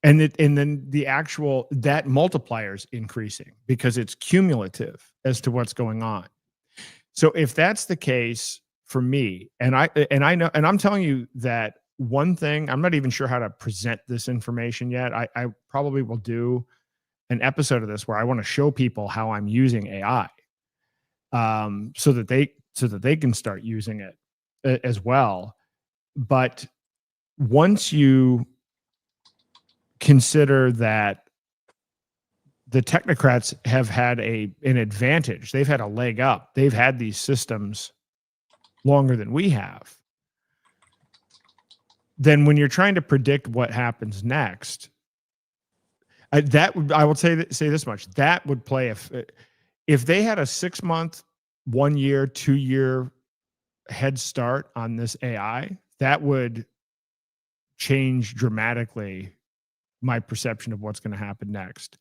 And then that multiplier is increasing because it's cumulative as to what's going on. So if that's the case for me, and I know, and I'm telling you that one thing, I'm not even sure how to present this information yet. I probably will do an episode of this where I want to show people how I'm using AI, so that they can start using it as well. But once you consider that the technocrats have had an advantage, they've had a leg up, they've had these systems longer than we have, then when you're trying to predict what happens next, I will say this much, that would play if they had a 6 month, 1 year, 2 year head start on this AI that would change dramatically my perception of what's going to happen next.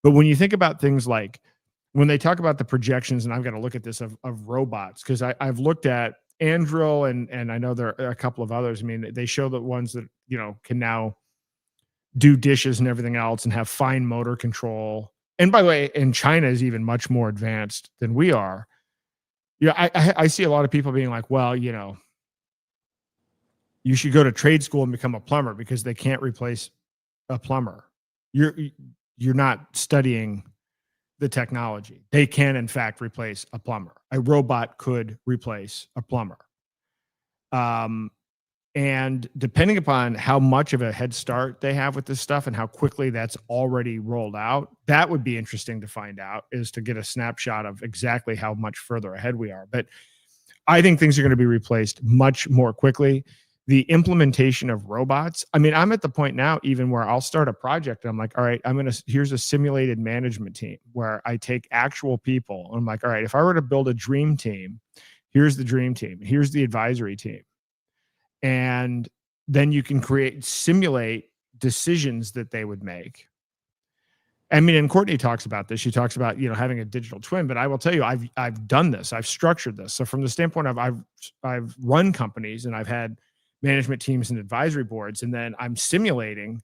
But when you think about things like when they talk about the projections, and I've got to look at this of robots, because I've looked at Anduril and I know there are a couple of others. I mean, they show the ones that, you know, can now do dishes and everything else and have fine motor control. And by the way, in China is even much more advanced than we are. Yeah, I see a lot of people being like, well, you know, you should go to trade school and become a plumber because they can't replace a plumber. You're not studying the technology. They can, in fact, replace a plumber. A robot could replace a plumber. And depending upon how much of a head start they have with this stuff and how quickly that's already rolled out, that would be interesting to find out, is to get a snapshot of exactly how much further ahead we are. But I think things are going to be replaced much more quickly. The implementation of robots, I mean, I'm at the point now even where I'll start a project and I'm like, all right, here's a simulated management team where I take actual people. And I'm like, all right, if I were to build a dream team, here's the dream team, here's the advisory team. And then you can simulate decisions that they would make. I mean, and Courtney talks about this. She talks about, you know, having a digital twin, but I will tell you, I've done this. I've structured this. So from the standpoint of I've run companies and I've had management teams and advisory boards, and then I'm simulating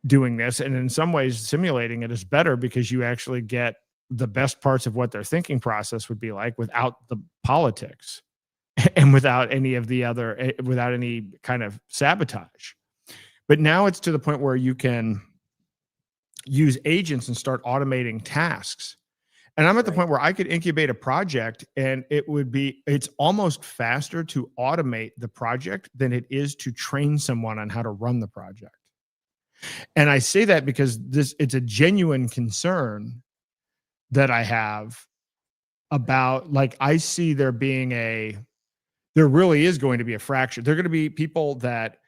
doing this. And in some ways, simulating it is better because you actually get the best parts of what their thinking process would be like without the politics and without any kind of sabotage. But now it's to the point where you can use agents and start automating tasks. And I'm at the point where I could incubate a project and it's almost faster to automate the project than it is to train someone on how to run the project. And I say that because it's a genuine concern that I have about, like, I see there really is going to be a fracture. There are going to be people that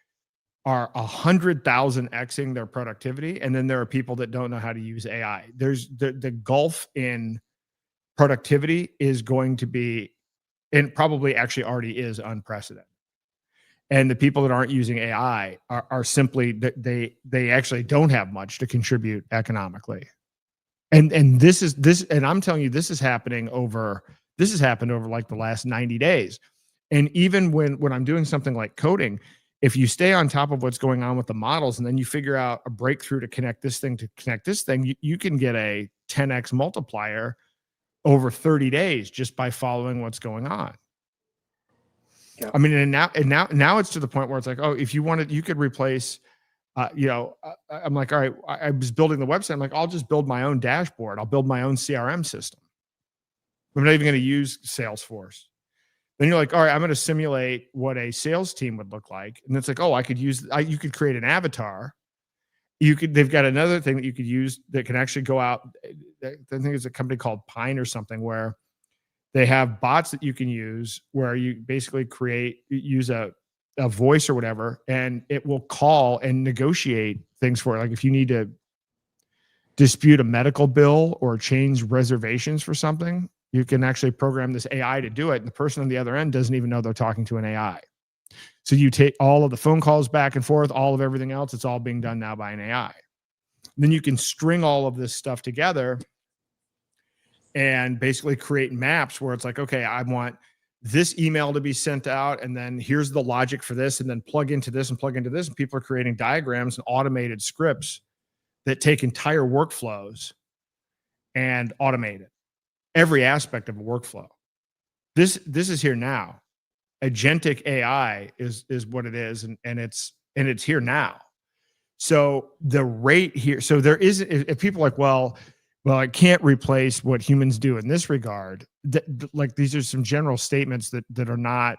are 100,000 Xing their productivity. And then there are people that don't know how to use AI. There's the gulf in productivity is going to be, and probably actually already is, unprecedented. And the people that aren't using AI are simply, they actually don't have much to contribute economically. And I'm telling you, this has happened over like the last 90 days. And even when I'm doing something like coding, if you stay on top of what's going on with the models and then you figure out a breakthrough to connect this thing, you can get a 10x multiplier over 30 days just by following what's going on. Yeah. I mean, and now it's to the point where it's like, oh, if you wanted, you could replace, I'm like, all right, I was building the website. I'm like, I'll just build my own dashboard. I'll build my own CRM system. I'm not even going to use Salesforce. Then you're like, all right, I'm going to simulate what a sales team would look like. And it's like, oh, you could create an avatar. They've got another thing that you could use that can actually go out. I think it's a company called Pine or something, where they have bots that you can use where you basically use a voice or whatever, and it will call and negotiate things for it. Like if you need to dispute a medical bill or change reservations for something, you can actually program this AI to do it. And the person on the other end doesn't even know they're talking to an AI. So you take all of the phone calls back and forth, all of everything else. It's all being done now by an AI. Then you can string all of this stuff together and basically create maps where it's like, okay, I want this email to be sent out, and then here's the logic for this, and then plug into this and plug into this. And people are creating diagrams and automated scripts that take entire workflows and automate it. Every aspect of a workflow. This is here now. Agentic AI is what it is, and it's here now. So the rate here, so there is, if people are like, well, it can't replace what humans do in this regard. Like these are some general statements that are not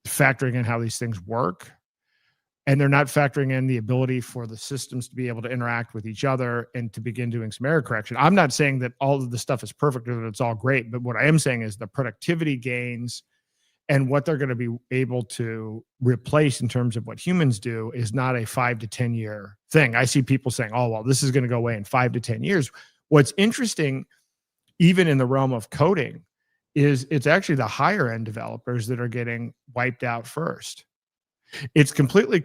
factoring in how these things work. And they're not factoring in the ability for the systems to be able to interact with each other and to begin doing some error correction. I'm not saying that all of the stuff is perfect or that it's all great, but what I am saying is the productivity gains and what they're going to be able to replace in terms of what humans do is not a 5 to 10 year thing. I see people saying, oh, well, this is going to go away in 5 to 10 years. What's interesting, even in the realm of coding, is it's actually the higher end developers that are getting wiped out first. It's completely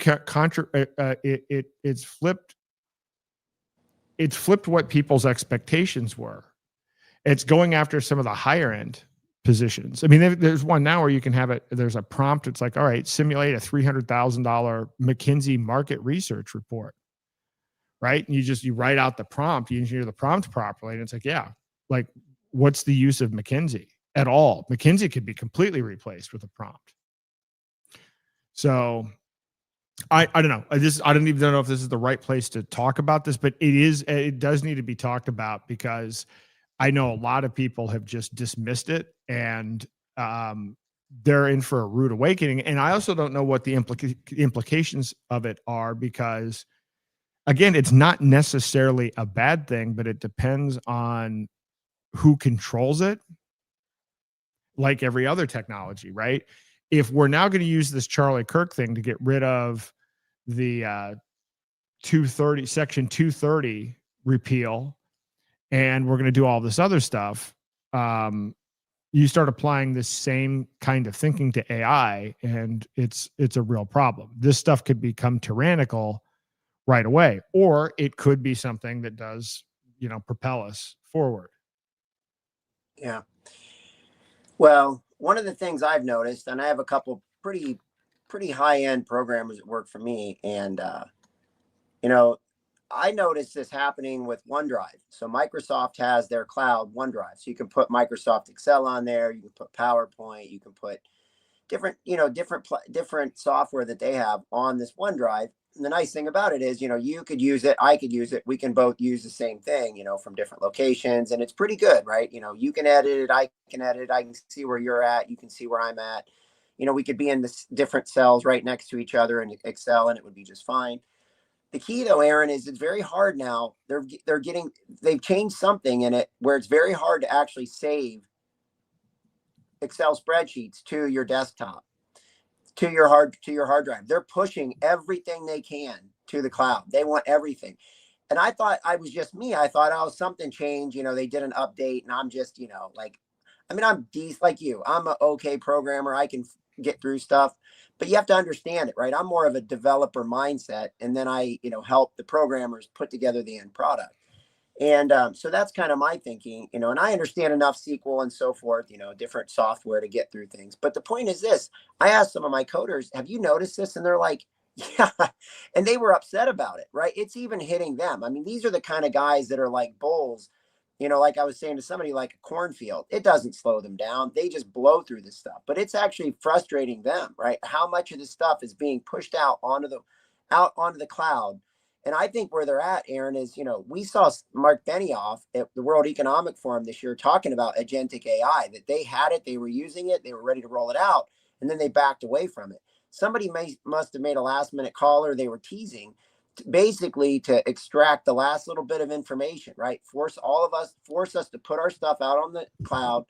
it's flipped what people's expectations were. It's going after some of the higher end positions. I mean, there's one now where you can have it. There's a prompt. It's like, all right, simulate a $300,000 McKinsey market research report, right? And you write out the prompt, you engineer the prompt properly, and it's like, yeah, like what's the use of McKinsey at all? McKinsey could be completely replaced with a prompt. So I don't know. I don't even know if this is the right place to talk about this, but it does need to be talked about, because I know a lot of people have just dismissed it, and they're in for a rude awakening. And I also don't know what the implications of it are, because again, it's not necessarily a bad thing, but it depends on who controls it, like every other technology, right? If we're now going to use this Charlie Kirk thing to get rid of the Section 230 repeal, and we're going to do all this other stuff, you start applying this same kind of thinking to AI, and it's a real problem. This stuff could become tyrannical right away, or it could be something that does, propel us forward. Yeah. Well, one of the things I've noticed, and I have a couple pretty high-end programmers that work for me, and I noticed this happening with OneDrive. So Microsoft has their cloud OneDrive. So you can put Microsoft Excel on there, you can put PowerPoint, you can put different software that they have on this OneDrive. And the nice thing about it is, you could use it, I could use it, we can both use the same thing, from different locations, and it's pretty good, right? You can edit it, I can edit it, I can see where you're at, you can see where I'm at. We could be in this different cells right next to each other in Excel, and it would be just fine. The key though, Aaron, is it's very hard now. They've changed something in it where it's very hard to actually save Excel spreadsheets to your desktop, to your hard drive. They're pushing everything they can to the cloud. They want everything. And I thought I was just me. I thought, oh, something changed. They did an update, and I'm just, I'm decent like you. I'm an okay programmer. I can get through stuff, but you have to understand it, right? I'm more of a developer mindset, and then I, help the programmers put together the end product. And so that's kind of my thinking, and I understand enough SQL and so forth, different software to get through things. But the point is this: I asked some of my coders, have you noticed this? And they're like, yeah. And they were upset about it, right? It's even hitting them. I mean, these are the kind of guys that are like bulls, like I was saying to somebody, like a cornfield. It doesn't slow them down. They just blow through this stuff, but it's actually frustrating them, right? How much of this stuff is being pushed out onto the cloud. And I think where they're at, Aaron, is, we saw Mark Benioff at the World Economic Forum this year talking about agentic AI, that they had it, they were using it, they were ready to roll it out, and then they backed away from it. Somebody must have made a last minute call, or they were teasing, basically to extract the last little bit of information, right? Force us to put our stuff out on the cloud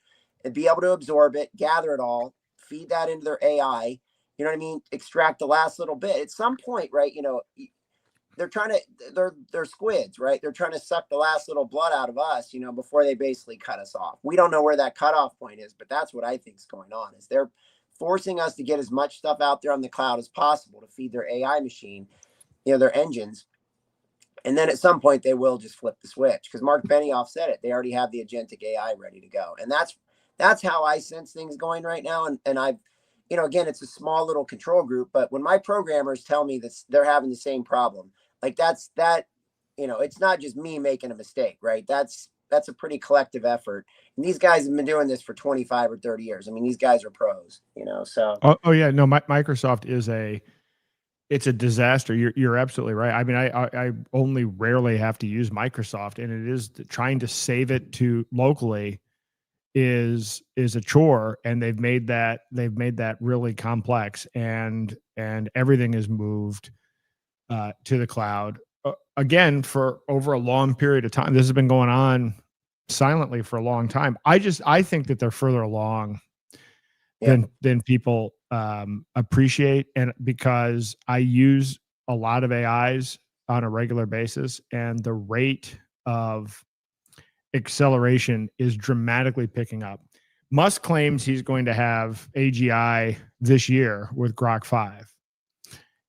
and be able to absorb it, gather it all, feed that into their AI, you know what I mean? Extract the last little bit. At some point, right, they're squids, right? They're trying to suck the last little blood out of us, before they basically cut us off. We don't know where that cutoff point is, but that's what I think is going on, is they're forcing us to get as much stuff out there on the cloud as possible to feed their AI machine, their engines. And then at some point they will just flip the switch, because Mark Benioff said it. They already have the agentic AI ready to go. And that's how I sense things going right now. And I've, again, it's a small little control group, but when my programmers tell me that they're having the same problem, like it's not just me making a mistake, right? That's a pretty collective effort. And these guys have been doing this for 25 or 30 years. I mean, these guys are pros, so. Oh yeah. No, Microsoft it's a disaster. You're absolutely right. I mean, I only rarely have to use Microsoft, and it is trying to save it to locally is a chore, and they've made that really complex, and everything is moved to the cloud again for over a long period of time. This has been going on silently for a long time. I think that they're further along than people appreciate, and because I use a lot of AIs on a regular basis, and the rate of acceleration is dramatically picking up. Musk claims he's going to have AGI this year with Grok 5.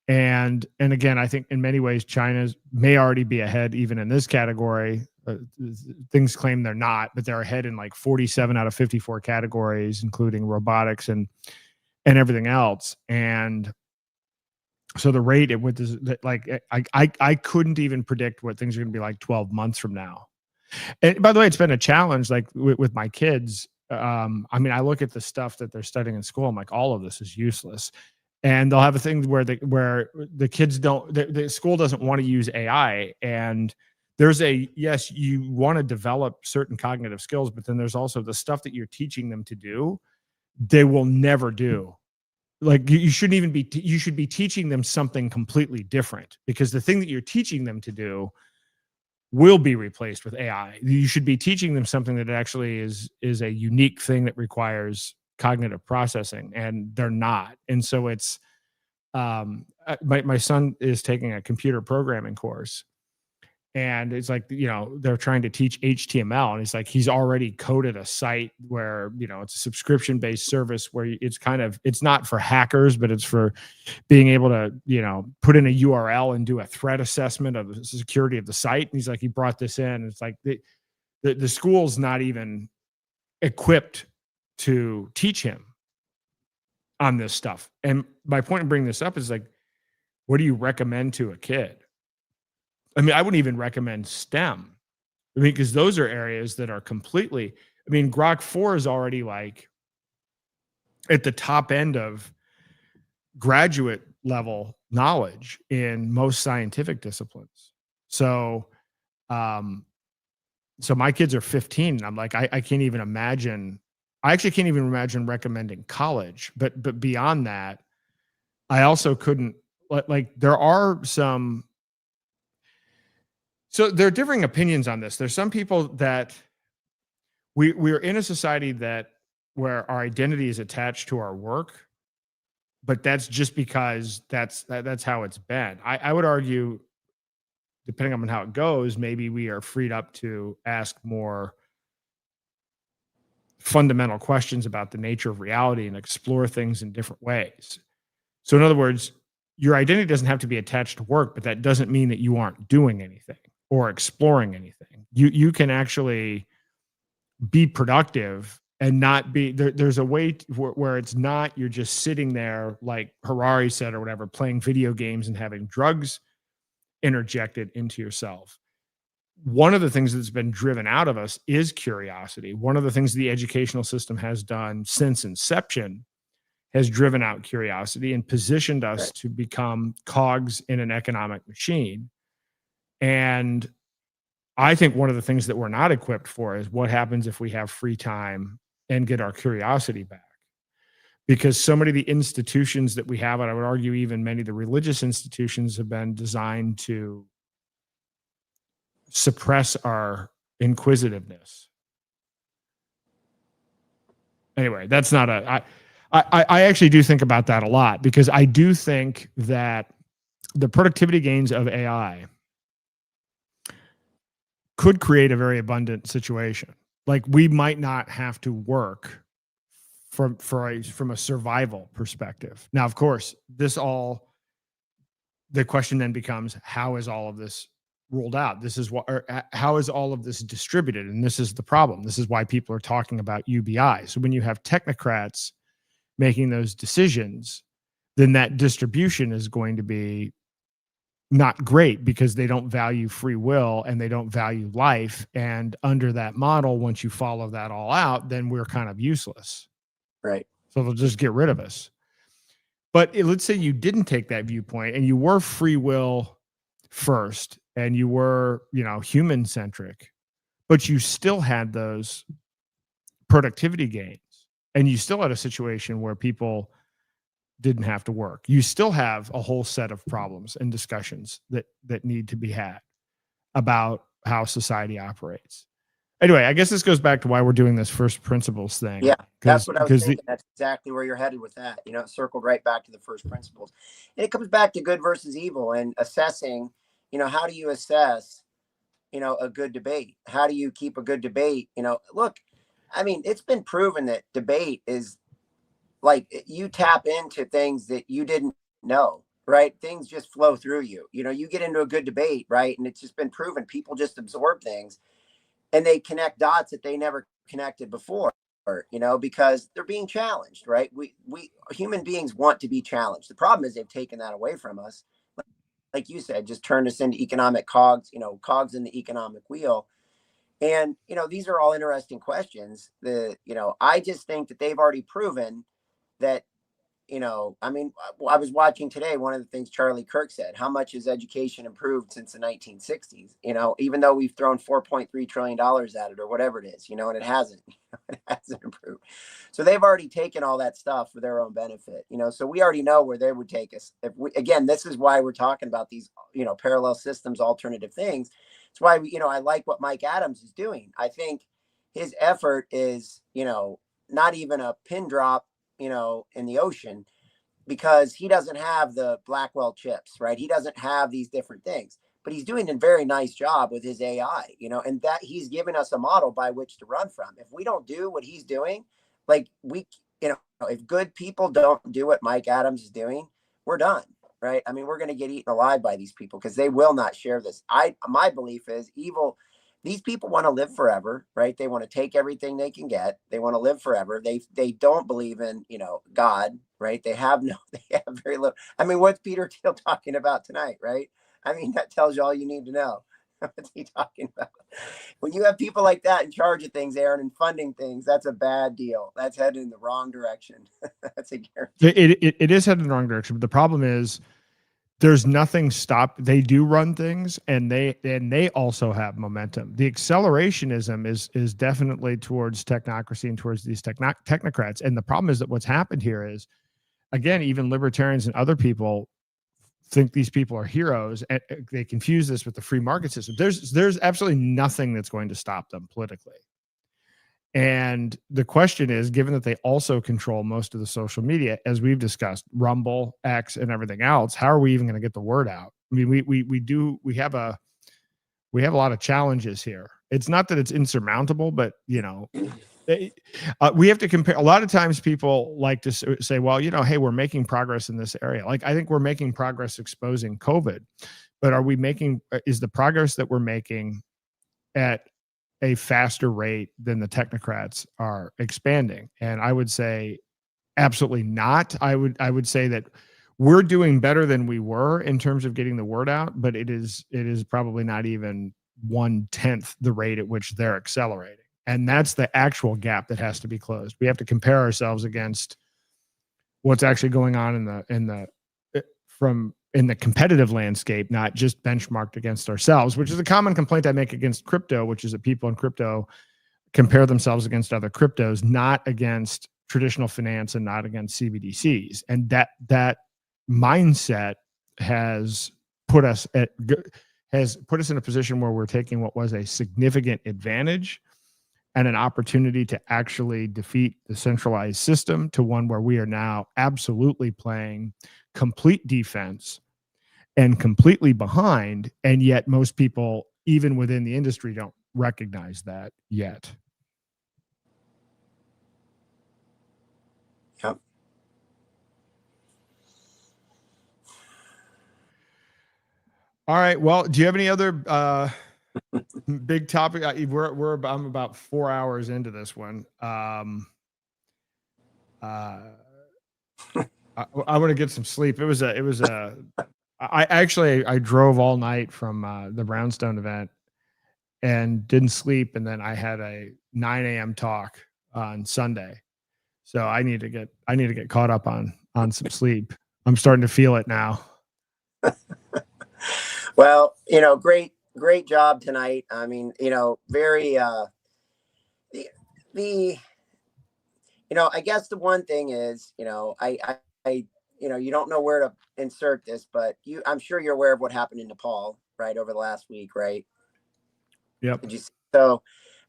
And again, I think in many ways, China may already be ahead even in this category. Things claim they're not, but they're ahead in like 47 out of 54 categories, including robotics and everything else. And so the rate at which like I couldn't even predict what things are going to be like 12 months from now. And by the way, it's been a challenge, like with my kids. I mean, I look at the stuff that they're studying in school. I'm like, all of this is useless. And they'll have a thing where the kids don't, the school doesn't want to use AI. And there's yes, you want to develop certain cognitive skills, but then there's also the stuff that you're teaching them to do, they will never do. Like you shouldn't even be, you should be teaching them something completely different, because the thing that you're teaching them to do will be replaced with AI. You should be teaching them something that actually is a unique thing that requires cognitive processing, and they're not. And so it's my son is taking a computer programming course, and it's like, they're trying to teach HTML, and it's like he's already coded a site where it's a subscription based service where it's not for hackers, but it's for being able to put in a URL and do a threat assessment of the security of the site. And he's like, he brought this in, and it's like the school's not even equipped to teach him on this stuff. And my point in bringing this up is like, what do you recommend to a kid? I mean, I wouldn't even recommend STEM. I mean, because those are areas that are completely, I mean, Grok 4 is already like at the top end of graduate level knowledge in most scientific disciplines. So my kids are 15, and I'm like, I can't even imagine. I actually can't even imagine recommending college, but beyond that, I also couldn't, like, there are some, so there are differing opinions on this. There's some people that we're in a society where our identity is attached to our work, but that's just because that's how it's been. I would argue, depending on how it goes, maybe we are freed up to ask more fundamental questions about the nature of reality and explore things in different ways. So in other words, your identity doesn't have to be attached to work, but that doesn't mean that you aren't doing anything or exploring anything. You can actually be productive and not be there's a way where it's not, you're just sitting there, like Harari said or whatever, playing video games and having drugs interjected into yourself. One of the things that's been driven out of us is curiosity. One of the things the educational system has done since inception has driven out curiosity and positioned us to become cogs in an economic machine. And I think one of the things that we're not equipped for is what happens if we have free time and get our curiosity back. Because so many of the institutions that we have, and I would argue even many of the religious institutions, have been designed to suppress our inquisitiveness. Anyway, that's not I actually do think about that a lot, because I do think that the productivity gains of AI could create a very abundant situation. Like, we might not have to work from a survival perspective. Now, of course, the question then becomes, how is all of this ruled out? How is all of this distributed? And this is the problem. This is why people are talking about UBI. So when you have technocrats making those decisions, then that distribution is going to be not great, because they don't value free will and they don't value life. And under that model, once you follow that all out, then we're kind of useless. Right. So they'll just get rid of us. But let's say you didn't take that viewpoint and you were free will first, and you were, human centric, but you still had those productivity gains, and you still had a situation where people didn't have to work. You still have a whole set of problems and discussions that need to be had about how society operates. Anyway, I guess this goes back to why we're doing this first principles thing. Yeah, that's what I was thinking. That's exactly where you're headed with that. It circled right back to the first principles. And it comes back to good versus evil and assessing, how do you assess, a good debate? How do you keep a good debate? Look, I mean, it's been proven that debate is like you tap into things that you didn't know, right? Things just flow through you. You know, you get into a good debate, right? And it's just been proven people just absorb things and they connect dots that they never connected before, you know, because they're being challenged, right? We human beings want to be challenged. The problem is they've taken that away from us. Like you said, just turned us into economic cogs, you know, cogs in the economic wheel. And, you know, these are all interesting questions. You know, I just think that they've already proven that, you know, I mean, I was watching today, one of the things Charlie Kirk said, how much has education improved since the 1960s? You know, even though we've thrown $4.3 trillion at it or whatever it is, you know, and it hasn't, it hasn't improved. So they've already taken all that stuff for their own benefit, you know, so we already know where they would take us. If we, again, this is why we're talking about these, you know, parallel systems, alternative things. It's why, you know, I like what Mike Adams is doing. I think his effort is, you know, not even a pin drop, you know, in the ocean, because he doesn't have the Blackwell chips, right? He doesn't have these different things, but he's doing a very nice job with his AI, you know, and that he's giving us a model by which to run from. If we don't do what he's doing, like you know, if good people don't do what Mike Adams is doing, we're done, right? I mean, we're going to get eaten alive by these people because they will not share this. My belief is evil. These people want to live forever, right? They want to take everything they can get. They want to live forever. They don't believe in, you know, God, right? They have very little. I mean, what's Peter Thiel talking about tonight, right? I mean, that tells you all you need to know. What's he talking about? When you have people like that in charge of things, Aaron, and funding things, that's a bad deal. That's headed in the wrong direction. That's a guarantee. It is headed in the wrong direction. But the problem is, there's nothing they do run things, and they also have momentum. The accelerationism is definitely towards technocracy and towards these technocrats. And the problem is that what's happened here is, again, even libertarians and other people think these people are heroes, and they confuse this with the free market system. There's absolutely nothing that's going to stop them politically. And the question is, given that they also control most of the social media, as we've discussed, Rumble, X, and everything else, how are we even going to get the word out? I mean, we have a lot of challenges here. It's not that it's insurmountable, but you know, we have to compare. A lot of times people like to say, well, you know, hey, we're making progress in this area. Like, I think we're making progress exposing COVID, but is the progress that we're making at a faster rate than the technocrats are expanding? And I would say absolutely not. I would say that we're doing better than we were in terms of getting the word out, but it is probably not even 1/10 the rate at which they're accelerating. And that's the actual gap that has to be closed. We have to compare ourselves against what's actually going on in the competitive landscape, not just benchmarked against ourselves, which is a common complaint I make against crypto, which is that people in crypto compare themselves against other cryptos, not against traditional finance and not against CBDCs. And that mindset has put us in a position where we're taking what was a significant advantage and an opportunity to actually defeat the centralized system to one where we are now absolutely playing complete defense and completely behind. And yet most people, even within the industry, don't recognize that yet. Yep. All right. Well, do you have any other big topic? I'm about 4 hours into this one. I want to get some sleep. I drove all night from the Brownstone event and didn't sleep. And then I had a 9 a.m. talk on Sunday. So I need to get caught up on some sleep. I'm starting to feel it now. Well, you know, great job tonight. I mean, you know, very, you know, I guess the one thing is, you know, I you know, you don't know where to insert this, but I'm sure you're aware of what happened in Nepal, right, over the last week, right? Yep. Did you see? So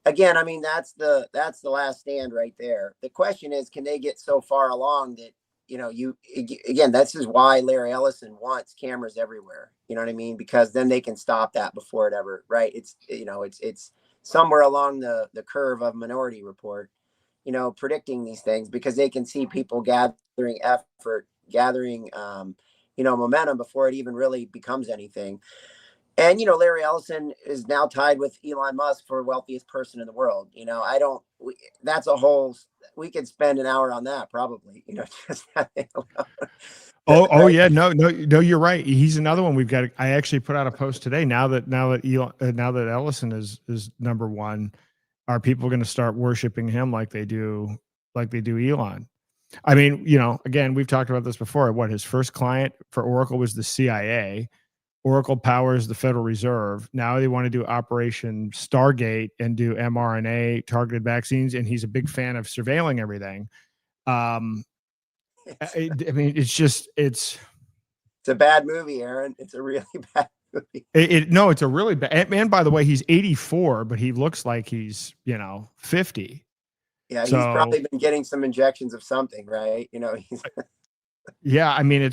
again, I mean, that's the last stand right there. The question is, can they get so far along that, you know, again, this is why Larry Ellison wants cameras everywhere. You know what I mean? Because then they can stop that before it ever, right? It's, you know, it's somewhere along the curve of Minority Report, predicting these things, because they can see people gathering effort, gathering, momentum before it even really becomes anything. And, Larry Ellison is now tied with Elon Musk for wealthiest person in the world. That's a whole, we could spend an hour on that probably, just that thing alone. Oh yeah, no, you're right. He's another one we've got. I actually put out a post today. Now that Ellison is number one, are people going to start worshiping him like they do Elon? I mean, again, we've talked about this before. What, his first client for Oracle was the CIA. Oracle powers the Federal Reserve. Now they want to do Operation Stargate and do mRNA targeted vaccines, and he's a big fan of surveilling everything. I mean, it's a bad movie, Aaron. It's a really bad movie. It's a really bad. And by the way, he's 84, but he looks like he's 50. Yeah, he's probably been getting some injections of something, right? He's. Yeah, I mean,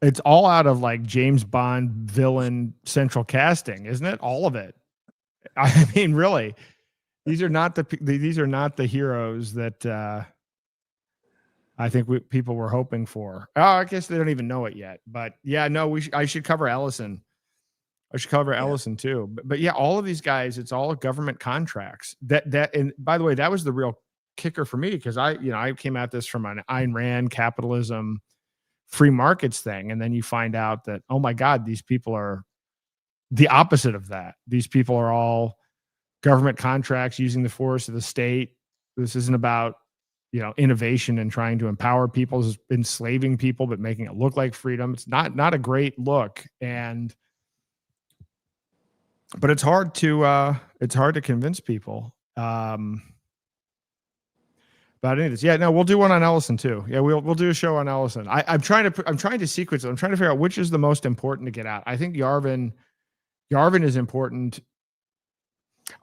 it's all out of like James Bond villain central casting, isn't it? All of it. I mean, really. These are not the heroes that I think people were hoping for. Oh, I guess they don't even know it yet. But yeah, no, I should cover Ellison. I should cover Ellison too. But yeah, all of these guys, it's all government contracts. And by the way, that was the real kicker for me, because I came at this from an Ayn Rand capitalism, free markets thing, and then you find out that, oh my God, these people are the opposite of that. These people are all government contracts using the force of the state. This isn't about, innovation and trying to empower people. It's enslaving people, but making it look like freedom. It's not a great look. But it's hard to convince people. But anyways, yeah, no, we'll do one on Ellison too. Yeah, we'll do a show on Ellison. I'm trying to sequence it. I'm trying to figure out which is the most important to get out. I think Yarvin is important.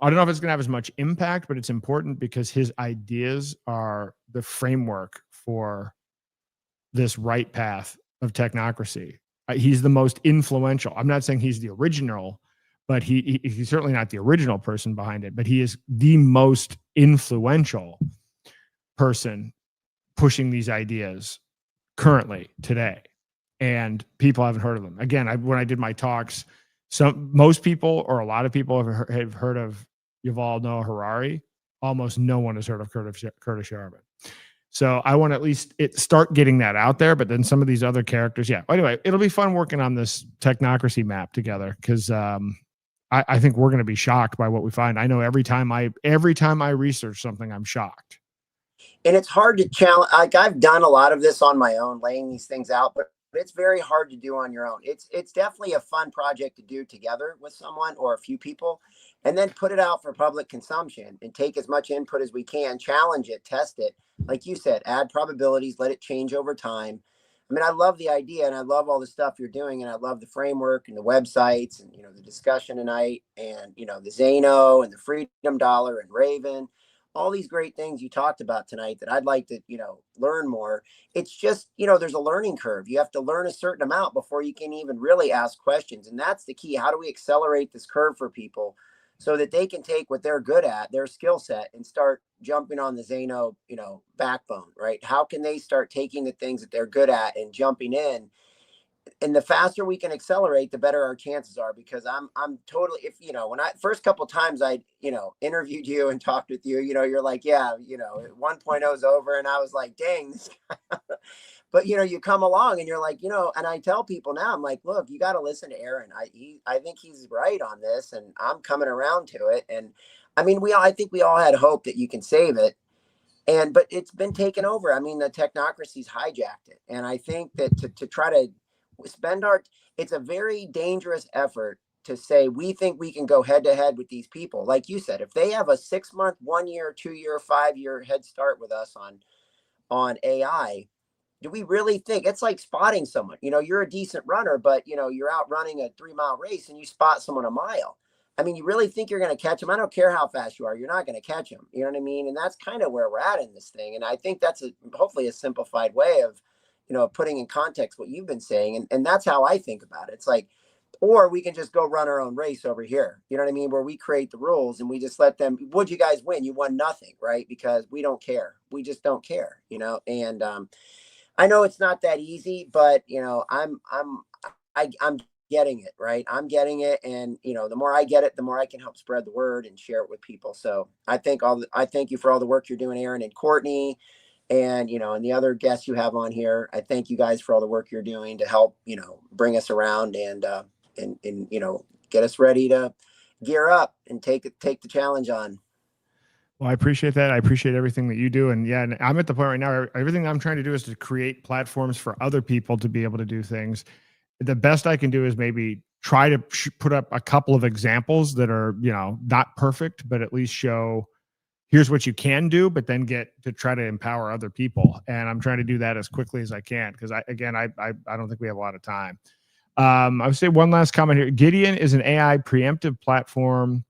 I don't know if it's going to have as much impact, but it's important because his ideas are the framework for this right path of technocracy. He's the most influential. I'm not saying he's the original, but he's certainly not the original person behind it, but he is the most influential person pushing these ideas currently today. And people haven't heard of them. Again, when I did my talks, most people, or a lot of people, have heard of Yuval Noah Harari. Almost no one has heard of Curtis Yarvin. So I want to at least start getting that out there. But then some of these other characters, yeah. Anyway, it'll be fun working on this technocracy map together, because I think we're going to be shocked by what we find. I know every time I research something, I'm shocked. And it's hard to challenge. Like, I've done a lot of this on my own, laying these things out, but it's very hard to do on your own. It's definitely a fun project to do together with someone or a few people, and then put it out for public consumption and take as much input as we can, challenge it, test it. Like you said, add probabilities, let it change over time. I mean, I love the idea, and I love all the stuff you're doing, and I love the framework and the websites, and, the discussion tonight, and, the Zano and the Freedom Dollar and Raven. All these great things you talked about tonight that I'd like to, learn more. It's just, there's a learning curve. You have to learn a certain amount before you can even really ask questions. And that's the key. How do we accelerate this curve for people so that they can take what they're good at, their skill set, and start jumping on the Zano, backbone, right? How can they start taking the things that they're good at and jumping in? And the faster we can accelerate, the better our chances are, because I'm totally, when I first couple of times I, interviewed you and talked with you, you're like, yeah, 1.0 is over. And I was like, dang, this guy. But, you come along and you're like, and I tell people now, I'm like, look, you got to listen to Aaron. I think he's right on this, and I'm coming around to it. And I mean, I think we all had hope that you can save it. But it's been taken over. I mean, the technocracy's hijacked it. And I think that to try to it's a very dangerous effort to say we think we can go head to head with these people. Like you said, if they have a 6 month, 1 year, 2 year, 5 year head start with us on AI, do we really think it's like spotting someone? You're a decent runner, but you're out running a 3-mile race and you spot someone a mile. I mean, you really think you're going to catch them? I don't care how fast you are. You're not going to catch them. You know what I mean? And that's kind of where we're at in this thing. And I think that's hopefully a simplified way of, putting in context what you've been saying. And that's how I think about it. It's like, Or we can just go run our own race over here. You know what I mean? Where we create the rules and we just let them, what'd you guys win? You won nothing, right? Because we don't care. We just don't care, you know? And I know it's not that easy, but you know, I'm getting it, right? I'm getting it. And you know, the more I get it, the more I can help spread the word and share it with people. So I thank you for all the work you're doing, Aaron and Courtney, and you know, and the other guests you have on here. I thank you guys for all the work you're doing to help, you know, bring us around and you know, get us ready to gear up and take the challenge on. Well, I appreciate that. I appreciate everything that you do. And yeah, and I'm at the point right now, everything I'm trying to do is to create platforms for other people to be able to do things. The best I can do is maybe try to put up a couple of examples that are, you know, not perfect, but at least show here's what you can do, but then get to try to empower other people. And I'm trying to do that as quickly as I can. Cause I don't think we have a lot of time. I would say one last comment here. Gideon is an AI preemptive platform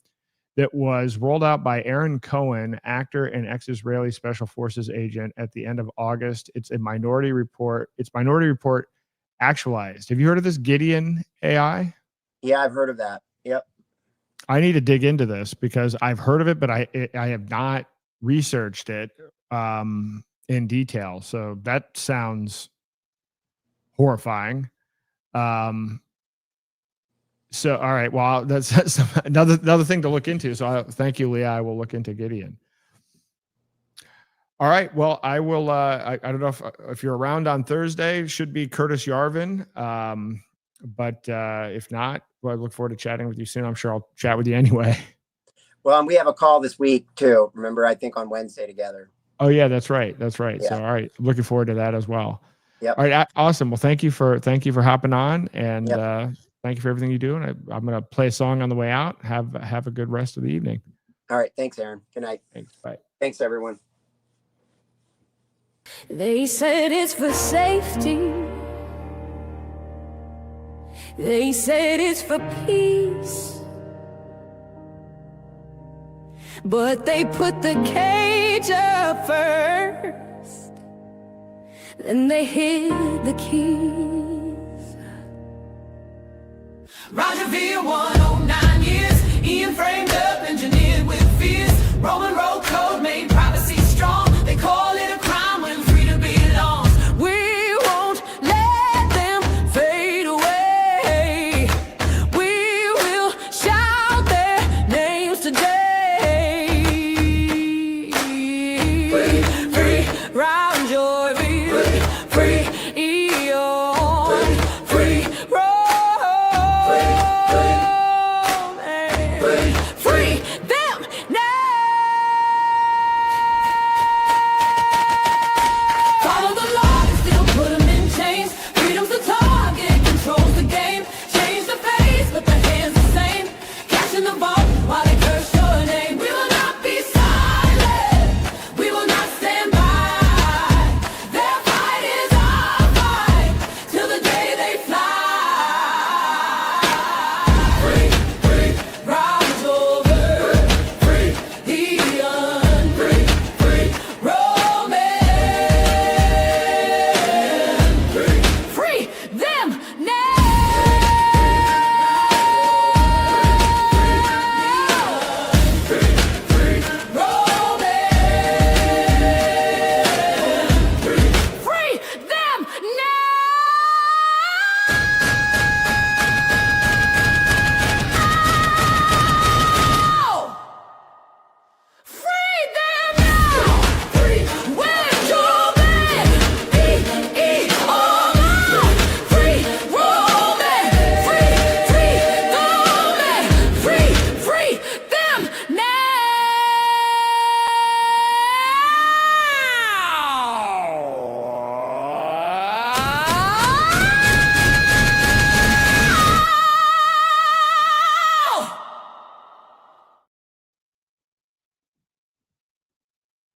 that was rolled out by Aaron Cohen, actor and ex-Israeli Special Forces agent, at the end of August. It's a Minority Report. It's Minority Report actualized. Have you heard of this Gideon AI? Yeah, I've heard of that. Yep. I need to dig into this because I've heard of it, but I have not researched it in detail. So that sounds horrifying. So, all right. Well, that's another thing to look into. So thank you, Leah. I will look into Gideon. All right. Well, I will, I don't know if you're around on Thursday, it should be Curtis Yarvin. But if not, well, I look forward to chatting with you soon. I'm sure I'll chat with you anyway. Well, and we have a call this week too. Remember, I think on Wednesday together. Oh yeah, that's right. That's right. Yeah. So, all right. Looking forward to that as well. Yeah. All right. Awesome. Well, thank you for hopping on, and thank you for everything you do. And I'm going to play a song on the way out. Have a good rest of the evening. All right. Thanks, Aaron. Good night. Thanks. Bye. Thanks, everyone. They said it's for safety. They said it's for peace. But they put the cage up first. Then they hid the keys. Roger V1.